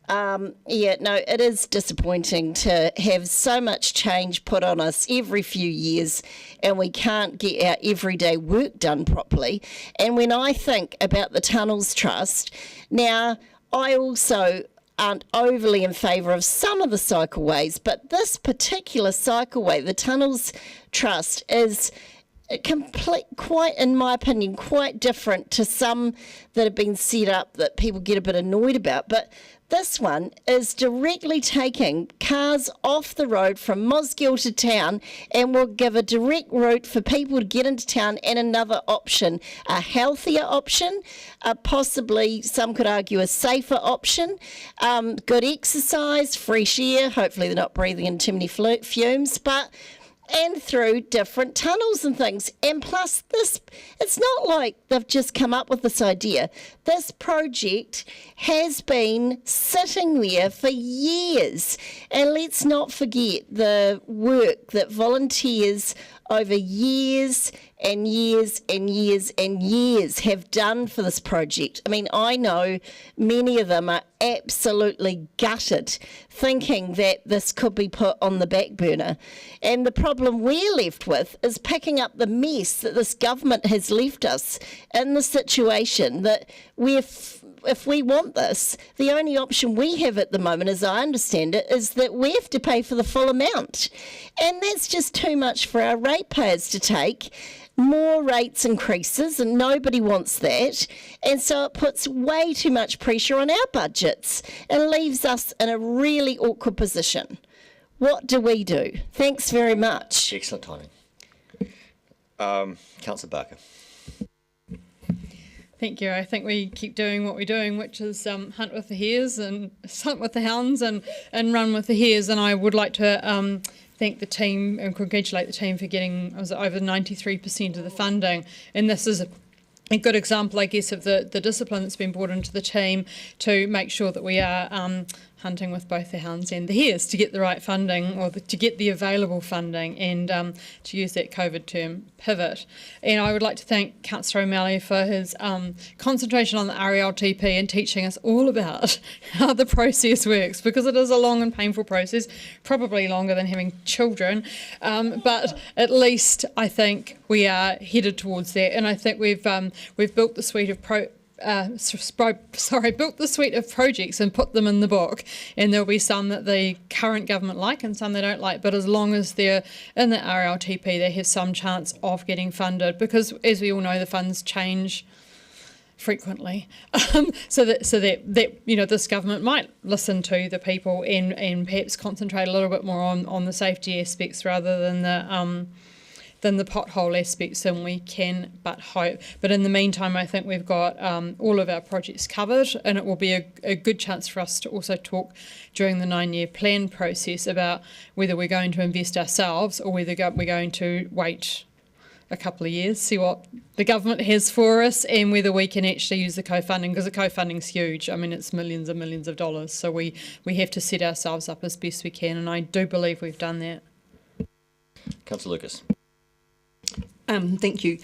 It is disappointing to have so much change put on us every few years and we can't get our everyday work done properly. And when I think about the Tunnels Trust, now I also aren't overly in favour of some of the cycleways, but this particular cycleway, the Tunnels Trust, is quite, in my opinion, quite different to some that have been set up that people get a bit annoyed about. But this one is directly taking cars off the road from Mosgiel to town and will give a direct route for people to get into town, and another option, a healthier option, possibly some could argue a safer option, good exercise, fresh air, hopefully they're not breathing in too many fumes, and through different tunnels and things. And plus this, it's not like they've just come up with this idea. This project has been sitting there for years. And let's not forget the work that volunteers over years and years and years and years have done for this project. I mean, I know many of them are absolutely gutted, thinking that this could be put on the back burner. And the problem we're left with is picking up the mess that this government has left us in the situation that if we want this, the only option we have at the moment, as I understand it, is that we have to pay for the full amount. And that's just too much for our ratepayers to take. More rates increases, and nobody wants that. And so it puts way too much pressure on our budgets and leaves us in a really awkward position. What do we do? Thanks very much. Excellent timing. Councillor Barker. Thank you. I think we keep doing what we're doing, which is hunt with the hares and hunt with the hounds and run with the hares. And I would like to thank the team and congratulate the team for getting over 93% of the funding. And this is a good example, I guess, of the discipline that's been brought into the team to make sure that we are hunting with both the hounds and the hares to get the right funding, or to get the available funding, and to use that COVID term, pivot. And I would like to thank Councillor O'Malley for his concentration on the RELTP and teaching us all about how the process works, because it is a long and painful process, probably longer than having children, but at least I think we are headed towards that. And I think we've built the suite of built the suite of projects and put them in the book, and there'll be some that the current government like and some they don't like, but as long as they're in the RLTP, they have some chance of getting funded, because as we all know, the funds change frequently. So that you know, this government might listen to the people and perhaps concentrate a little bit more on the safety aspects rather than the pothole aspects, and we can but hope. But in the meantime, I think we've got all of our projects covered, and it will be a good chance for us to also talk during the 9-year plan process about whether we're going to invest ourselves or whether we're going to wait a couple of years, see what the government has for us, and whether we can actually use the co-funding, because the co-funding's huge. I mean, it's millions and millions of dollars, so we have to set ourselves up as best we can, and I do believe we've done that. Councillor Lucas. Thank you.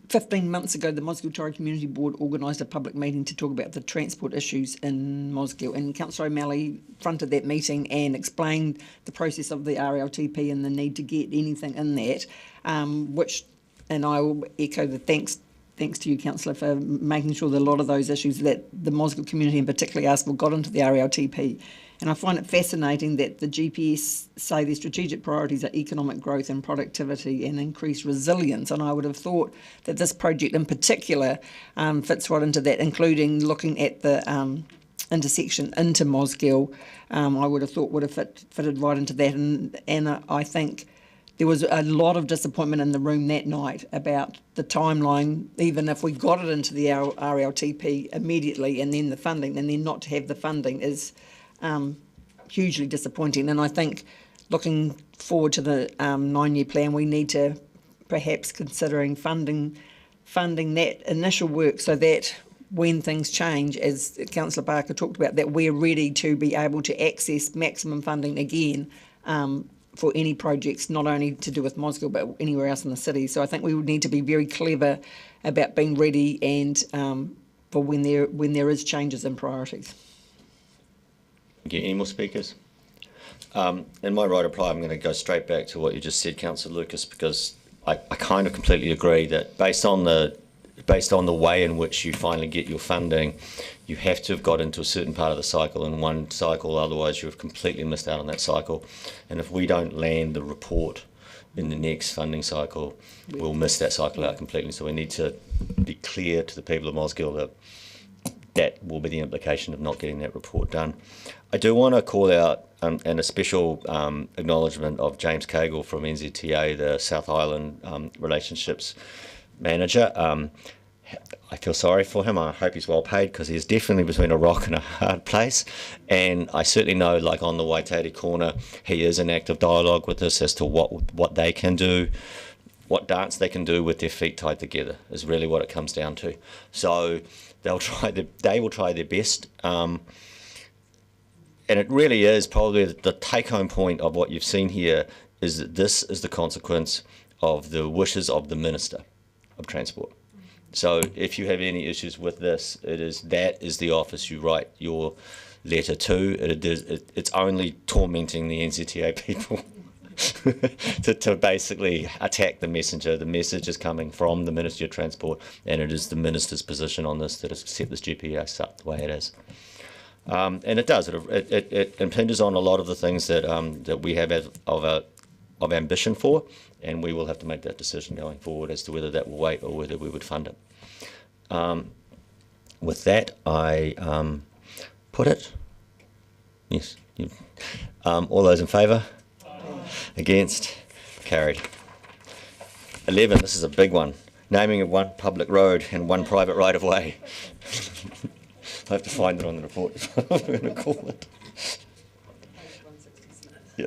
15 months ago, the Mosgiel Torre Community Board organised a public meeting to talk about the transport issues in Mosgiel, and Councillor O'Malley fronted that meeting and explained the process of the RLTP and the need to get anything in that, and I will echo the thanks to you, Councillor, for making sure that a lot of those issues that the Mosgiel community in particular asked for got into the RLTP. And I find it fascinating that the GPS say their strategic priorities are economic growth and productivity and increased resilience. And I would have thought that this project in particular fits right into that, including looking at the intersection into Mosgiel. I would have thought would have fitted right into that. And I think there was a lot of disappointment in the room that night about the timeline, even if we got it into the RLTP immediately and then the funding, and then not to have the funding is hugely disappointing. And I think looking forward to the 9-year plan, we need to perhaps considering funding that initial work so that when things change, as Councillor Barker talked about, that we're ready to be able to access maximum funding again for any projects, not only to do with Mosgiel but anywhere else in the city. So I think we would need to be very clever about being ready and for when there is changes in priorities. Okay, any more speakers? In my right of reply, I'm going to go straight back to what you just said, Councillor Lucas, because I kind of completely agree that based on the way in which you finally get your funding, you have to have got into a certain part of the cycle in one cycle, otherwise you have completely missed out on that cycle. And if we don't land the report in the next funding cycle, we'll miss that cycle out completely. So we need to be clear to the people of Mosgiel that that will be the implication of not getting that report done. I do want to call out and a special acknowledgement of James Cagle from NZTA, the South Island Relationships Manager. I feel sorry for him. I hope he's well paid, because he's definitely between a rock and a hard place. And I certainly know, like on the Waititi corner, he is in active dialogue with us as to what they can do, what dance they can do with their feet tied together is really what it comes down to. So they will try their best. And it really is probably the take-home point of what you've seen here is that this is the consequence of the wishes of the Minister of Transport. So if you have any issues with this, that is the office you write your letter to. It's only tormenting the NZTA people to basically attack the messenger. The message is coming from the Ministry of Transport, and it is the Minister's position on this that has set this GPS up the way it is. And it does. It impinges on a lot of the things that we have of ambition for, and we will have to make that decision going forward as to whether that will wait or whether we would fund it. With that, I put it. Yes. All those in favour? Against? Carried. 11. This is a big one. Naming of one public road and one private right of way. I have to find it on the report. I'm going to call it. Yeah.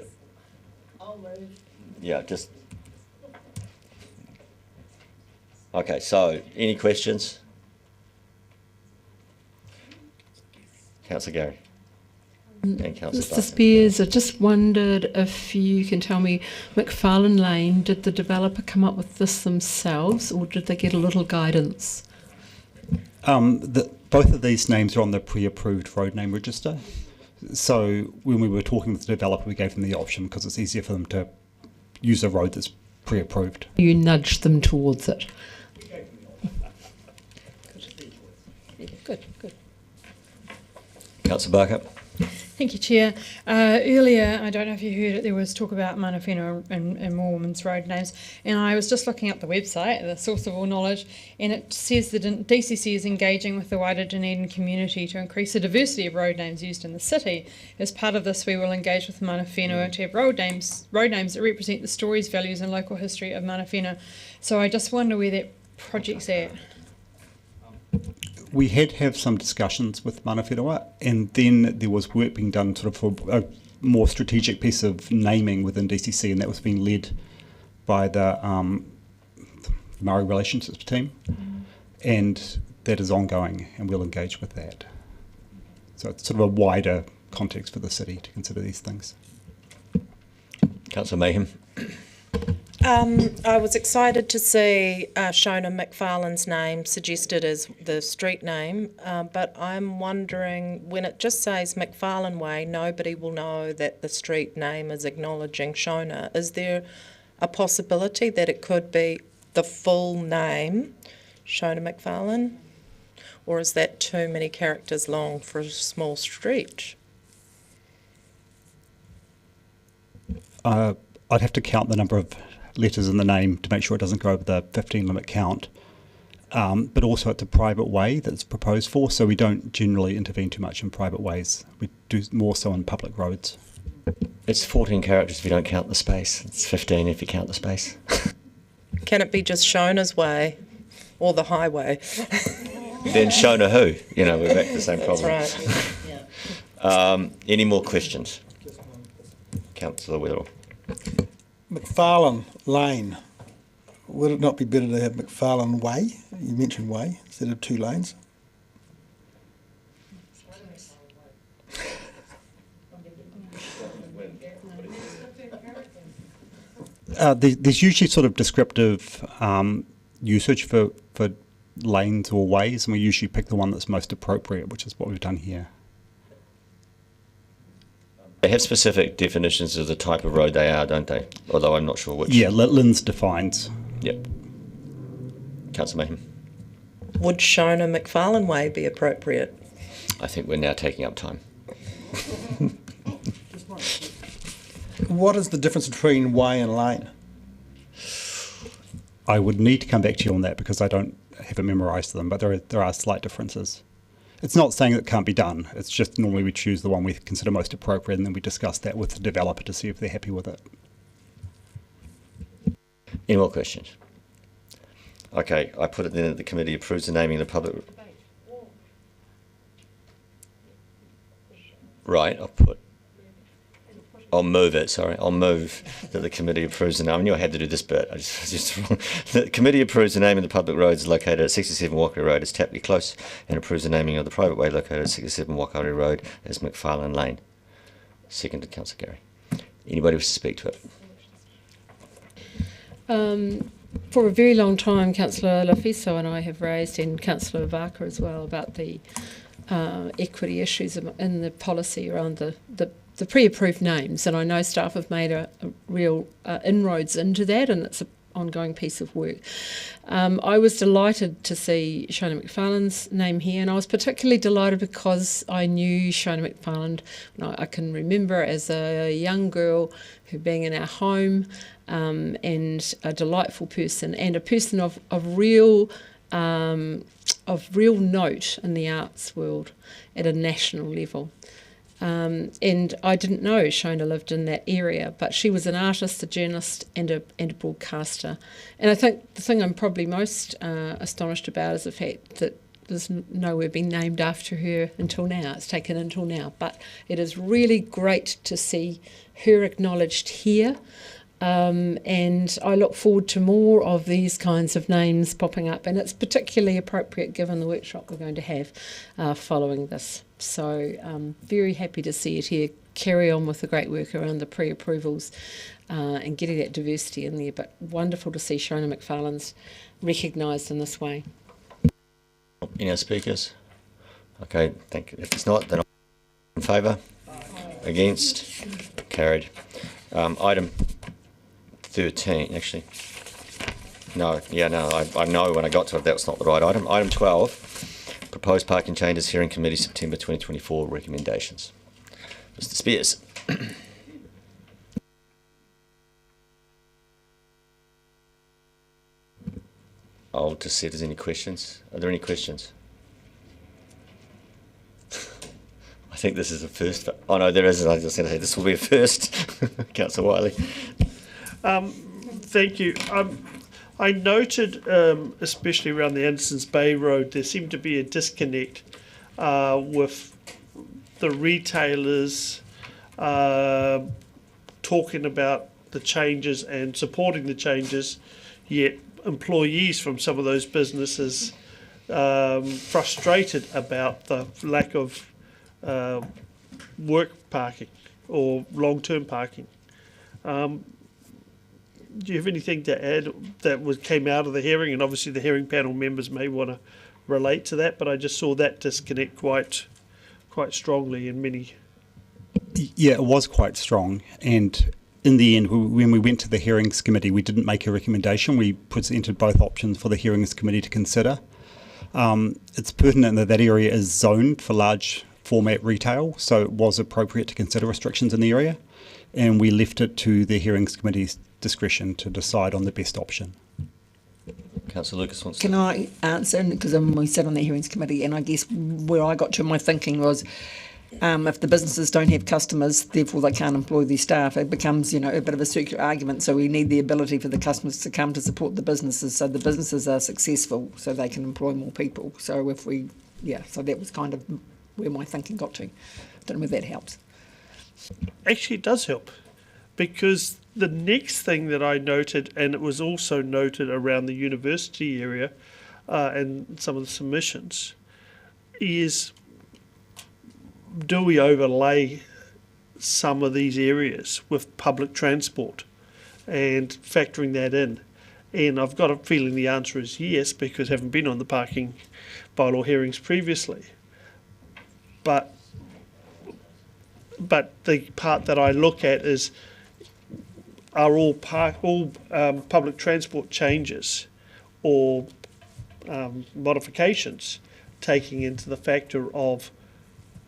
Yeah, just. Okay, so any questions? Councillor Gary. And Councillor Mr. Spears, I just wondered if you can tell me, McFarlane Lane, did the developer come up with this themselves, or did they get a little guidance? Both of these names are on the pre-approved road name register. So when we were talking with the developer, we gave them the option because it's easier for them to use a road that's pre-approved. You nudged them towards it. Good, good. Councillor Barker. Thank you, Chair. Earlier, I don't know if you heard it, there was talk about mana whenua and more women's road names, and I was just looking up the website, the source of all knowledge, and it says that DCC is engaging with the wider Dunedin community to increase the diversity of road names used in the city. As part of this, we will engage with mana whenua to have road names that represent the stories, values and local history of mana whenua. So I just wonder where that project's at. We had have some discussions with mana whenua, and then there was work being done sort of for a more strategic piece of naming within DCC, and that was being led by the Maori relationships team, and that is ongoing, and we'll engage with that. So it's sort of a wider context for the city to consider these things. Councillor Mayhem. I was excited to see Shona McFarlane's name suggested as the street name, but I'm wondering, when it just says McFarlane Way, nobody will know that the street name is acknowledging Shona. Is there a possibility that it could be the full name, Shona McFarlane? Or is that too many characters long for a small street? I'd have to count the number of letters in the name to make sure it doesn't go over the 15 limit count. But also it's a private way that's proposed for, so we don't generally intervene too much in private ways. We do more so on public roads. It's 14 characters if you don't count the space. It's 15 if you count the space. Can it be just Shona's Way or the highway? Then Shona who? You know, we're back to the same problem. That's right. Any more questions? Councillor Weatherall. McFarlane Lane. Would it not be better to have McFarlane Way? You mentioned way instead of 2 lanes. There's usually sort of descriptive usage for lanes or ways, and we usually pick the one that's most appropriate, which is what we've done here. They have specific definitions of the type of road they are, don't they? Although I'm not sure which. Yeah, Lynn's defines. Yep. Councillor Mayhem. Would Shona McFarlane Way be appropriate? I think we're now taking up time. What is the difference between way and lane? I would need to come back to you on that because I don't have it memorised them, but there are slight differences. It's not saying that it can't be done. It's just normally we choose the one we consider most appropriate, and then we discuss that with the developer to see if they're happy with it. Any more questions? Okay, I put it then that the committee approves the naming of the public. Right, I'll move it, sorry. I'll move that the committee approves the name. I knew I had to do this bit. I just wrong. The committee approves the name of the public roads located at 67 Wakauri Road as Tapley Close and approves the naming of the private way located at 67 Wakauri Road as McFarlane Lane. Seconded, Councillor Gary. Anybody wish to speak to it? For a very long time, Councillor Lafiso and I have raised, and Councillor Barker as well, about the equity issues in the policy around the pre-approved names, and I know staff have made a real inroads into that, and it's an ongoing piece of work. I was delighted to see Shona McFarlane's name here, and I was particularly delighted because I knew Shona McFarlane. I can remember as a young girl her being in our home, and a delightful person, and a person of real note in the arts world at a national level. And I didn't know Shona lived in that area, but she was an artist, a journalist and a broadcaster. And I think the thing I'm probably most astonished about is the fact that there's nowhere been named after her until now. It's taken until now. But it is really great to see her acknowledged here. And I look forward to more of these kinds of names popping up, and it's particularly appropriate given the workshop we're going to have following this. So very happy to see it here, carry on with the great work around the pre-approvals and getting that diversity in there, but wonderful to see Shona McFarlane's recognised in this way. Any other speakers? Okay, thank you. If it's not, then I'm in favour? Against? Carried. Item 13, actually. No, I know when I got to it that was not the right item. Item 12, proposed parking changes, hearing committee, September 2024 recommendations. Mr. Spears. I'll just see if there's any questions. Are there any questions? I think this is a first. Oh no, there isn't. I was just going to say this will be a first. Councillor Wiley. Thank you. I noted, especially around the Andersons Bay Road, there seemed to be a disconnect with the retailers talking about the changes and supporting the changes, yet employees from some of those businesses frustrated about the lack of work parking or long-term parking. Do you have anything to add that came out of the hearing? And obviously the hearing panel members may want to relate to that, but I just saw that disconnect quite strongly in many. Yeah, it was quite strong. And in the end, when we went to the hearings committee, we didn't make a recommendation. We presented both options for the hearings committee to consider. It's pertinent that that area is zoned for large format retail, so it was appropriate to consider restrictions in the area. And we left it to the hearings committee's discretion to decide on the best option. Councillor Lucas wants Can I answer? Because we sat on the hearings committee, and I guess where I got to my thinking was, if the businesses don't have customers, therefore they can't employ their staff. It becomes, a bit of a circular argument. So we need the ability for the customers to come to support the businesses, so the businesses are successful, so they can employ more people. So so that was kind of where my thinking got to. Don't know if that helps. Actually, it does help, because the next thing that I noted, and it was also noted around the university area and some of the submissions, is do we overlay some of these areas with public transport and factoring that in? And I've got a feeling the answer is yes, because I haven't been on the parking bylaw hearings previously. But the part that I look at is, are all public transport changes or modifications taking into the factor of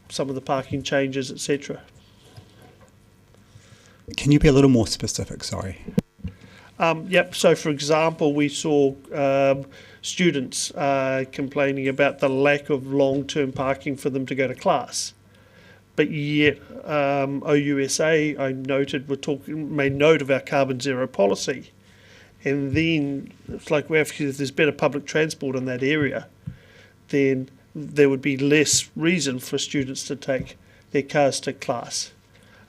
some of the parking changes, etc.? Can you be a little more specific, sorry? Yep, so for example, we saw students complaining about the lack of long-term parking for them to go to class. But yet, OUSA, I noted, made note of our carbon zero policy. And then it's like, well, if there's better public transport in that area, then there would be less reason for students to take their cars to class.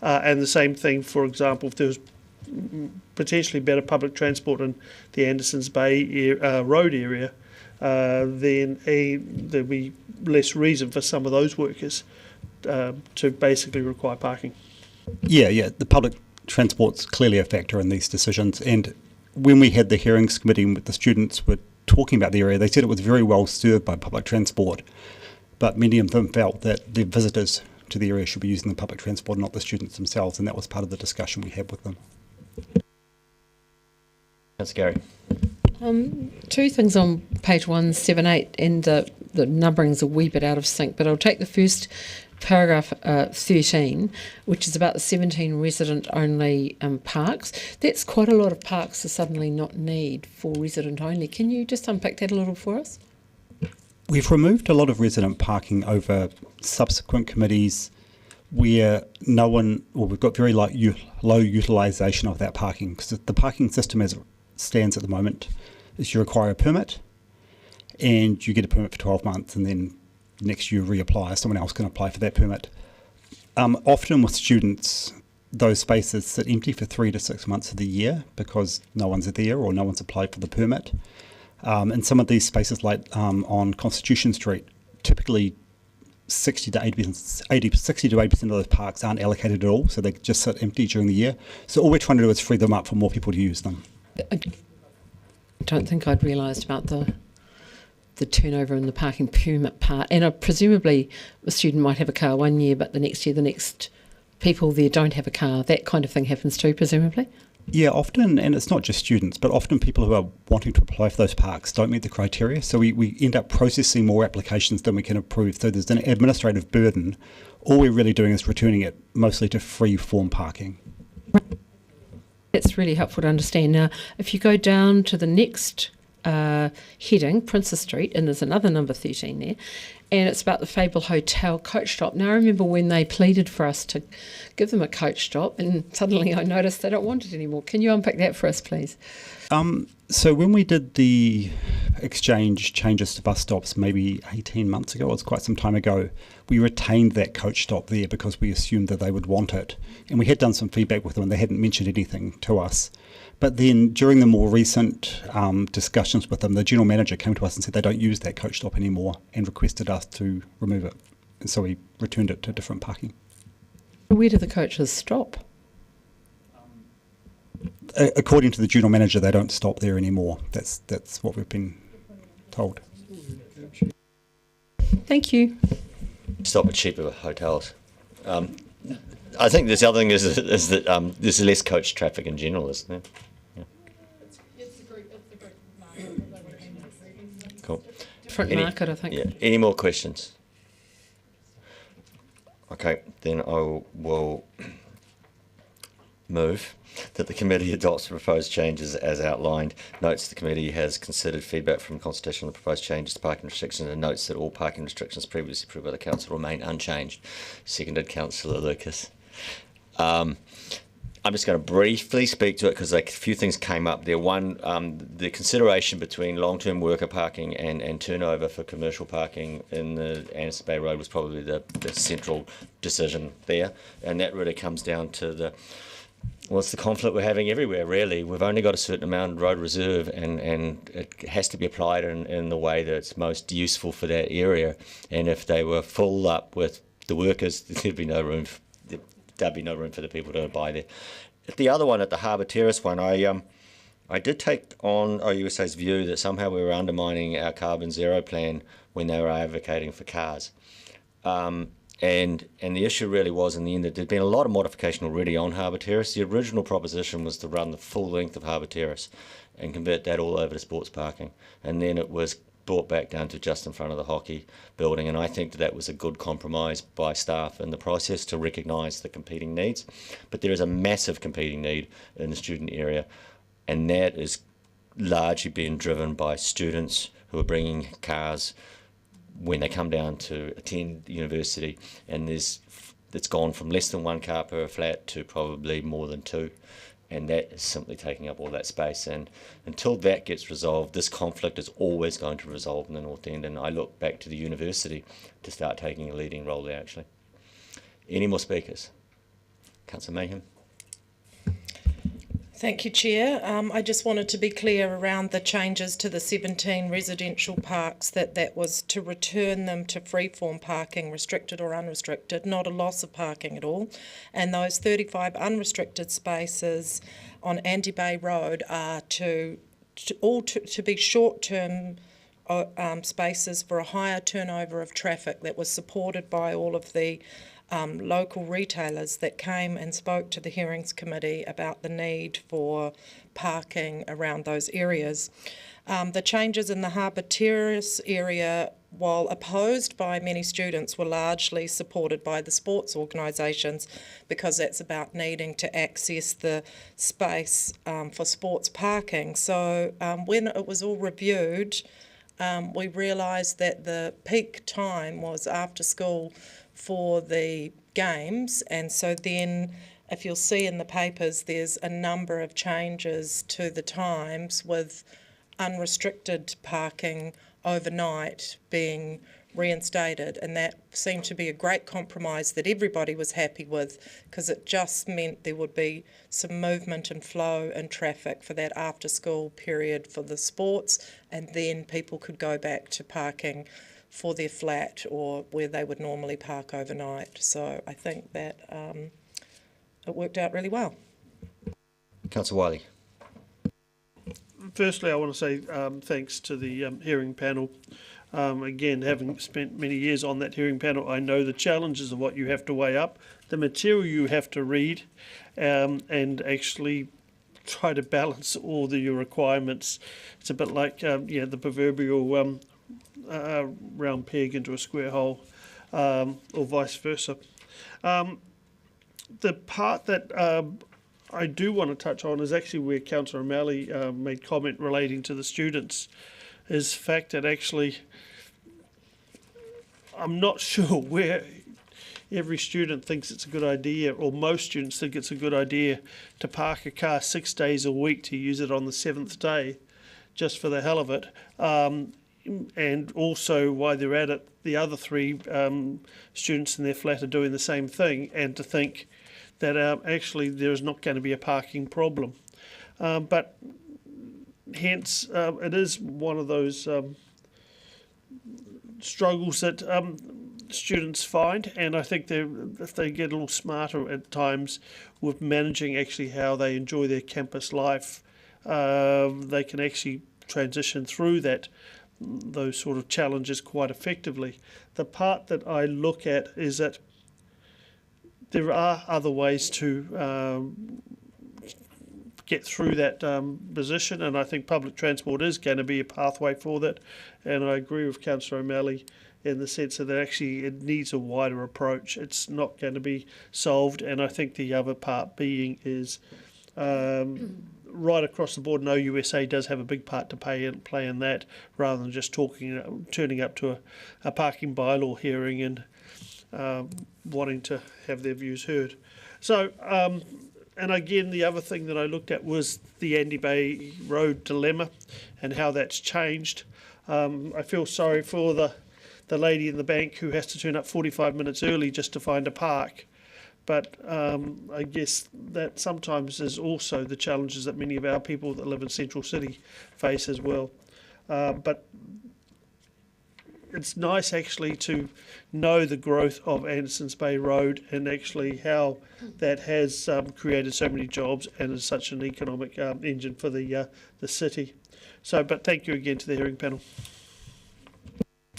And the same thing, for example, if there was potentially better public transport in the Andersons Bay road area, then there'd be less reason for some of those workers to basically require parking. Yeah, the public transport's clearly a factor in these decisions. And when we had the hearings committee and the students were talking about the area, they said it was very well served by public transport, but many of them felt that the visitors to the area should be using the public transport, not the students themselves, and that was part of the discussion we had with them. That's Gary. Two things on page 178, and the numbering's a wee bit out of sync, but I'll take the first paragraph 13, which is about the 17 resident-only parks. That's quite a lot of parks to suddenly not need for resident-only. Can you just unpack that a little for us? We've removed a lot of resident parking over subsequent committees where we've got very low utilisation of that parking, because the parking system as it stands at the moment is you require a permit and you get a permit for 12 months, and then next year reapply, someone else can apply for that permit. Often with students, those spaces sit empty for 3 to 6 months of the year because no one's there or no one's applied for the permit. And some of these spaces, like on Constitution Street, typically 60 to 80% of those parks aren't allocated at all, so they just sit empty during the year. So all we're trying to do is free them up for more people to use them. I don't think I'd realised about the turnover in the parking permit part. And presumably a student might have a car one year, but the next year the next people there don't have a car. That kind of thing happens too, presumably? Yeah, often, and it's not just students, but often people who are wanting to apply for those parks don't meet the criteria. So we end up processing more applications than we can approve. So there's an administrative burden. All we're really doing is returning it mostly to free form parking. That's really helpful to understand. Now, if you go down to the next heading, Princess Street, and there's another number 13 there, and it's about the Fable Hotel coach stop. Now, I remember when they pleaded for us to give them a coach stop, and suddenly I noticed they don't want it anymore. Can you unpack that for us, please? So when we did the exchange changes to bus stops maybe 18 months ago, it was quite some time ago, we retained that coach stop there because we assumed that they would want it. And we had done some feedback with them and they hadn't mentioned anything to us. But then during the more recent discussions with them, the general manager came to us and said they don't use that coach stop anymore and requested us to remove it. And so we returned it to different parking. Where do the coaches stop? According to the general manager, they don't stop there anymore. That's what we've been told. Thank you. Stop at cheaper hotels. I think this other thing is that there's less coach traffic in general, isn't there? Yeah. Cool. Different market, I think. Yeah. Any more questions? Okay, then I will move that the committee adopts the proposed changes as outlined. Notes the committee has considered feedback from consultation on the proposed changes to parking restrictions and notes that all parking restrictions previously approved by the council remain unchanged. Seconded, Councillor Lucas. I'm just going to briefly speak to it because a few things came up there. One, the consideration between long-term worker parking and turnover for commercial parking in the Anderson Bay Road was probably the central decision there, and that really comes down to it's the conflict we're having everywhere, really. We've only got a certain amount of road reserve, and it has to be applied in the way that's most useful for that area. And if they were full up with the workers, there'd be no room for the people to buy there. The other one, at the Harbour Terrace one, I did take on OUSA's view that somehow we were undermining our carbon zero plan when they were advocating for cars. And the issue really was, in the end, that there'd been a lot of modification already on Harbour Terrace. The original proposition was to run the full length of Harbour Terrace and convert that all over to sports parking. And then it was brought back down to just in front of the hockey building. And I think that was a good compromise by staff in the process to recognise the competing needs. But there is a massive competing need in the student area, and that is largely being driven by students who are bringing cars when they come down to attend university, and it's gone from less than one car per flat to probably more than two, and that is simply taking up all that space. And until that gets resolved, this conflict is always going to resolve in the North End, and I look back to the university to start taking a leading role there, actually. Any more speakers? Councillor Mayhem. Thank you, Chair. I just wanted to be clear around the changes to the 17 residential parks, that was to return them to freeform parking, restricted or unrestricted, not a loss of parking at all. And those 35 unrestricted spaces on Andy Bay Road are to be short-term spaces for a higher turnover of traffic that was supported by all of the local retailers that came and spoke to the hearings committee about the need for parking around those areas. The changes in the Harbour Terrace area, while opposed by many students, were largely supported by the sports organisations, because that's about needing to access the space for sports parking. So when it was all reviewed, we realised that the peak time was after school for the games, and so then, if you'll see in the papers, there's a number of changes to the times, with unrestricted parking overnight being reinstated, and that seemed to be a great compromise that everybody was happy with, because it just meant there would be some movement and flow and traffic for that after school period for the sports, and then people could go back to parking for their flat or where they would normally park overnight. So I think that it worked out really well. Councillor Wiley. Firstly, I want to say thanks to the hearing panel. Again, having spent many years on that hearing panel, I know the challenges of what you have to weigh up, the material you have to read, and actually try to balance all your requirements. It's a bit like the proverbial round peg into a square hole, or vice versa. The part that I do want to touch on is actually where Councillor O'Malley made comment relating to the students, is the fact that actually I'm not sure where every student thinks it's a good idea, or most students think it's a good idea, to park a car 6 days a week to use it on the 7th day, just for the hell of it. And also why they're at it, the other 3 students in their flat are doing the same thing, and to think that actually there is not going to be a parking problem. But hence, it is one of those struggles that students find, and I think if they get a little smarter at times with managing actually how they enjoy their campus life, they can actually transition through those sort of challenges quite effectively. The part that I look at is that there are other ways to get through that position, and I think public transport is going to be a pathway for that. And I agree with Councillor O'Malley in the sense that actually it needs a wider approach. It's not going to be solved, and I think the other part being is right across the board, OUSA does have a big part to play in that, rather than just turning up to a parking bylaw hearing and wanting to have their views heard. So, and again, the other thing that I looked at was the Andy Bay Road dilemma and how that's changed. I feel sorry for the lady in the bank who has to turn up 45 minutes early just to find a park. But I guess that sometimes is also the challenges that many of our people that live in Central City face as well. But it's nice actually to know the growth of Andersons Bay Road and actually how that has created so many jobs and is such an economic engine for the city. So, but thank you again to the hearing panel.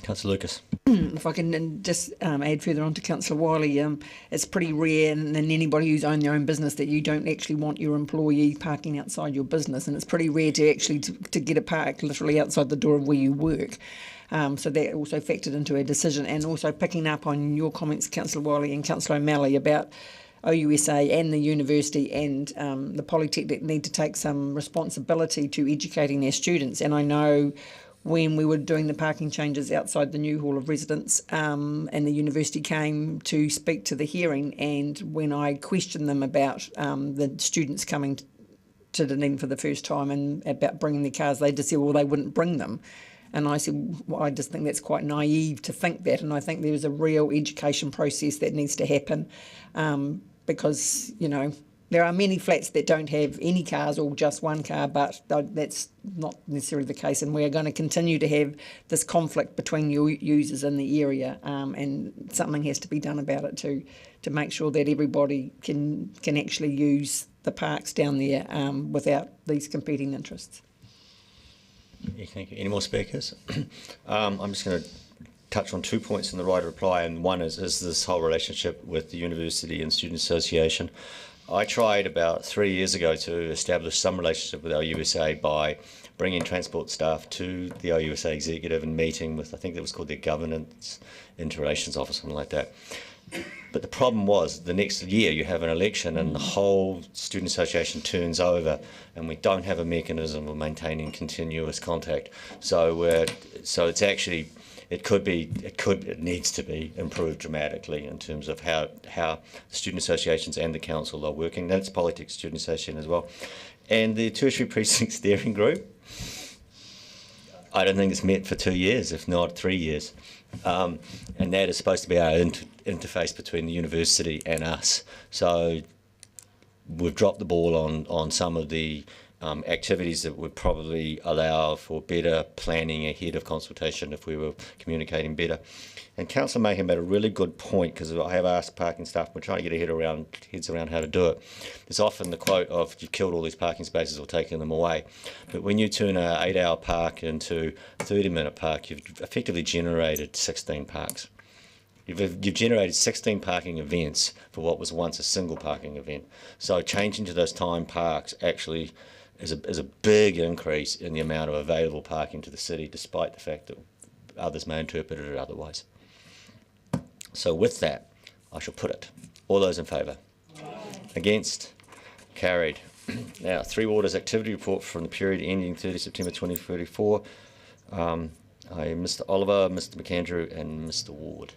Councillor Lucas. If I can just add further on to Councillor Wiley, it's pretty rare, and anybody who's owned their own business, that you don't actually want your employee parking outside your business, and it's pretty rare to actually to get a park literally outside the door of where you work. So that also factored into our decision, and also picking up on your comments, Councillor Wiley and Councillor O'Malley, about OUSA and the university and the Polytechnic need to take some responsibility to educating their students. And I know when we were doing the parking changes outside the new Hall of Residence, and the university came to speak to the hearing, and when I questioned them about the students coming to Dunedin for the first time and about bringing their cars, they just said, well, they wouldn't bring them. And I said, well, I just think that's quite naive to think that, and I think there's a real education process that needs to happen, because, you know, there are many flats that don't have any cars or just one car, but that's not necessarily the case, and we are going to continue to have this conflict between users in the area, and something has to be done about it to make sure that everybody can actually use the parks down there without these competing interests. Yeah, thank you. Any more speakers? I'm just going to touch on 2 points in the right of reply, and one is this whole relationship with the university and student association. I tried about 3 years ago to establish some relationship with OUSA by bringing transport staff to the OUSA executive and meeting with, I think it was called their governance interrelations office, something like that. But the problem was the next year you have an election and the whole student association turns over, and we don't have a mechanism of maintaining continuous contact. So it's actually, it needs to be improved dramatically in terms of how the student associations and the council are working. That's Politics Student Association as well. And the Tertiary Precinct Steering Group, I don't think it's met for 2 years, if not 3 years. And that is supposed to be our interface between the university and us. So we've dropped the ball on some of the activities that would probably allow for better planning ahead of consultation if we were communicating better. And Councillor Mayhem made a really good point, because I have asked parking staff, we're trying to get heads around how to do it. There's often the quote of, you've killed all these parking spaces or taken them away. But when you turn an 8-hour park into a 30-minute park, you've effectively generated 16 parks. You've generated 16 parking events for what was once a single parking event. So changing to those time parks actually is a big increase in the amount of available parking to the city, despite the fact that others may interpret it otherwise. So with that, I shall put it. All those in favour? Against? Carried. Now, Three Waters activity report from the period ending 30 September 2034. Mr. Oliver, Mr. McAndrew and Mr. Ward.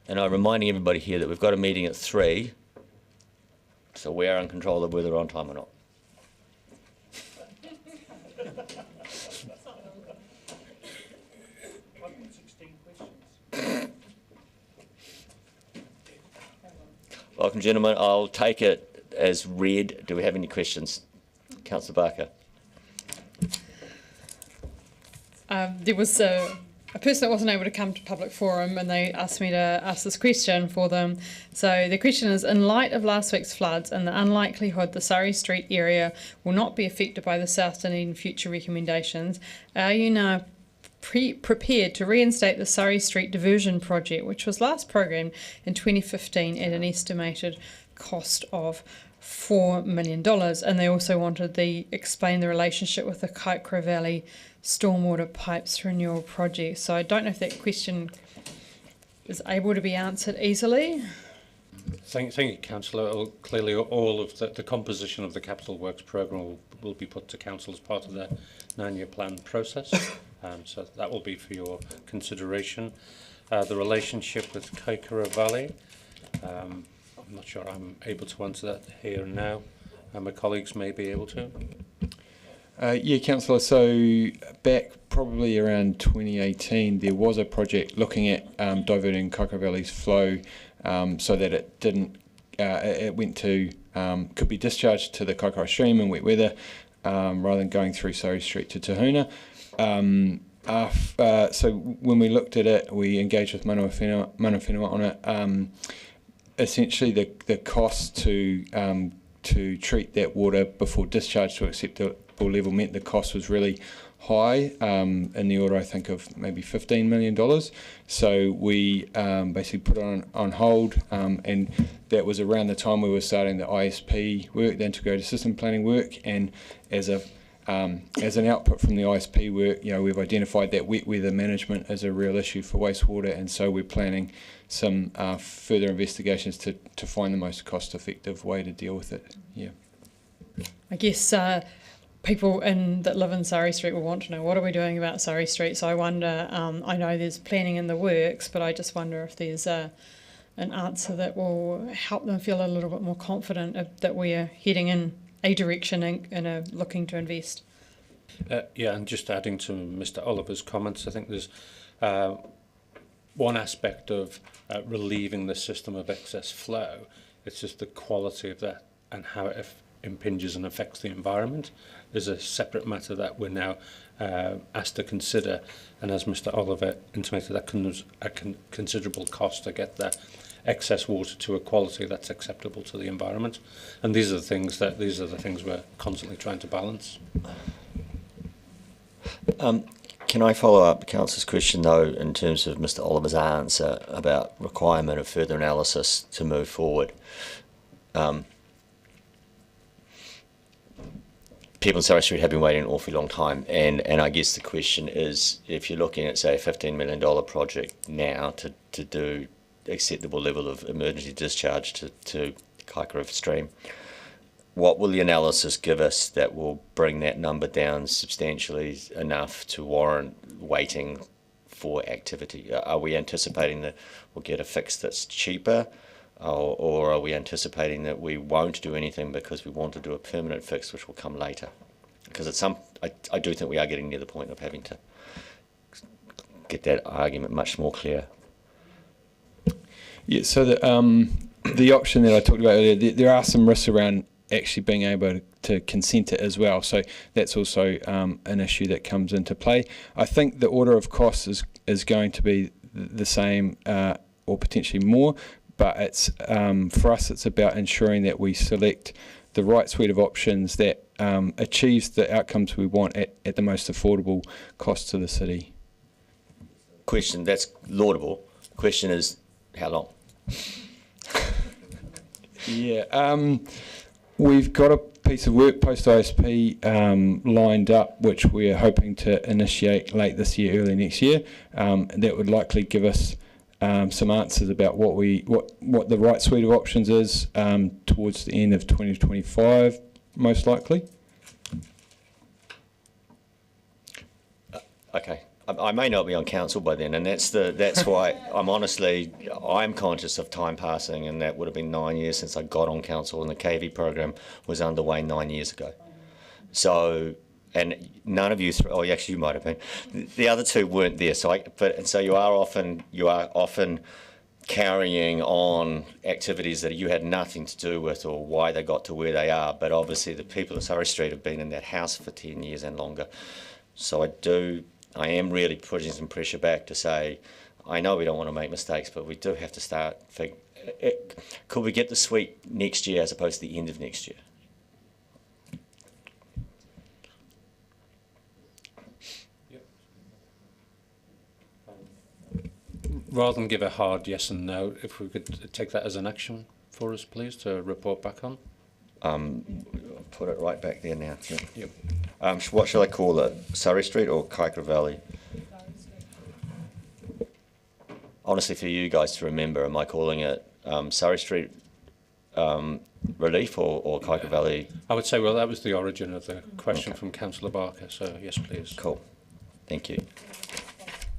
And I'm reminding everybody here that we've got a meeting at 3, so we are in control of whether we're on time or not. Welcome, gentlemen. I'll take it as read. Do we have any questions? Councillor Barker. There was a person that wasn't able to come to public forum, and they asked me to ask this question for them. So the question is, in light of last week's floods and the unlikelihood the Surrey Street area will not be affected by the South Dunedin future recommendations, are you now prepared to reinstate the Surrey Street diversion project, which was last programmed in 2015 at an estimated cost of $4 million? And they also wanted explain the relationship with the Kaikoura Valley stormwater pipes renewal project. So I don't know if that question is able to be answered easily. Thank you, Councillor. Clearly, all of the composition of the Capital Works programme will be put to Council as part of the 9-year plan process. So that will be for your consideration. The relationship with Kaikoura Valley, I'm not sure I'm able to answer that here and now. My colleagues may be able to. Yeah, Councillor, so back probably around 2018 there was a project looking at diverting Kaikoura Valley's flow so that it didn't, it went to, could be discharged to the Kaikoura stream in wet weather rather than going through Surrey Street to Tahuna. So when we looked at it, we engaged with Mana Whenua on it. Essentially the cost to treat that water before discharge to acceptable level meant the cost was really high, in the order I think of maybe $15 million. So we basically put it on hold, and that was around the time we were starting the ISP work, the integrated system planning work, and as an output from the ISP work, we've identified that wet weather management is a real issue for wastewater, and so we're planning some further investigations to find the most cost-effective way to deal with it. Yeah. I guess people that live in Surrey Street will want to know, what are we doing about Surrey Street? So I wonder, I know there's planning in the works, but I just wonder if there's an answer that will help them feel a little bit more confident that we are heading in a direction and are looking to invest. Yeah, and just adding to Mr. Oliver's comments, I think there's one aspect of relieving the system of excess flow. It's just the quality of that and how it impinges and affects the environment is a separate matter that we're now asked to consider. And as Mr. Oliver intimated, that comes a considerable cost to get that excess water to a quality that's acceptable to the environment. And these are the things we're constantly trying to balance. Can I follow up Councillor's question though in terms of Mr. Oliver's answer about requirement of further analysis to move forward? People in Surrey Street have been waiting an awfully long time, and I guess the question is, if you're looking at say a $15 million project now to do acceptable level of emergency discharge to Kaikoura stream, what will the analysis give us that will bring that number down substantially enough to warrant waiting for activity? Are we anticipating that we'll get a fix that's cheaper, or are we anticipating that we won't do anything because we want to do a permanent fix which will come later? Because I do think we are getting near the point of having to get that argument much more clear. Yeah, so the option that I talked about earlier, there are some risks around actually being able to consent it as well. So that's also an issue that comes into play. I think the order of costs is going to be the same or potentially more, but it's for us it's about ensuring that we select the right suite of options that achieves the outcomes we want at the most affordable cost to the city. Question, that's laudable. Question is, how long? Yeah, we've got a piece of work post-ISP lined up, which we're hoping to initiate late this year, early next year. That would likely give us some answers about what the right suite of options is towards the end of 2025, most likely. Okay. I may not be on council by then, and that's why I'm conscious of time passing, and that would have been 9 years since I got on council, and the KV program was underway 9 years ago. So, and none of you, actually you might have been. The other two weren't there. So you are often carrying on activities that you had nothing to do with, or why they got to where they are. But obviously, the people of Surrey Street have been in that house for 10 years and longer. So I am really putting some pressure back to say, I know we don't want to make mistakes, but we do have to start thinking, could we get the suite next year as opposed to the end of next year? Rather than give a hard yes and no, if we could take that as an action for us, please, to report back on. Put it right back there now. Yep. What shall I call it? Surrey Street or Karakia Valley? Honestly, for you guys to remember, am I calling it Surrey Street Relief or Karakia Valley? I would say, well, that was the origin of the question from Councillor Barker, so yes, please. Cool. Thank you.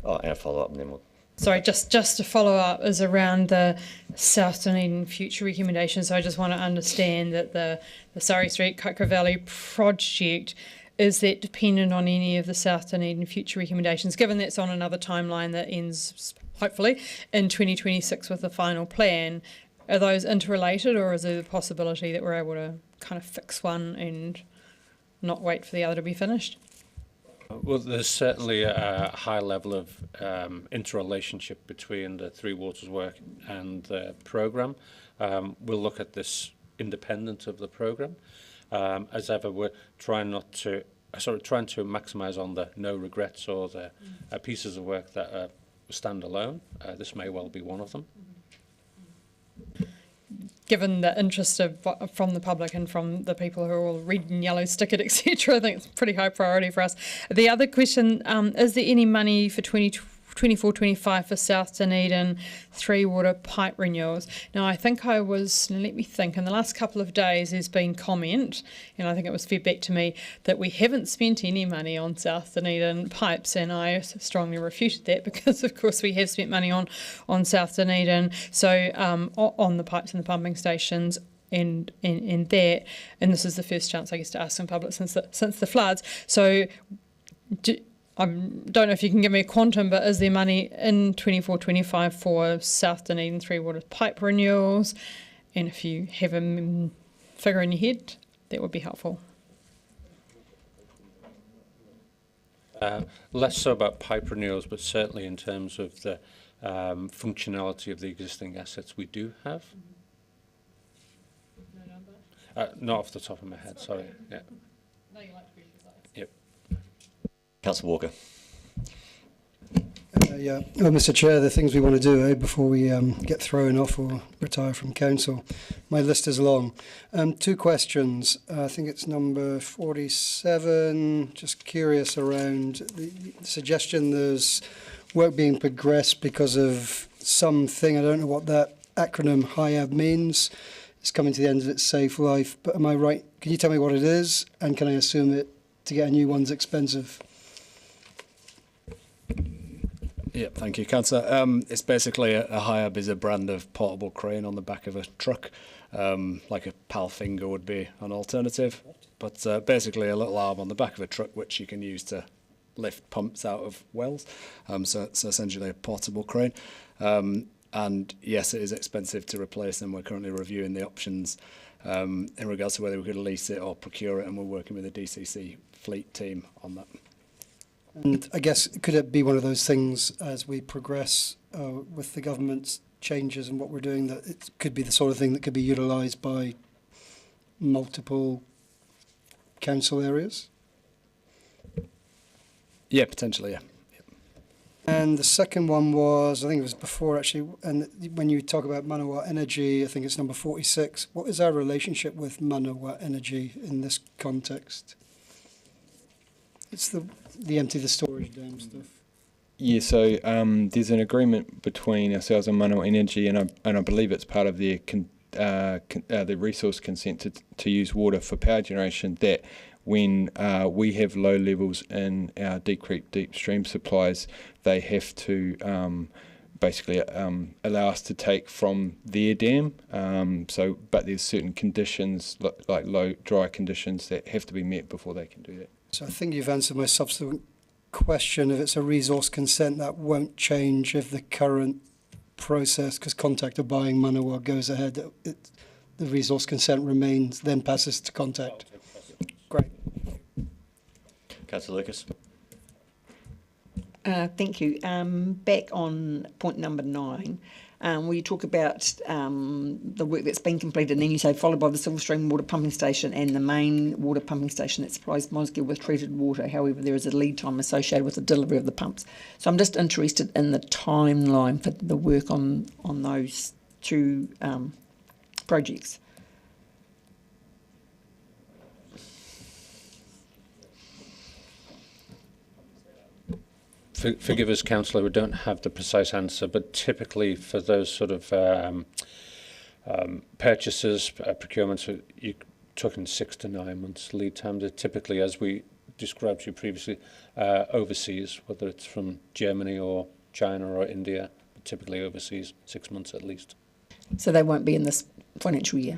Oh, and a follow-up, and then we'll... Sorry, just to follow up is around the South Dunedin future recommendations. So I just want to understand that the Surrey Street Karakia Valley project, is that dependent on any of the South Dunedin future recommendations, given that's on another timeline that ends hopefully in 2026 with the final plan? Are those interrelated, or is there the possibility that we're able to kind of fix one and not wait for the other to be finished? Well, there's certainly a high level of interrelationship between the Three Waters work and the programme. We'll look at this independent of the programme. As ever, we're trying to maximise on the no regrets or the pieces of work that stand alone. This may well be one of them. Given the interest from the public and from the people who are all red and yellow stickered, etc., I think it's a pretty high priority for us. The other question, is there any money for 24-25 for South Dunedin Three Water pipe renewals? Now, I think let me think, in the last couple of days there's been comment, and I think it was fed back to me, that we haven't spent any money on South Dunedin pipes, and I strongly refuted that because, of course, we have spent money on South Dunedin, so on the pipes and the pumping stations, and this is the first chance, I guess, to ask in public since the floods. So I don't know if you can give me a quantum, but is there money in 24-25 for South Dunedin Three Water pipe renewals? And if you have a figure in your head, that would be helpful. Less so about pipe renewals, but certainly in terms of the functionality of the existing assets we do have. Not off the top of my head, sorry. Yeah. No, you like to be precise. Yep. Councillor Walker. Yeah, well, Mr. Chair, the things we want to do before we get thrown off or retire from council. My list is long. 2 questions. I think it's number 47. Just curious around the suggestion there's work being progressed because of something. I don't know what that acronym HIAB means. It's coming to the end of its safe life. But am I right? Can you tell me what it is? And can I assume it to get a new one's expensive? Yeah, thank you, Councillor. It's basically a HIAB is a brand of portable crane on the back of a truck, like a PAL-Finger would be an alternative. But basically a little arm on the back of a truck which you can use to lift pumps out of wells. So it's essentially a portable crane. And yes, it is expensive to replace them. We're currently reviewing the options in regards to whether we could lease it or procure it, and we're working with the DCC fleet team on that. And I guess, could it be one of those things as we progress with the government's changes and what we're doing, that it could be the sort of thing that could be utilised by multiple council areas? Yeah, potentially, yeah. And the second one was, I think it was before actually, and when you talk about Manawa Energy, I think it's number 46. What is our relationship with Manawa Energy in this context? It's the empty the storage dam stuff. Yeah, so there's an agreement between ourselves and Manawa Energy, and I believe it's part of their the resource consent to use water for power generation, that when we have low levels in our deep creek, deep stream supplies, they have to basically allow us to take from their dam. But there's certain conditions, like low dry conditions, that have to be met before they can do that. So I think you've answered my subsequent question. If it's a resource consent, that won't change if the current process, because Contact are buying Manawa, goes ahead. The resource consent remains, then passes to Contact. Great. Councillor Lucas. Thank you. Back on point number 9, where you talk about the work that's been completed, and then you say followed by the Silver Stream water pumping station and the main water pumping station that supplies Mosgiel with treated water. However, there is a lead time associated with the delivery of the pumps. So I'm just interested in the timeline for the work on those two projects. Forgive us, Councillor, we don't have the precise answer, but typically for those sort of purchases, procurements, you're talking 6 to 9 months lead time. They're typically, as we described to you previously, overseas, whether it's from Germany or China or India, but typically overseas, 6 months at least. So they won't be in this financial year,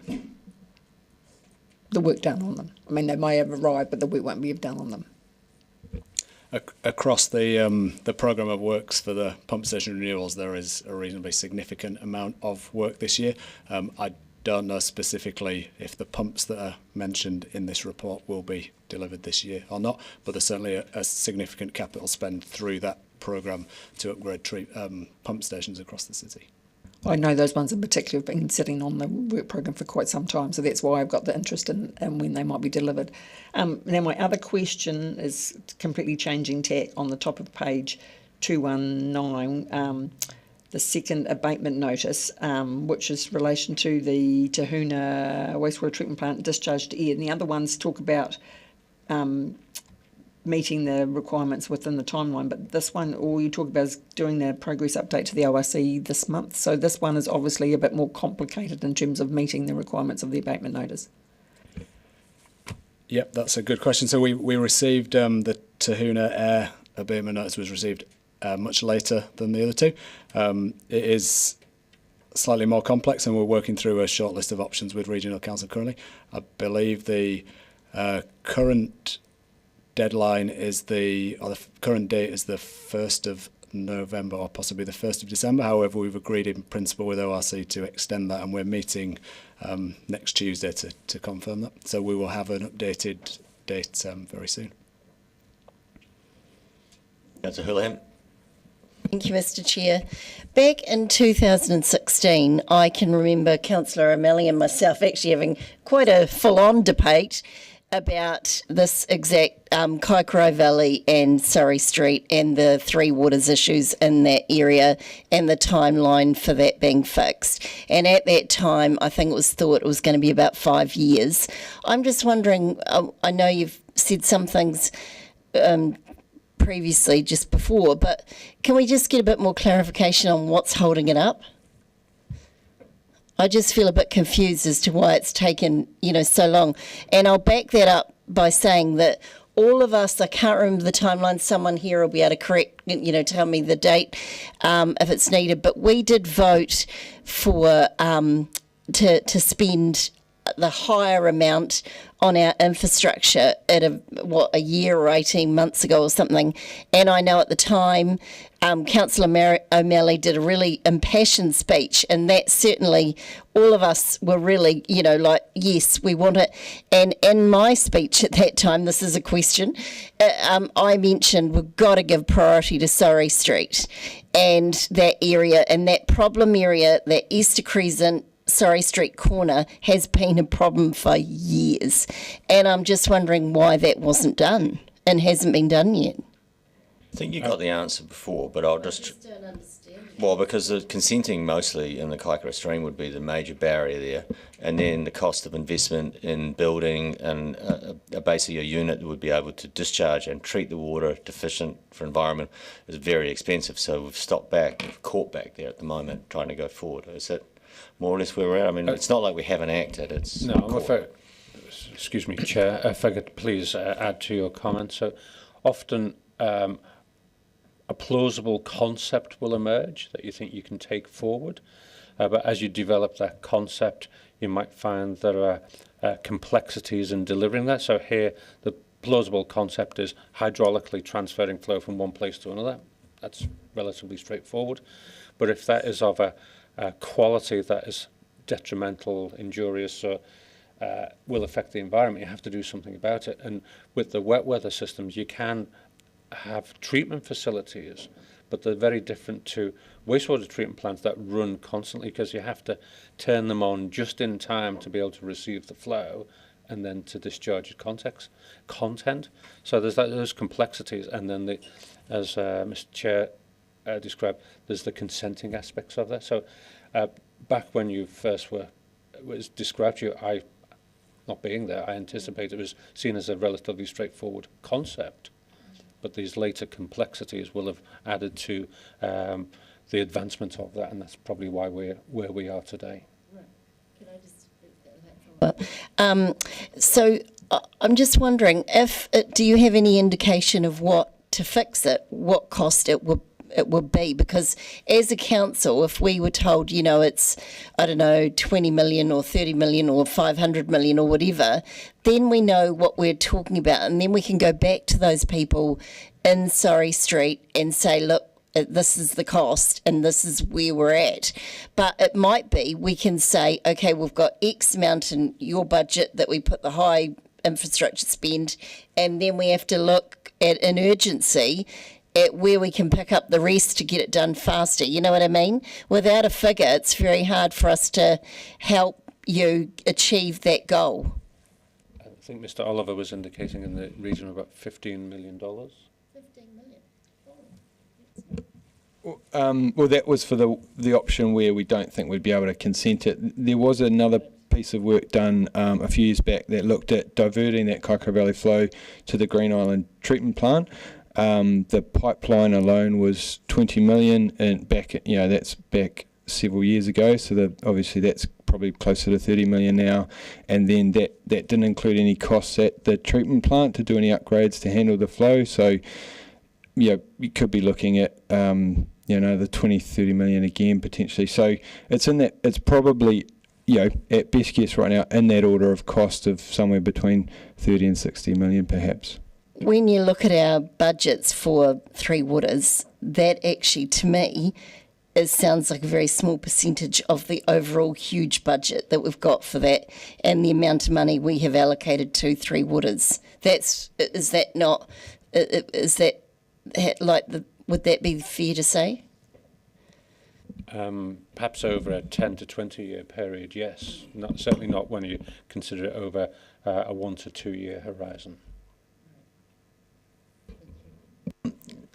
the work done on them. I mean, they may have arrived, but the work won't be done on them. Across the programme of works for the pump station renewals, there is a reasonably significant amount of work this year. I don't know specifically if the pumps that are mentioned in this report will be delivered this year or not, but there's certainly a significant capital spend through that programme to upgrade pump stations across the city. I know those ones in particular have been sitting on the work programme for quite some time, so that's why I've got the interest in when they might be delivered. Now, my other question is completely changing tack on the top of page 219, the second abatement notice, which is relation to the Tahuna wastewater treatment plant discharge to air. And the other ones talk about meeting the requirements within the timeline, but this one, all you talk about is doing the progress update to the ORC this month. So this one is obviously a bit more complicated in terms of meeting the requirements of the abatement notice. Yep, that's a good question. So we received the Tahuna Air abatement notice was received much later than the other two. It is slightly more complex, and we're working through a short list of options with Regional Council currently. I believe the current deadline is the current date is the 1st of November or possibly the 1st of December. However, we've agreed in principle with ORC to extend that, and we're meeting next Tuesday to confirm that. So we will have an updated date very soon. Councillor Houlihan. Thank you, Mr. Chair. Back in 2016, I can remember Councillor O'Malley and myself actually having quite a full-on debate about this exact Kaikorai Valley and Surrey Street and the Three Waters issues in that area and the timeline for that being fixed. And at that time, I think it was thought it was going to be about 5 years. I'm just wondering, I know you've said some things previously just before, but can we just get a bit more clarification on what's holding it up? I just feel a bit confused as to why it's taken, so long. And I'll back that up by saying that all of us, I can't remember the timeline, someone here will be able to correct, tell me the date if it's needed, but we did vote for to spend the higher amount on our infrastructure at a year or 18 months ago or something. And I know at the time, Councillor O'Malley did a really impassioned speech, and that certainly all of us were really, yes, we want it. And in my speech at that time, this is a question, I mentioned we've got to give priority to Surrey Street and that area, and that problem area, that Easter Crescent, Surrey Street corner has been a problem for years, and I'm just wondering why that wasn't done and hasn't been done yet. I think you got the answer before, but I'll just don't understand. well, because the consenting mostly in the Kaikoura stream would be the major barrier there, and then the cost of investment in building and basically a unit that would be able to discharge and treat the water deficient for environment is very expensive. So we've caught back there at the moment, trying to go forward. Is that more or less where we're at? I mean, it's not like we haven't acted. It's excuse me, Chair, if I could please add to your comment. So often a plausible concept will emerge that you think you can take forward, but as you develop that concept, you might find there are complexities in delivering that. So here, the plausible concept is hydraulically transferring flow from one place to another. That's relatively straightforward. But if that is of a quality that is detrimental, injurious, or will affect the environment, you have to do something about it. And with the wet weather systems, you can have treatment facilities, but they're very different to wastewater treatment plants that run constantly, because you have to turn them on just in time to be able to receive the flow and then to discharge its content. So there's those complexities, and then as Mr. Chair described, there's the consenting aspects of that. So back when you first was described to you, not being there, I anticipate it was seen as a relatively straightforward concept. But these later complexities will have added to the advancement of that, and that's probably why we're where we are today. So I'm just wondering, do you have any indication of what to fix it, what cost it would be? Because as a council, if we were told, it's, 20 million or 30 million or 500 million or whatever, then we know what we're talking about, and then we can go back to those people in Surrey Street and say, look, this is the cost and this is where we're at. But it might be we can say, okay, we've got X amount in your budget that we put the high infrastructure spend, and then we have to look at an urgency at where we can pick up the rest to get it done faster. You know what I mean? Without a figure, it's very hard for us to help you achieve that goal. I think Mr. Oliver was indicating in the region of about $15 million. 15 million. Well, that was for the option where we don't think we'd be able to consent it. There was another piece of work done a few years back that looked at diverting that Kaikoura Valley flow to the Green Island treatment plant. The pipeline alone was 20 million, and that's back several years ago. So obviously that's probably closer to 30 million now. And then that didn't include any costs at the treatment plant to do any upgrades to handle the flow. So you could be looking at the 20, 30 million again potentially. So it's probably at best guess right now in that order of cost of somewhere between 30 and 60 million perhaps. When you look at our budgets for Three Waters, that actually, to me, sounds like a very small percentage of the overall huge budget that we've got for that, and the amount of money we have allocated to Three Waters. Would that be fair to say? Perhaps over a 10 to 20 year period, yes. Certainly not when you consider it over a 1 to 2 year horizon.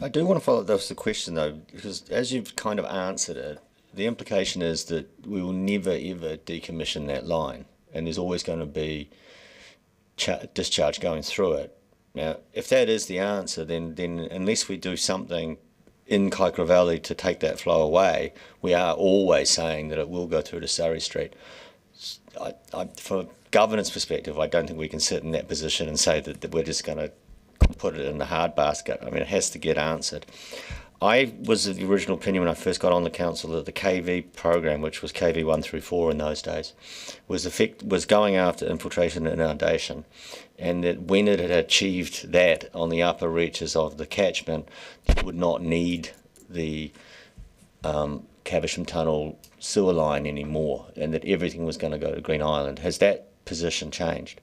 I do want to follow up the question though, because as you've kind of answered it, the implication is that we will never ever decommission that line, and there's always going to be discharge going through it. Now, if that is the answer, then unless we do something in Kaikoura Valley to take that flow away, we are always saying that it will go through to Surrey Street. From a governance perspective, I don't think we can sit in that position and say that we're just going to put it in the hard basket. I mean, it has to get answered. I was of the original opinion when I first got on the council that the KV program, which was KV 1 through 4 in those days, was going after infiltration and inundation, and that when it had achieved that on the upper reaches of the catchment, it would not need the Caversham Tunnel sewer line anymore, and that everything was going to go to Green Island. Has that position changed?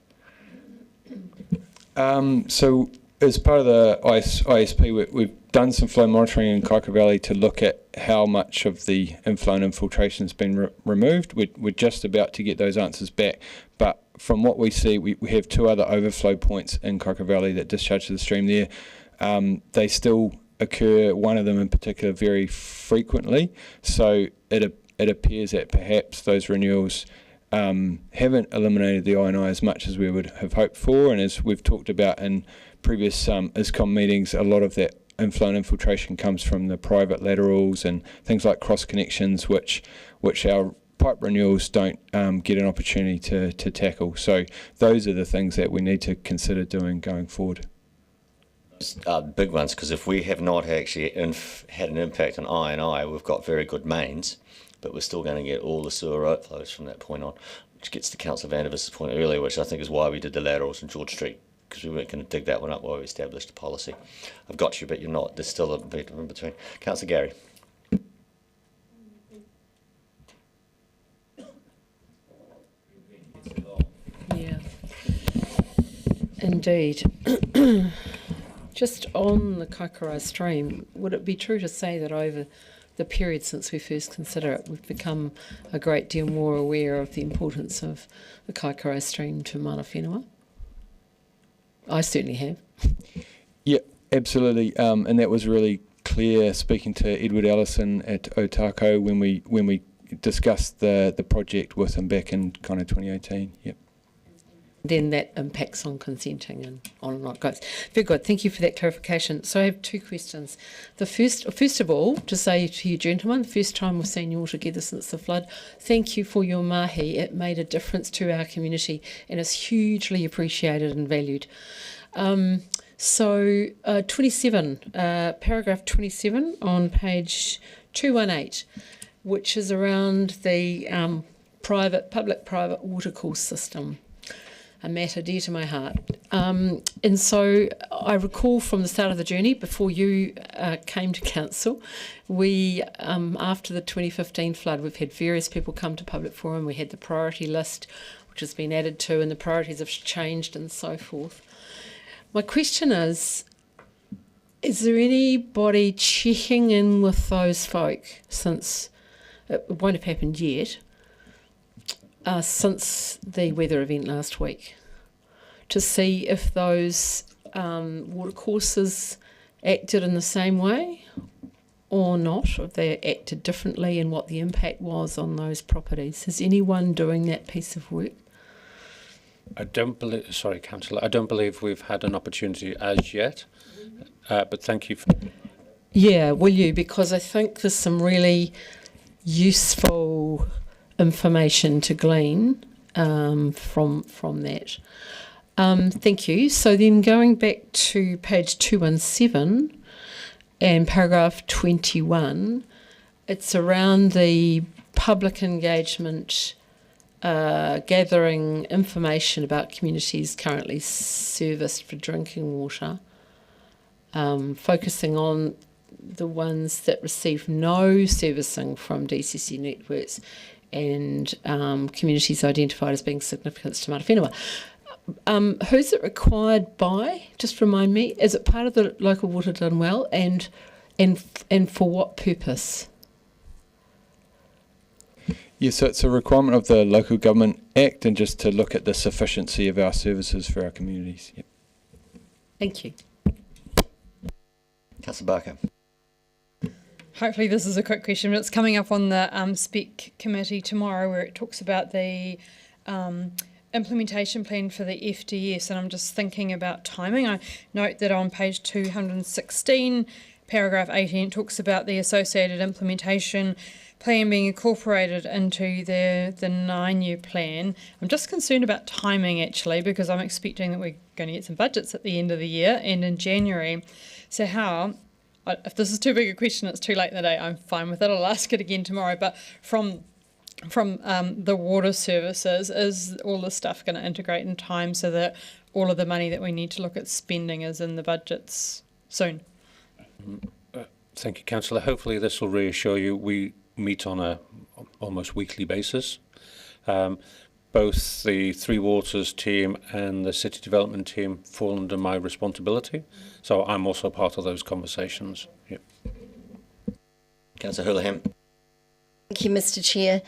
So as part of the ISP, done some flow monitoring in Kaikoura Valley to look at how much of the inflow and infiltration has been removed. We're just about to get those answers back, but from what we see, we have 2 other overflow points in Kaikoura Valley that discharge to the stream there. They still occur, one of them in particular, very frequently, so it appears that perhaps those renewals haven't eliminated the I&I as much as we would have hoped for, and as we've talked about in previous ISCOM meetings, a lot of that inflow and infiltration comes from the private laterals and things like cross connections, which our pipe renewals don't get an opportunity to tackle. So those are the things that we need to consider doing going forward. Big ones, because if we have not actually had an impact on I&I, we've got very good mains, but we're still going to get all the sewer outflows from that point on, which gets to Councillor Vandervis's point earlier, which I think is why we did the laterals in George Street, because we weren't going to dig that one up while we established a policy. I've got you, but you're not. There's still a bit in between. Councillor Gary. Yeah, indeed. Just on the Kaikoura stream, would it be true to say that over the period since we first considered it, we've become a great deal more aware of the importance of the Kaikoura stream to mana whenua? I certainly have. Yeah, absolutely, and that was really clear speaking to Edward Ellison at Otako when we discussed the project with him back in kind of 2018. Yep. Then that impacts on consenting and on it goes. Very good. Thank you for that clarification. So I have 2 questions. The first of all, to say to you gentlemen, the first time we've seen you all together since the flood, thank you for your mahi. It made a difference to our community and is hugely appreciated and valued. So 27, paragraph 27 on page 218, which is around the public-private watercourse system. A matter dear to my heart. And so I recall from the start of the journey, before you came to council, we, after the 2015 flood, we've had various people come to public forum. We had the priority list, which has been added to, and the priorities have changed and so forth. My question is there anybody checking in with those folk, since it won't have happened yet, since the weather event last week, to see if those watercourses acted in the same way or not, if they acted differently, and what the impact was on those properties? Is anyone doing that piece of work? I don't believe, sorry, Councillor, I don't believe we've had an opportunity as yet, but thank you for... Yeah, will you? Because I think there's some really useful information to glean from that. Thank you. So then going back to page 217 and paragraph 21, it's around the public engagement, gathering information about communities currently serviced for drinking water, focusing on the ones that receive no servicing from DCC networks, and communities identified as being significant to mana whenua. Who's it required by? Just remind me. Is it part of the local water done well, and for what purpose? Yeah, so it's a requirement of the Local Government Act, and just to look at the sufficiency of our services for our communities. Yep. Thank you. Councillor Barker. Hopefully this is a quick question, but it's coming up on the SPEC committee tomorrow, where it talks about the implementation plan for the FDS, and I'm just thinking about timing. I note that on page 216, paragraph 18, it talks about the associated implementation plan being incorporated into the 9-year plan. I'm just concerned about timing, actually, because I'm expecting that we're going to get some budgets at the end of the year and in January. So how... If this is too big a question, it's too late in the day, I'm fine with it. I'll ask it again tomorrow. But from the water services, is all this stuff going to integrate in time so that all of the money that we need to look at spending is in the budgets soon? Thank you, Councillor. Hopefully this will reassure you. We meet on a almost weekly basis. both the Three Waters team and the city development team fall under my responsibility. So I'm also part of those conversations. Yep. Councillor Hurleham. Thank you, Mr. Chair.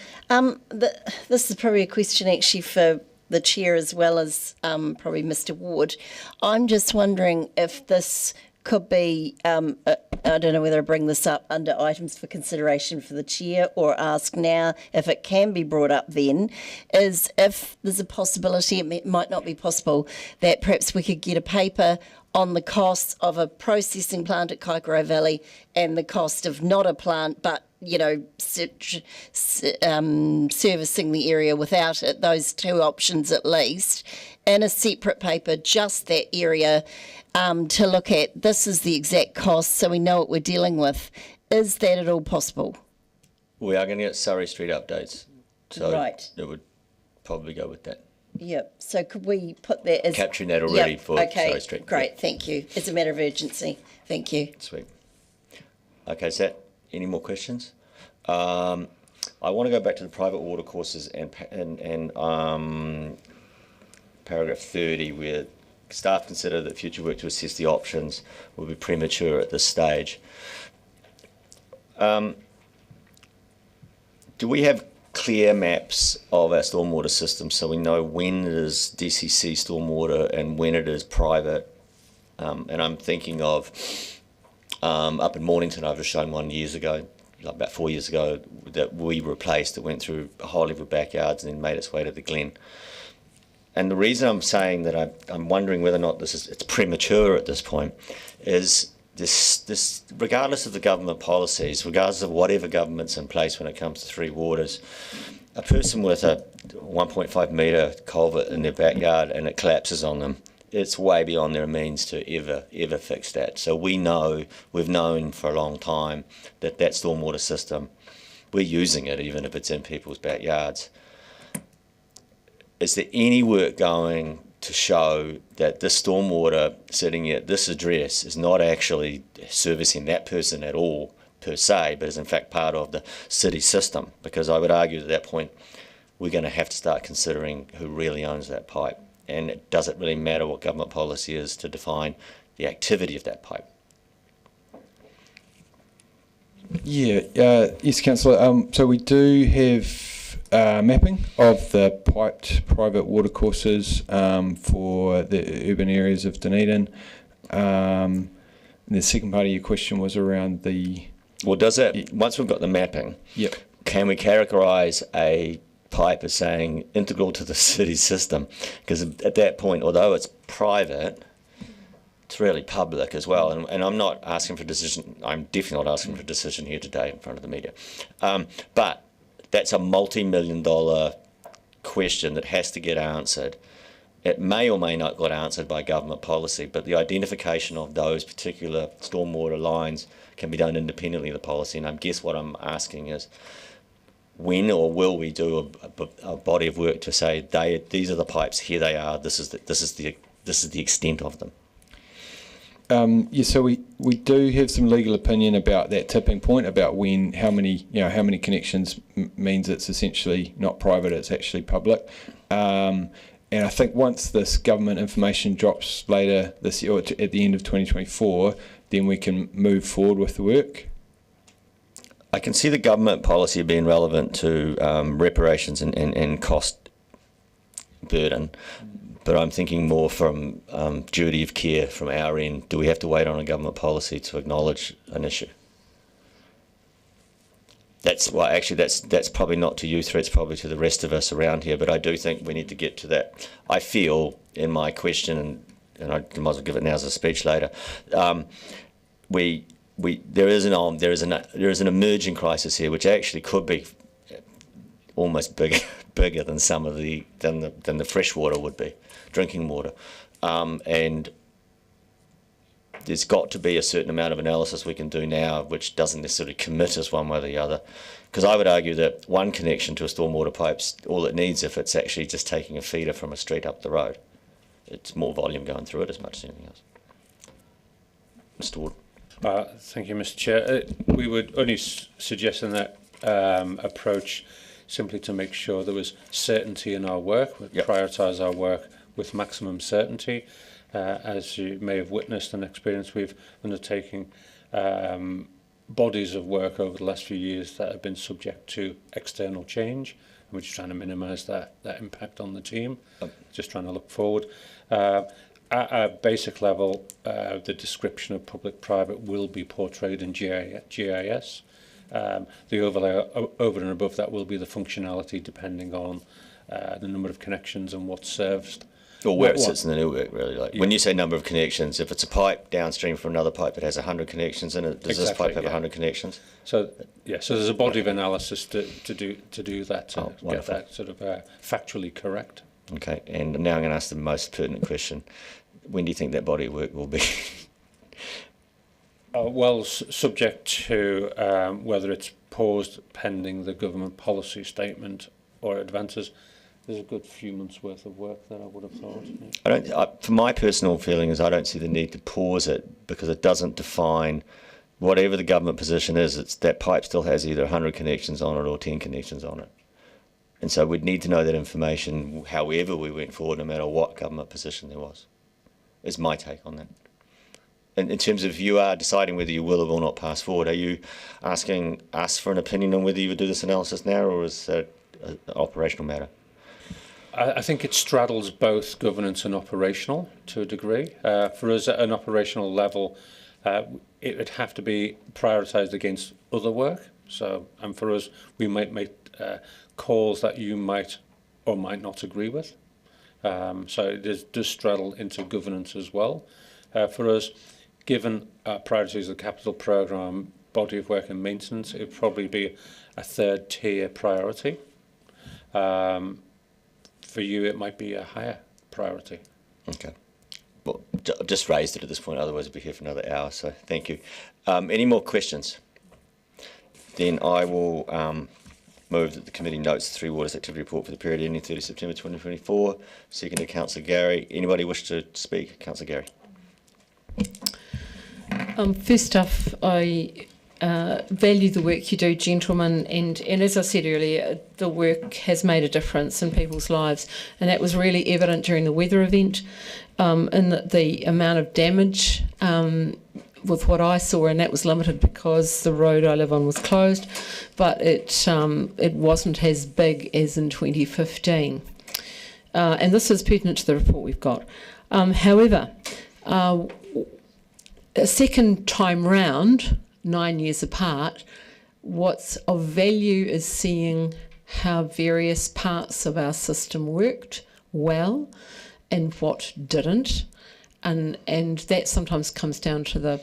This is probably a question actually for the Chair as well as probably Mr. Ward. I'm just wondering if this could be, I don't know whether I bring this up under items for consideration for the Chair or ask now if it can be brought up then, is if there's a possibility, it might not be possible, that perhaps we could get a paper on the costs of a processing plant at Kaikorai Valley and the cost of not a plant but, you know, servicing the area without it, those two options at least, in a separate paper, just that area, to look at. This is the exact cost so we know what we're dealing with. Is that at all possible? We are going to get Surrey Street updates, so right. It would probably go with that. Yep. So could we put that as... Capturing that already for Surrey Street. Great, Yep. Thank you. It's a matter of urgency. Thank you. Sweet. Okay, Sat, any more questions? I want to go back to the private water courses and paragraph 30, where staff consider that future work to assess the options will be premature at this stage. Do we have clear maps of our stormwater system so we know when it is DCC stormwater and when it is private? And I'm thinking of up in Mornington, I've just shown one years ago, like about 4 years ago, that we replaced. It went through high level backyards and then made its way to the Glen. And the reason I'm saying that I'm wondering whether or not it's premature at this point is this regardless of the government policies, regardless of whatever government's in place when it comes to Three Waters, a person with a 1.5 metre culvert in their backyard and it collapses on them, it's way beyond their means to ever fix that. So we've known for a long time that stormwater system, we're using it even if it's in people's backyards. Is there any work going to show that this stormwater sitting at this address is not actually servicing that person at all per se, but is in fact part of the city system? Because I would argue at that point we're going to have to start considering who really owns that pipe, and it doesn't really matter what government policy is to define the activity of that pipe. Yeah, yes, Councillor. So we do have mapping of the piped private water courses for the urban areas of Dunedin. And the second part of your question was around the... Well, does that, once we've got the mapping, yep, can we categorise a pipe as saying integral to the city system? Because at that point, although it's private, it's really public as well. And I'm not asking for a decision, I'm definitely not asking for a decision here today in front of the media. But that's a multi-million-dollar question that has to get answered. It may or may not get answered by government policy, but the identification of those particular stormwater lines can be done independently of the policy. And I guess what I'm asking is, when or will we do a body of work to say these are the pipes, here they are, this is the extent of them? Yeah, so we do have some legal opinion about that tipping point, about how many connections means it's essentially not private, it's actually public. And I think once this government information drops later this year, or at the end of 2024, then we can move forward with the work. I can see the government policy being relevant to reparations and cost burden, but I'm thinking more from duty of care from our end. Do we have to wait on a government policy to acknowledge an issue? That's probably not to you three, it's probably to the rest of us around here, but I do think we need to get to that. I feel in my question, and I might as well give it now as a speech later, there is an emerging crisis here, which actually could be almost bigger than some of the fresh water would be, drinking water, and there's got to be a certain amount of analysis we can do now, which doesn't necessarily commit us one way or the other. Because I would argue that one connection to a stormwater pipe's all it needs if it's actually just taking a feeder from a street up the road. It's more volume going through it as much as anything else. Mr. Ward. Thank you, Mr. Chair. We would only suggest in that approach simply to make sure there was certainty in our work, we prioritise our work with maximum certainty. As you may have witnessed and experienced, we've undertaken bodies of work over the last few years that have been subject to external change. And we're just trying to minimise that impact on the team, just trying to look forward. At a basic level, the description of public-private will be portrayed in GIS. The overlay over and above that will be the functionality depending on the number of connections and what's serviced. Or where it sits in the network, really. Like when you say number of connections, if it's a pipe downstream from another pipe that has 100 connections in it, does this pipe have 100 connections? So so there's a body of analysis to do that, to get that sort of factually correct. Okay, and now I'm going to ask the most pertinent question. When do you think that body of work will be? Well, subject to whether it's paused pending the government policy statement or advances. There's a good few months' worth of work that I would have thought. For my personal feeling is I don't see the need to pause it because it doesn't define whatever the government position is. It's that pipe still has either 100 connections on it or 10 connections on it. And so we'd need to know that information however we went forward, no matter what government position there was, is my take on that. In terms of you are deciding whether you will or will not pass forward, are you asking us for an opinion on whether you would do this analysis now, or is that an operational matter? I think it straddles both governance and operational to a degree. For us at an operational level, it would have to be prioritised against other work. So, and for us, we might make calls that you might or might not agree with. So it does straddle into governance as well. For us, given our priorities of the capital programme, body of work and maintenance, it would probably be a third tier priority. For you, it might be a higher priority. Okay. Well, just raised it at this point, otherwise we'll be here for another hour, so thank you. Any more questions? Then I will move that the committee notes the Three Waters Activity Report for the period ending 30 September 2024. Seconded, Councillor Gary. Anybody wish to speak? Councillor Gary. First off, I value the work you do, gentlemen, and as I said earlier, the work has made a difference in people's lives, and that was really evident during the weather event, in the amount of damage with what I saw, and that was limited because the road I live on was closed, but it wasn't as big as in 2015. And this is pertinent to the report we've got. However, a second time round, 9 years apart, what's of value is seeing how various parts of our system worked well and what didn't. And that sometimes comes down to the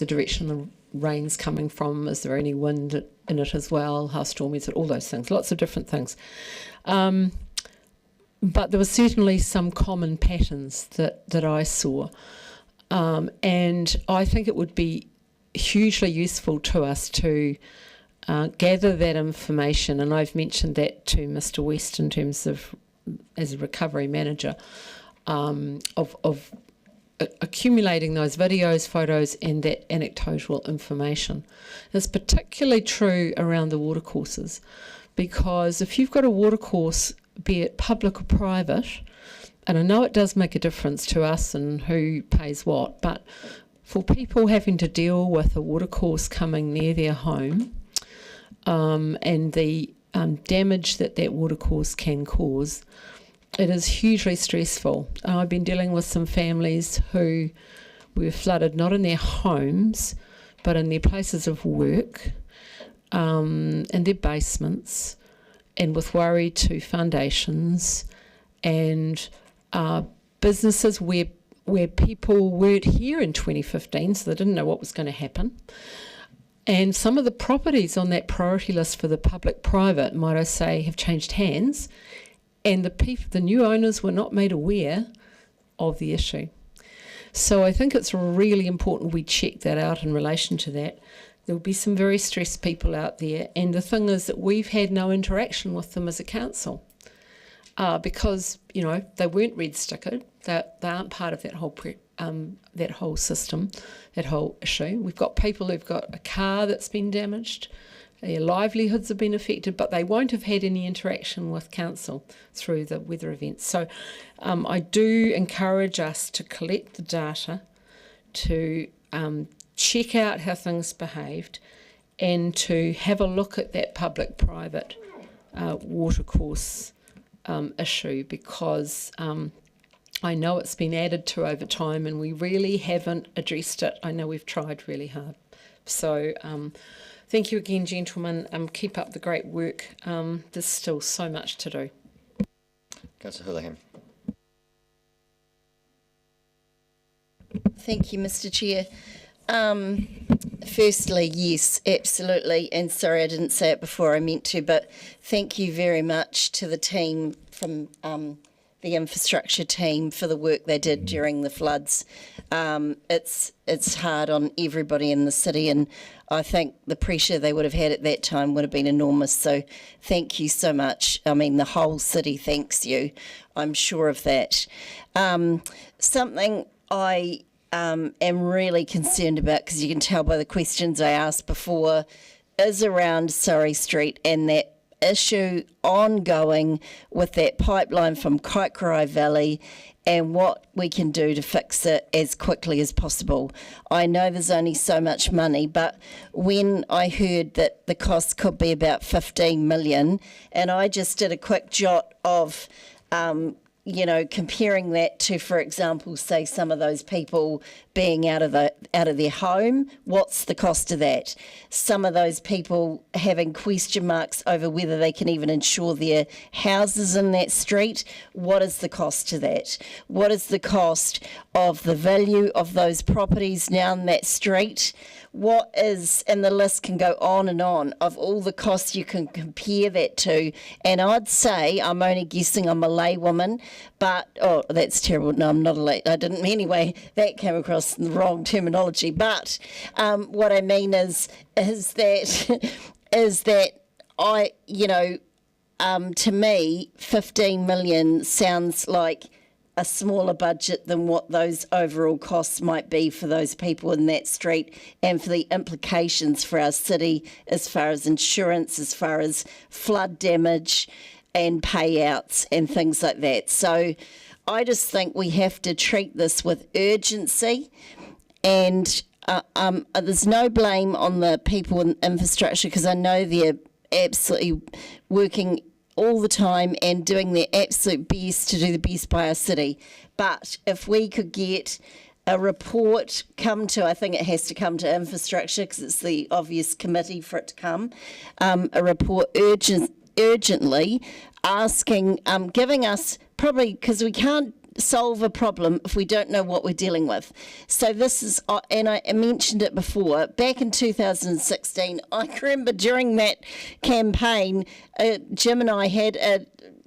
direction the rain's coming from. Is there any wind in it as well? How stormy is it? All those things, lots of different things. But there were certainly some common patterns that I saw. And I think it would be hugely useful to us to gather that information, and I've mentioned that to Mr. West in terms of, as a recovery manager, of accumulating those videos, photos, and that anecdotal information. It's particularly true around the watercourses, because if you've got a watercourse, be it public or private, and I know it does make a difference to us and who pays what, but for people having to deal with a watercourse coming near their home, and the damage that watercourse can cause, it is hugely stressful. I've been dealing with some families who were flooded not in their homes, but in their places of work, in their basements, and with worry to foundations, and businesses where people weren't here in 2015, so they didn't know what was going to happen. And some of the properties on that priority list for the public-private, might I say, have changed hands, and the new owners were not made aware of the issue. So I think it's really important we check that out in relation to that. There will be some very stressed people out there, and the thing is that we've had no interaction with them as a council. Because they weren't red stickered, they aren't part of that whole system, that whole issue. We've got people who've got a car that's been damaged, Their livelihoods have been affected, but they won't have had any interaction with council through the weather events. So I do encourage us to collect the data, to check out how things behaved, and to have a look at that public-private watercourse issue, because I know it's been added to over time and we really haven't addressed it. I know we've tried really hard. So thank you again, gentlemen. Keep up the great work. There's still so much to do. Councillor Houlihan. Thank you, Mr. Chair. Firstly, yes, absolutely. And sorry I didn't say it before, I meant to, but thank you very much to the team from the infrastructure team for the work they did during the floods. It's hard on everybody in the city, and I think the pressure they would have had at that time would have been enormous. So thank you so much. I mean, the whole city thanks you. I'm sure of that. Something I am really concerned about, because you can tell by the questions I asked before, is around Surrey Street and that issue ongoing with that pipeline from Kaikorai Valley and what we can do to fix it as quickly as possible. I know there's only so much money, but when I heard that the cost could be about 15 million, and I just did a quick jot of comparing that to, for example, say some of those people being out of their home, what's the cost of that? Some of those people having question marks over whether they can even insure their houses in that street, what is the cost to that? What is the cost of the value of those properties now in that street? What is, and the list can go on, of all the costs you can compare that to. And I'd say, I'm only guessing, I'm a laywoman, but, oh, that's terrible. No, I'm not a lay. I didn't, anyway, that came across in the wrong terminology. But what I mean is that I, to me, 15 million sounds like a smaller budget than what those overall costs might be for those people in that street, and for the implications for our city as far as insurance, as far as flood damage and payouts and things like that. So I just think we have to treat this with urgency, and there's no blame on the people in infrastructure, because I know they're absolutely working all the time and doing their absolute best to do the best by our city. But if we could get a report I think it has to come to infrastructure, because it's the obvious committee for it to come, a report urgently asking, giving us, probably, because we can't solve a problem if we don't know what we're dealing with. So this is, and I mentioned it before, back in 2016, I remember during that campaign, Jim and I had a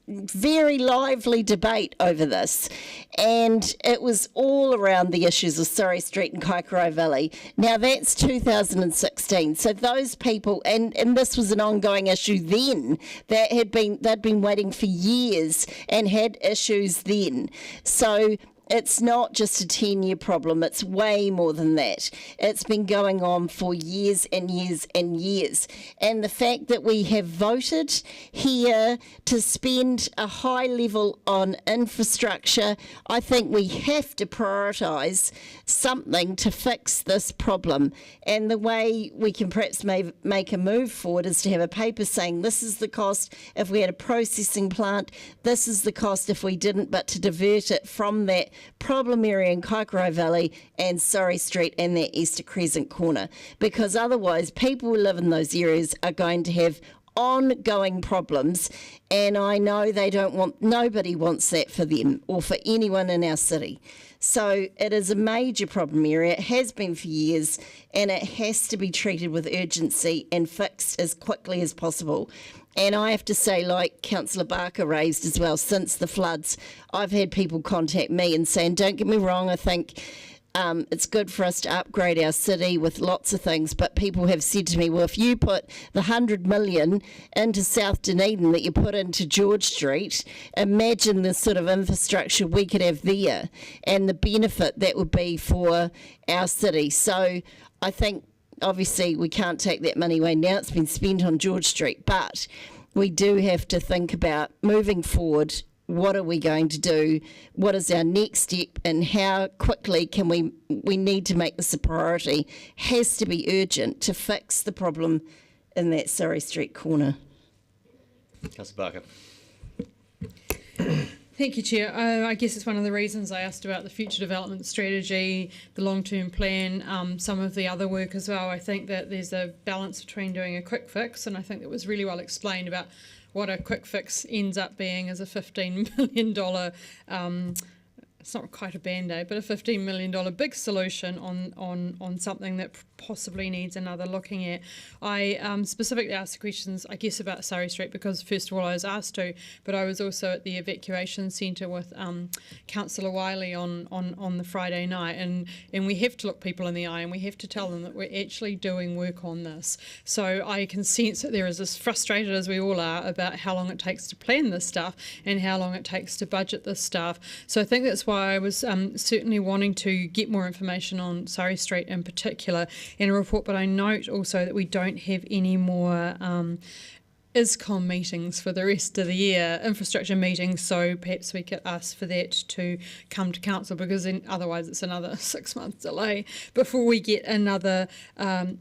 very lively debate over this, and it was all around the issues of Surrey Street and Kaikorai Valley. Now that's 2016, so those people, and this was an ongoing issue then, they'd been waiting for years and had issues then. So it's not just a 10-year problem, it's way more than that. It's been going on for years and years and years. And the fact that we have voted here to spend a high level on infrastructure, I think we have to prioritise something to fix this problem. And the way we can perhaps make a move forward is to have a paper saying this is the cost if we had a processing plant, this is the cost if we didn't, but to divert it from that problem area in Kaikorai Valley and Surrey Street and that Easter Crescent corner, because otherwise people who live in those areas are going to have ongoing problems, and I know nobody wants that for them or for anyone in our city. So it is a major problem area, it has been for years, and it has to be treated with urgency and fixed as quickly as possible. And I have to say, like Councillor Barker raised as well, since the floods, I've had people contact me and saying, don't get me wrong, I think it's good for us to upgrade our city with lots of things, but people have said to me, well, if you put the 100 million into South Dunedin that you put into George Street, imagine the sort of infrastructure we could have there and the benefit that would be for our city. So I think obviously we can't take that money away now. It's been spent on George Street, but we do have to think about moving forward. What are we going to do? What is our next step, and how quickly can we need to make this a priority? Has to be urgent to fix the problem in that Surrey Street corner. Councillor Barker. Thank you, Chair. I guess it's one of the reasons I asked about the future development strategy, the long-term plan, some of the other work as well. I think that there's a balance between doing a quick fix, and I think that was really well explained about what a quick fix ends up being as a $15 million it's not quite a band-aid, but a $15 million big solution on something that possibly needs another looking at. I specifically asked the questions, I guess, about Surrey Street because, first of all, I was asked to, but I was also at the evacuation centre with Councillor Wiley on the Friday night, and we have to look people in the eye and we have to tell them that we're actually doing work on this. So I can sense that there is as frustrated as we all are about how long it takes to plan this stuff and how long it takes to budget this stuff. So I think that's why I was certainly wanting to get more information on Surrey Street in particular in a report, but I note also that we don't have any more ISCOM meetings for the rest of the year, infrastructure meetings, so perhaps we could ask for that to come to council, because then otherwise it's another 6 month delay before we get another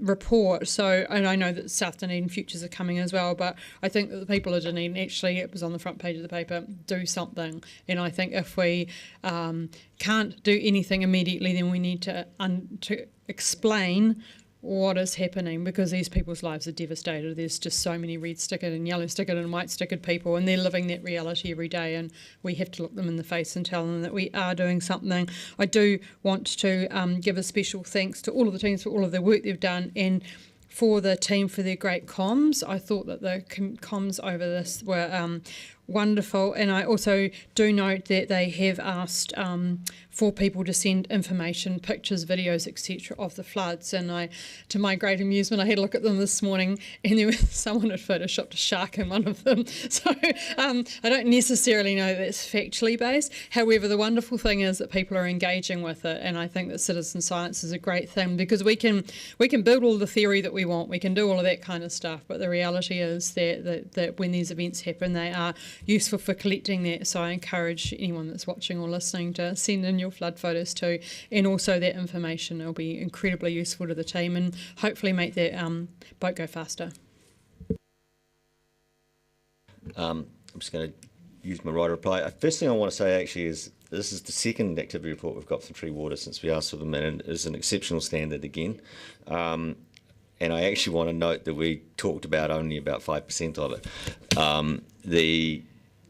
report. So, and I know that South Dunedin futures are coming as well, but I think that the people of Dunedin, actually it was on the front page of the paper, do something. And I think if we can't do anything immediately, then we need to explain what is happening, because these people's lives are devastated. There's just so many red stickered and yellow stickered and white stickered people, and they're living that reality every day, and we have to look them in the face and tell them that we are doing something. I do want to give a special thanks to all of the teams for all of the work they've done, and for the team for their great comms. I thought that the comms over this were wonderful, and I also do note that they have asked for people to send information, pictures, videos, etc. of the floods, and to my great amusement, I had a look at them this morning, and there was someone had photoshopped a shark in one of them. So I don't necessarily know that's factually based. However, the wonderful thing is that people are engaging with it, and I think that citizen science is a great thing, because we can build all the theory that we want, we can do all of that kind of stuff, but the reality is that when these events happen, they are useful for collecting that. So I encourage anyone that's watching or listening to send in your flood photos too, and also that information. It'll be incredibly useful to the team and hopefully make that boat go faster. I'm just going to use my right to reply. First thing I want to say actually is this is the second activity report we've got from Tree Water since we asked for them, and it is an exceptional standard again. And I actually want to note that we talked about only about 5% of it. The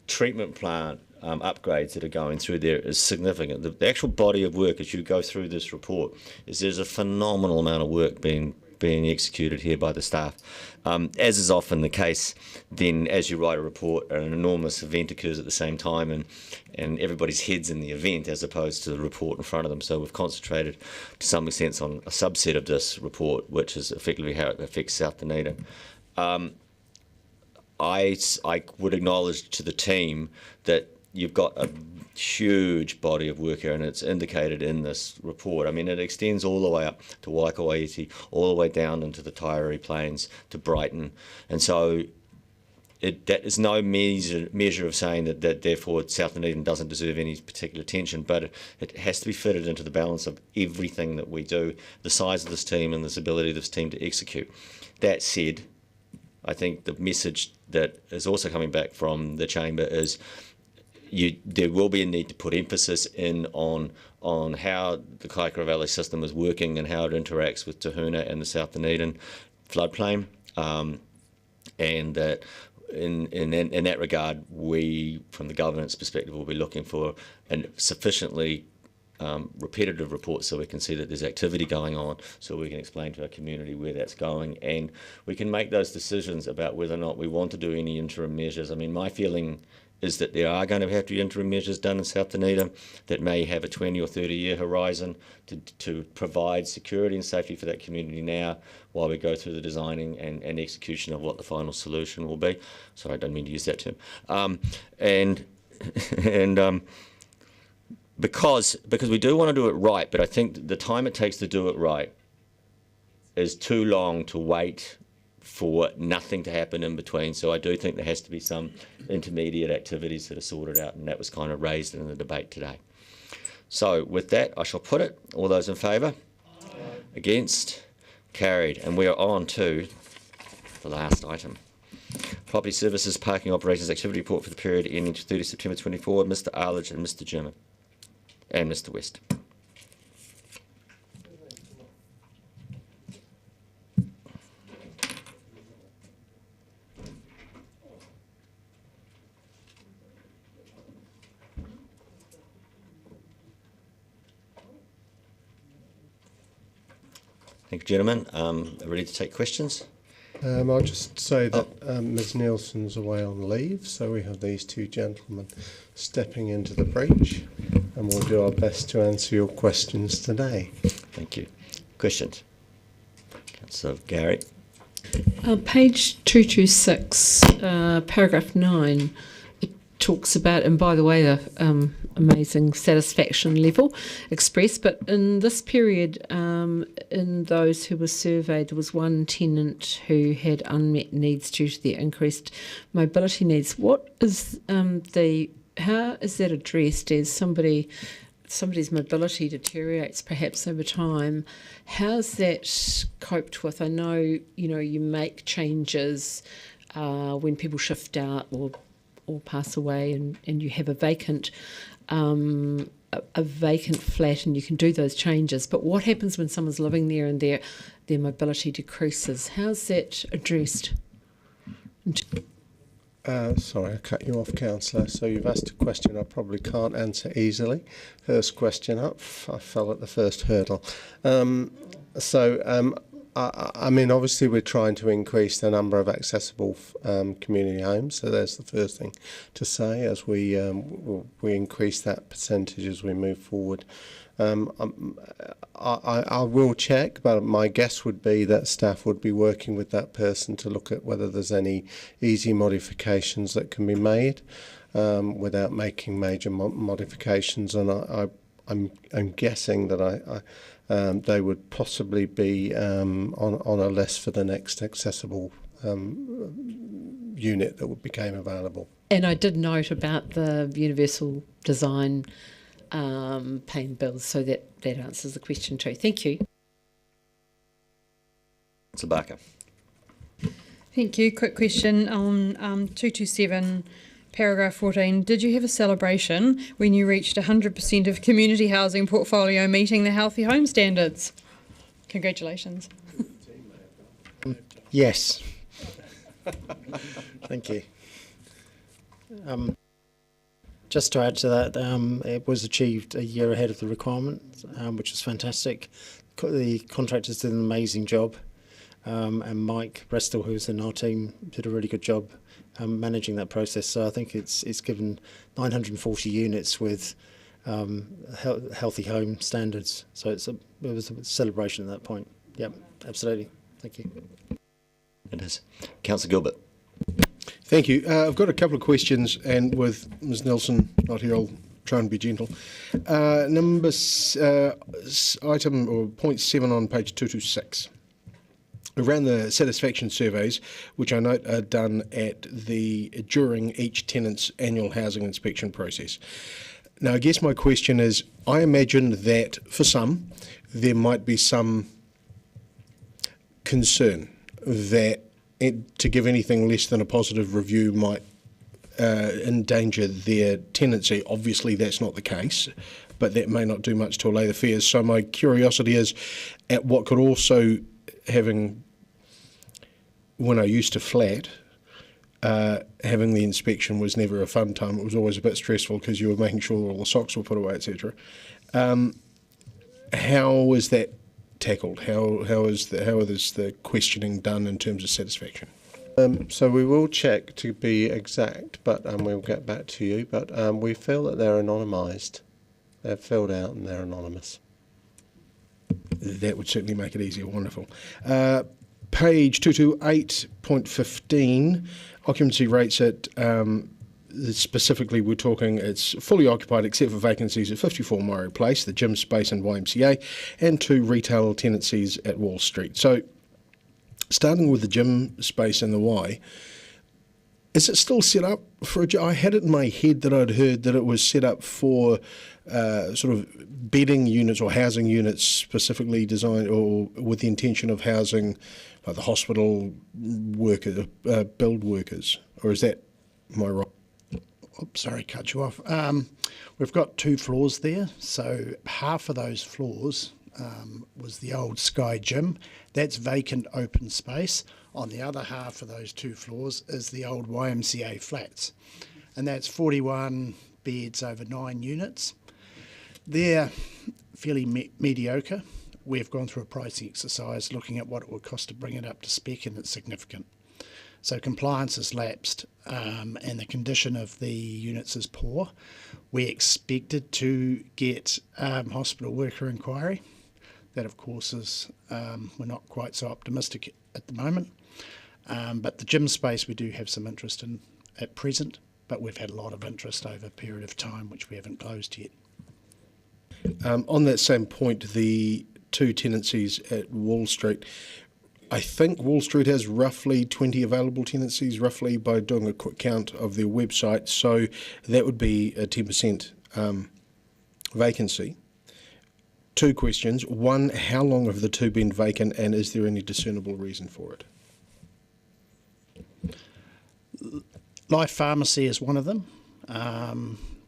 treatment plant upgrades that are going through there is significant. The actual body of work as you go through this report is there's a phenomenal amount of work being executed here by the staff. As is often the case, then as you write a report, an enormous event occurs at the same time, and everybody's head's in the event as opposed to the report in front of them. So we've concentrated to some extent on a subset of this report, which is effectively how it affects South Dunedin. I would acknowledge to the team that you've got a huge body of work here, and it's indicated in this report. I mean, it extends all the way up to Waikawaiti, all the way down into the Taieri Plains to Brighton, and so that is no measure of saying that therefore South Dunedin doesn't deserve any particular attention, but it has to be fitted into the balance of everything that we do, the size of this team and this ability of this team to execute. That said, I think the message that is also coming back from the chamber is there will be a need to put emphasis in on how the Kaikoura Valley system is working and how it interacts with Te Huna and the South Dunedin floodplain, and that in that regard, we, from the governance perspective, will be looking for a sufficiently repetitive report so we can see that there's activity going on, so we can explain to our community where that's going, and we can make those decisions about whether or not we want to do any interim measures. I mean, my feeling is that there are going to have to be interim measures done in South Dunedin that may have a 20 or 30 year horizon to provide security and safety for that community now while we go through the designing and execution of what the final solution will be. Sorry, I don't mean to use that term. Because we do want to do it right, but I think the time it takes to do it right is too long to wait for nothing to happen in between. So I do think there has to be some intermediate activities that are sorted out, and that was kind of raised in the debate today. So with that, I shall put it. All those in favour? Against? Carried. And we are on to the last item. Property Services Parking Operations Activity Report for the period ending to 30 September 24. Mr. Arledge and Mr. German. And Mr. West. Thank you, gentlemen. Ready to take questions? I'll just say that Ms Nielsen's away on leave, so we have these two gentlemen stepping into the breach, and we'll do our best to answer your questions today. Thank you. Questions? Councillor Gary. Page 226, paragraph 9, it talks about, and by the way, the amazing satisfaction level expressed, but in this period, in those who were surveyed, there was one tenant who had unmet needs due to their increased mobility needs. What is how is that addressed as somebody's mobility deteriorates perhaps over time? How's that coped with? I know, you make changes when people shift out or pass away, and you have a vacant flat, and you can do those changes. But what happens when someone's living there and their mobility decreases? How's that addressed? Sorry, I cut you off, Councillor. So you've asked a question I probably can't answer easily. First question up, I fell at the first hurdle. I mean, obviously we're trying to increase the number of accessible community homes, so that's the first thing to say as we increase that percentage as we move forward. I will check, but my guess would be that staff would be working with that person to look at whether there's any easy modifications that can be made without making major modifications, and I'm guessing that they would possibly be on a list for the next accessible unit that became available. And I did note about the universal design paying bills, so that answers the question too. Thank you. Sabaka. Thank you. Quick question on 227. Paragraph 14, did you have a celebration when you reached 100% of community housing portfolio meeting the healthy home standards? Congratulations. Yes. Thank you. Just to add to that, it was achieved a year ahead of the requirement, which was fantastic. The contractors did an amazing job, and Mike Brestol, who's in our team, did a really good job managing that process. So I think it's given 940 units with healthy home standards. So it was a celebration at that point. Yep, absolutely. Thank you. It is. Councillor Gilbert. Thank you. I've got a couple of questions, and with Ms Nelson not here, I'll try and be gentle. Item or point 7 on page 226. Around the satisfaction surveys, which I note are done during each tenant's annual housing inspection process. Now, I guess my question is, I imagine that for some, there might be some concern that to give anything less than a positive review might endanger their tenancy. Obviously, that's not the case, but that may not do much to allay the fears. So my curiosity is, at what could also, when I used to flat, having the inspection was never a fun time. It was always a bit stressful because you were making sure all the socks were put away, etc. How is that tackled? How is the questioning done in terms of satisfaction? So we will check to be exact, but we'll get back to you. But we feel that they're anonymised. They're filled out and they're anonymous. That would certainly make it easier. Wonderful. Page 228.15, occupancy rates at specifically we're talking it's fully occupied except for vacancies at 54 Murray Place, the gym space and YMCA, and 2 retail tenancies at Wall Street. So starting with the gym space and the Y, is it still set up for I had it in my head that I'd heard that it was set up for sort of bedding units or housing units specifically designed or with the intention of housing like the hospital workers, build workers, or is that, am I wrong? Oops, sorry, cut you off. We've got 2 floors there, so half of those floors was the old Sky Gym. That's vacant open space. On the other half of those 2 floors is the old YMCA flats, and that's 41 beds over 9 units. They're fairly mediocre. We've gone through a pricing exercise looking at what it would cost to bring it up to spec, and it's significant. So compliance has lapsed, and the condition of the units is poor. We expected to get hospital worker inquiry. That, of course, is we're not quite so optimistic at the moment. But the gym space we do have some interest in at present, but we've had a lot of interest over a period of time which we haven't closed yet. On that same point, the 2 tenancies at Wall Street, I think Wall Street has roughly 20 available tenancies, roughly, by doing a quick count of their website, so that would be a 10% vacancy. 2 questions. One, how long have the 2 been vacant, and is there any discernible reason for it? Life Pharmacy is one of them.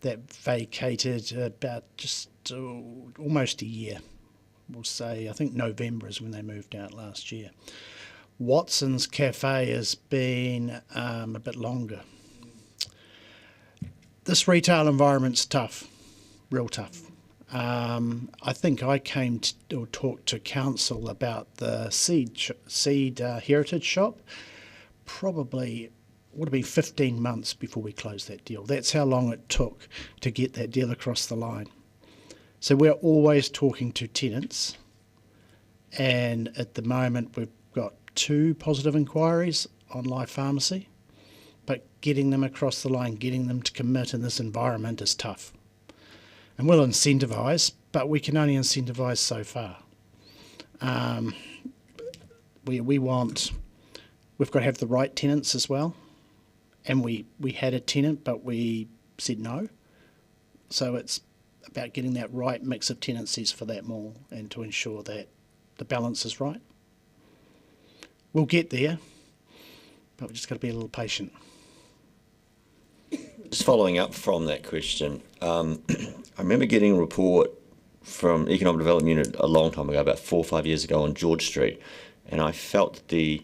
That vacated about just almost a year. We'll say, I think November is when they moved out last year. Watson's Cafe has been a bit longer. This retail environment's tough, real tough. I think I came to talk to council about the Seed Heritage Shop. Probably would have been 15 months before we closed that deal. That's how long it took to get that deal across the line. So we're always talking to tenants, and at the moment we've got 2 positive inquiries on Life Pharmacy, but getting them across the line, getting them to commit in this environment is tough. And we'll incentivise, but we can only incentivise so far. We've got to have the right tenants as well. And we had a tenant, but we said no. So it's about getting that right mix of tenancies for that mall and to ensure that the balance is right. We'll get there, but we've just got to be a little patient. Just following up from that question, I remember getting a report from Economic Development Unit a long time ago, about 4 or 5 years ago, on George Street, and I felt that the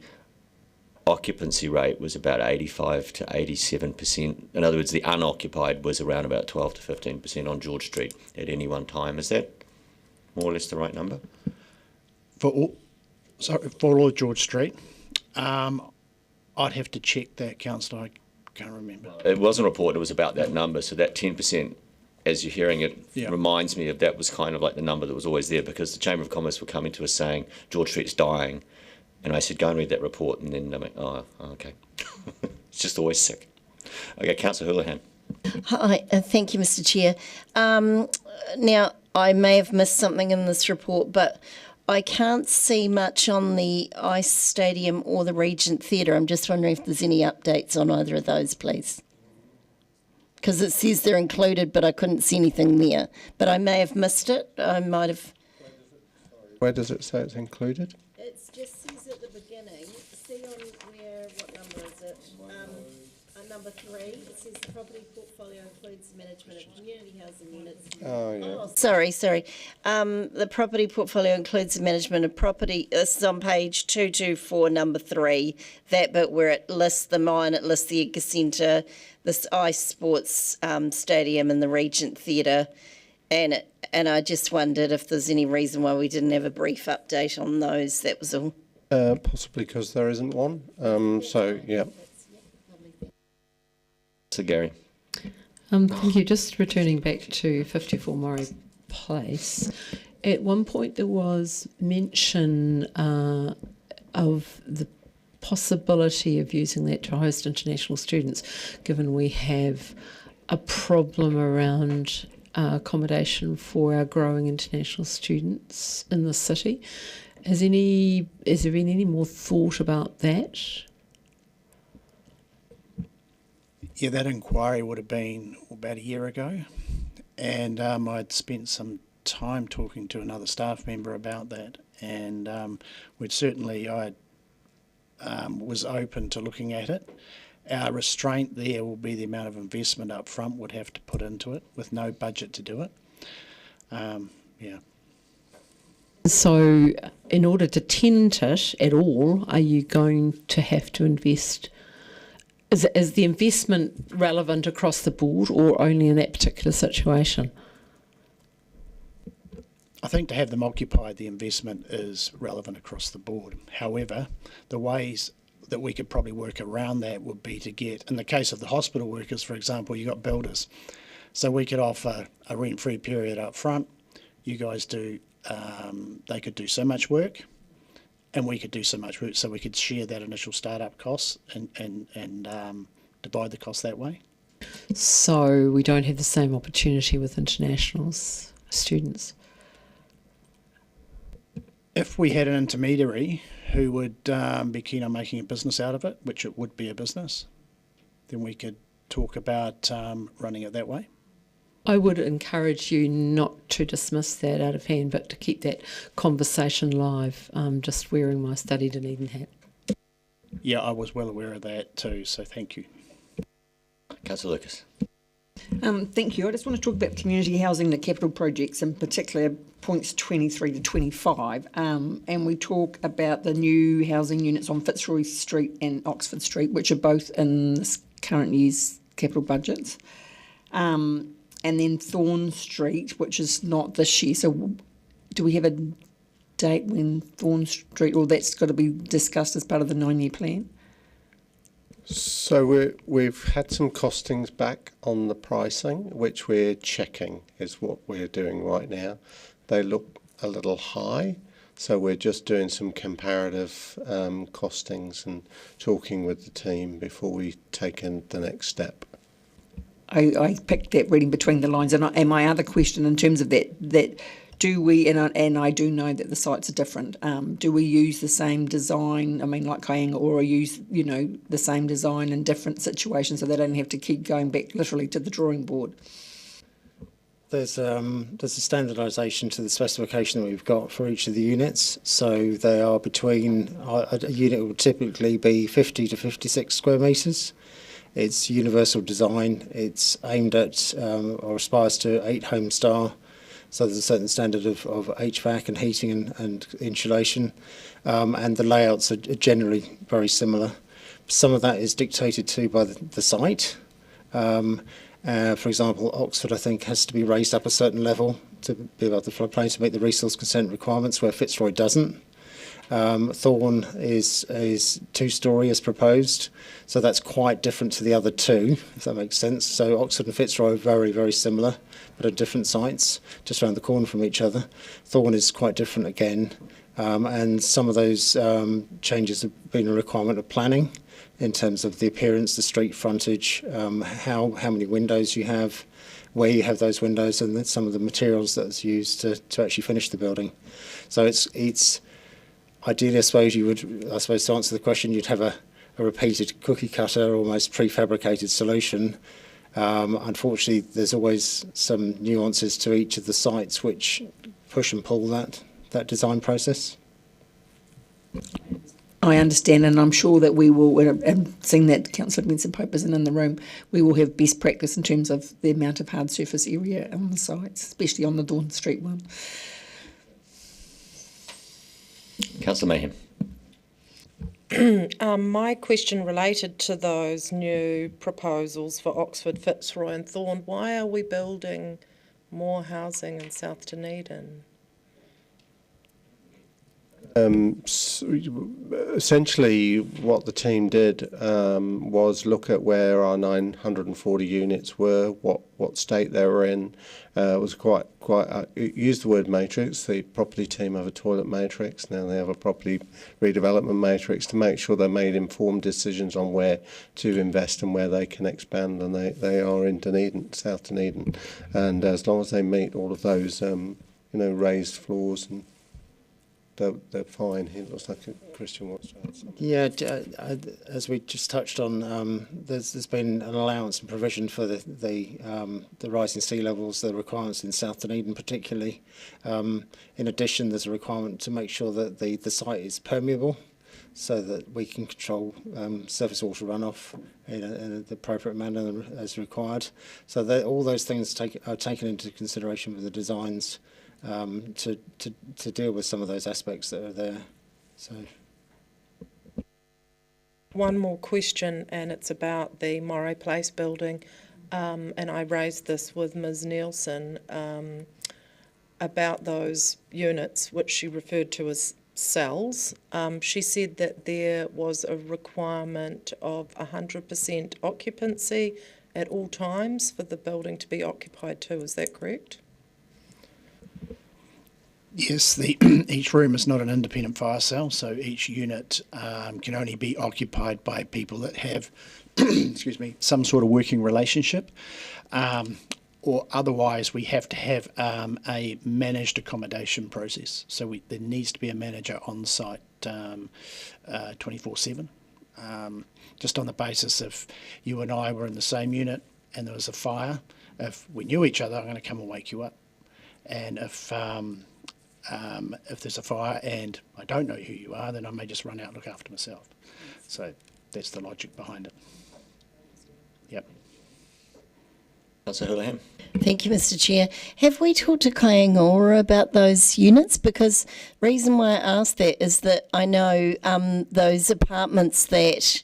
occupancy rate was about 85 to 87%. In other words, the unoccupied was around about 12 to 15% on George Street at any one time. Is that more or less the right number? For all of George Street, I'd have to check that, Councillor. I can't remember. It wasn't a report, it was about that number. So that 10%, as you're hearing it, reminds me of that was kind of like the number that was always there, because the Chamber of Commerce were coming to us saying George Street's dying. And I said, go and read that report. And then they went, oh, okay. It's just always sick. Okay, Councillor Houlihan. Hi, thank you, Mr. Chair. Now, I may have missed something in this report, but I can't see much on the Ice Stadium or the Regent Theatre. I'm just wondering if there's any updates on either of those, please. Because it says they're included, but I couldn't see anything there. But I may have missed it. I might have. Where does it say it's included? It just says at the beginning, see on where, what number is it? Number 3, it says the property portfolio includes management of community housing units. Oh, yeah. Oh, sorry. The property portfolio includes the management of property. This is on page 224, number 3. That bit where it lists the mine, it lists the Edgar Centre, this ice sports stadium and the Regent Theatre. And I just wondered if there's any reason why we didn't have a brief update on those. That was all. Possibly because there isn't one. So, yeah. So, Gary. Thank you. Just returning back to 54 Murray Place. At one point there was mention of the possibility of using that to host international students, given we have a problem around accommodation for our growing international students in the city. Has there been any more thought about that? Yeah, that inquiry would have been about a year ago, and I'd spent some time talking to another staff member about that, and I was open to looking at it. Our restraint there will be the amount of investment up front we'd have to put into it with no budget to do it. Yeah. So in order to tent it at all, are you going to have to invest? Is the investment relevant across the board or only in that particular situation? I think to have them occupied, the investment is relevant across the board. However, the ways that we could probably work around that would be to get, in the case of the hospital workers, for example, you got builders. So we could offer a rent-free period up front. You guys do, they could do so much work and we could do so much work, so we could share that initial startup costs and divide the cost that way. So we don't have the same opportunity with internationals, students? If we had an intermediary who would be keen on making a business out of it, which it would be a business, then we could talk about running it that way. I would encourage you not to dismiss that out of hand, but to keep that conversation live, just wearing my Study Dunedin hat. Yeah, I was well aware of that too, so thank you. Councillor Lucas. Thank you. I just want to talk about community housing, the capital projects, in particular points 23 to 25. And we talk about the new housing units on Fitzroy Street and Oxford Street, which are both in this current year's capital budgets. And then Thorn Street, which is not this year. So do we have a date when Thorn Street, or that's got to be discussed as part of the 9-year plan? So we've had some costings back on the pricing, which we're checking is what we're doing right now. They look a little high, so we're just doing some comparative costings and talking with the team before we take in the next step. I picked that reading between the lines, and my other question in terms of that do we, and I do know that the sites are different, do we use the same design, I mean like Kaianga, or use, the same design in different situations so they don't have to keep going back literally to the drawing board? There's a standardisation to the specification that we've got for each of the units. So they are between, a unit will typically be 50 to 56 square metres. It's universal design. It's aimed at or aspires to 8 home star. So there's a certain standard of HVAC and heating and insulation. And the layouts are generally very similar. Some of that is dictated to by the site. For example, Oxford, I think, has to be raised up a certain level to be above the floodplain to meet the resource consent requirements, where Fitzroy doesn't. Thorn is 2-storey as proposed, so that's quite different to the other two, if that makes sense. So Oxford and Fitzroy are very, very similar, but at different sites, just around the corner from each other. Thorn is quite different again, and some of those changes have been a requirement of planning in terms of the appearance, the street frontage, how many windows you have, where you have those windows, and then some of the materials that's used to actually finish the building. So it's ideally, I suppose to answer the question, you'd have a repeated cookie cutter, almost prefabricated solution. Unfortunately, there's always some nuances to each of the sites which push and pull that design process. I understand, and I'm sure that we will, and seeing that Councillor Benson Pope isn't in the room, we will have best practice in terms of the amount of hard surface area on the sites, especially on the Thorn Street one. Councillor Mayhem. My question related to those new proposals for Oxford, Fitzroy and Thorn. Why are we building more housing in South Dunedin? Essentially, what the team did was look at where our 940 units were, what state they were in. It was quite. Used the word matrix. The property team have a toilet matrix. Now they have a property redevelopment matrix to make sure they made informed decisions on where to invest and where they can expand. And they are in Dunedin, South Dunedin, and as long as they meet all of those, raised floors and they're fine. It looks like a Christian wants to add something. Yeah, as we just touched on, there's been an allowance and provision for the rising sea levels, the requirements in South Dunedin particularly. In addition, there's a requirement to make sure that the site is permeable, so that we can control surface water runoff in the appropriate manner as required. So all those things are taken into consideration with the designs to deal with some of those aspects that are there. So, one more question, and it's about the Moray Place building, and I raised this with Ms. Nielsen about those units which she referred to as cells. She said that there was a requirement of 100% occupancy at all times for the building to be occupied too. Is that correct? Yes, each room is not an independent fire cell, so each unit can only be occupied by people that have, excuse me, some sort of working relationship, or otherwise we have to have a managed accommodation process. So there needs to be a manager on site 24/7, just on the basis if you and I were in the same unit and there was a fire, if we knew each other, I'm going to come and wake you up, and if there's a fire and I don't know who you are, then I may just run out and look after myself. So that's the logic behind it. Yep. Councillor Houlihan. Thank you, Mr. Chair. Have we talked to Kaiangora about those units? Because the reason why I asked that is that I know those apartments that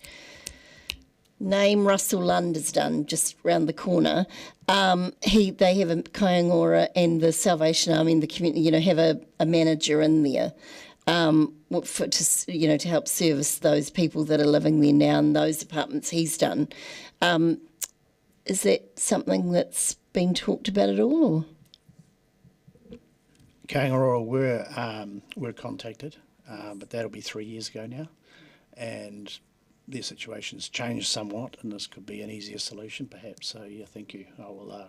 name Russell Lund has done just round the corner. They have a Kaiangora and the Salvation Army and the community, have a manager in there, to help service those people that are living there now in those apartments he's done. Is that something that's been talked about at all? Or? Kaiangora were contacted, but that'll be 3 years ago now, and their situation's changed somewhat, and this could be an easier solution, perhaps. So, yeah, thank you. I will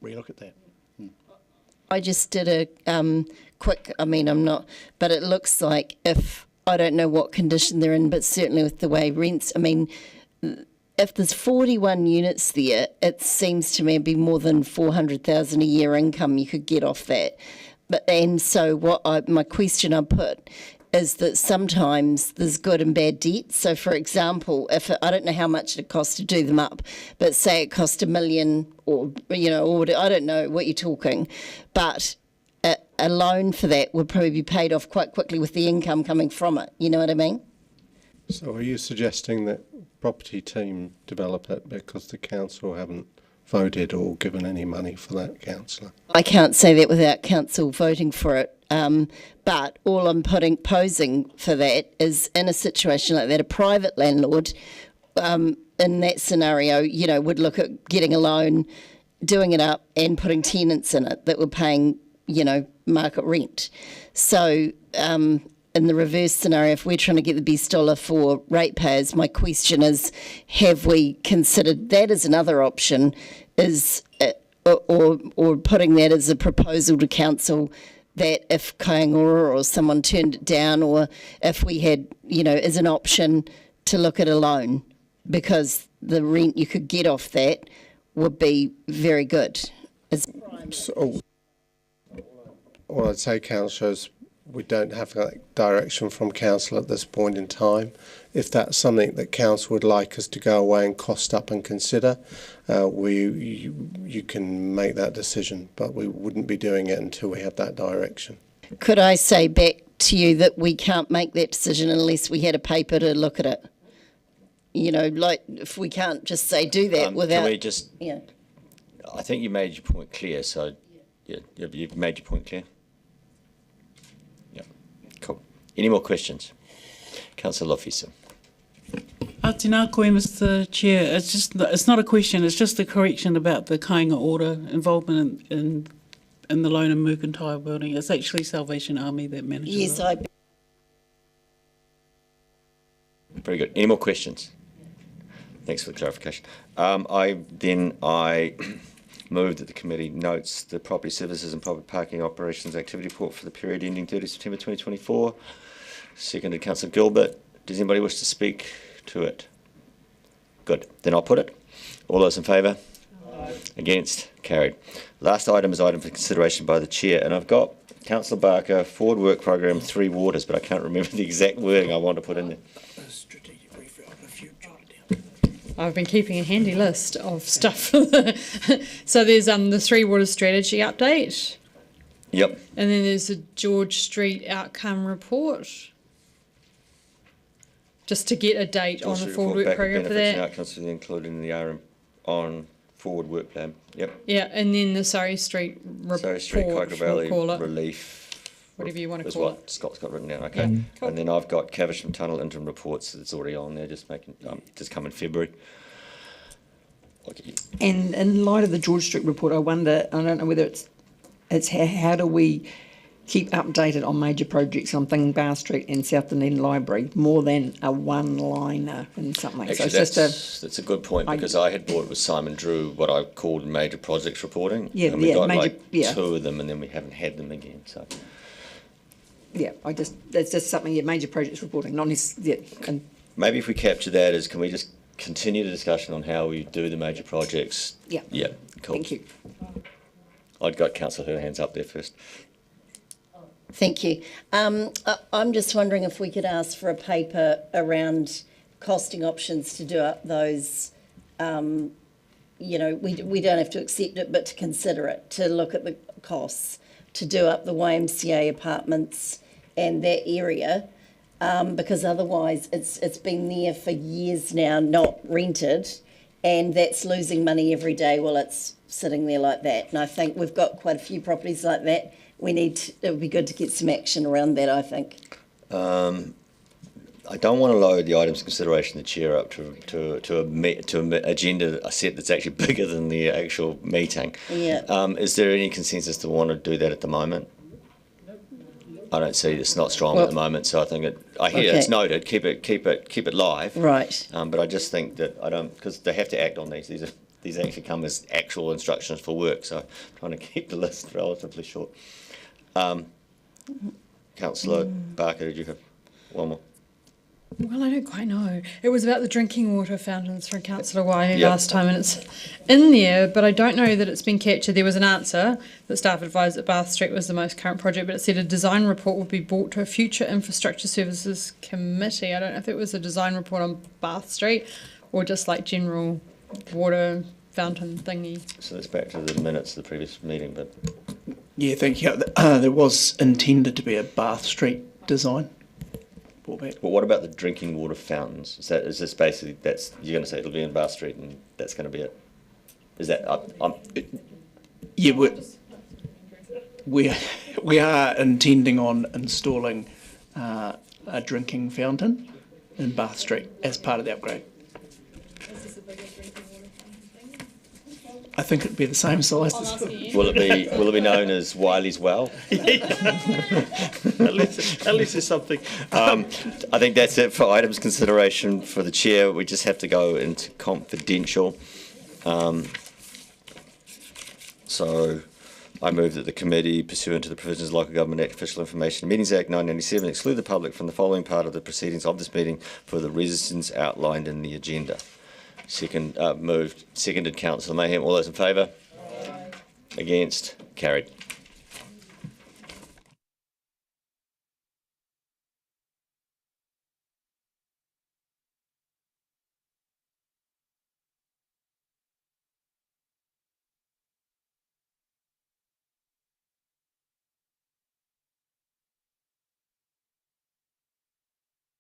relook at that. I just did a quick. I'm not, but it looks like I don't know what condition they're in, but certainly with the way rents. If there's 41 units there, it seems to me it'd be more than 400,000 a year income you could get off that. So my question I put is that sometimes there's good and bad debt. So, for example, I don't know how much it costs to do them up, but say it cost $1 million, or I don't know what you're talking, but a loan for that would probably be paid off quite quickly with the income coming from it. You know what I mean? So, are you suggesting that property team develop it because the council haven't voted or given any money for that, councillor? I can't say that without council voting for it. But all I'm posing for that is, in a situation like that, a private landlord in that scenario, would look at getting a loan, doing it up and putting tenants in it that were paying, market rent. So in the reverse scenario, if we're trying to get the best dollar for ratepayers, my question is, have we considered that as another option, or putting that as a proposal to council, that if Kaiangora or someone turned it down, or if we had, as an option to look at a loan, because the rent you could get off that would be very good. So, all I'd say, councillor, is we don't have that direction from council at this point in time. If that's something that council would like us to go away and cost up and consider, you can make that decision, but we wouldn't be doing it until we have that direction. Could I say back to you that we can't make that decision unless we had a paper to look at it? If we can't just say do that without... Can we just... Yeah. I think you made your point clear, so yeah, you've made your point clear. Yeah, cool. Any more questions? Councillor Lofisa. Tēnā koe, Mr. Chair. It's not a question, it's just a correction about the kāinga order involvement in the loan and mercantile building. It's actually Salvation Army that manages Yes, it. Very good. Any more questions? Thanks for the clarification. I move that the committee notes the property services and public parking operations activity report for the period ending 30 September 2024. Seconded, Councillor Gilbert. Does anybody wish to speak to it? Good. Then I'll put it. All those in favour? Aye. Against? Carried. Last item is item for consideration by the Chair, and I've got Councillor Barker, Forward Work Programme 3 Waters, but I can't remember the exact wording I want to put in there. I've been keeping a handy list of stuff. So there's the 3 Water Strategy update. Yep. And then there's the George Street outcome report. Just to get a date on the forward work program for that. Outcomes to be included in the RM on forward work plan. Yep. Yeah, and then the Surrey Street report. Surrey Street, Coca Valley relief. Whatever you want to is call what it. Scott's got written down. Okay. Yeah, cool. And then I've got Caversham Tunnel interim reports that's already on there, just come in February. And in light of the George Street report, I wonder, I don't know whether it's how do we keep updated on major projects? I'm thinking Bar Street and South Dunedin Library, more than a one-liner and something. Actually, so it's that's a good point, because I had brought with Simon Drew what I called major projects reporting. Yeah, and we got major, like 2 of them, and then we haven't had them again. So yeah, that's just something. Major projects reporting, not necessarily. And maybe if we capture that as, can we just continue the discussion on how we do the major projects? Yeah. Yeah. Cool. Thank you. I'd got Councillor her hands up there first. Thank you. I'm just wondering if we could ask for a paper around costing options to do up those, we don't have to accept it, but to consider it, to look at the costs, to do up the YMCA apartments and that area, because otherwise it's been there for years now, not rented, and that's losing money every day while it's sitting there like that. And I think we've got quite a few properties like that. It would be good to get some action around that, I think. I don't want to load the items of consideration the chair up to an agenda set that's actually bigger than the actual meeting. Yeah. Is there any consensus to want to do that at the moment? I don't see it's not strong at the moment, so I think it's noted. Keep it live. Right. But I just think that because they have to act on these. These actually come as actual instructions for work, so I'm trying to keep the list relatively short. Councillor Barker, did you have one more? Well, I don't quite know. It was about the drinking water fountains from Councillor Wai last time, and it's in there, but I don't know that it's been captured. There was an answer that staff advised that Bath Street was the most current project, but it said a design report would be brought to a future infrastructure services committee. I don't know if it was a design report on Bath Street or just like general water fountain thingy. So that's back to the minutes of the previous meeting, but... Yeah, thank you. There was intended to be a Bath Street design. But what about the drinking water fountains? Is this basically, you're going to say it'll be in Bath Street and that's going to be it? Is that... Yeah, we are intending on installing a drinking fountain in Bath Street as part of the upgrade. I think it'd be the same size. Will it be known as Wiley's Well? At least there's something. I think that's it for items consideration for the chair. We just have to go into confidential. So I move that the committee, pursuant to the provisions of Local Government Act, Official Information Meetings Act 1997, exclude the public from the following part of the proceedings of this meeting for the reasons outlined in the agenda. Seconded, Councillor Mayhem. All those in favour? Against? Carried.